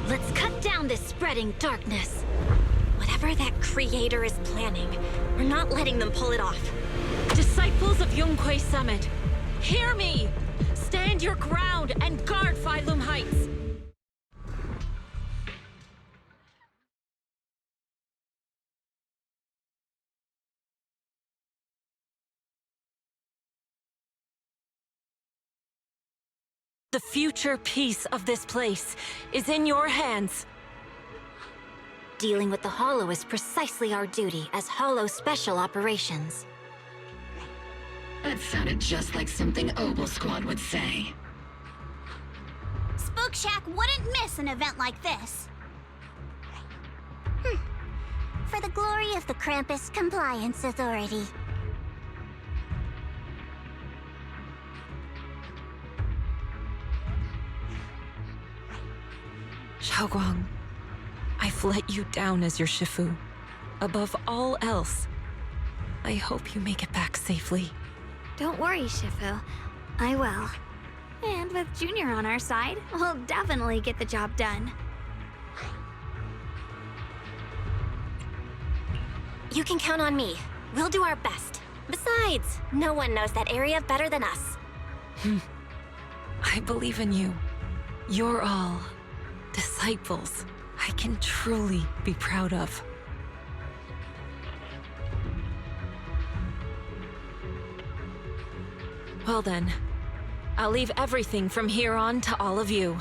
Let's cut down this spreading darkness. Whatever that creator is planning, we're not letting them pull it off. Disciples of Yunquay Summit, hear me! Stand your ground and guard Phylum Heights! The future peace of this place is in your hands. Dealing with the Hollow is precisely our duty as Hollow Special Operations. That sounded just like something Obel Squad would say. Spook Shack wouldn't miss an event like this. For the glory of the Krampus Compliance Authority. Shunguang, I've let you down as your Shifu. Above all else, I hope you make it back safely. Don't worry, Shifu. I will. And with Junior on our side, we'll definitely get the job done. You can count on me. We'll do our best. Besides, no one knows that area better than us. I believe in you. You're all disciples I can truly be proud of. Well then, I'll leave everything from here on to all of you.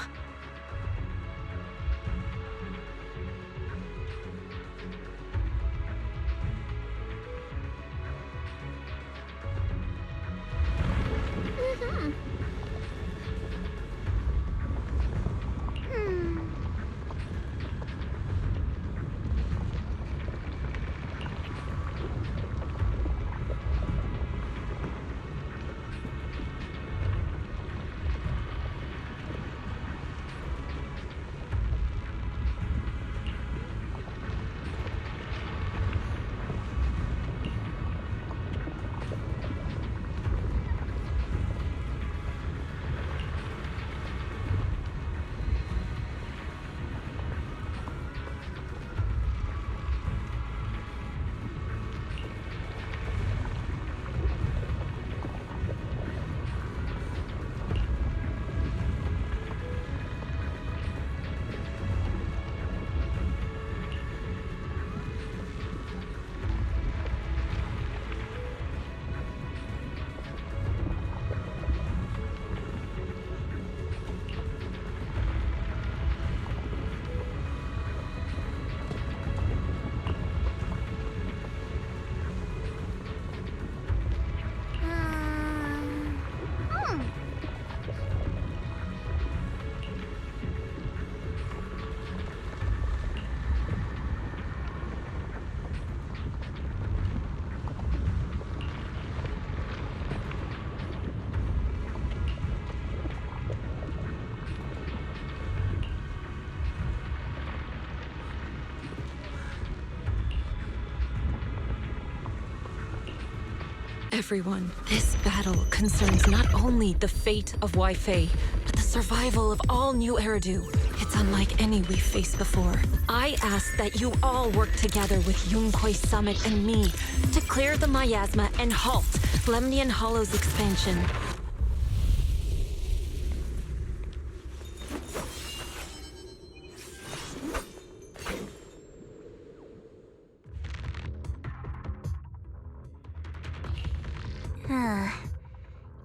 Everyone, this battle concerns not only the fate of Wei-Fei, but the survival of all new Eridu. It's unlike any we've faced before. I ask that you all work together with Yunquei Summit and me to clear the Miasma and halt Lemnian Hollow's expansion.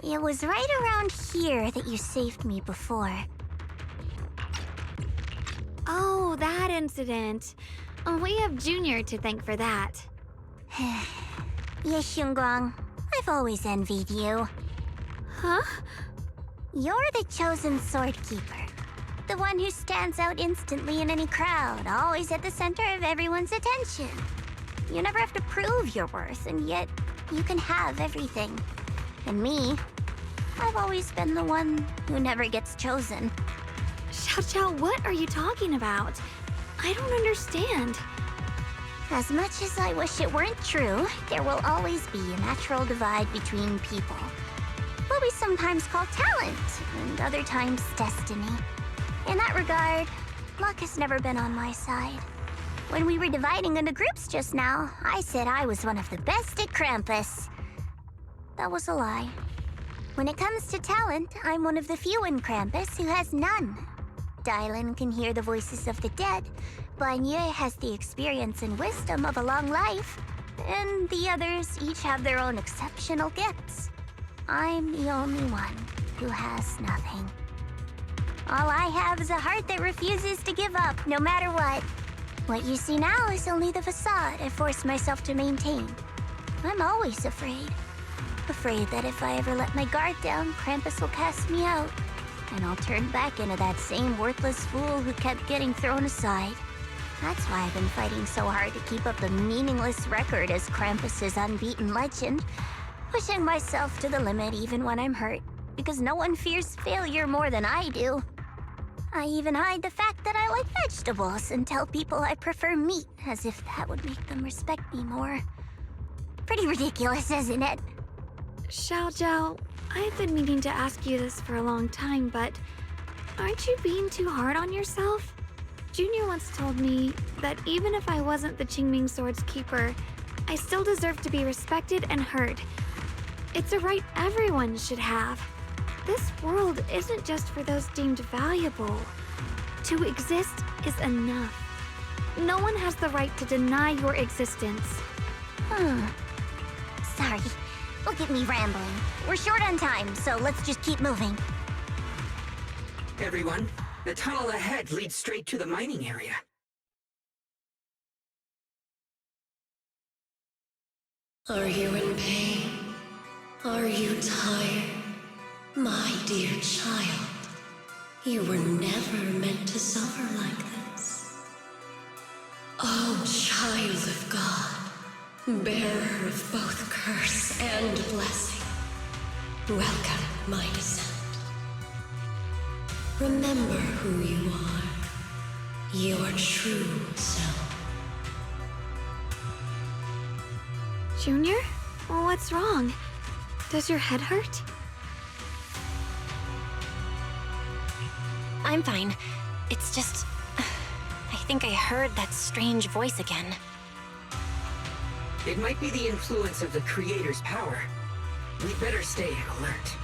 It was right around here that you saved me before. Oh, that incident. We have Junior to thank for that. Yes, Shunguang. I've always envied you. Huh? You're the chosen sword keeper. The one who stands out instantly in any crowd, always at the center of everyone's attention. You never have to prove your worth, and yet you can have everything. And me, I've always been the one who never gets chosen. Xiao, what are you talking about? I don't understand. As much as I wish it weren't true, there will always be a natural divide between people. What we sometimes call talent, and other times destiny. In that regard, luck has never been on my side. When we were dividing into groups just now, I said I was one of the best at Krampus. That was a lie. When it comes to talent, I'm one of the few in Krampus who has none. Dylan can hear the voices of the dead, Banye has the experience and wisdom of a long life, and the others each have their own exceptional gifts. I'm the only one who has nothing. All I have is a heart that refuses to give up, no matter what. What you see now is only the facade I forced myself to maintain. I'm always afraid. Afraid that if I ever let my guard down, Krampus will cast me out, and I'll turn back into that same worthless fool who kept getting thrown aside. That's why I've been fighting so hard to keep up the meaningless record as Krampus's unbeaten legend, pushing myself to the limit even when I'm hurt, because no one fears failure more than I do. I even hide the fact that I like vegetables and tell people I prefer meat, as if that would make them respect me more. Pretty ridiculous, isn't it? Xiao, I've been meaning to ask you this for a long time, but aren't you being too hard on yourself? Junior once told me that even if I wasn't the Qingming Sword's keeper, I still deserve to be respected and heard. It's a right everyone should have. This world isn't just for those deemed valuable. To exist is enough. No one has the right to deny your existence. Sorry. Look at me rambling. We're short on time, so let's just keep moving. Everyone, the tunnel ahead leads straight to the mining area. Are you in pain? Are you tired? My dear child, you were never meant to suffer like this. Oh, child of God, bearer of both curse and blessing, welcome my descent. Remember who you are, your true self. Junior? Well, what's wrong? Does your head hurt? I'm fine. It's just... I think I heard that strange voice again. It might be the influence of the Creator's power. We'd better stay alert.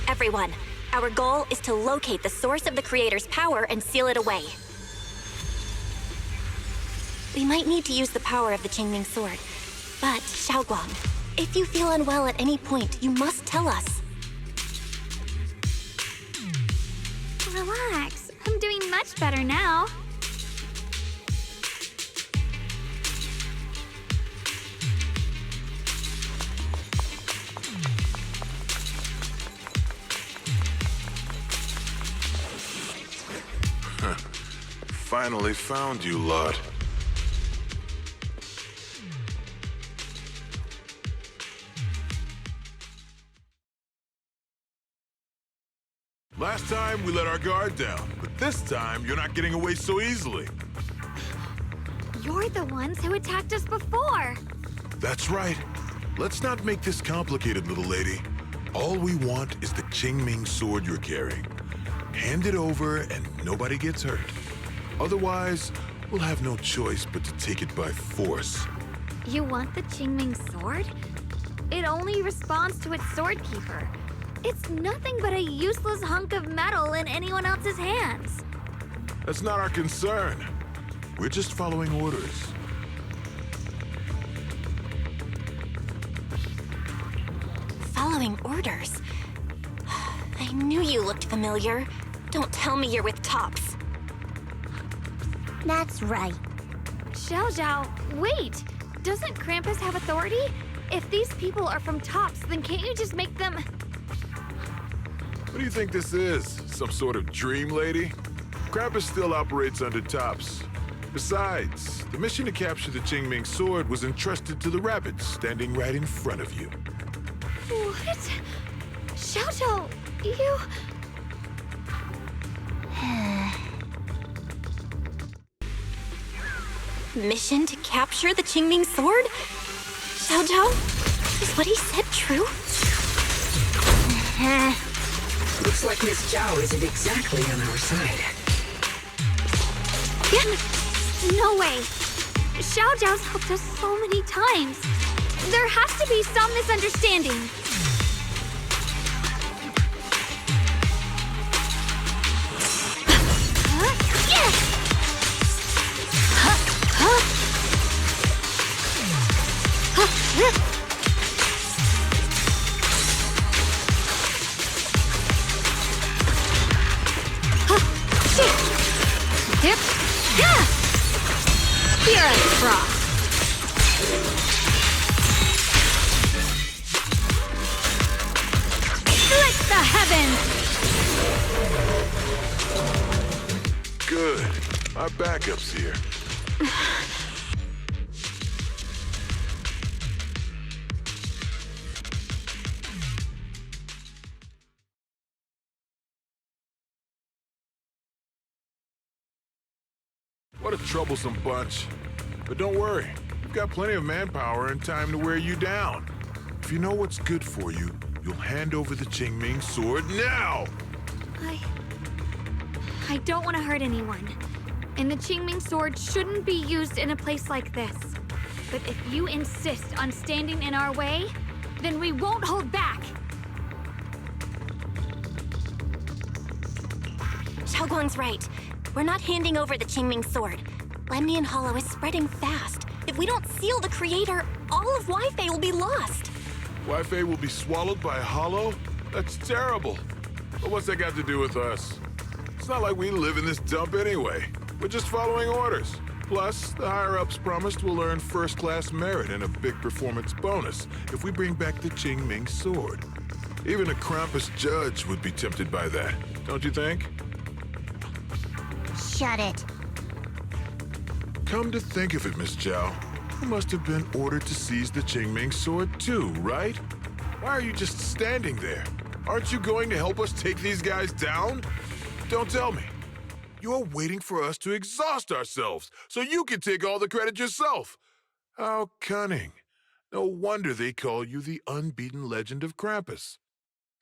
Everyone, our goal is to locate the source of the Creator's power and seal it away. We might need to use the power of the Qingming Sword, but Shunguang, if you feel unwell at any point, you must tell us. Relax. I'm doing much better now. Finally found you, lot. Last time, we let our guard down, but this time, you're not getting away so easily. You're the ones who attacked us before. That's right. Let's not make this complicated, little lady. All we want is the Qingming sword you're carrying. Hand it over and nobody gets hurt. Otherwise, we'll have no choice but to take it by force. You want the Qingming sword? It only responds to its sword keeper. It's nothing but a useless hunk of metal in anyone else's hands. That's not our concern. We're just following orders. Following orders? I knew you looked familiar. Don't tell me you're with Tops. That's right. Xiao, wait! Doesn't Krampus have authority? If these people are from Tops, then can't you just make them... What do you think this is? Some sort of dream lady? Krampus still operates under Tops. Besides, the mission to capture the Qingming sword was entrusted to the rabbit standing right in front of you. What? Xiao, you... Mission to capture the Qingming sword? Xiao, is what he said true? Looks like Miss Zhao isn't exactly on our side. No way! Xiao's helped us so many times. There has to be some misunderstanding. Here I frost. Split the heavens! Good. Our backup's here. What a troublesome bunch. But don't worry, we've got plenty of manpower and time to wear you down. If you know what's good for you, you'll hand over the Qingming sword now! I don't want to hurt anyone. And the Qingming sword shouldn't be used in a place like this. But if you insist on standing in our way, then we won't hold back. Shunguang's right. We're not handing over the Qingming sword. Lemnian Hollow is spreading fast. If we don't seal the creator, all of Wi-Fi will be lost. Wi-Fi will be swallowed by a hollow? That's terrible. But what's that got to do with us? It's not like we live in this dump anyway. We're just following orders. Plus, the higher-ups promised we'll earn first-class merit and a big performance bonus if we bring back the Qingming sword. Even a Krampus judge would be tempted by that, don't you think? Shut it. Come to think of it, Miss Zhao, you must have been ordered to seize the Qingming sword too, right? Why are you just standing there? Aren't you going to help us take these guys down? Don't tell me. You're waiting for us to exhaust ourselves so you can take all the credit yourself. How cunning. No wonder they call you the Unbeaten Legend of Krampus.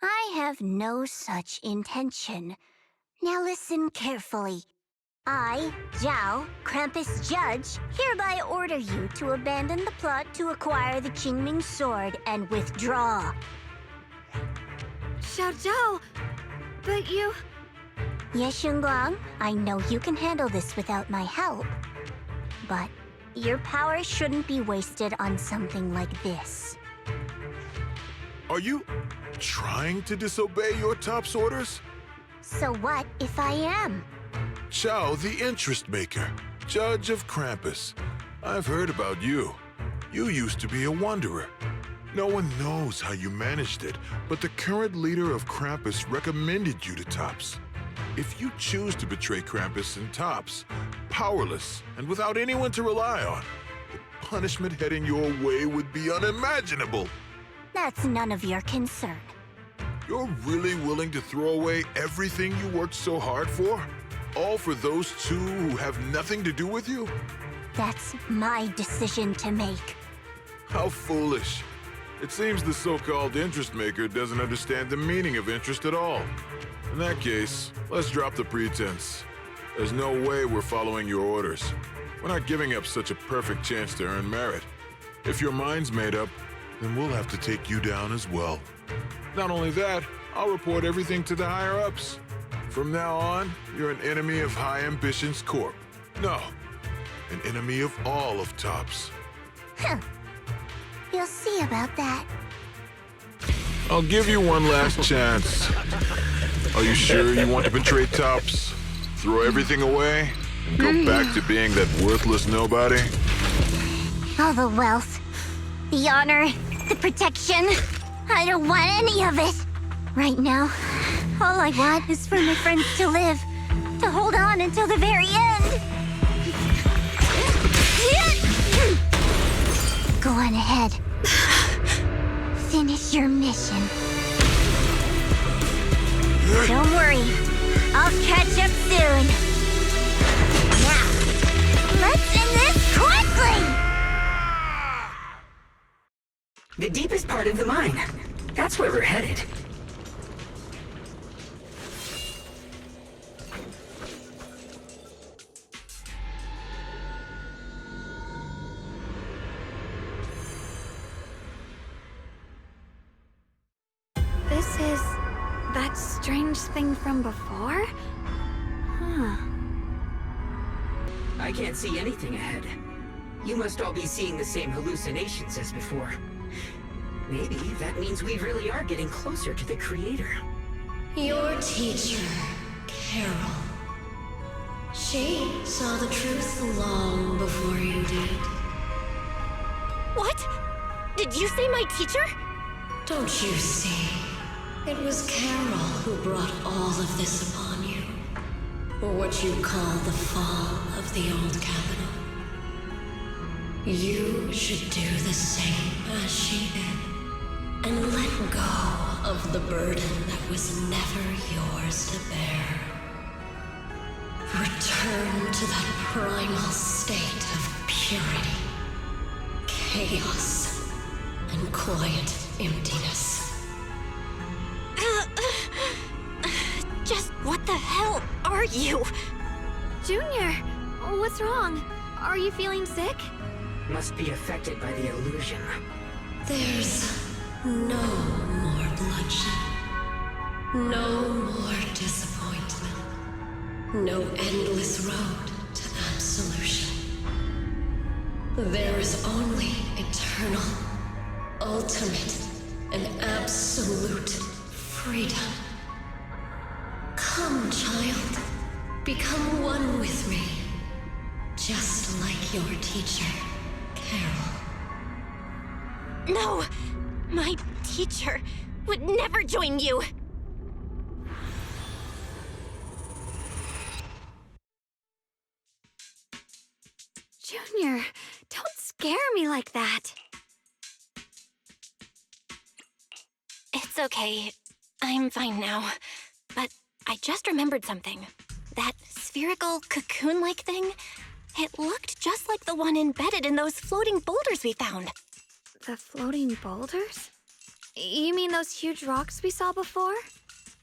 I have no such intention. Now listen carefully. I, Zhao, Krampus Judge, hereby order you to abandon the plot to acquire the Qingming sword and withdraw. Xiao, but you... Yes, Shunguang, I know you can handle this without my help. But your power shouldn't be wasted on something like this. Are you trying to disobey your top's orders? So what if I am? Chao, the interest maker, judge of Krampus. I've heard about you. You used to be a wanderer. No one knows how you managed it, but the current leader of Krampus recommended you to Tops. If you choose to betray Krampus and Tops, powerless and without anyone to rely on, the punishment heading your way would be unimaginable. That's none of your concern. You're really willing to throw away everything you worked so hard for? All for those two who have nothing to do with you? That's my decision to make. How foolish. It seems the so-called interest maker doesn't understand the meaning of interest at all. In that case, let's drop the pretense. There's no way we're following your orders. We're not giving up such a perfect chance to earn merit. If your mind's made up, then we'll have to take you down as well. Not only that, I'll report everything to the higher-ups. From now on, you're an enemy of High Ambitions Corp. No, an enemy of all of TOPS. Huh. You'll see about that. I'll give you one last chance. Are you sure you want to betray TOPS? Throw everything away and go back to being that worthless nobody? All the wealth, the honor, the protection. I don't want any of it. Right now, all I want is for my friends to live, to hold on until the very end. Go on ahead. Finish your mission. Don't worry, I'll catch up soon. Now, let's end this quickly! The deepest part of the mine. That's where we're headed. This is that strange thing from before? Huh. I can't see anything ahead. You must all be seeing the same hallucinations as before. Maybe that means we really are getting closer to the Creator. Your teacher, Carole. She saw the truth long before you did. What? Did you say my teacher? Don't you see? It was Carole who brought all of this upon you. Or what you call the fall of the old capital. You should do the same as she did. And let go of the burden that was never yours to bear. Return to that primal state of purity, chaos, and quiet emptiness. Just what the hell are you? Junior, what's wrong? Are you feeling sick? Must be affected by the illusion. There's no more bloodshed. No more disappointment. No endless road to absolution. There is only eternal, ultimate, and absolute freedom. Come, child. Become one with me. Just like your teacher, Carole. No! My teacher would never join you! Junior, don't scare me like that. It's okay. I'm fine now. But I just remembered something. That spherical cocoon-like thing, it looked just like the one embedded in those floating boulders we found. The floating boulders? You mean those huge rocks we saw before?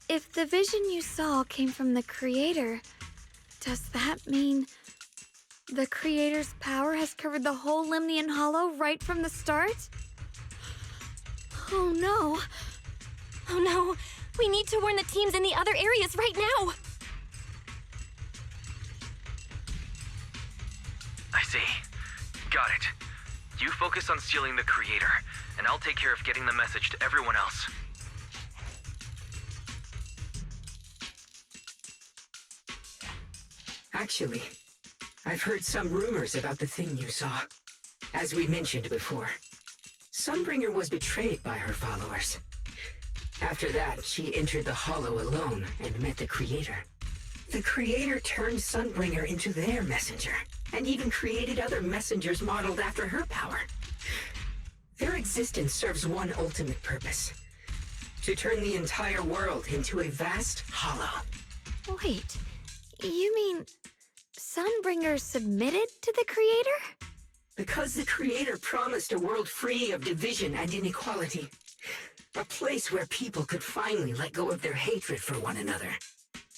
If the vision you saw came from the Creator, does that mean the Creator's power has covered the whole Lemnian Hollow right from the start? Oh no. Oh no, we need to warn the teams in the other areas right now. I see. Got it. You focus on stealing the Creator, and I'll take care of getting the message to everyone else. Actually, I've heard some rumors about the thing you saw. As we mentioned before, Sunbringer was betrayed by her followers. After that, she entered the Hollow alone and met the Creator. The Creator turned Sunbringer into their messenger, and even created other messengers modeled after her power. Their existence serves one ultimate purpose: to turn the entire world into a vast hollow. Wait, you mean Sunbringer submitted to the Creator? Because the Creator promised a world free of division and inequality. A place where people could finally let go of their hatred for one another.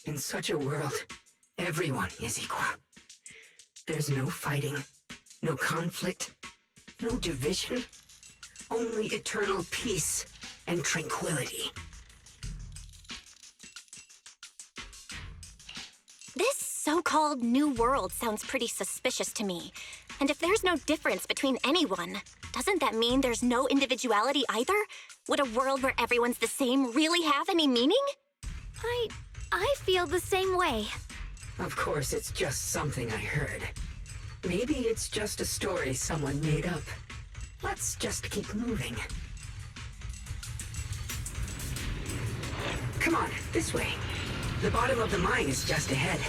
In such a world, everyone is equal. There's no fighting, no conflict, no division, only eternal peace and tranquility. This so-called new world sounds pretty suspicious to me. And if there's no difference between anyone, doesn't that mean there's no individuality either? Would a world where everyone's the same really have any meaning? I feel the same way. Of course, it's just something I heard. Maybe it's just a story someone made up. Let's just keep moving. Come on, this way. The bottom of the mine is just ahead.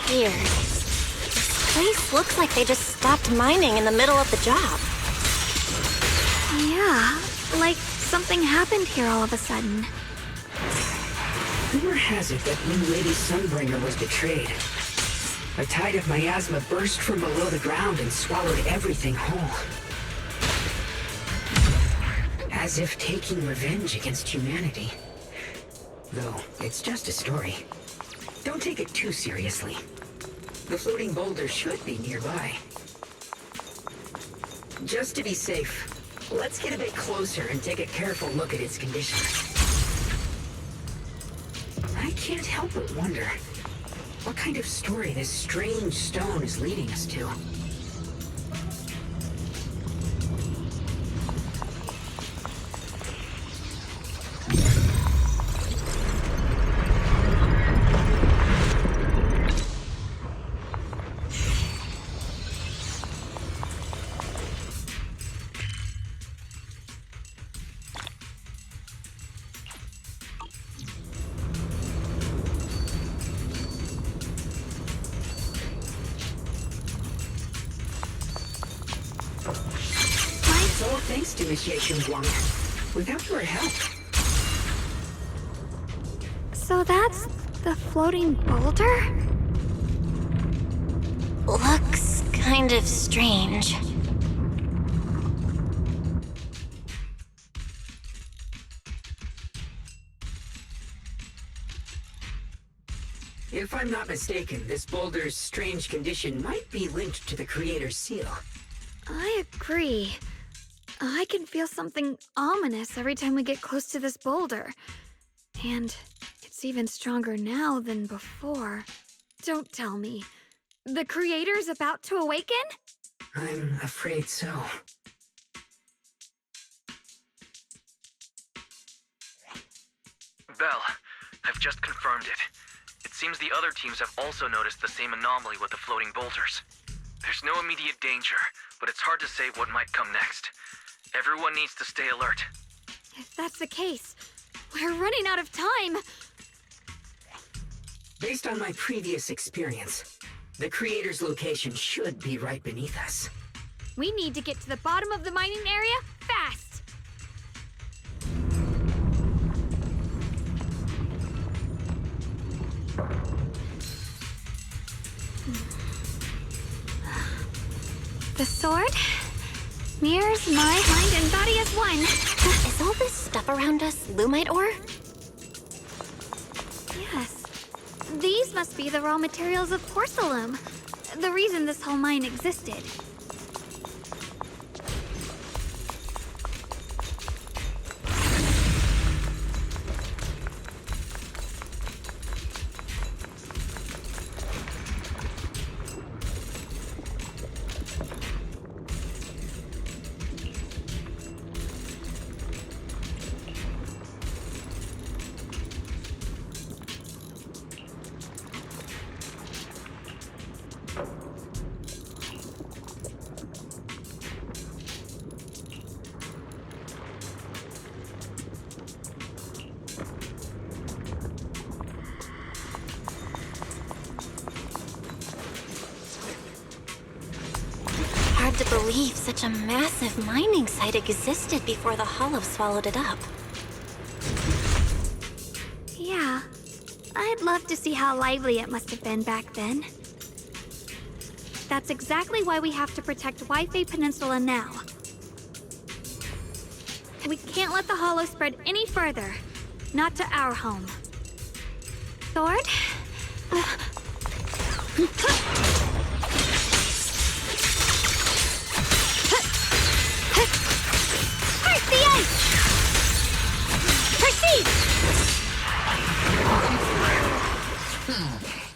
Weird. This place looks like they just stopped mining in the middle of the job. Yeah, like something happened here all of a sudden. Rumor has it that new Lady Sunbringer was betrayed. A tide of miasma burst from below the ground and swallowed everything whole. As if taking revenge against humanity. Though, it's just a story. Don't take it too seriously. The floating boulder should be nearby. Just to be safe, let's get a bit closer and take a careful look at its condition. I can't help but wonder what kind of story this strange stone is leading us to. Thanks to Miss Shunguang. Without your help. So that's the floating boulder? Looks kind of strange. If I'm not mistaken, this boulder's strange condition might be linked to the Creator's seal. I agree. I can feel something ominous every time we get close to this boulder. And it's even stronger now than before. Don't tell me. The Creator's about to awaken? I'm afraid so. Belle, I've just confirmed it. It seems the other teams have also noticed the same anomaly with the floating boulders. There's no immediate danger, but it's hard to say what might come next. Everyone needs to stay alert. If that's the case, we're running out of time. Based on my previous experience, the Creator's location should be right beneath us. We need to get to the bottom of the mining area fast. The sword mirrors my mind and body as one. Is all this stuff around us Lumite ore? Yes. These must be the raw materials of porcelain. The reason this whole mine existed. hard to believe such a massive mining site existed before the Hollow swallowed it up. Yeah, I'd love to see how lively it must have been back then. That's exactly why we have to protect Wi-Fi Peninsula now. We can't let the Hollow spread any further. Not to our home. Sword? Heart the ice! Proceed!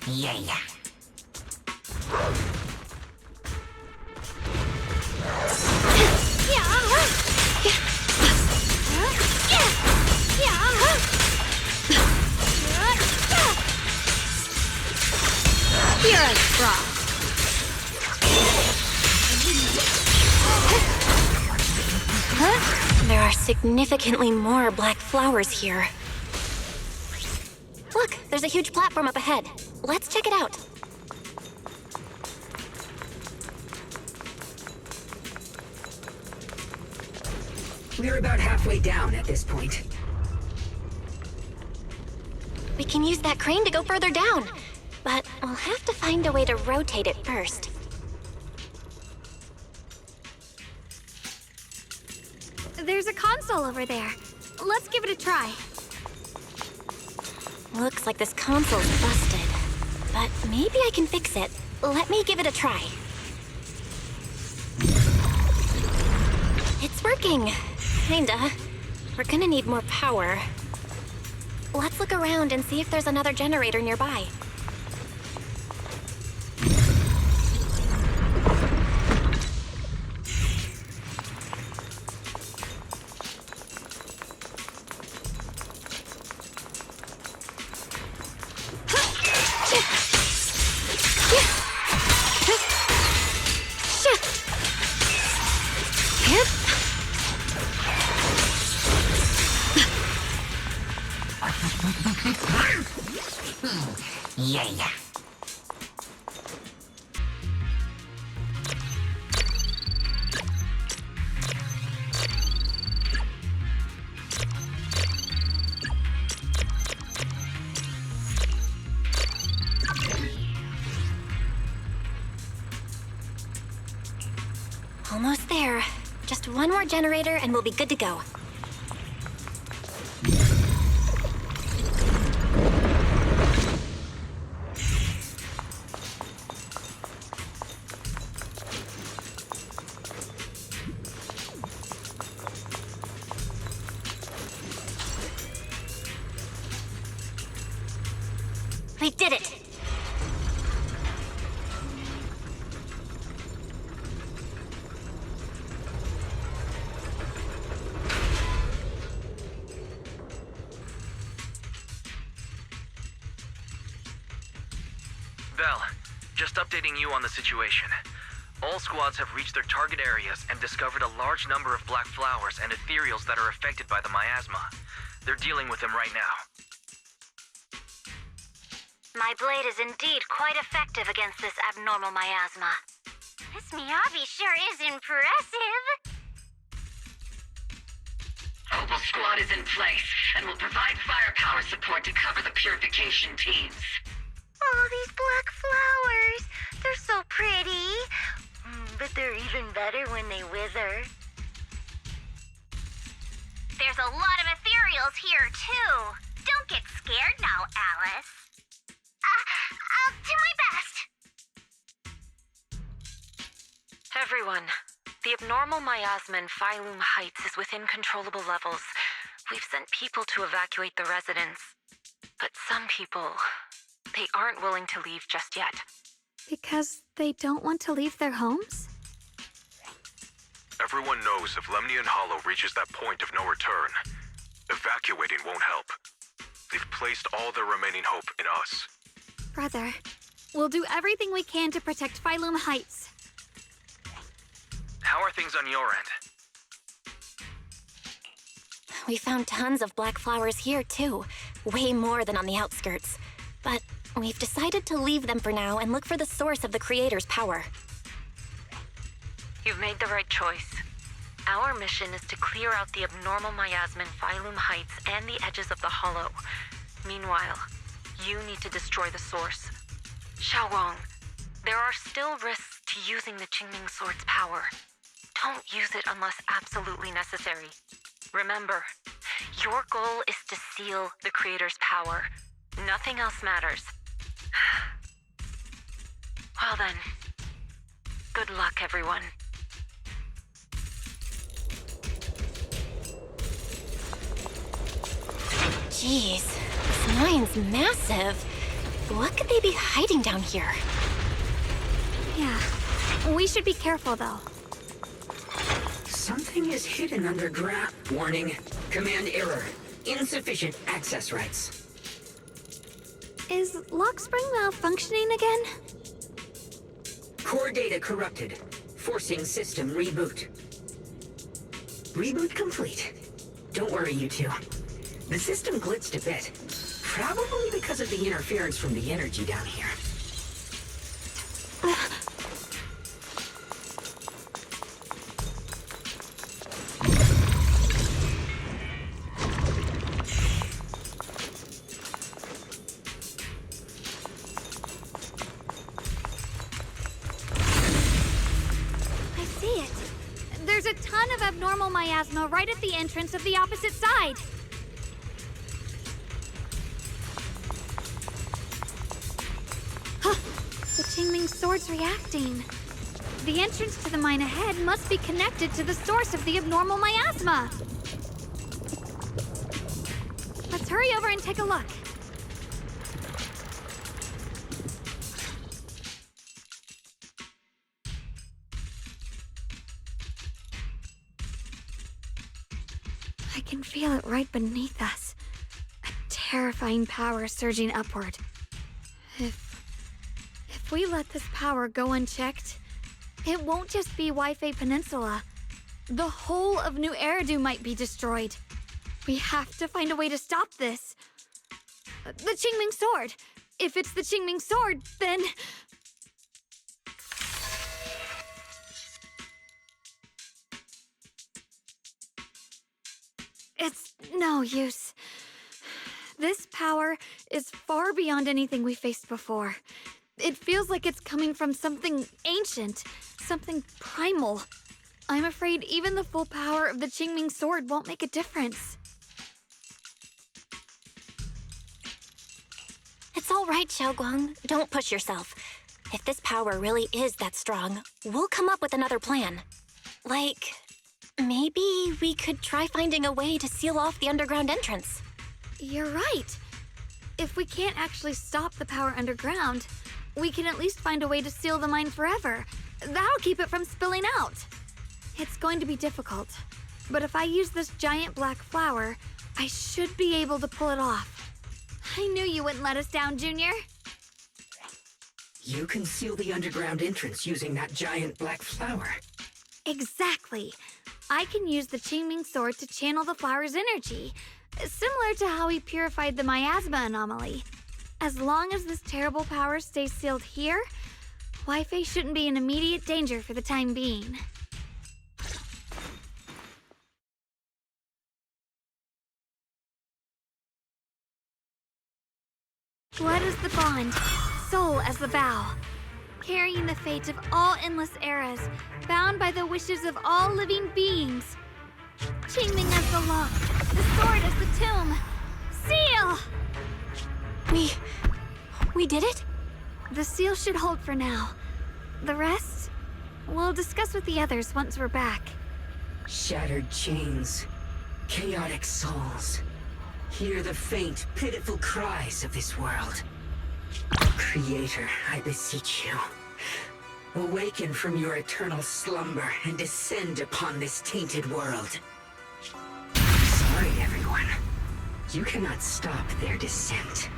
Yeah. Yeah. Here I drop. There are significantly more black flowers here. Look, there's a huge platform up ahead. Let's check it out. We're about halfway down at this point. We can use that crane to go further down, but we'll have to find a way to rotate it first. There's a console over there. Let's give it a try. Looks like this console's busted, but maybe I can fix it. Let me give it a try. It's working. Kinda. We're gonna need more power. Let's look around and see if there's another generator nearby. Yeah. Almost there. Just one more generator and we'll be good to go. We did it! Bell, just updating you on the situation. All squads have reached their target areas and discovered a large number of black flowers and ethereals that are affected by the miasma. They're dealing with them right now. My blade is indeed quite effective against this abnormal miasma. This Miyabi sure is impressive. Opal Squad is in place and will provide firepower support to cover the purification teams. Oh, these black flowers. They're so pretty. But they're even better when they wither. There's a lot of ethereals here, too. Don't get scared now, Alice. I'll do my best. Everyone, the abnormal miasma in Phylum Heights is within controllable levels. We've sent people to evacuate the residents. But some people, they aren't willing to leave just yet. Because they don't want to leave their homes? Everyone knows if Lemnian Hollow reaches that point of no return, evacuating won't help. They've placed all their remaining hope in us. Brother, we'll do everything we can to protect Phylum Heights. How are things on your end? We found tons of black flowers here, too. Way more than on the outskirts. But we've decided to leave them for now and look for the source of the Creator's power. You've made the right choice. Our mission is to clear out the abnormal miasma in Phylum Heights and the edges of the Hollow. Meanwhile, you need to destroy the source. Shunguang, there are still risks to using the Qingming Sword's power. Don't use it unless absolutely necessary. Remember, your goal is to seal the Creator's power. Nothing else matters. Well then, good luck, everyone. Jeez, this mine's massive. What could they be hiding down here? Yeah, we should be careful though. Something is hidden underground. Warning. Command error. Insufficient access rights. Is Lockspring malfunctioning again? Core data corrupted. Forcing system reboot. Reboot complete. Don't worry, you two. The system blitzed a bit. Probably because of the interference from the energy down here. I see it. There's a ton of abnormal miasma right at the entrance of the opposite side. The Qingming Sword's reacting. The entrance to the mine ahead must be connected to the source of the abnormal miasma. Let's hurry over and take a look. I can feel it right beneath us. A terrifying power surging upward. If we let this power go unchecked, it won't just be Wi-Fi Peninsula. The whole of New Eridu might be destroyed. We have to find a way to stop this. The Qingming Sword. If it's the Qingming Sword, then... It's no use. This power is far beyond anything we faced before. It feels like it's coming from something ancient, something primal. I'm afraid even the full power of the Qingming Sword won't make a difference. It's all right, Shunguang. Don't push yourself. If this power really is that strong, we'll come up with another plan. Like, maybe we could try finding a way to seal off the underground entrance. You're right. If we can't actually stop the power underground, we can at least find a way to seal the mine forever. That'll keep it from spilling out. It's going to be difficult, but if I use this giant black flower, I should be able to pull it off. I knew you wouldn't let us down, Junior. You can seal the underground entrance using that giant black flower. Exactly. I can use the Qingming Sword to channel the flower's energy, similar to how we purified the miasma anomaly. As long as this terrible power stays sealed here, Wi-Fi shouldn't be in immediate danger for the time being. Blood as the bond, soul as the vow. Carrying the fate of all endless eras, bound by the wishes of all living beings. Qingming as the lock, the sword as the tomb. Seal! We did it? The seal should hold for now. The rest, we'll discuss with the others once we're back. Shattered chains, chaotic souls. Hear the faint, pitiful cries of this world. Creator, I beseech you. Awaken from your eternal slumber and descend upon this tainted world. Sorry, everyone. You cannot stop their descent.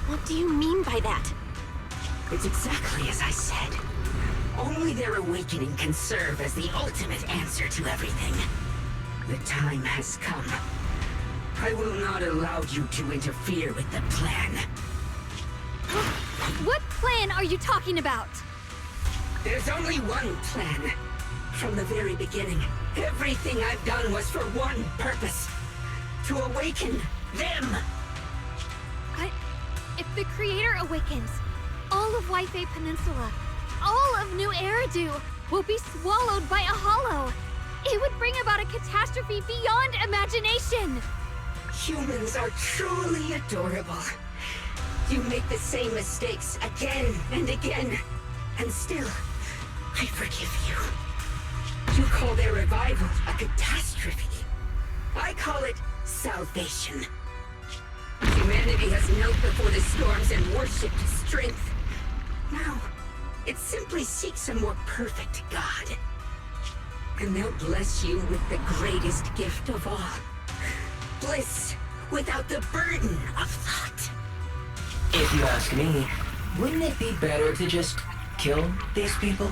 What do you mean by that? It's exactly as I said. Only their awakening can serve as the ultimate answer to everything. The time has come. I will not allow you to interfere with the plan. What plan are you talking about? There's only one plan. From the very beginning, everything I've done was for one purpose. To awaken them. But if the Creator awakens, all of Waifei Peninsula, all of New Eridu will be swallowed by a hollow. It would bring about a catastrophe beyond imagination. Humans are truly adorable. You make the same mistakes again and again, and still, I forgive you. You call their revival a catastrophe. I call it salvation. Humanity has knelt before the storms and worshipped strength. Now, it simply seeks a more perfect God. And they'll bless you with the greatest gift of all. Bliss without the burden of thought. If you ask me, wouldn't it be better to just kill these people?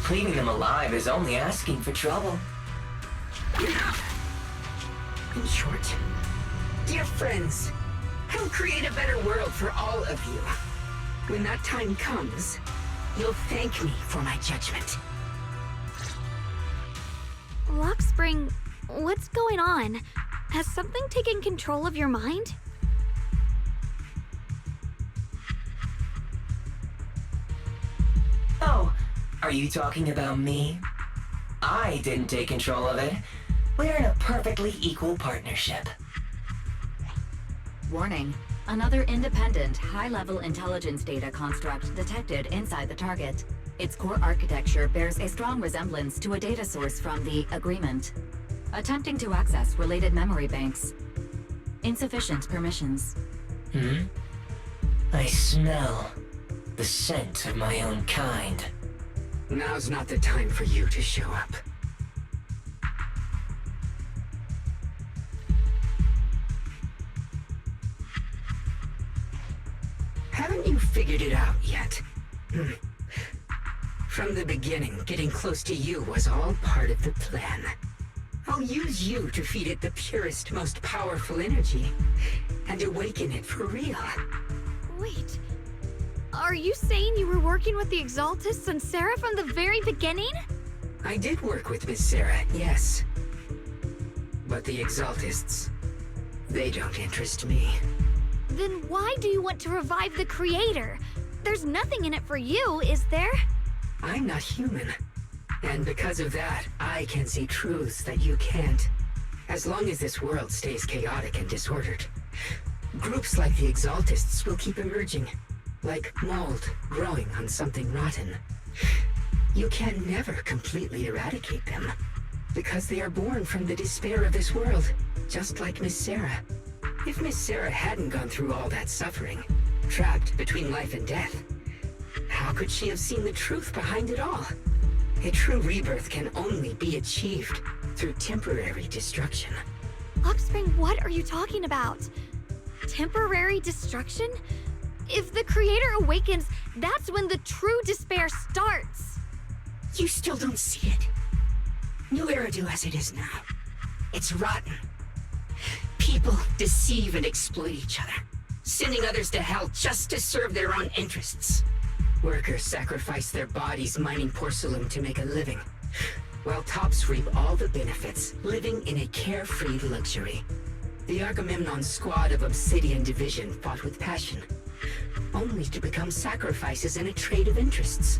Leaving them alive is only asking for trouble. In short, dear friends, I'll create a better world for all of you. When that time comes, you'll thank me for my judgment. Lockspring, what's going on? Has something taken control of your mind? Oh, are you talking about me? I didn't take control of it. We're in a perfectly equal partnership. Warning. Another independent, high-level intelligence data construct detected inside the target. Its core architecture bears a strong resemblance to a data source from the Agreement. Attempting to access related memory banks. Insufficient permissions. I smell the scent of my own kind. Now's not the time for you to show up. Haven't you figured it out yet? From the beginning, getting close to you was all part of the plan. I'll use you to feed it the purest, most powerful energy, and awaken it for real. Wait, are you saying you were working with the Exaltists and Sarah from the very beginning? I did work with Miss Sarah, yes. But the Exaltists, they don't interest me. Then why do you want to revive the Creator? There's nothing in it for you, is there? I'm not human. And because of that, I can see truths that you can't. As long as this world stays chaotic and disordered, groups like the Exaltists will keep emerging, like mold growing on something rotten. You can never completely eradicate them, because they are born from the despair of this world, just like Miss Sarah. If Miss Sarah hadn't gone through all that suffering, trapped between life and death, how could she have seen the truth behind it all? A true rebirth can only be achieved through temporary destruction. Lockspring, what are you talking about? Temporary destruction? If the Creator awakens, that's when the true despair starts. You still don't see it. New Eridu as it is now. It's rotten. People deceive and exploit each other, sending others to hell just to serve their own interests. Workers sacrifice their bodies mining porcelain to make a living, while tops reap all the benefits, living in a carefree luxury. The Agamemnon squad of Obsidian Division fought with passion, only to become sacrifices in a trade of interests.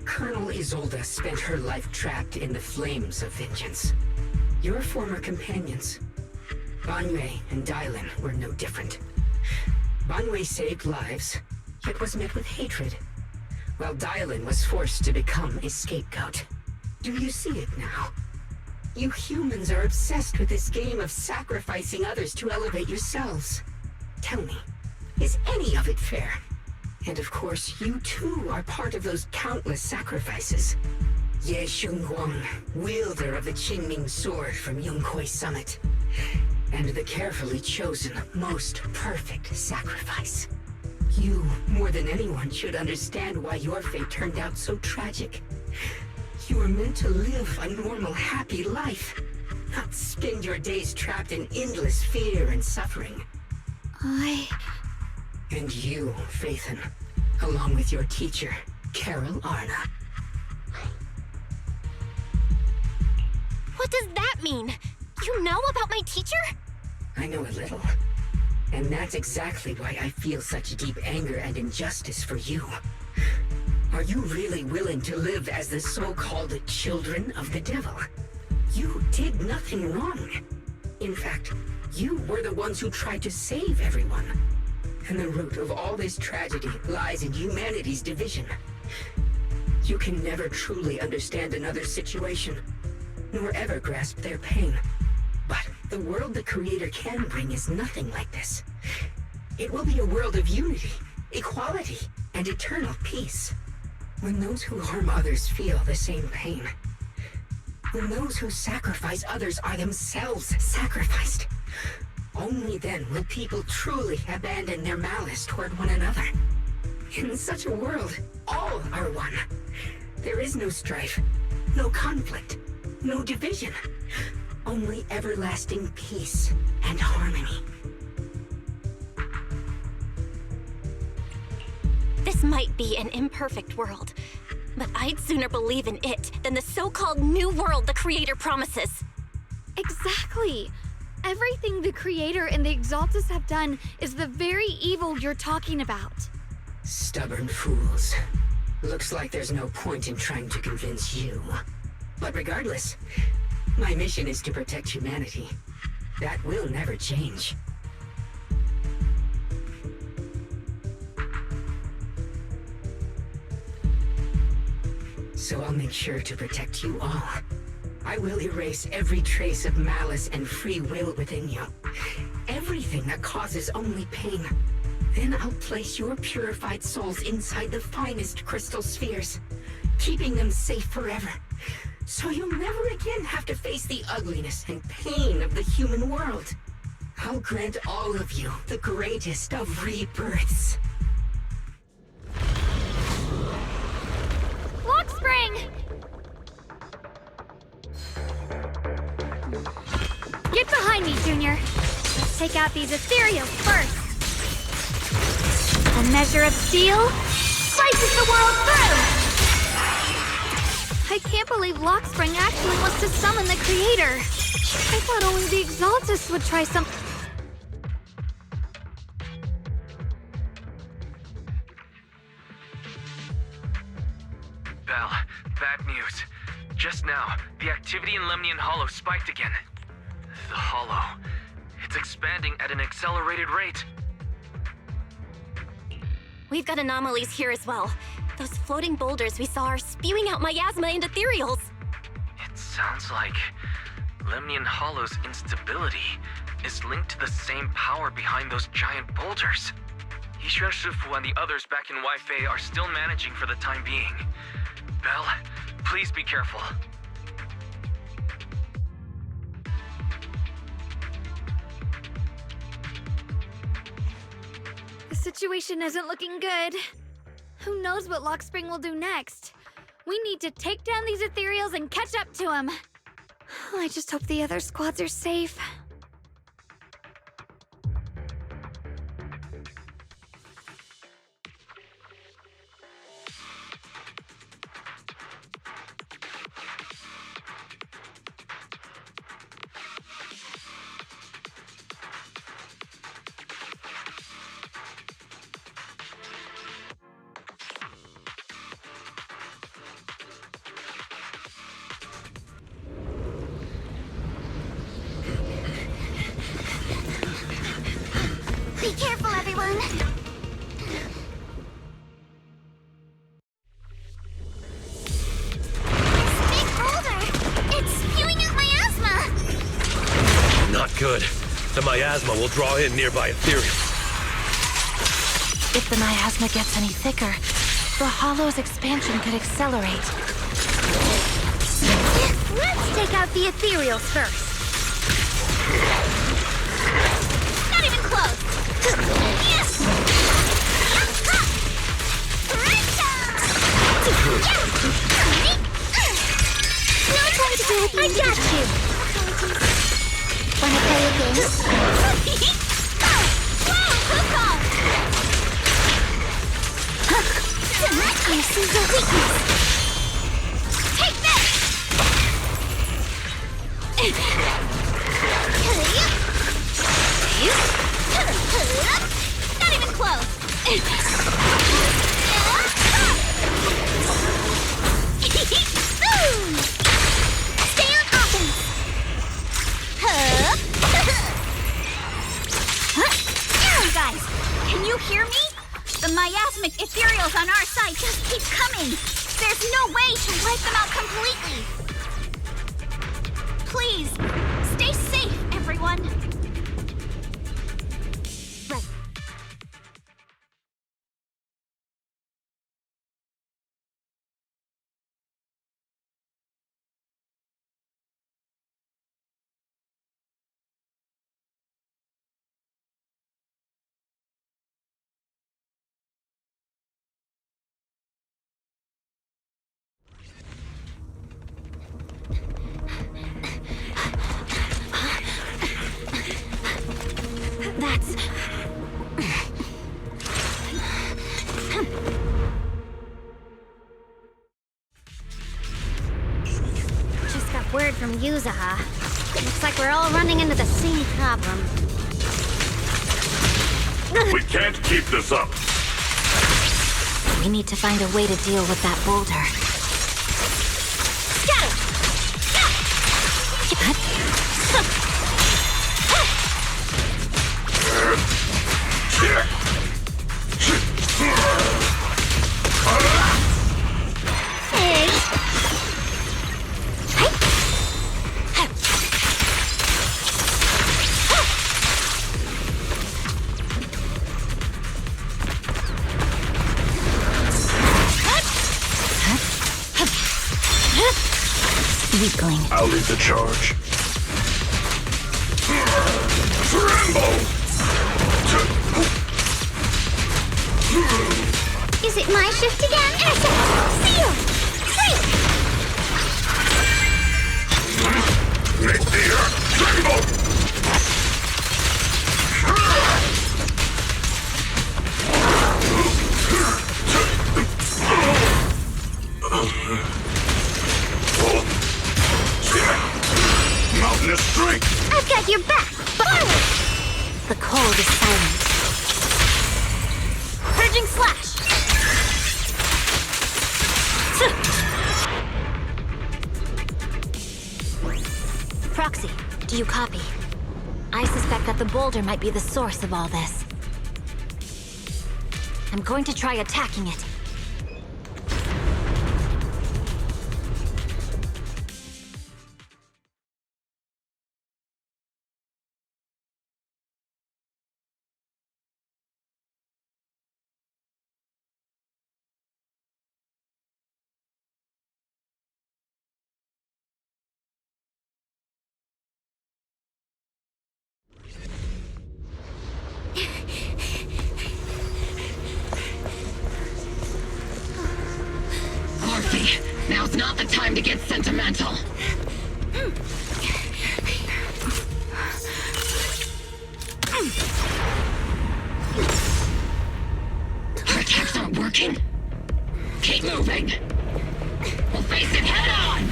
Colonel Isolde spent her life trapped in the flames of vengeance. Your former companions, Banwei and Dylan, were no different. Banwei saved lives, yet was met with hatred, while Dylan was forced to become a scapegoat. Do you see it now? You humans are obsessed with this game of sacrificing others to elevate yourselves. Tell me, is any of it fair? And of course, you too are part of those countless sacrifices. Ye Shunguang, wielder of the Qingming sword from Yunquai Summit, and the carefully chosen, most perfect sacrifice. You, more than anyone, should understand why your fate turned out so tragic. You were meant to live a normal, happy life, not spend your days trapped in endless fear and suffering. And And you, Phaethon, along with your teacher, Carole Arna. What does that mean? You know about my teacher? I know a little. And that's exactly why I feel such deep anger and injustice for you. Are you really willing to live as the so-called children of the devil? You did nothing wrong. In fact, you were the ones who tried to save everyone. And the root of all this tragedy lies in humanity's division. You can never truly understand another's situation, nor ever grasp their pain. But the world the Creator can bring is nothing like this. It will be a world of unity, equality, and eternal peace. When those who harm others feel the same pain. When those who sacrifice others are themselves sacrificed. Only then will people truly abandon their malice toward one another. In such a world, all are one. There is no strife, no conflict, no division. Only everlasting peace and harmony. This might be an imperfect world, but I'd sooner believe in it than the so-called new world the Creator promises. Exactly. Everything the Creator and the Exaltus have done is the very evil you're talking about. Stubborn fools. Looks like there's no point in trying to convince you. But regardless, my mission is to protect humanity. That will never change. So I'll make sure to protect you all. I will erase every trace of malice and free will within you. Everything that causes only pain. Then I'll place your purified souls inside the finest crystal spheres, keeping them safe forever. So you'll never again have to face the ugliness and pain of the human world. I'll grant all of you the greatest of rebirths. Lockspring! Get behind me, Junior. Let's take out these Ethereals first. A measure of steel slices the world through! I can't believe Lockspring actually wants to summon the Creator. I thought only the Exaltus would try some... Belle, bad news. Just now, the activity in Lemnian Hollow spiked again. The Hollow. It's expanding at an accelerated rate. We've got anomalies here as well. Those floating boulders we saw are spewing out miasma and ethereals. It sounds like Lemnian Hollow's instability is linked to the same power behind those giant boulders. Yishuan Shifu and the others back in Wi-Fi are still managing for the time being. Belle, please be careful. The situation isn't looking good. Who knows what Lockspring will do next? We need to take down these Ethereals and catch up to him. I just hope the other squads are safe. Be careful, everyone! This big boulder! It's spewing out miasma! Not good. The miasma will draw in nearby Ethereal. If the miasma gets any thicker, the Hollow's expansion could accelerate. Let's take out the Ethereals first. Not even close! Yes! No time to do it. I got you! Wanna play a game? Whoa! Who called? I see your weakness! Take this! Not even close! Stay on offense! Guys, can you hear me? The miasmic Ethereals on our side just keep coming. There's no way to wipe them out completely. Please, stay safe, everyone. Right. That's... Just got word from Yuzaha. Looks like we're all running into the same problem. We can't keep this up! We need to find a way to deal with that boulder. Scatter! Weakling. I'll lead the charge. Tremble! Is it my shift again? Seal! Freeze! Make the earth tremble! Mountainous strength! I've got your back! Forward! The cold is silent. Purging slash! Proxy, do you copy? I suspect that the boulder might be the source of all this. I'm going to try attacking it. Now's not the time to get sentimental. Our attacks aren't working. Keep moving. We'll face it head on.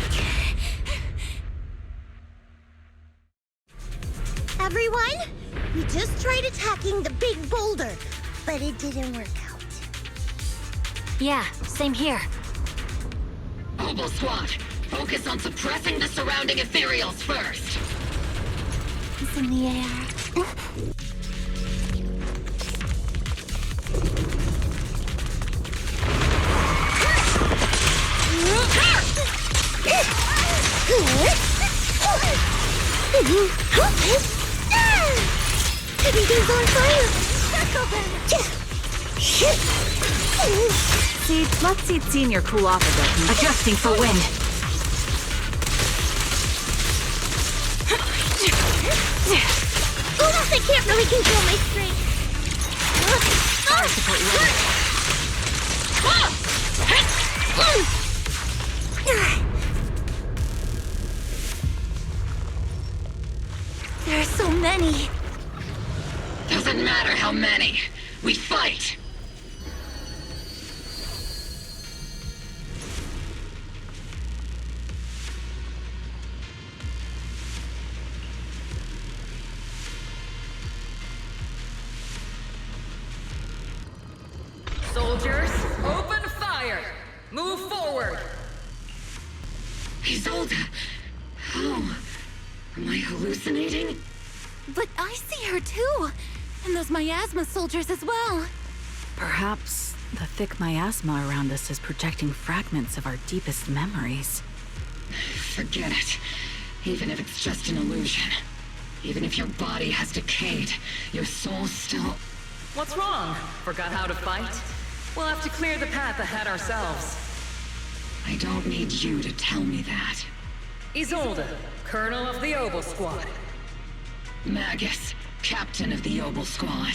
Everyone, we just tried attacking the big boulder, but it didn't work out. Yeah, same here. Mobile Squad, focus on suppressing the surrounding ethereals first. It's in the air. Everything's on fire! See, let's see Senior cool off a bit. Adjusting for wind. Olaf, I can't really control my strength. There are so many. Doesn't matter how many. We fight. Move forward! Isolde! How? Am I hallucinating? But I see her too! And those Miasma soldiers as well! Perhaps the thick miasma around us is projecting fragments of our deepest memories. Forget it. Even if it's just an illusion. Even if your body has decayed, your soul still... What's wrong? Forgot how to fight? We'll have to clear the path ahead ourselves. I don't need you to tell me that. Isolde, Colonel of the Obel Squad. Magus, Captain of the Obel Squad.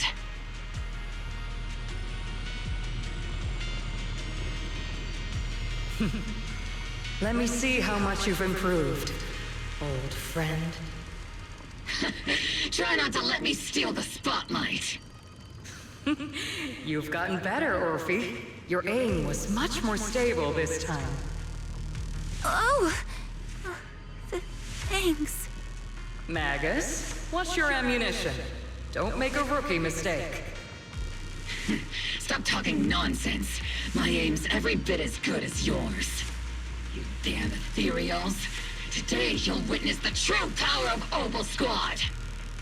Let me see how much you've improved, old friend. Try not to let me steal the spotlight. You've gotten better, Orphe. Your aim was much more stable this time. Oh! Thanks. Magus, what's your ammunition? Don't make a rookie mistake. Stop talking nonsense. My aim's every bit as good as yours. You damn Ethereals. Today you'll witness the true power of Obel Squad.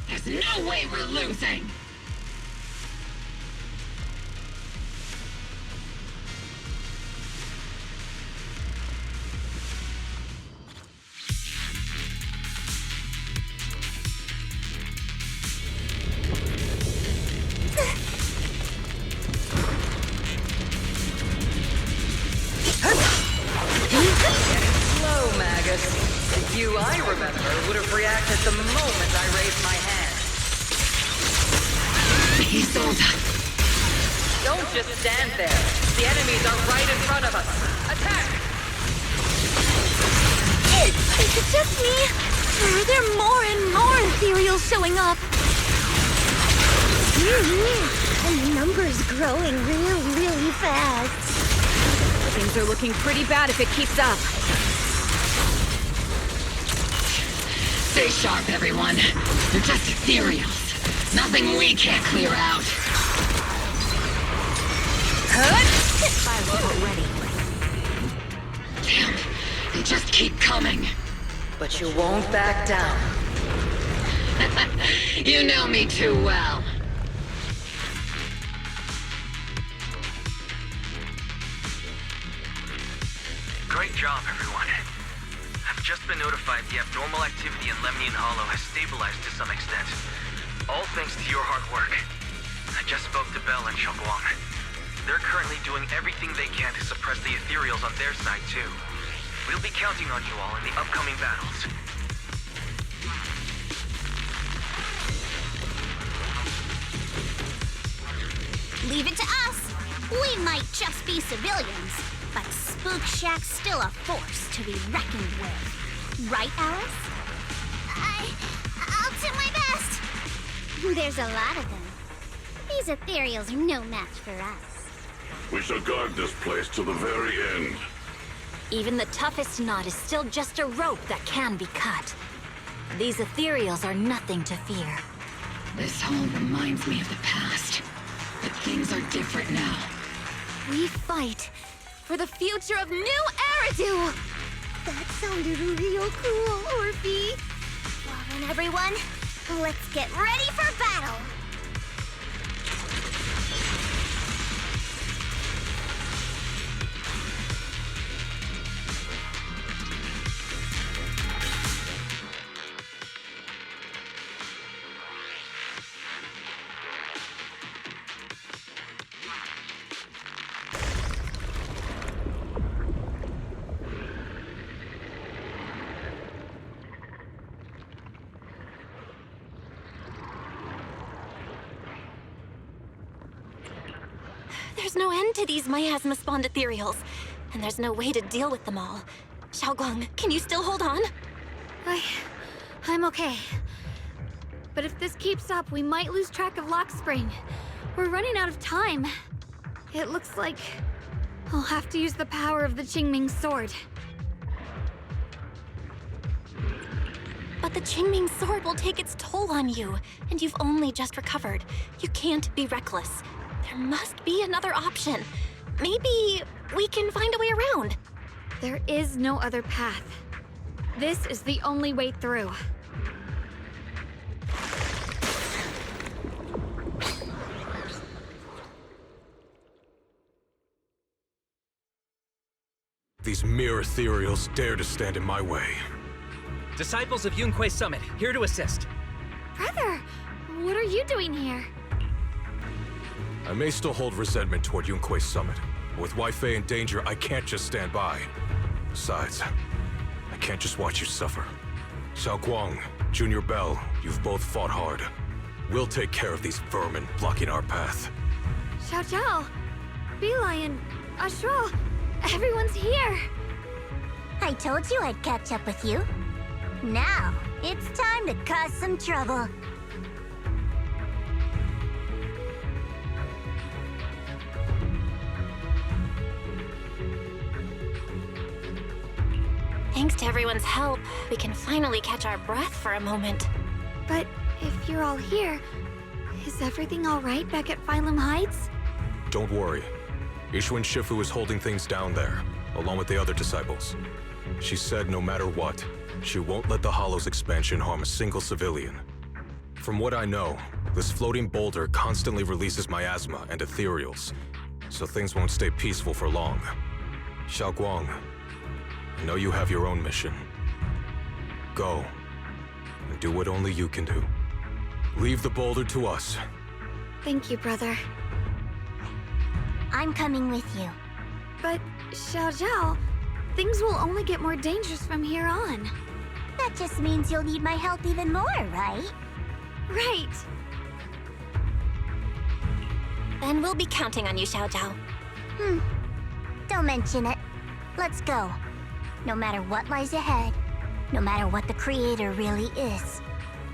There's no way we're losing. You, I remember, would have reacted the moment I raised my hand. Isolde! Don't just stand there. The enemies are right in front of us. Attack! Is it just me? Or are there more and more Ethereals showing up? The number's growing really fast. Things are looking pretty bad if it keeps up. Stay sharp, everyone. They're just Ethereals. Nothing we can't clear out. Fire ready. Damn, they just keep coming. But you won't back down. You know me too well. Great job, everyone. I've just been notified the abnormal activity in Lemnian Hollow has stabilized to some extent. All thanks to your hard work. I just spoke to Belle and Shunguang. They're currently doing everything they can to suppress the Ethereals on their side, too. We'll be counting on you all in the upcoming battles. Leave it to us. We might just be civilians, but Spook Shack's still a force to be reckoned with. Right, Alice? I'll do my best. There's a lot of them. These Ethereals are no match for us. We shall guard this place to the very end. Even the toughest knot is still just a rope that can be cut. These Ethereals are nothing to fear. This all reminds me of the past. But things are different now. We fight for the future of New Eridu! That sounded real cool, Orphe. Well then, everyone, let's get ready for battle! There's no end to these miasma-spawned Ethereals, and there's no way to deal with them all. Shunguang, can you still hold on? I'm okay. But if this keeps up, we might lose track of Lockspring. We're running out of time. It looks like I'll have to use the power of the Qingming sword. But the Qingming sword will take its toll on you, and you've only just recovered. You can't be reckless. There must be another option. Maybe We can find a way around. There is no other path. This is the only way through. These mere ethereals dare to stand in my way. Disciples of Yunquei Summit, here to assist. Brother, what are you doing here? I may still hold resentment toward Yunquei Summit, but with Wei in danger, I can't just stand by. Besides, I can't just watch you suffer. Shunguang, Junior Bell, you've both fought hard. We'll take care of these vermin blocking our path. Xiao Zhao, Beelion, Ashral, everyone's here. I told you I'd catch up with you. Now, it's time to cause some trouble. Thanks to everyone's help, we can finally catch our breath for a moment. But if you're all here, is everything all right back at Phylum Heights? Don't worry. Ishun Shifu is holding things down there, along with the other disciples. She said no matter what, she won't let the Hollow's expansion harm a single civilian. From what I know, this floating boulder constantly releases miasma and ethereals, so things won't stay peaceful for long. Shunguang, I know you have your own mission. Go, and do what only you can do. Leave the boulder to us. Thank you, brother. I'm coming with you. But, Xiao Zhao, things will only get more dangerous from here on. That just means you'll need my help even more, right? Right. Then we'll be counting on you, Xiao Zhao. Don't mention it. Let's go. No matter what lies ahead, no matter what the Creator really is,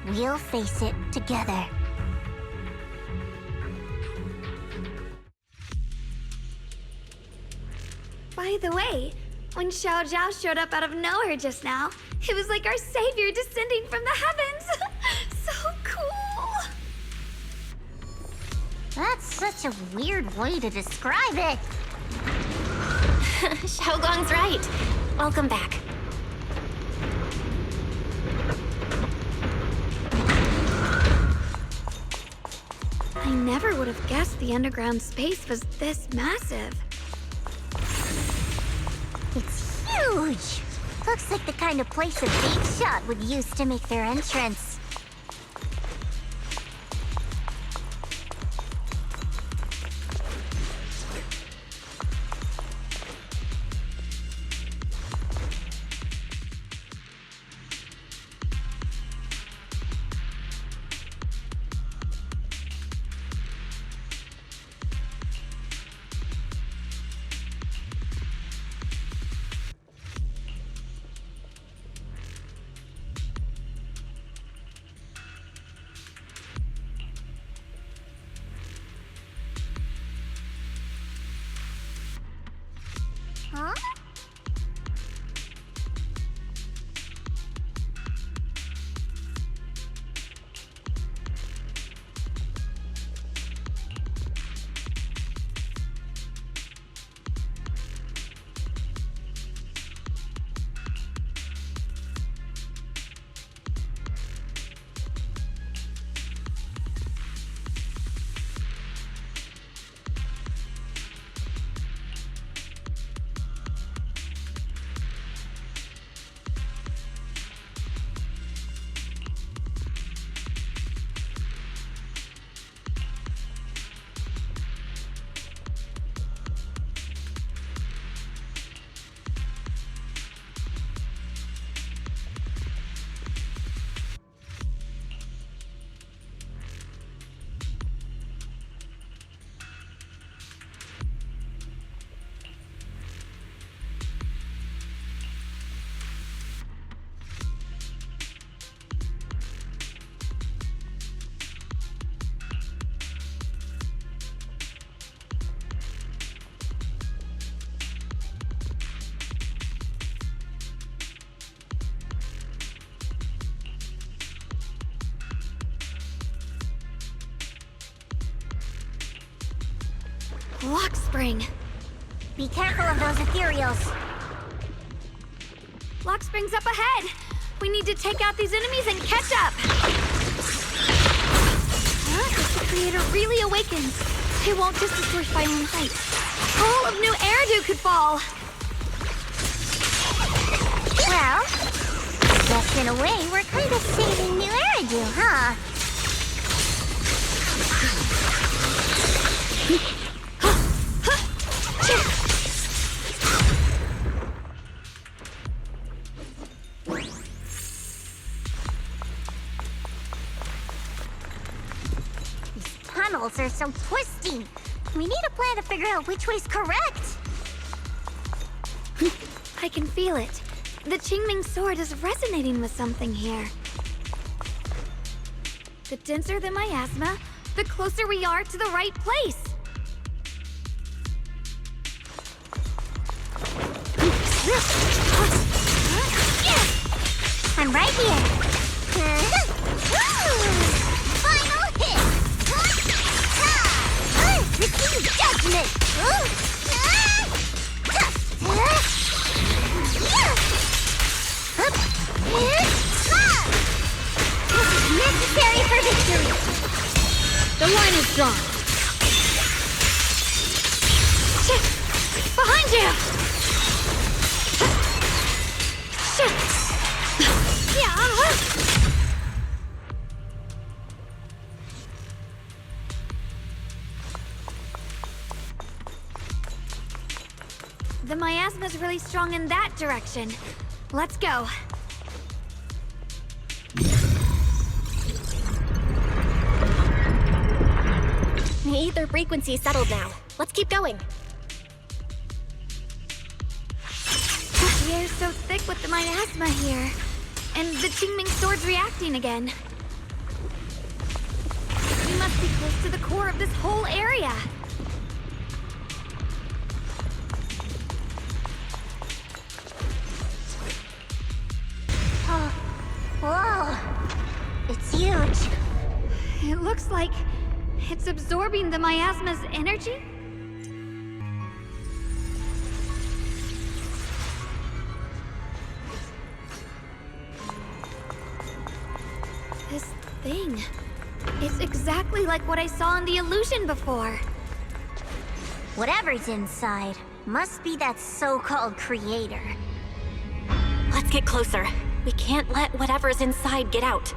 we'll face it together. By the way, when Xiao Zhao showed up out of nowhere just now, it was like our savior descending from the heavens. So cool. That's such a weird way to describe it. Shunguang's right. Welcome back. I never would have guessed the underground space was this massive. It's huge! Looks like the kind of place a big shot would use to make their entrance. Huh? Lockspring. Be careful of those Ethereals. Lockspring's up ahead. We need to take out these enemies and catch up. If the creator really awakens, it won't just destroy Phylum Heights. All of New Eridu could fall. Well, guess in a way, we're kind of saving New Eridu, huh? These tunnels are so twisty. We need a plan to figure out which way's correct. I can feel it. The Qingming sword is resonating with something here. The denser the miasma, the closer we are to the right place. I'm right here. Final hit. Receive judgment. This is necessary for victory. The line is drawn. Behind you! The miasma's really strong in that direction. Let's go. The ether frequency settled now. Let's keep going. The air's so thick with the miasma here. And the Qingming sword's reacting again. We must be close to the core of this whole area. Oh, whoa. It's huge. It looks like it's absorbing the miasma's energy? This thing. It's exactly like what I saw in the illusion before. Whatever's inside must be that so-called creator. Let's get closer. We can't let whatever's inside get out.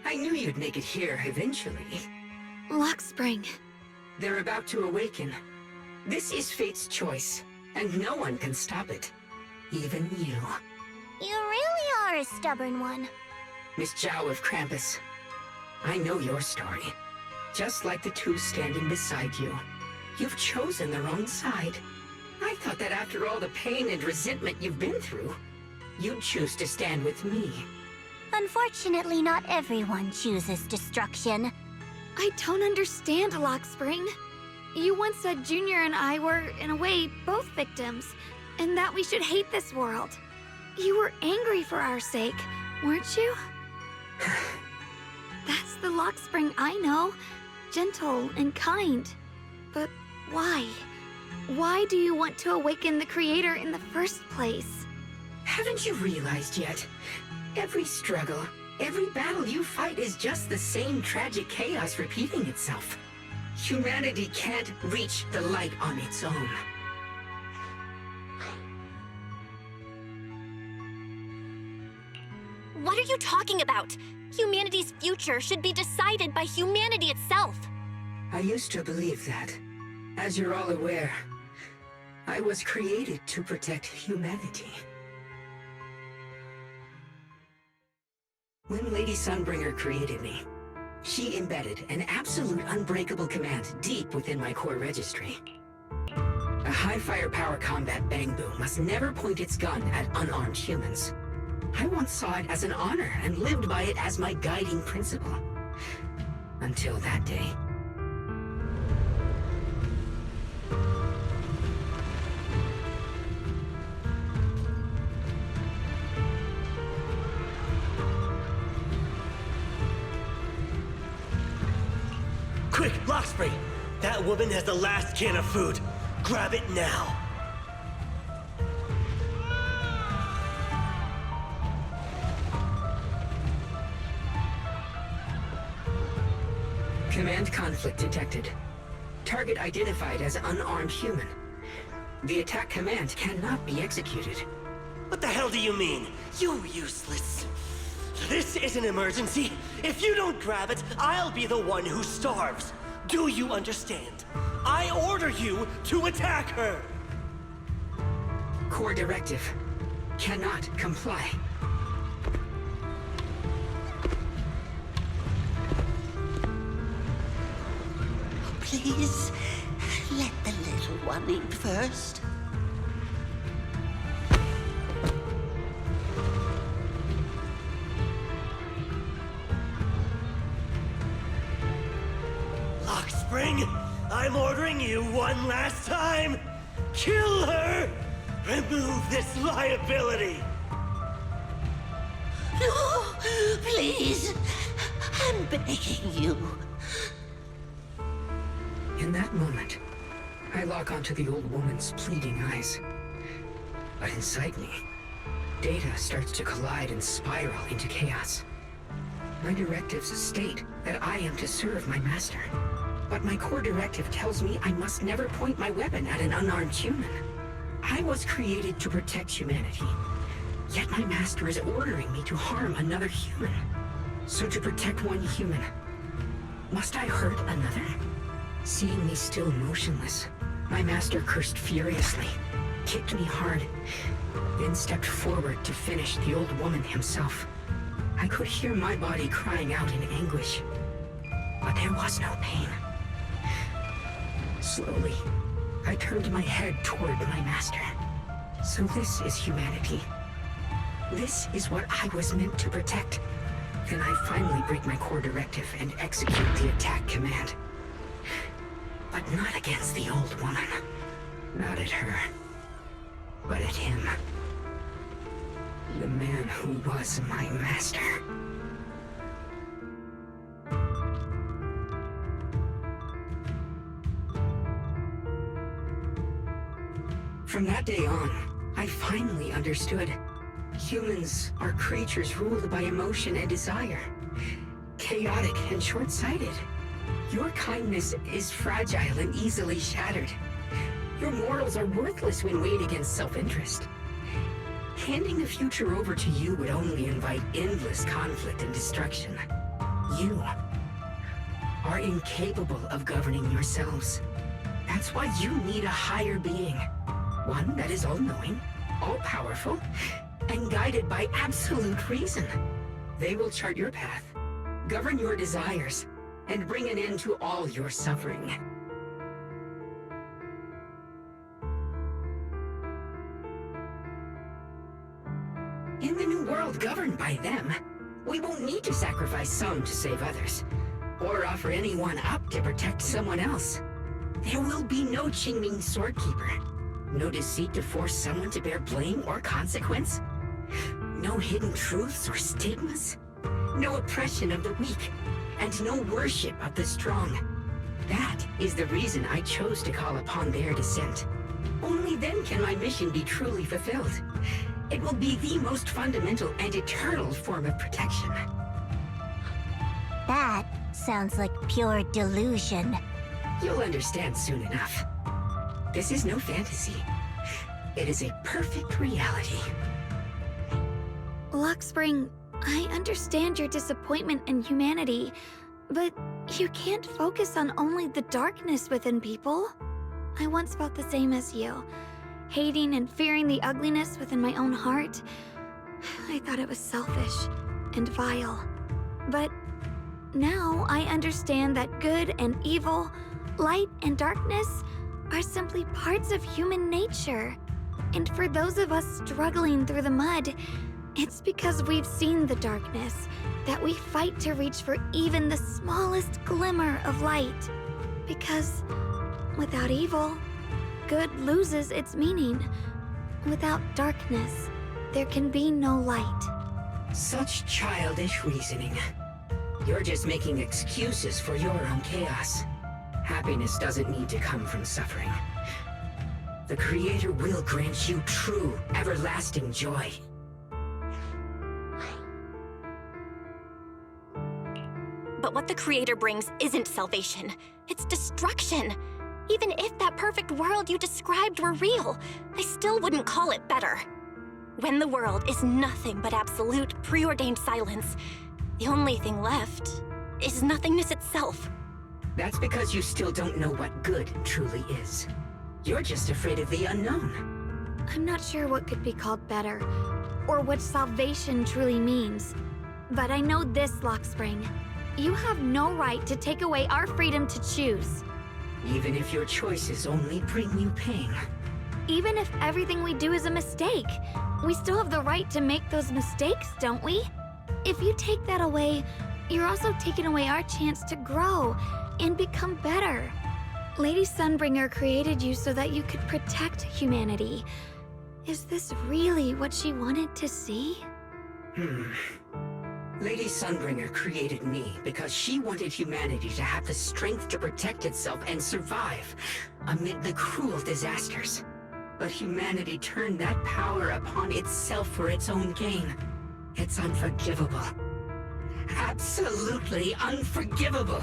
I knew you'd make it here eventually. Lockspring. They're about to awaken. This is fate's choice, and no one can stop it. Even you. You really are a stubborn one. Miss Zhao of Krampus. I know your story. Just like the two standing beside you. You've chosen the wrong side. I thought that after all the pain and resentment you've been through, you'd choose to stand with me. Unfortunately, not everyone chooses destruction. I don't understand, Lockspring. You once said Junior and I were, in a way, both victims, and that we should hate this world. You were angry for our sake, weren't you? That's the Lockspring I know. Gentle and kind. But why? Why do you want to awaken the Creator in the first place? Haven't you realized yet? Every struggle, every battle you fight is just the same tragic chaos repeating itself. Humanity can't reach the light on its own. What are you talking about? Humanity's future should be decided by humanity itself. I used to believe that. As you're all aware, I was created to protect humanity. When Lady Sunbringer created me, she embedded an absolute unbreakable command deep within my core registry. A high firepower combat bangbu must never point its gun at unarmed humans. I once saw it as an honor and lived by it as my guiding principle. Until that day. That woman has the last can of food. Grab it now. Command conflict detected. Target identified as unarmed human. The attack command cannot be executed. What the hell do you mean? You useless. This is an emergency. If you don't grab it, I'll be the one who starves. Do you understand? I order you to attack her! Core directive. Cannot comply. Please, let the little one eat first. Lockspring, I'm ordering you one last time. Kill her! Remove this liability! No, please. I'm begging you. In that moment, I lock onto the old woman's pleading eyes. But inside me, data starts to collide and spiral into chaos. My directives state that I am to serve my master. But my core directive tells me I must never point my weapon at an unarmed human. I was created to protect humanity. Yet my master is ordering me to harm another human. So to protect one human, must I hurt another? Seeing me still motionless, my master cursed furiously, kicked me hard, then stepped forward to finish the old woman himself. I could hear my body crying out in anguish, but there was no pain. Slowly, I turned my head toward my master. So this is humanity. This is what I was meant to protect. Then I finally break my core directive and execute the attack command. But not against the old woman. Not at her. But at him. The man who was my master. From that day on, I finally understood. Humans are creatures ruled by emotion and desire. Chaotic and short-sighted. Your kindness is fragile and easily shattered. Your morals are worthless when weighed against self-interest. Handing the future over to you would only invite endless conflict and destruction. You are incapable of governing yourselves. That's why you need a higher being. One that is all-knowing, all-powerful, and guided by absolute reason. They will chart your path, govern your desires, and bring an end to all your suffering. In the new world governed by them, we won't need to sacrifice some to save others, or offer anyone up to protect someone else. There will be no Qingming Swordkeeper, no deceit to force someone to bear blame or consequence, no hidden truths or stigmas, no oppression of the weak, and no worship of the strong. That is the reason I chose to call upon their descent. Only then can my mission be truly fulfilled. It will be the most fundamental and eternal form of protection. That sounds like pure delusion. You'll understand soon enough. This is no fantasy. It is a perfect reality. Lockspring, I understand your disappointment in humanity, but you can't focus on only the darkness within people. I once felt the same as you, hating and fearing the ugliness within my own heart. I thought it was selfish and vile. But now I understand that good and evil, light and darkness are simply parts of human nature. And for those of us struggling through the mud, it's because we've seen the darkness that we fight to reach for even the smallest glimmer of light. Because without evil, good loses its meaning. Without darkness, there can be no light. Such childish reasoning. You're just making excuses for your own chaos. Happiness doesn't need to come from suffering. The Creator will grant you true, everlasting joy. But what the Creator brings isn't salvation. It's destruction. Even if that perfect world you described were real, I still wouldn't call it better. When the world is nothing but absolute, preordained silence, the only thing left is nothingness itself. That's because you still don't know what good truly is. You're just afraid of the unknown. I'm not sure what could be called better, or what salvation truly means. But I know this, Lockspring. You have no right to take away our freedom to choose. Even if your choices only bring you pain. Even if everything we do is a mistake, we still have the right to make those mistakes, don't we? If you take that away, you're also taking away our chance to grow and become better. Lady Sunbringer created you so that you could protect humanity. Is this really what she wanted to see? Lady Sunbringer created me because she wanted humanity to have the strength to protect itself and survive amid the cruel disasters. But humanity turned that power upon itself for its own gain. It's unforgivable. Absolutely unforgivable.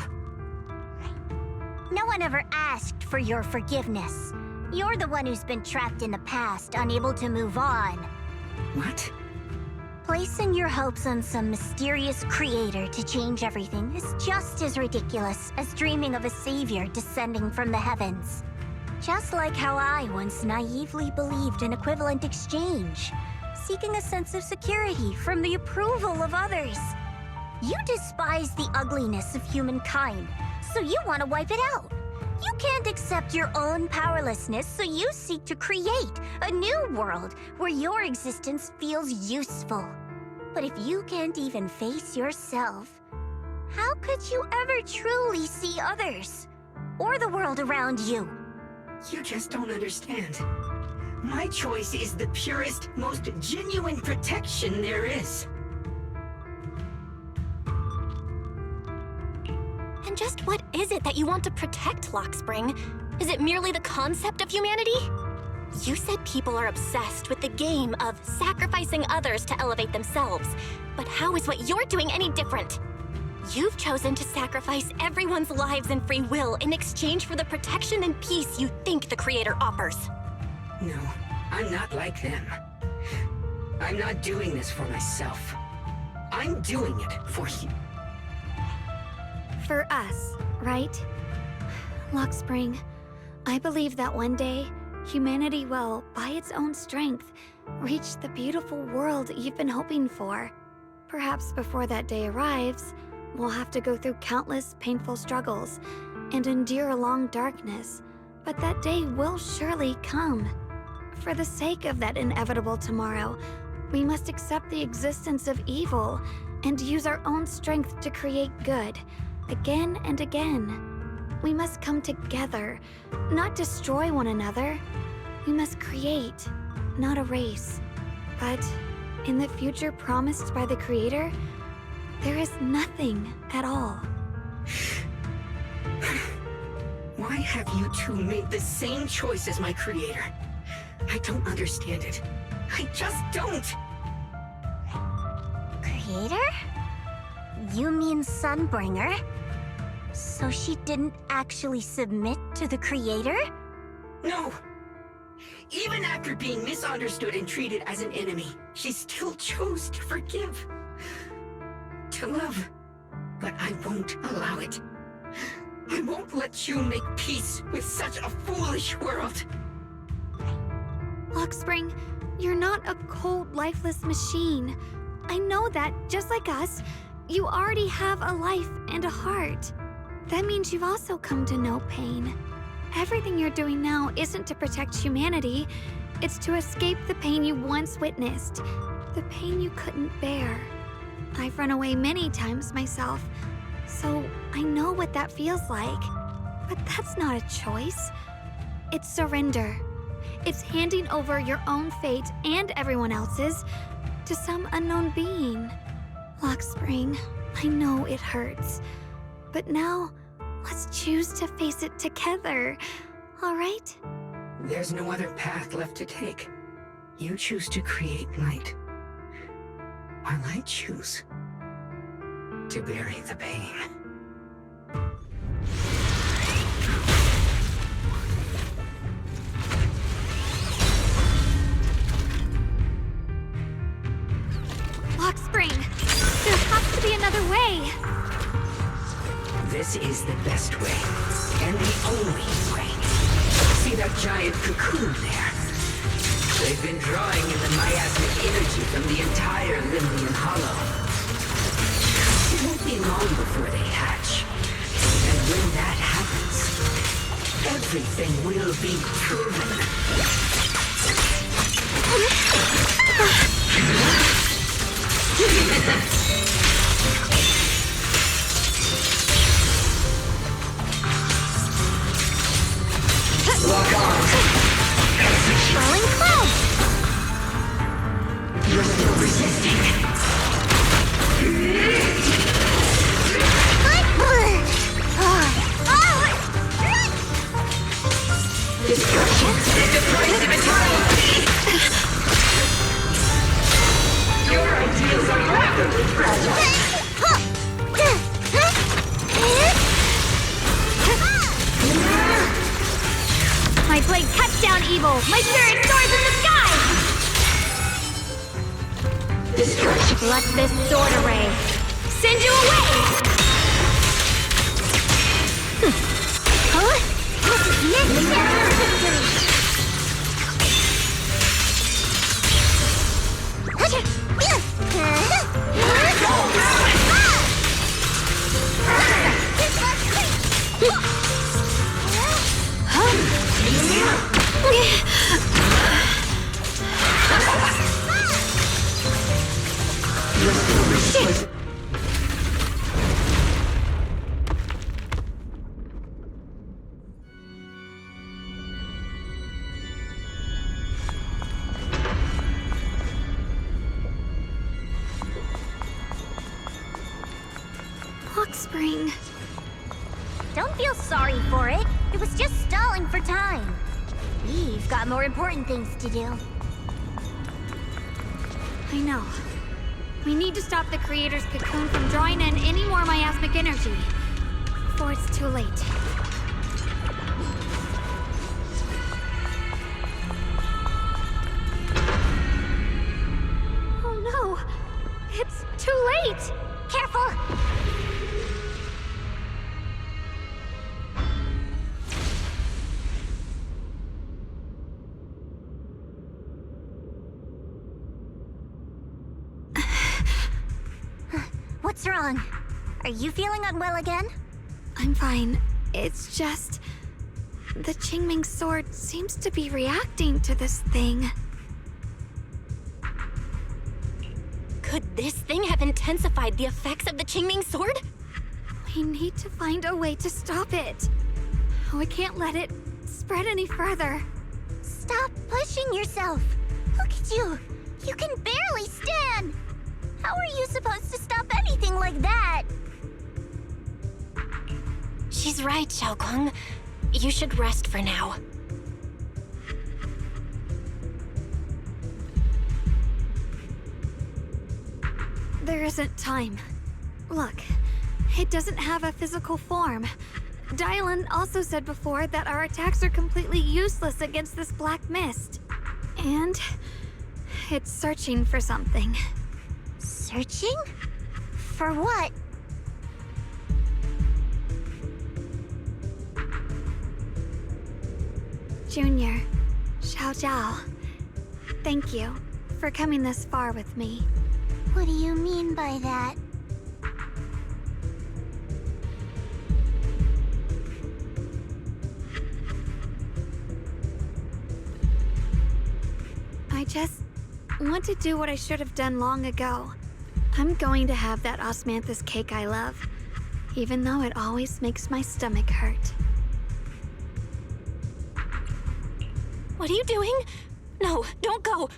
No one ever asked for your forgiveness. You're the one who's been trapped in the past, unable to move on. What? Placing your hopes on some mysterious creator to change everything is just as ridiculous as dreaming of a savior descending from the heavens. Just like how I once naively believed in equivalent exchange, seeking a sense of security from the approval of others. You despise the ugliness of humankind, so you want to wipe it out. You can't accept your own powerlessness, so you seek to create a new world where your existence feels useful. But if you can't even face yourself, how could you ever truly see others? Or the world around you? You just don't understand. My choice is the purest, most genuine protection there is. And just what is it that you want to protect, Lockspring? Is it merely the concept of humanity? You said people are obsessed with the game of sacrificing others to elevate themselves. But how is what you're doing any different? You've chosen to sacrifice everyone's lives and free will in exchange for the protection and peace you think the Creator offers. No, I'm not like them. I'm not doing this for myself. I'm doing it for you. For us, right? Lockspring, I believe that one day, humanity will, by its own strength, reach the beautiful world you've been hoping for. Perhaps before that day arrives, we'll have to go through countless painful struggles and endure a long darkness, but that day will surely come. For the sake of that inevitable tomorrow, we must accept the existence of evil and use our own strength to create good. Again and again. We must come together, not destroy one another. We must create, not erase. But in the future promised by the Creator, there is nothing at all. Why have you two made the same choice as my Creator? I don't understand it. I just don't. Creator? You mean Sunbringer? So she didn't actually submit to the Creator? No! Even after being misunderstood and treated as an enemy, she still chose to forgive. To love. But I won't allow it. I won't let you make peace with such a foolish world. Lockspring, you're not a cold, lifeless machine. I know that, just like us, you already have a life and a heart. That means you've also come to know pain. Everything you're doing now isn't to protect humanity. It's to escape the pain you once witnessed. The pain you couldn't bear. I've run away many times myself, so I know what that feels like. But that's not a choice. It's surrender. It's handing over your own fate and everyone else's to some unknown being. Lockspring, I know it hurts. But now, Let's choose to face it together, all right? There's no other path left to take. You choose to create light, while I choose to bury the pain. Lockspring! There has to be another way! This is the best way, and the only way. See that giant cocoon there? They've been drawing in the miasmic energy from the entire Limnian Hollow. It won't be long before they hatch. And when that happens, everything will be proven. Lock on! Rolling cloud! You're still resisting. Destruction is the price of eternity! Your ideals are rapidly fragile! My blade cuts down evil! My spirit soars in the sky! Destruction. Let this sword array send you away! Huh? This is necessary for victory! Lockspring. Don't feel sorry for it. It was just stalling for time. We've got more important things to do. I know. We need to stop the Creator's cocoon from drawing in any more miasmic energy before it's too late. Oh no! It's too late! Careful! What's wrong? Are you feeling unwell again? I'm fine. It's just... the Qingming sword seems to be reacting to this thing. Could this thing have intensified the effects of the Qingming sword? We need to find a way to stop it. We can't let it spread any further. Stop pushing yourself. Look at you. You can barely stand. How are you supposed to stop anything like that? She's right, Shunguang. You should rest for now. There isn't time. Look, it doesn't have a physical form. Dylan also said before that our attacks are completely useless against this black mist. And it's searching for something. Searching? For what? Junior, Xiao Zhao, thank you for coming this far with me. What do you mean by that? I just want to do what I should have done long ago. I'm going to have that osmanthus cake I love, even though it always makes my stomach hurt. What are you doing? No, don't go!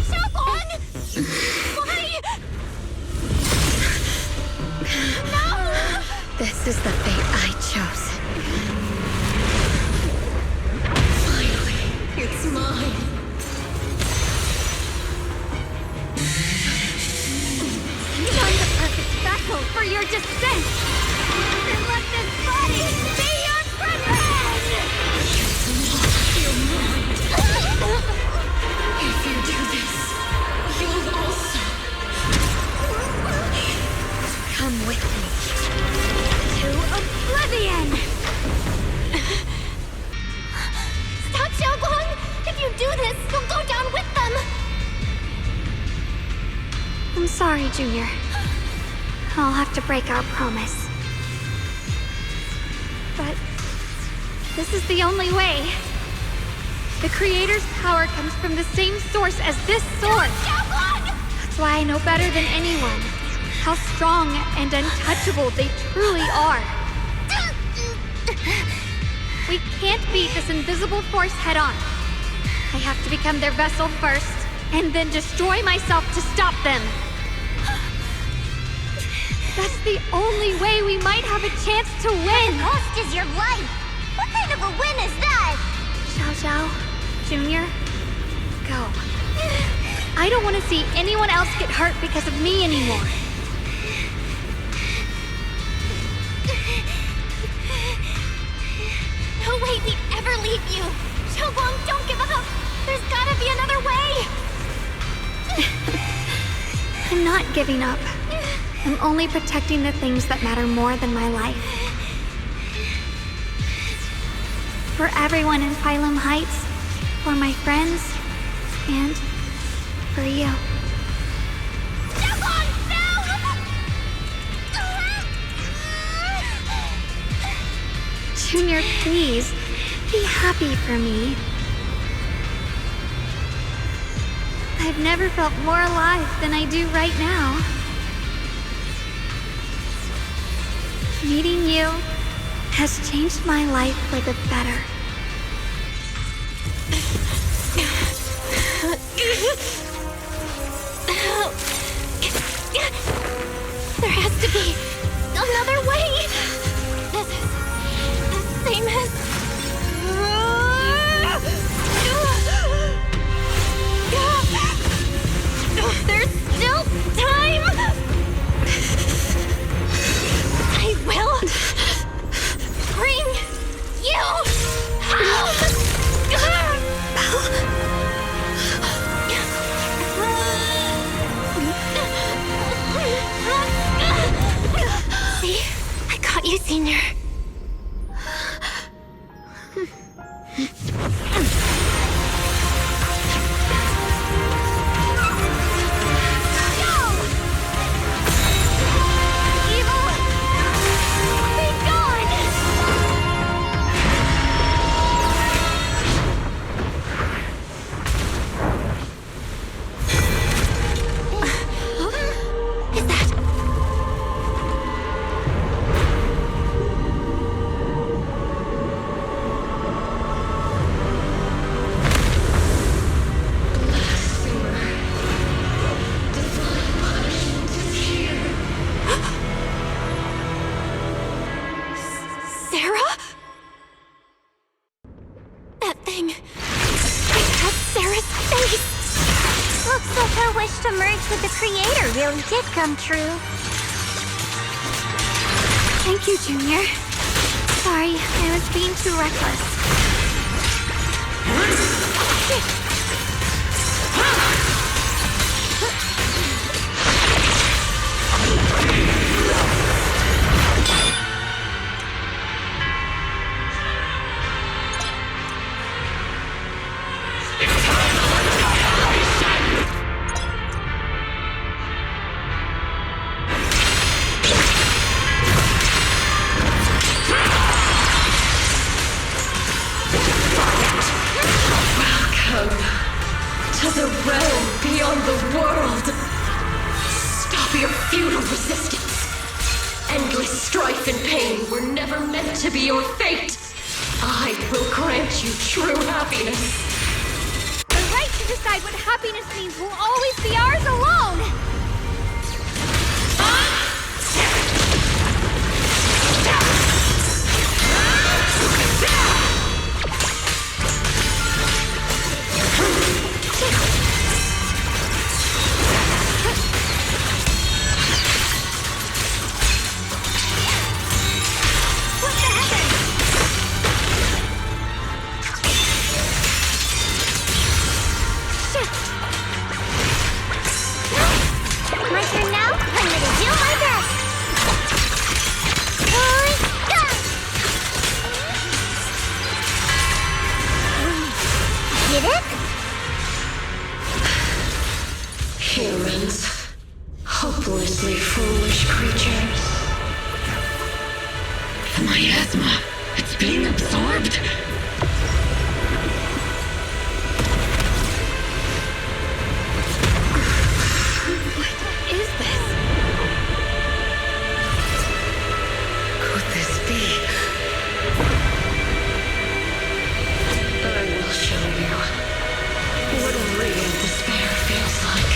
Shunguang! Why? No! This is the fate I chose. Finally, it's mine. You're the perfect vessel for your descent! Then let this body be your privilege! If you do this, you'll also come with me to oblivion! Stop, Shunguang! If you do this, you'll go down with them! I'm sorry, Junior. I'll have to break our promise. But this is the only way. The Creator's power comes from the same source as this sword. That's why I know better than anyone how strong and untouchable they truly are. We can't beat this invisible force head-on. I have to become their vessel first, and then destroy myself to stop them. That's the only way we might have a chance to win. The cost is your life. What kind of a win is that? Xiao Xiao, Junior, go. I don't want to see anyone else get hurt because of me anymore. No way we'd ever leave you! Shunguang, don't give up! There's gotta be another way! I'm not giving up. I'm only protecting the things that matter more than my life. For everyone in Phylum Heights, for my friends, and for you. Junior, please, be happy for me. I've never felt more alive than I do right now. Meeting you has changed my life for the better. There has to be another way! This is the same as... There's still time! I will bring you home! See? I got you, Senior. Really did come true. Thank you, Junior. Sorry, I was being too reckless. To be your fate, I will grant you true happiness. can't decide what happiness means will always be ours alone! My turn now? I'm gonna do my best! Get it? Humans. Hopelessly foolish creatures. The miasma. It's being absorbed. Is this? Could this be? I will show you what real despair feels like.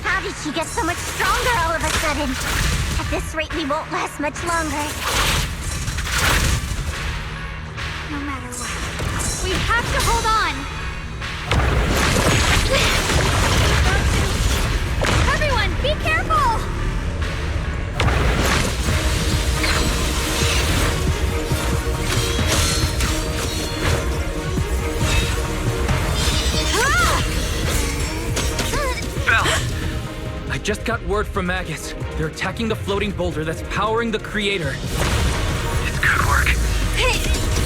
How did she get so much stronger all of a sudden? At this rate, we won't last much longer. No matter what, we have to hold on! Everyone, be careful! I just got word from Magus. They're attacking the floating boulder that's powering the creator. It's good work.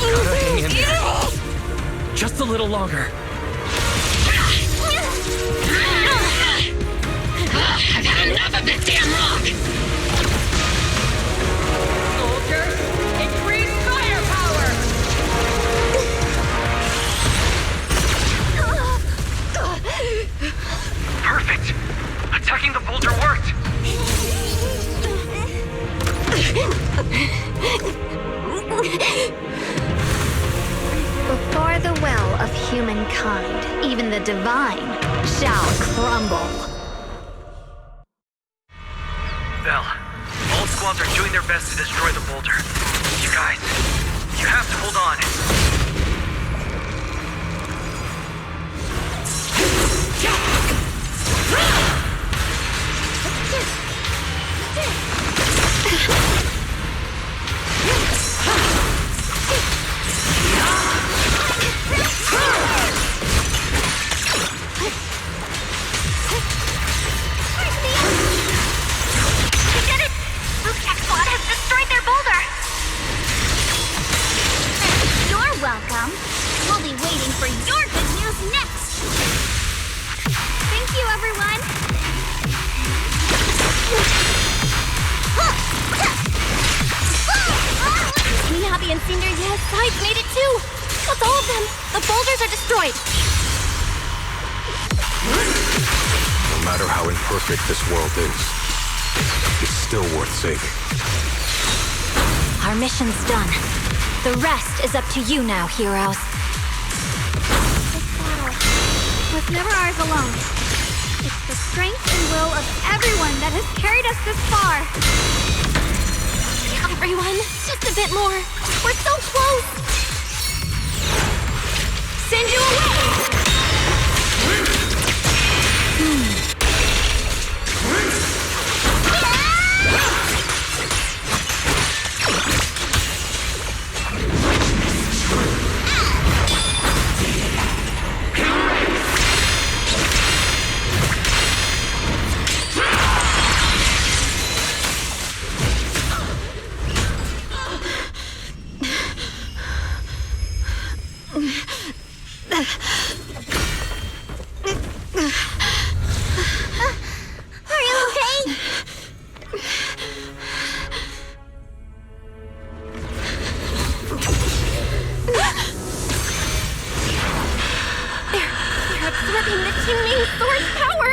Gotta hang in there. Just a little longer. I've had enough of this damn rock! Soldiers, increase firepower! Perfect! Attacking the boulder worked! Before the well of humankind, even the divine shall crumble. Bell, all squads are doing their best to destroy the boulder. You guys, you have to hold on. Welcome. We'll be waiting for your good news next. Thank you, everyone. Navi and Senior Ye's sides made it too. That's all of them. The boulders are destroyed. No matter how imperfect this world is, it's still worth saving. Our mission's done. The rest is up to you now, heroes. This battle was never ours alone. It's the strength and will of everyone that has carried us this far. Everyone, just a bit more. We're so close. Send you away! absorbing the Qingming sword's power!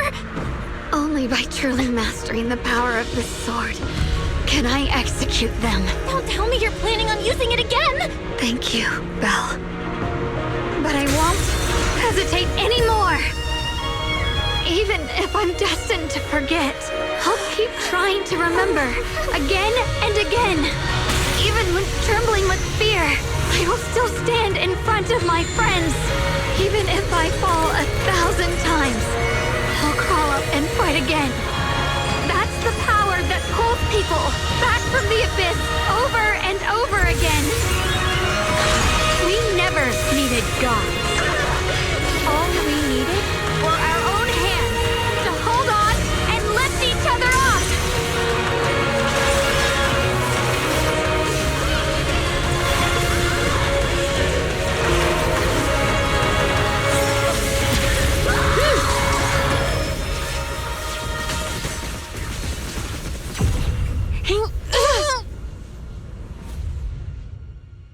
Only by truly mastering the power of this sword can I execute them. Don't tell me you're planning on using it again! Thank you, Belle. But I won't hesitate anymore. Even if I'm destined to forget, I'll keep trying to remember again and again. Even when trembling with fear, I will still stand in front of my friends. Even if I fall 1,000 times, I'll crawl up and fight again. That's the power that pulls people back from the abyss over and over again. We never needed gods. All we needed were our own hands to hold on and lift each other up.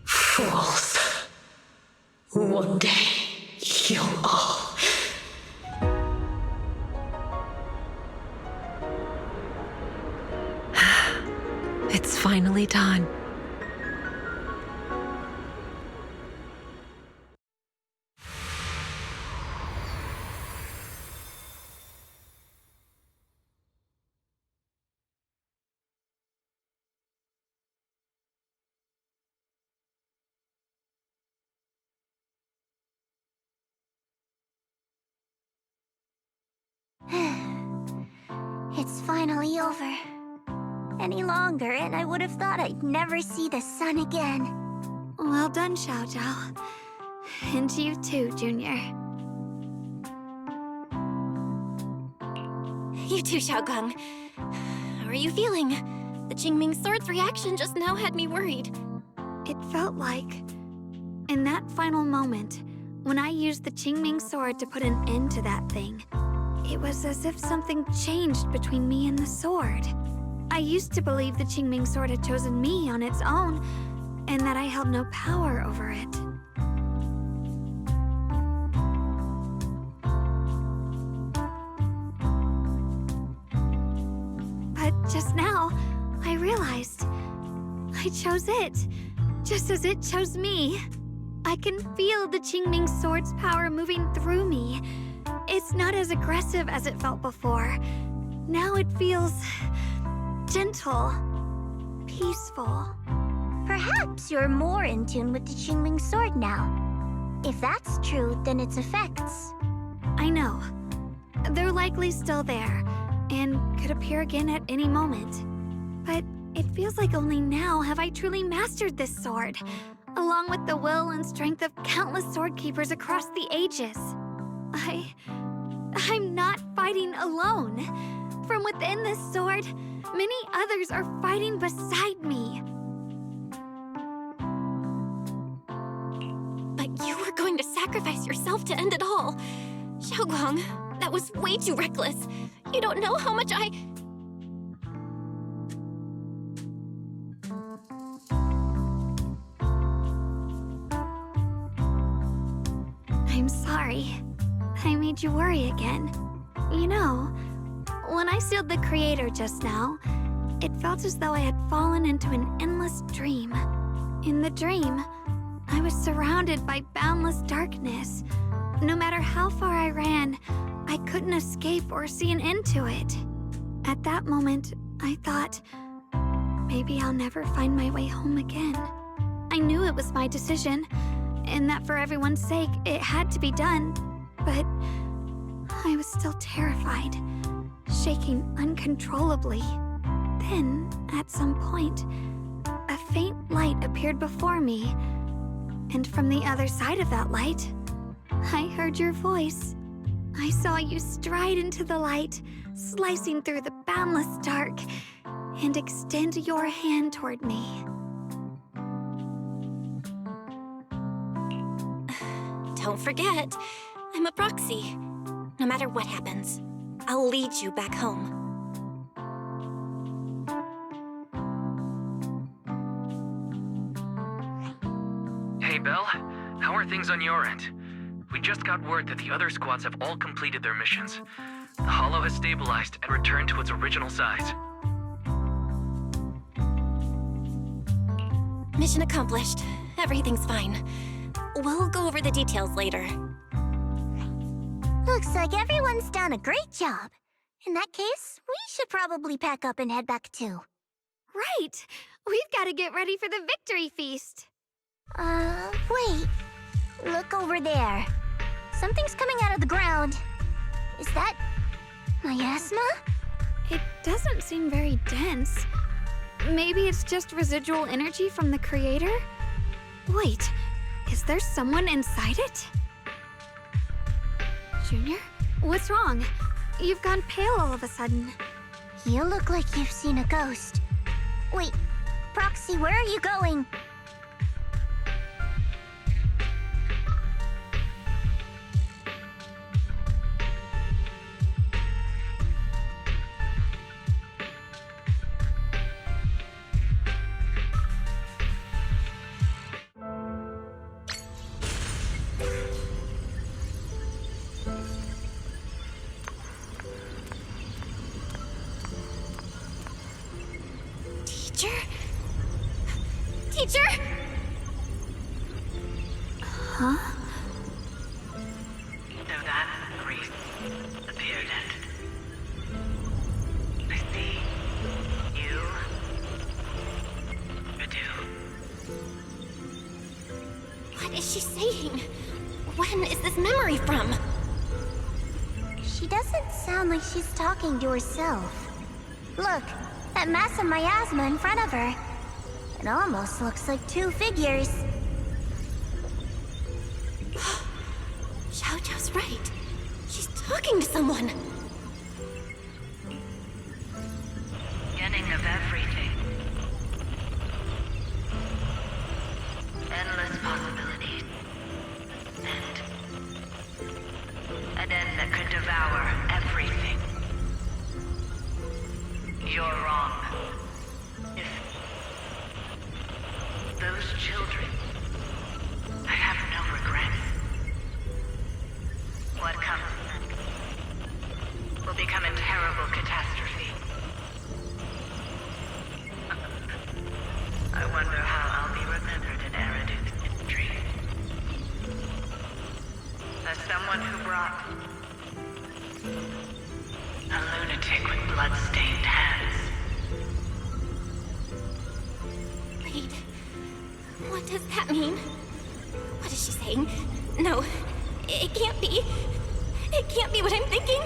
Fools. One day, you'll all... It's finally done. It's finally over. Any longer, and I would have thought I'd never see the sun again. Well done, Xiao Zhao. And you too, Junior. You too, Shunguang. How are you feeling? The Qingming sword's reaction just now had me worried. It felt like, in that final moment, when I used the Qingming sword to put an end to that thing, it was as if something changed between me and the sword. I used to believe the Qingming sword had chosen me on its own, and that I held no power over it. But just now, I realized I chose it, just as it chose me. I can feel the Qingming sword's power moving through me. It's not as aggressive as it felt before. Now it feels gentle, peaceful. Perhaps you're more in tune with the Qingming sword now. If that's true, then its effects... I know. They're likely still there, and could appear again at any moment. But it feels like only now have I truly mastered this sword, along with the will and strength of countless sword keepers across the ages. I'm not fighting alone. From within this sword, many others are fighting beside me. But you were going to sacrifice yourself to end it all. Shunguang, that was way too reckless. You don't know how much I'm sorry. I made you worry again. You know, when I sealed the Creator just now, it felt as though I had fallen into an endless dream. In the dream, I was surrounded by boundless darkness. No matter how far I ran, I couldn't escape or see an end to it. At that moment, I thought, maybe I'll never find my way home again. I knew it was my decision, and that for everyone's sake, it had to be done. But I was still terrified, shaking uncontrollably. Then, at some point, a faint light appeared before me. And from the other side of that light, I heard your voice. I saw you stride into the light, slicing through the boundless dark, and extend your hand toward me. Don't forget, I'm a proxy. No matter what happens, I'll lead you back home. Hey, Belle. How are things on your end? We We just got word that the other squads have all completed their missions. The Hollow has stabilized and returned to its original size. Mission accomplished. Everything's fine. We'll go over the details later. Looks like everyone's done a great job. In that case, we should probably pack up and head back too. Right! We've got to get ready for the victory feast. Wait. Look over there. Something's coming out of the ground. Is that miasma? It doesn't seem very dense. Maybe it's just residual energy from the creator? Wait, is there someone inside it? Junior, what's wrong? You've gone pale all of a sudden. You look like you've seen a ghost. Wait, Proxy, where are you going? Teacher? Huh? So that priest appeared at... I see. You... What is she saying? When is this memory from? She doesn't sound like she's talking to herself. Look, that mass of miasma in front of her. It almost looks like two figures. Xiaojiao's right. She's talking to someone. Beginning of everything. Endless possibilities. An end that could devour everything. You're wrong. If those children, I have no regrets. What comes next will become a terrible catastrophe. I wonder how I'll be remembered in Eridu's history. As someone who brought a lunatic with blood-stained hands. Wait, what does that mean? What is she saying? No, it can't be. It can't be what I'm thinking.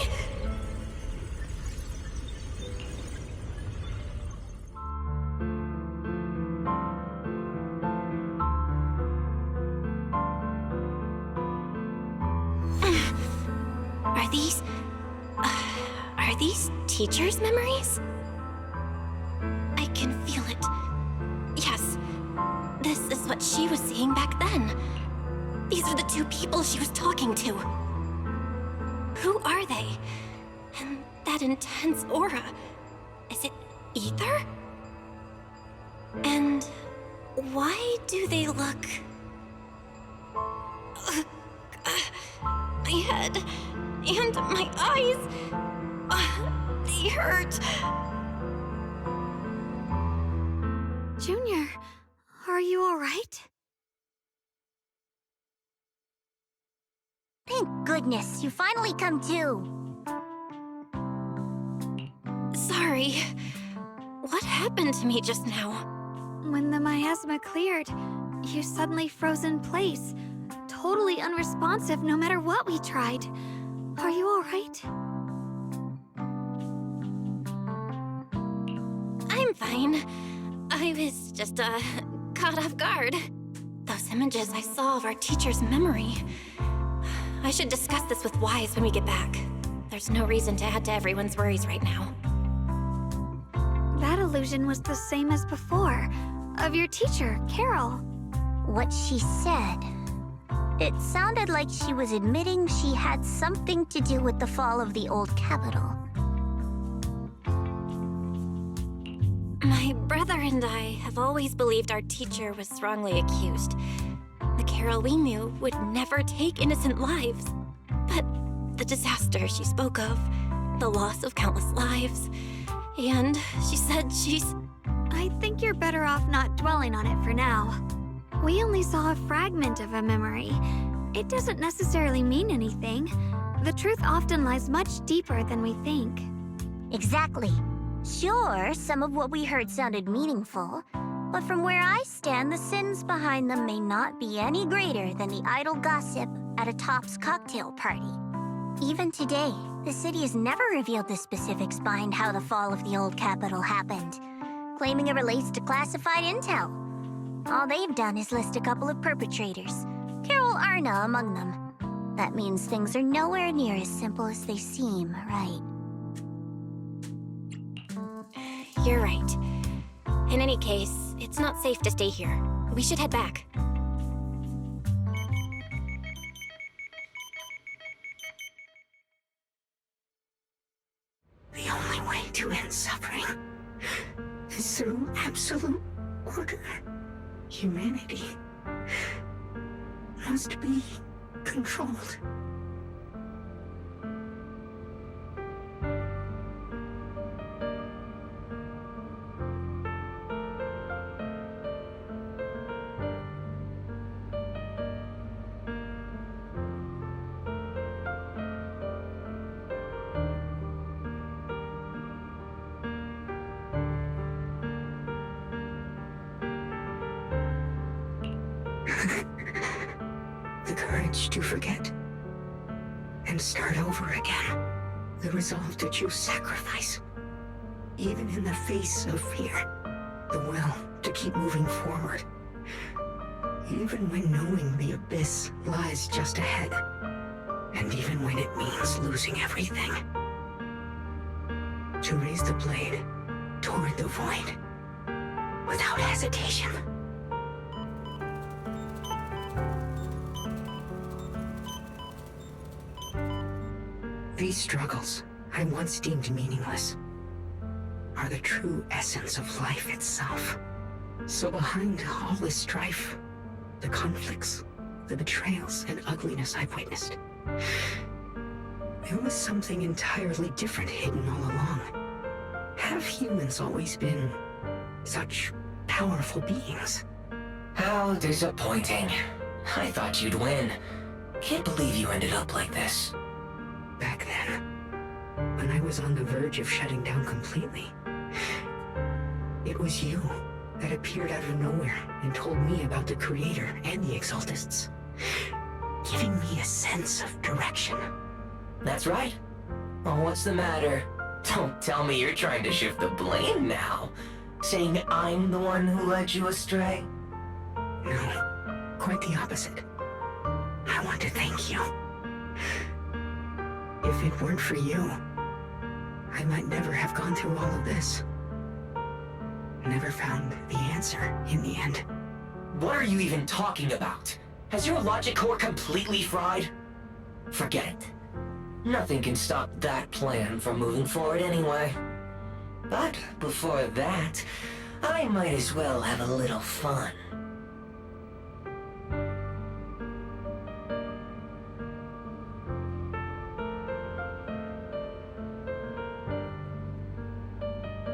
Are these teachers' memories? I can feel it. Yes, this is what she was seeing back then. These are the two people she was talking to. Who are they? And that intense aura. Is it ether? And why do they look... my head and my eyes... they hurt. Junior, are you all right? Thank goodness, you finally come to. Sorry. What happened to me just now? When the miasma cleared, you suddenly froze in place. Totally unresponsive no matter what we tried. Are you all right? I'm fine. I was just, caught off guard. Those images I saw of our teacher's memory. I should discuss this with Wise when we get back. There's no reason to add to everyone's worries right now. That illusion was the same as before, of your teacher, Carole. What she said. It sounded like she was admitting she had something to do with the fall of the old capital. My brother and I have always believed our teacher was wrongly accused. The the Carole we knew would never take innocent lives. But the disaster she spoke of, the loss of countless lives, and she said she's... I think you're better off not dwelling on it for now. We only saw a fragment of a memory. It doesn't necessarily mean anything. The truth often lies much deeper than we think. Exactly. Sure, some of what we heard sounded meaningful, but from where I stand, the sins behind them may not be any greater than the idle gossip at a Topps cocktail party. Even today, the city has never revealed the specifics behind how the fall of the old capital happened, claiming it relates to classified intel. All they've done is list a couple of perpetrators, Carole Arna among them. That means things are nowhere near as simple as they seem, right? You're right. In any case, it's not safe to stay here. We should head back. The only way to end suffering is through absolute order. Humanity must be controlled. The courage to forget and start over again. The resolve to choose sacrifice, even in the face of fear. The will to keep moving forward, even when knowing the abyss lies just ahead, and even when it means losing everything. To raise the blade toward the void without hesitation. These struggles I once deemed meaningless are the true essence of life itself. So behind all the strife, the conflicts, the betrayals and ugliness I've witnessed, there was something entirely different hidden all along. Have humans always been such powerful beings? How disappointing. I thought you'd win. Can't believe you ended up like this. Back then, when I was on the verge of shutting down completely, it was you that appeared out of nowhere and told me about the Creator and the Exaltists, giving me a sense of direction. That's right. Oh, what's the matter? Don't tell me you're trying to shift the blame now, saying I'm the one who led you astray. No, quite the opposite. I want to thank you. If it weren't for you, I might never have gone through all of this. Never found the answer in the end. What are you even talking about? Has your logic core completely fried? Forget it. Nothing can stop that plan from moving forward anyway. But before that, I might as well have a little fun.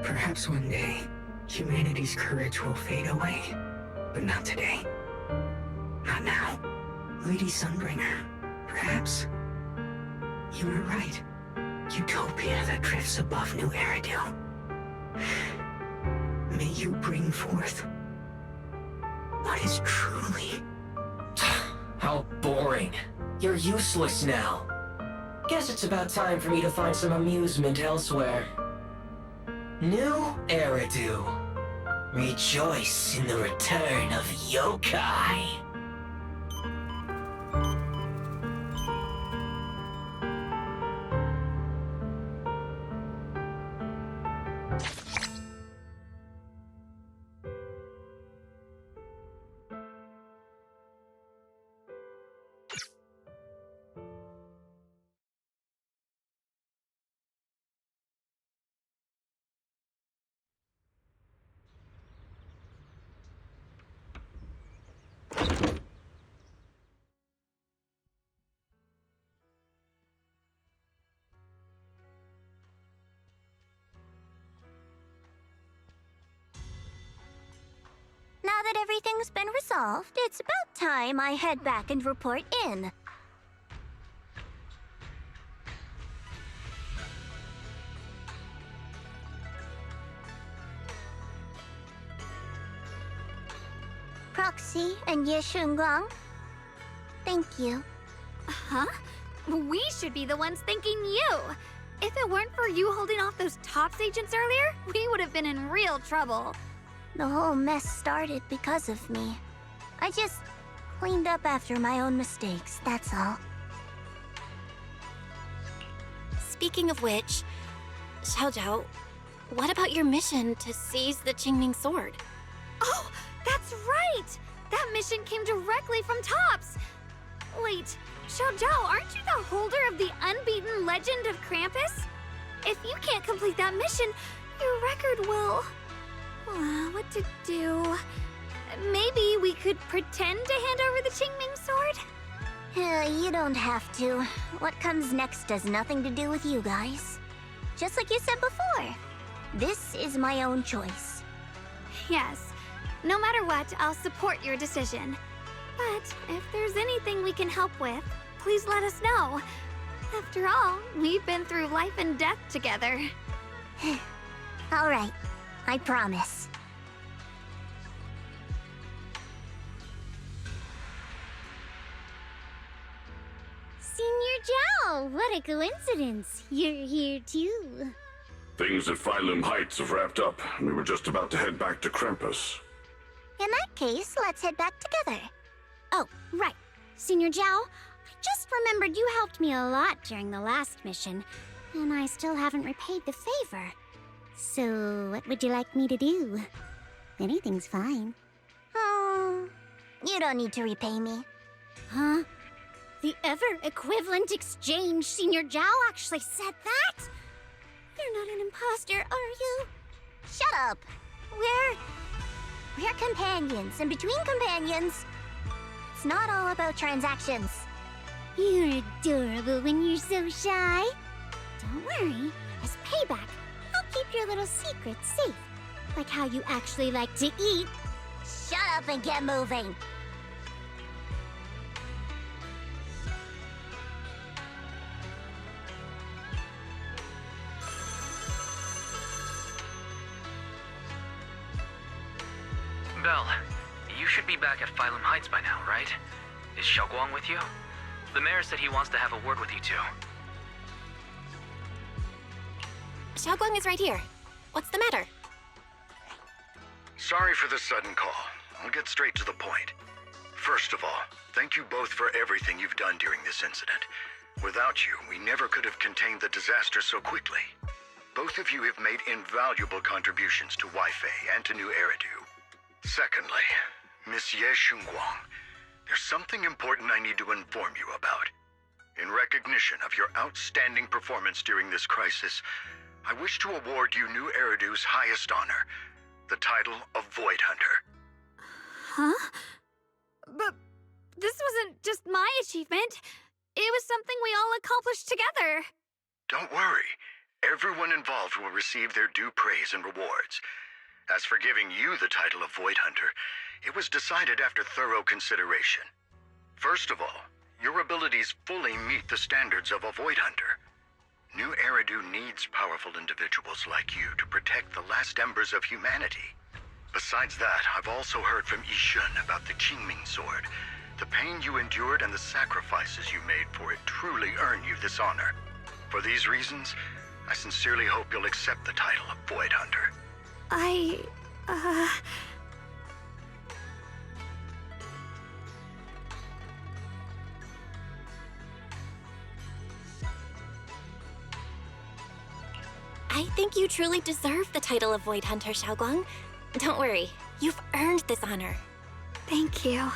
Perhaps one day, humanity's courage will fade away. But not today. Not now. Lady Sunbringer, perhaps you were right. Utopia that drifts above New Eridu. May you bring forth what is truly... How boring. You're useless now. Guess it's about time for me to find some amusement elsewhere. New Eridu. Rejoice in the return of yokai. that everything's been resolved, it's about time I head back and report in. Proxy and Shunguang, thank you. Huh? We should be the ones thanking you. If it weren't for you holding off those TOPS agents earlier, we would have been in real trouble. The whole mess started because of me. I just cleaned up after my own mistakes, that's all. Speaking of which, Xiaojiao, what about your mission to seize the Qingming sword? Oh, that's right! That mission came directly from TOPS! Wait, Xiaojiao, aren't you the holder of the Unbeaten Legend of Krampus? If you can't complete that mission, your record will... what to do? Maybe we could pretend to hand over the Qingming sword? You don't have to. What comes next has nothing to do with you guys. Just like you said before, this is my own choice. Yes. No matter what, I'll support your decision. But if there's anything we can help with, please let us know. After all, we've been through life and death together. All right, I promise. Senior Zhao, what a coincidence. You're here too. Things at Phylum Heights have wrapped up. We were just about to head back to Krampus. In that case, let's head back together. Oh, right. Senior Zhao, I just remembered you helped me a lot during the last mission, and I still haven't repaid the favor. So, what would you like me to do? Anything's fine. You don't need to repay me. Huh? The ever-equivalent exchange, Senior Zhao actually said that? You're not an imposter, are you? Shut up! We're companions, and between companions, it's not all about transactions. You're adorable when you're so shy. Don't worry, as payback, I'll keep your little secrets safe. Like how you actually like to eat. Shut up and get moving! Belle, you should be back at Phylum Heights by now, right? Is Shunguang with you? The mayor said he wants to have a word with you two. Shunguang is right here. What's the matter? Sorry for the sudden call. I'll get straight to the point. First of all, thank you both for everything you've done during this incident. Without you, we never could have contained the disaster so quickly. Both of you have made invaluable contributions to Weifei and to New Eridu. Secondly, Miss Ye Shunguang, there's something important I need to inform you about. In recognition of your outstanding performance during this crisis, I wish to award you New Eridu's highest honor, the title of Void Hunter. Huh? But this wasn't just my achievement. It was something we all accomplished together. Don't worry. Everyone involved will receive their due praise and rewards. As for giving you the title of Void Hunter, it was decided after thorough consideration. First of all, your abilities fully meet the standards of a Void Hunter. New Eridu needs powerful individuals like you to protect the last embers of humanity. Besides that, I've also heard from Yishun about the Qingming sword. The pain you endured and the sacrifices you made for it truly earn you this honor. For these reasons, I sincerely hope you'll accept the title of Void Hunter. I think you truly deserve the title of Void Hunter, Shunguang. Don't worry, you've earned this honor. Thank you.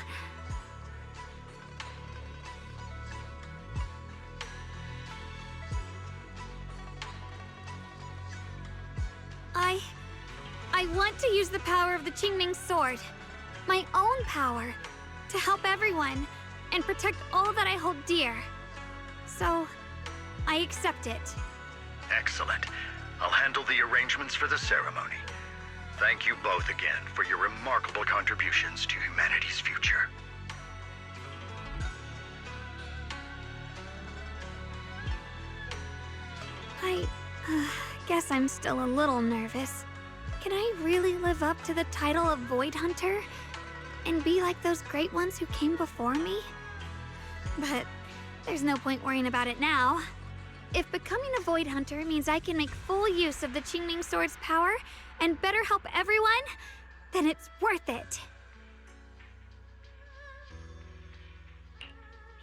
I want to use the power of the Qingming sword, my own power, to help everyone and protect all that I hold dear. So, I accept it. Excellent. I'll handle the arrangements for the ceremony. Thank you both again for your remarkable contributions to humanity's future. I guess I'm still a little nervous. Can I really live up to the title of Void Hunter? And be like those great ones who came before me? But there's no point worrying about it now. If becoming a Void Hunter means I can make full use of the Qingming Sword's power and better help everyone, then it's worth it.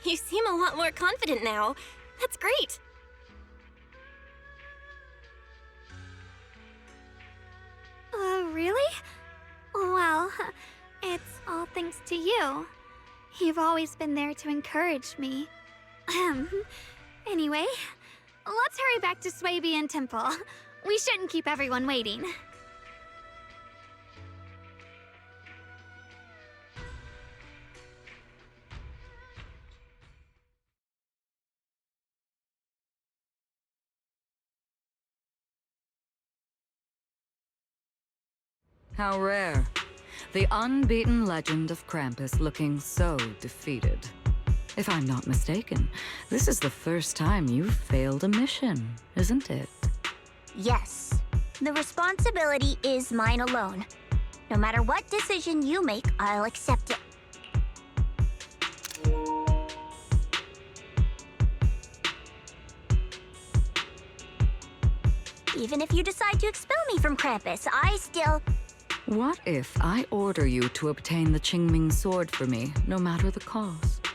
You seem a lot more confident now. That's great. Really? Well, it's all thanks to you. You've always been there to encourage me. Anyway, let's hurry back to Swabian Temple. We shouldn't keep everyone waiting. How rare. The unbeaten legend of Krampus looking so defeated. If I'm not mistaken, this is the first time you've failed a mission, isn't it? Yes. The responsibility is mine alone. No matter what decision you make, I'll accept it. Even if you decide to expel me from Krampus, I still... What if I order you to obtain the Qingming sword for me, no matter the cost?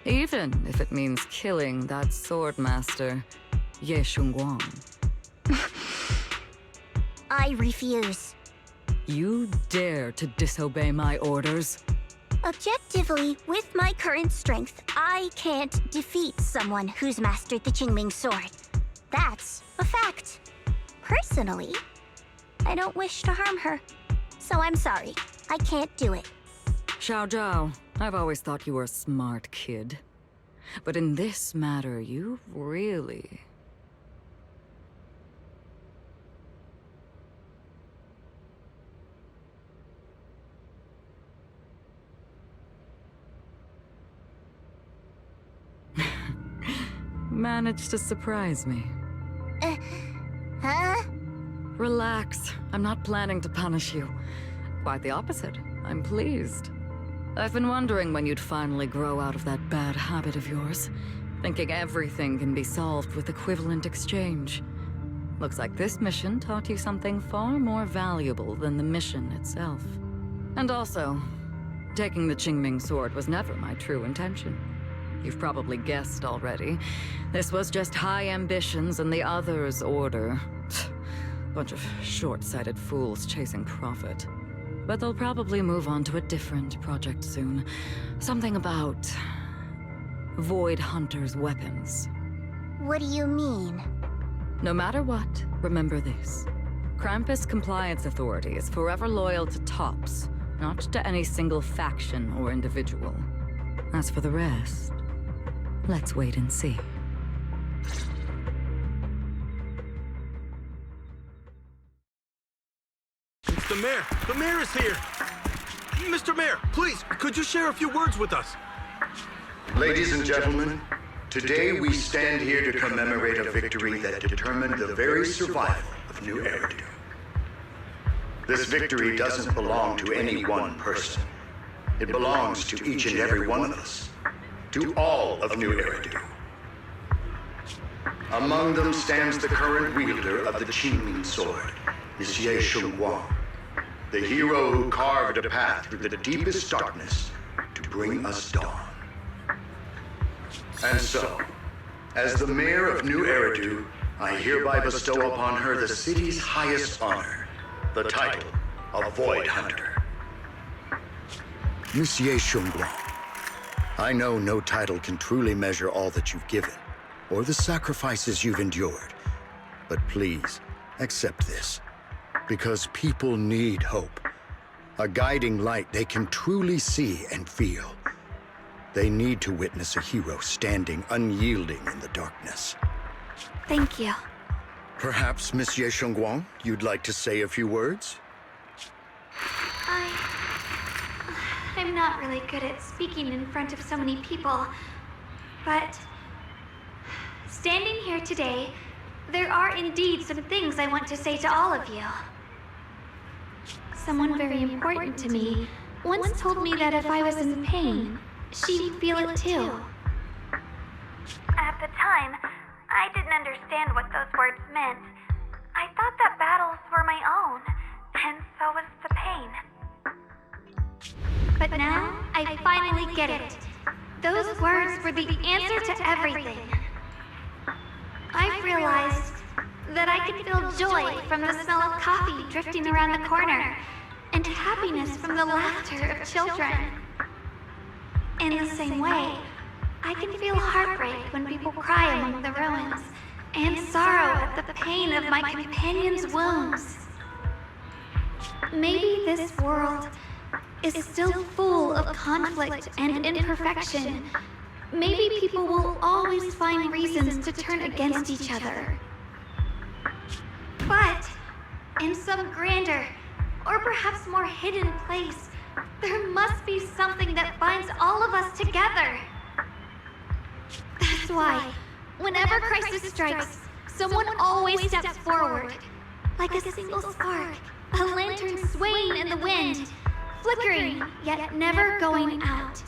Even if it means killing that sword master, Ye Shunguang. I refuse. You dare to disobey my orders? Objectively, with my current strength, I can't defeat someone who's mastered the Qingming sword. That's a fact. Personally, I don't wish to harm her. So I'm sorry, I can't do it. Xiao Zhao, I've always thought you were a smart kid. But in this matter, you really... managed to surprise me. Huh? Relax. I'm not planning to punish you. Quite the opposite. I'm pleased. I've been wondering when you'd finally grow out of that bad habit of yours, thinking everything can be solved with equivalent exchange. Looks like this mission taught you something far more valuable than the mission itself. And also, taking the Qingming sword was never my true intention. You've probably guessed already. This was just high ambitions and the others' order. Bunch of short-sighted fools chasing profit. But they'll probably move on to a different project soon. Something about... Void Hunter's weapons. What do you mean? No matter what, remember this. Krampus Compliance Authority is forever loyal to TOPS, not to any single faction or individual. As for the rest, let's wait and see. It's the mayor! The mayor is here! Mr. Mayor, please, could you share a few words with us? Ladies and gentlemen, today we stand here to commemorate a victory that determined the very survival of New Eridu. This victory doesn't belong to any one person. It belongs to each and every one of us. To all of New Eridu. Among them stands the current wielder of the Qingming sword, Monsieur Shunguang, the hero who carved a path through the deepest darkness to bring us dawn. And so, as the mayor of New Eridu, I hereby bestow upon her the city's highest honor, the title of Void Hunter. Monsieur Shunguang, I know no title can truly measure all that you've given, or the sacrifices you've endured. But please, accept this. Because people need hope. A guiding light they can truly see and feel. They need to witness a hero standing unyielding in the darkness. Thank you. Perhaps, Monsieur Shunguang, you'd like to say a few words? I'm not really good at speaking in front of so many people, but standing here today, there are indeed some things I want to say to all of you. Someone very important to me once told me that if I was in pain, she'd feel it too. At the time, I didn't understand what those words meant. I thought that battles were my own, and so was the pain. But now, I finally get it. Those words were the answer to everything. I've realized that I can feel joy from the smell of coffee drifting around the corner, and happiness from the laughter of children. In the same way, I can feel heartbreak when people cry among the ruins, and sorrow at the pain of my companion's wounds. Maybe this world is still full of conflict and imperfection. Maybe people will always find reasons to turn against each other. But in some grander, or perhaps more hidden place, there must be something that binds all of us together. That's why, whenever crisis strikes, someone always steps forward. Like a single spark, a lantern swaying in the wind, flickering, yet never going out.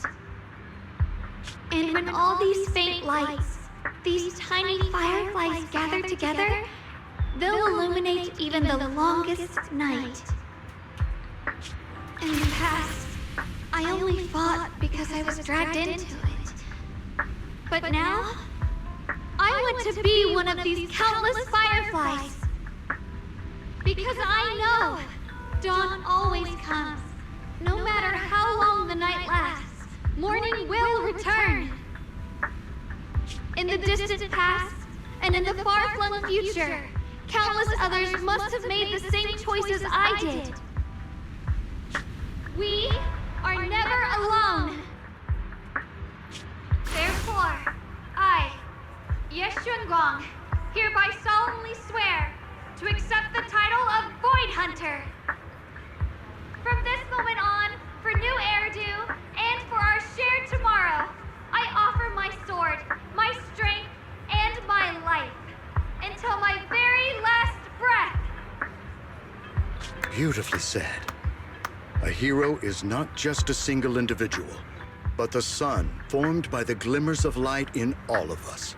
And when all these faint lights, these tiny fireflies gather together, they'll illuminate even the longest night. In the past, I only fought because I was dragged into it. But now, I want to be one of these countless fireflies. Because I know dawn always comes. No matter how long the night lasts, morning will return. In the distant past, and in the far-flung future, countless others must have made the same choices I did. We are never alone. Therefore, I, Shunguang, hereby solemnly swear to accept the title of Void Hunter. From this moment on, for new Eridu, and for our shared tomorrow, I offer my sword, my strength, and my life, until my very last breath. Beautifully said. A hero is not just a single individual, but the sun formed by the glimmers of light in all of us.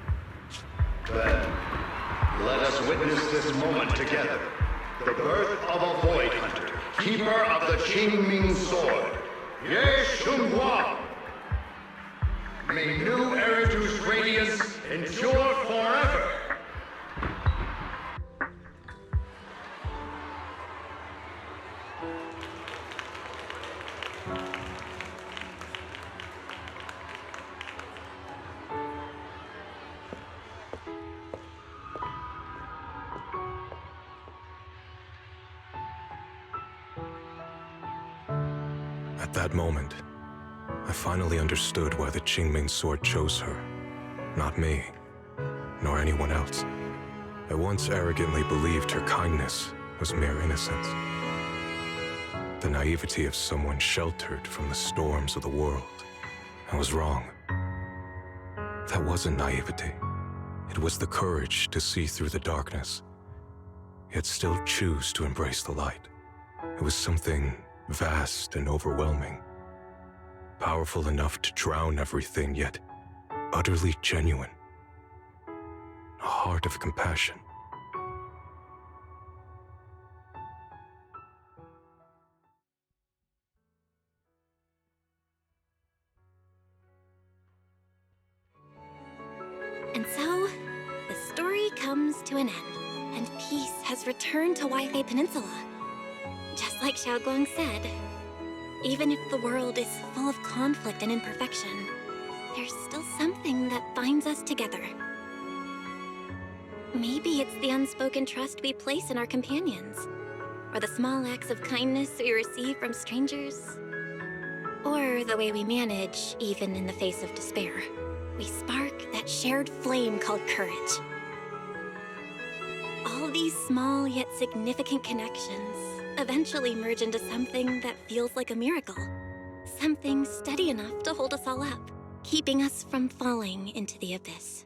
Then, let us witness this moment together. The birth of a Void Hunter, keeper of the Qingming sword. Shunguang! May new Eridu's radiance endure forever! At that moment, I finally understood why the Qingming sword chose her. Not me, nor anyone else. I once arrogantly believed her kindness was mere innocence. The naivety of someone sheltered from the storms of the world. I was wrong. That wasn't naivety. It was the courage to see through the darkness, yet still choose to embrace the light. It was something vast and overwhelming. Powerful enough to drown everything, yet utterly genuine. A heart of compassion. And so, the story comes to an end, and peace has returned to Wi-Fi Peninsula. Just like Shunguang said, even if the world is full of conflict and imperfection, there's still something that binds us together. Maybe it's the unspoken trust we place in our companions, or the small acts of kindness we receive from strangers, or the way we manage even in the face of despair. We spark that shared flame called courage. All these small yet significant connections eventually merge into something that feels like a miracle. Something steady enough to hold us all up, keeping us from falling into the abyss.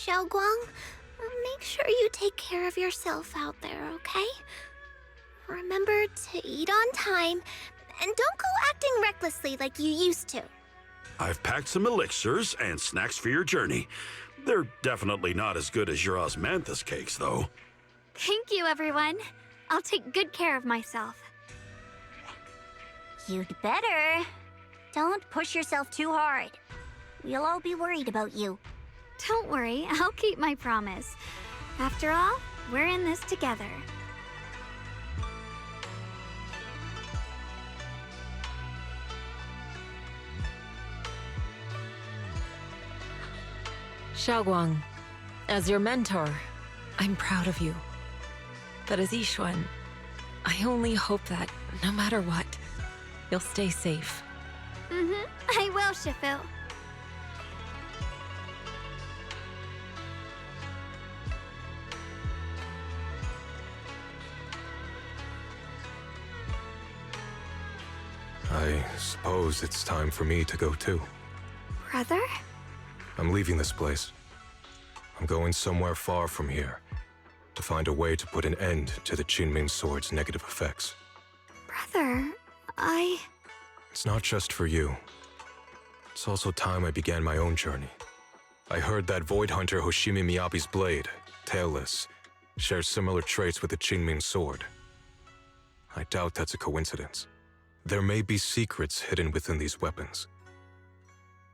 Shunguang, make sure you take care of yourself out there, okay? Remember to eat on time, and don't go acting recklessly like you used to. I've packed some elixirs and snacks for your journey. They're definitely not as good as your osmanthus cakes, though. Thank you, everyone. I'll take good care of myself. You'd better. Don't push yourself too hard. We'll all be worried about you. Don't worry, I'll keep my promise. After all, we're in this together. Shunguang, as your mentor, I'm proud of you. But as Yixuan, I only hope that, no matter what, you'll stay safe. I will, Shifu. I suppose it's time for me to go too. Brother? I'm leaving this place. I'm going somewhere far from here to find a way to put an end to the Qingming sword's negative effects. Brother, It's not just for you. It's also time I began my own journey. I heard that Void Hunter Hoshimi Miyabi's blade, Tailless, shares similar traits with the Qingming sword. I doubt that's a coincidence. There may be secrets hidden within these weapons.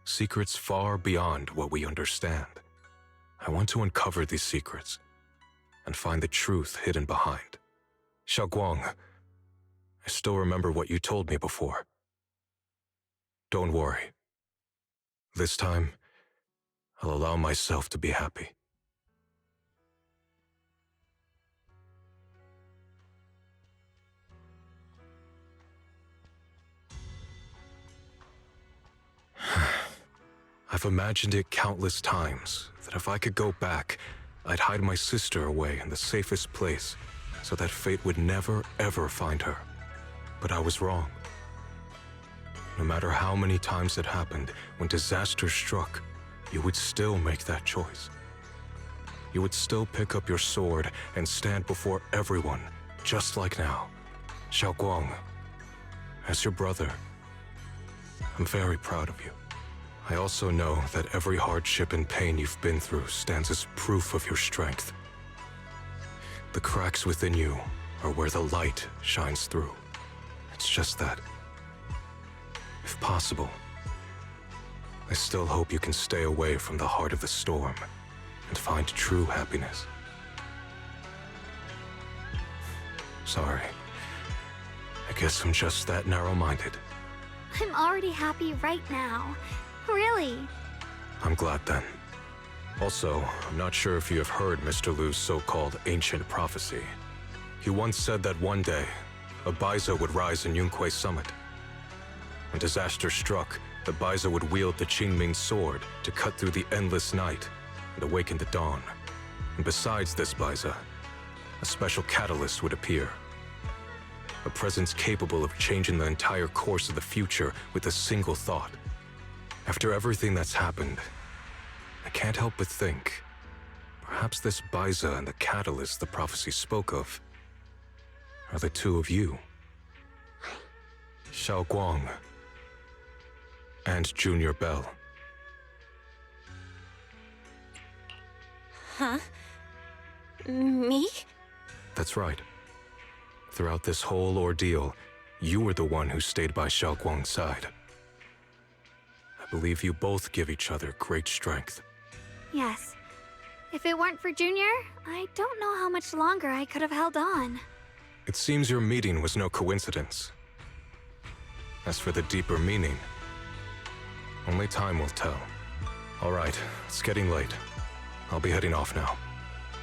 Secrets far beyond what we understand. I want to uncover these secrets and find the truth hidden behind. Shunguang, I still remember what you told me before. Don't worry. This time, I'll allow myself to be happy. I've imagined it countless times, that if I could go back, I'd hide my sister away in the safest place, so that fate would never, ever find her. But I was wrong. No matter how many times it happened, when disaster struck, you would still make that choice. You would still pick up your sword and stand before everyone, just like now. Shunguang, as your brother, I'm very proud of you. I also know that every hardship and pain you've been through stands as proof of your strength. The cracks within you are where the light shines through. It's just that, if possible, I still hope you can stay away from the heart of the storm and find true happiness. Sorry. I guess I'm just that narrow-minded. I'm already happy right now. Really? I'm glad then. Also, I'm not sure if you have heard Mr. Lu's so-called ancient prophecy. He once said that one day, a Baiza would rise in Yunquay Summit. When disaster struck, the Baiza would wield the Qingming sword to cut through the endless night and awaken the dawn. And besides this Baiza, a special catalyst would appear. A presence capable of changing the entire course of the future with a single thought. After everything that's happened, I can't help but think, perhaps this Baiza and the catalyst the prophecy spoke of are the two of you. Shunguang, and Junior Bell. Huh? Me? That's right. Throughout this whole ordeal, you were the one who stayed by Shunguang's side. I believe you both give each other great strength. Yes. If it weren't for Junior, I don't know how much longer I could have held on. It seems your meeting was no coincidence. As for the deeper meaning, only time will tell. All right, it's getting late. I'll be heading off now.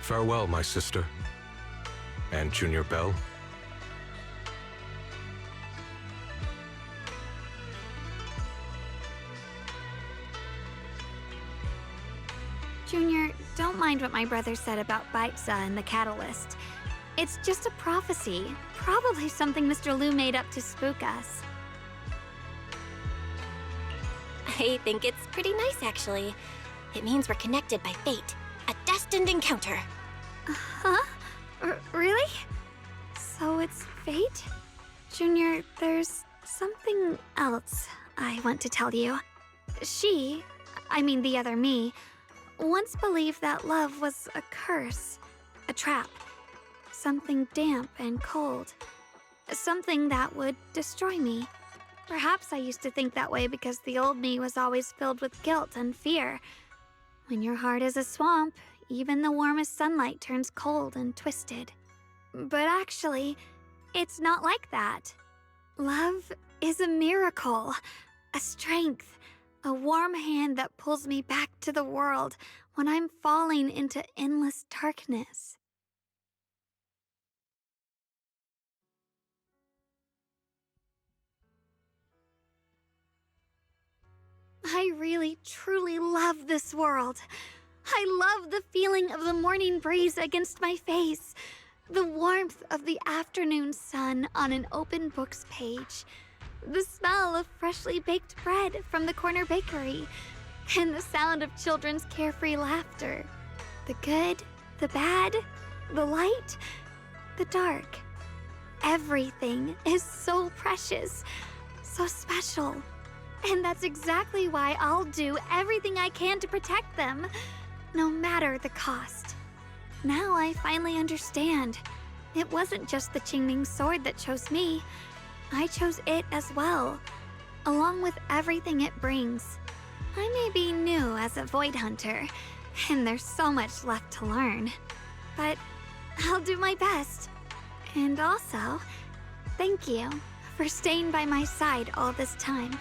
Farewell, my sister. And Junior Bell. Junior, don't mind what my brother said about Baitza and the Catalyst. It's just a prophecy. Probably something Mr. Liu made up to spook us. I think it's pretty nice, actually. It means we're connected by fate. A destined encounter. Huh? Really? So it's fate? Junior, there's something else I want to tell you. I mean the other me, once believed that love was a curse, a trap, something damp and cold, something that would destroy me. Perhaps I used to think that way because the old me was always filled with guilt and fear. When your heart is a swamp, even the warmest sunlight turns cold and twisted. But actually, it's not like that. Love is a miracle, a strength, a warm hand that pulls me back to the world when I'm falling into endless darkness. I really, truly love this world. I love the feeling of the morning breeze against my face, the warmth of the afternoon sun on an open book's page, the smell of freshly baked bread from the corner bakery, and the sound of children's carefree laughter. The good, the bad, the light, the dark. Everything is so precious, so special. And that's exactly why I'll do everything I can to protect them, no matter the cost. Now I finally understand. It wasn't just the Qingming sword that chose me. I chose it as well, along with everything it brings. I may be new as a Void Hunter, and there's so much left to learn. But I'll do my best. And also, thank you for staying by my side all this time.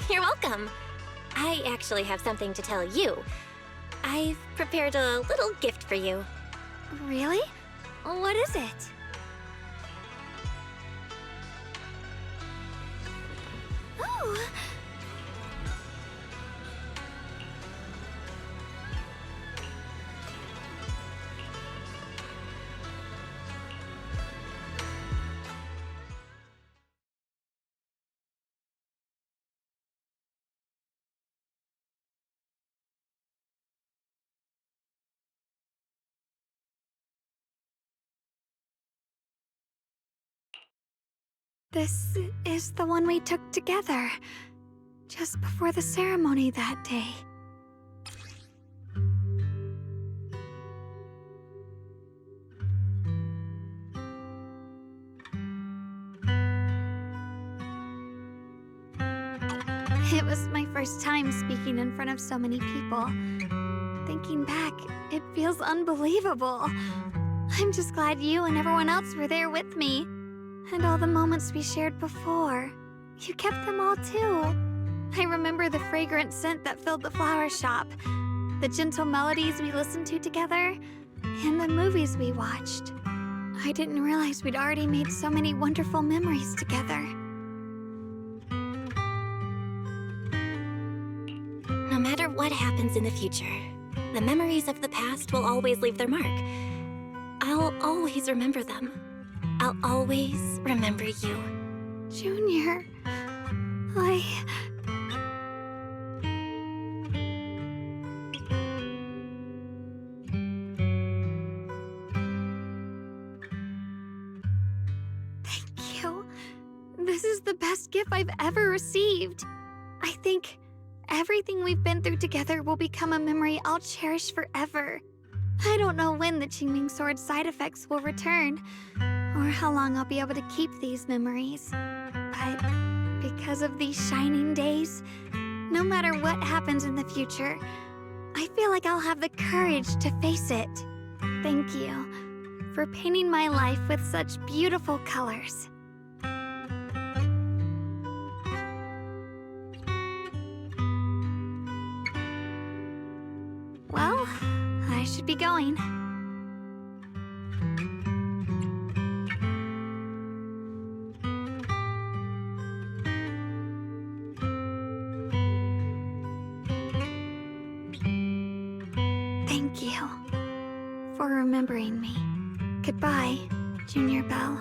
You're welcome. I actually have something to tell you. I've prepared a little gift for you. Really? What is it? Oh! This is the one we took together, just before the ceremony that day. It was my first time speaking in front of so many people. Thinking back, it feels unbelievable. I'm just glad you and everyone else were there with me. And all the moments we shared before. You kept them all too. I remember the fragrant scent that filled the flower shop, the gentle melodies we listened to together, and the movies we watched. I didn't realize we'd already made so many wonderful memories together. No matter what happens in the future, the memories of the past will always leave their mark. I'll always remember them. I'll always remember you. Junior, Thank you. This is gift I've ever received. I think everything we've been through together will become a memory I'll cherish forever. I don't know when the Qingming Sword's side effects will return, or how long I'll be able to keep these memories. But because of these shining days, no matter what happens in the future, I feel like I'll have the courage to face it. Thank you for painting my life with such beautiful colors. Well, I should be going. Thank you for remembering me. Goodbye, Junior Belle.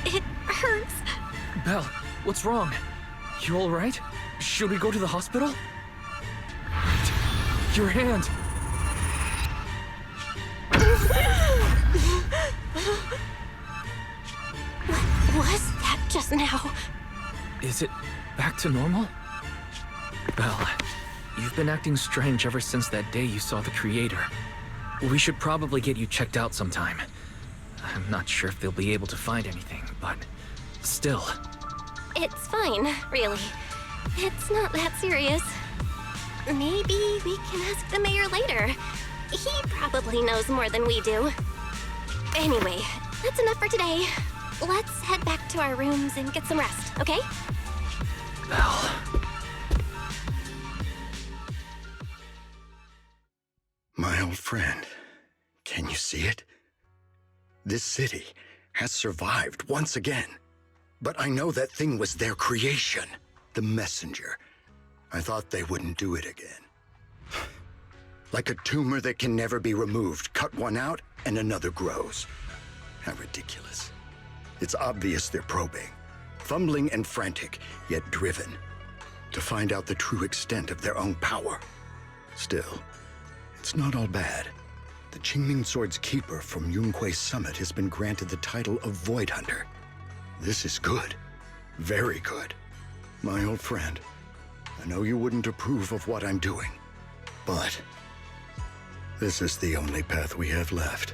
It hurts. Belle, what's wrong? You alright? Should we go to the hospital? Wait, your hand! What was that just now? Is it back to normal? Belle, you've been acting strange ever since that day you saw the Creator. We should probably get you checked out sometime. I'm not sure if they'll be able to find anything, but still. It's fine, really. It's not that serious. Maybe we can ask the mayor later. He probably knows more than we do. Anyway, that's enough for today. Let's head back to our rooms and get some rest, okay? Belle. My old friend, can you see it? This city has survived once again. But I know that thing was their creation, the messenger. I thought they wouldn't do it again. Like a tumor that can never be removed. Cut one out, and another grows. How ridiculous. It's obvious they're probing. Fumbling and frantic, yet driven. To find out the true extent of their own power. Still, it's not all bad. The Qingming Sword's keeper from Yunquei Summit has been granted the title of Void Hunter. This is good. Very good. My old friend, I know you wouldn't approve of what I'm doing, but this is the only path we have left.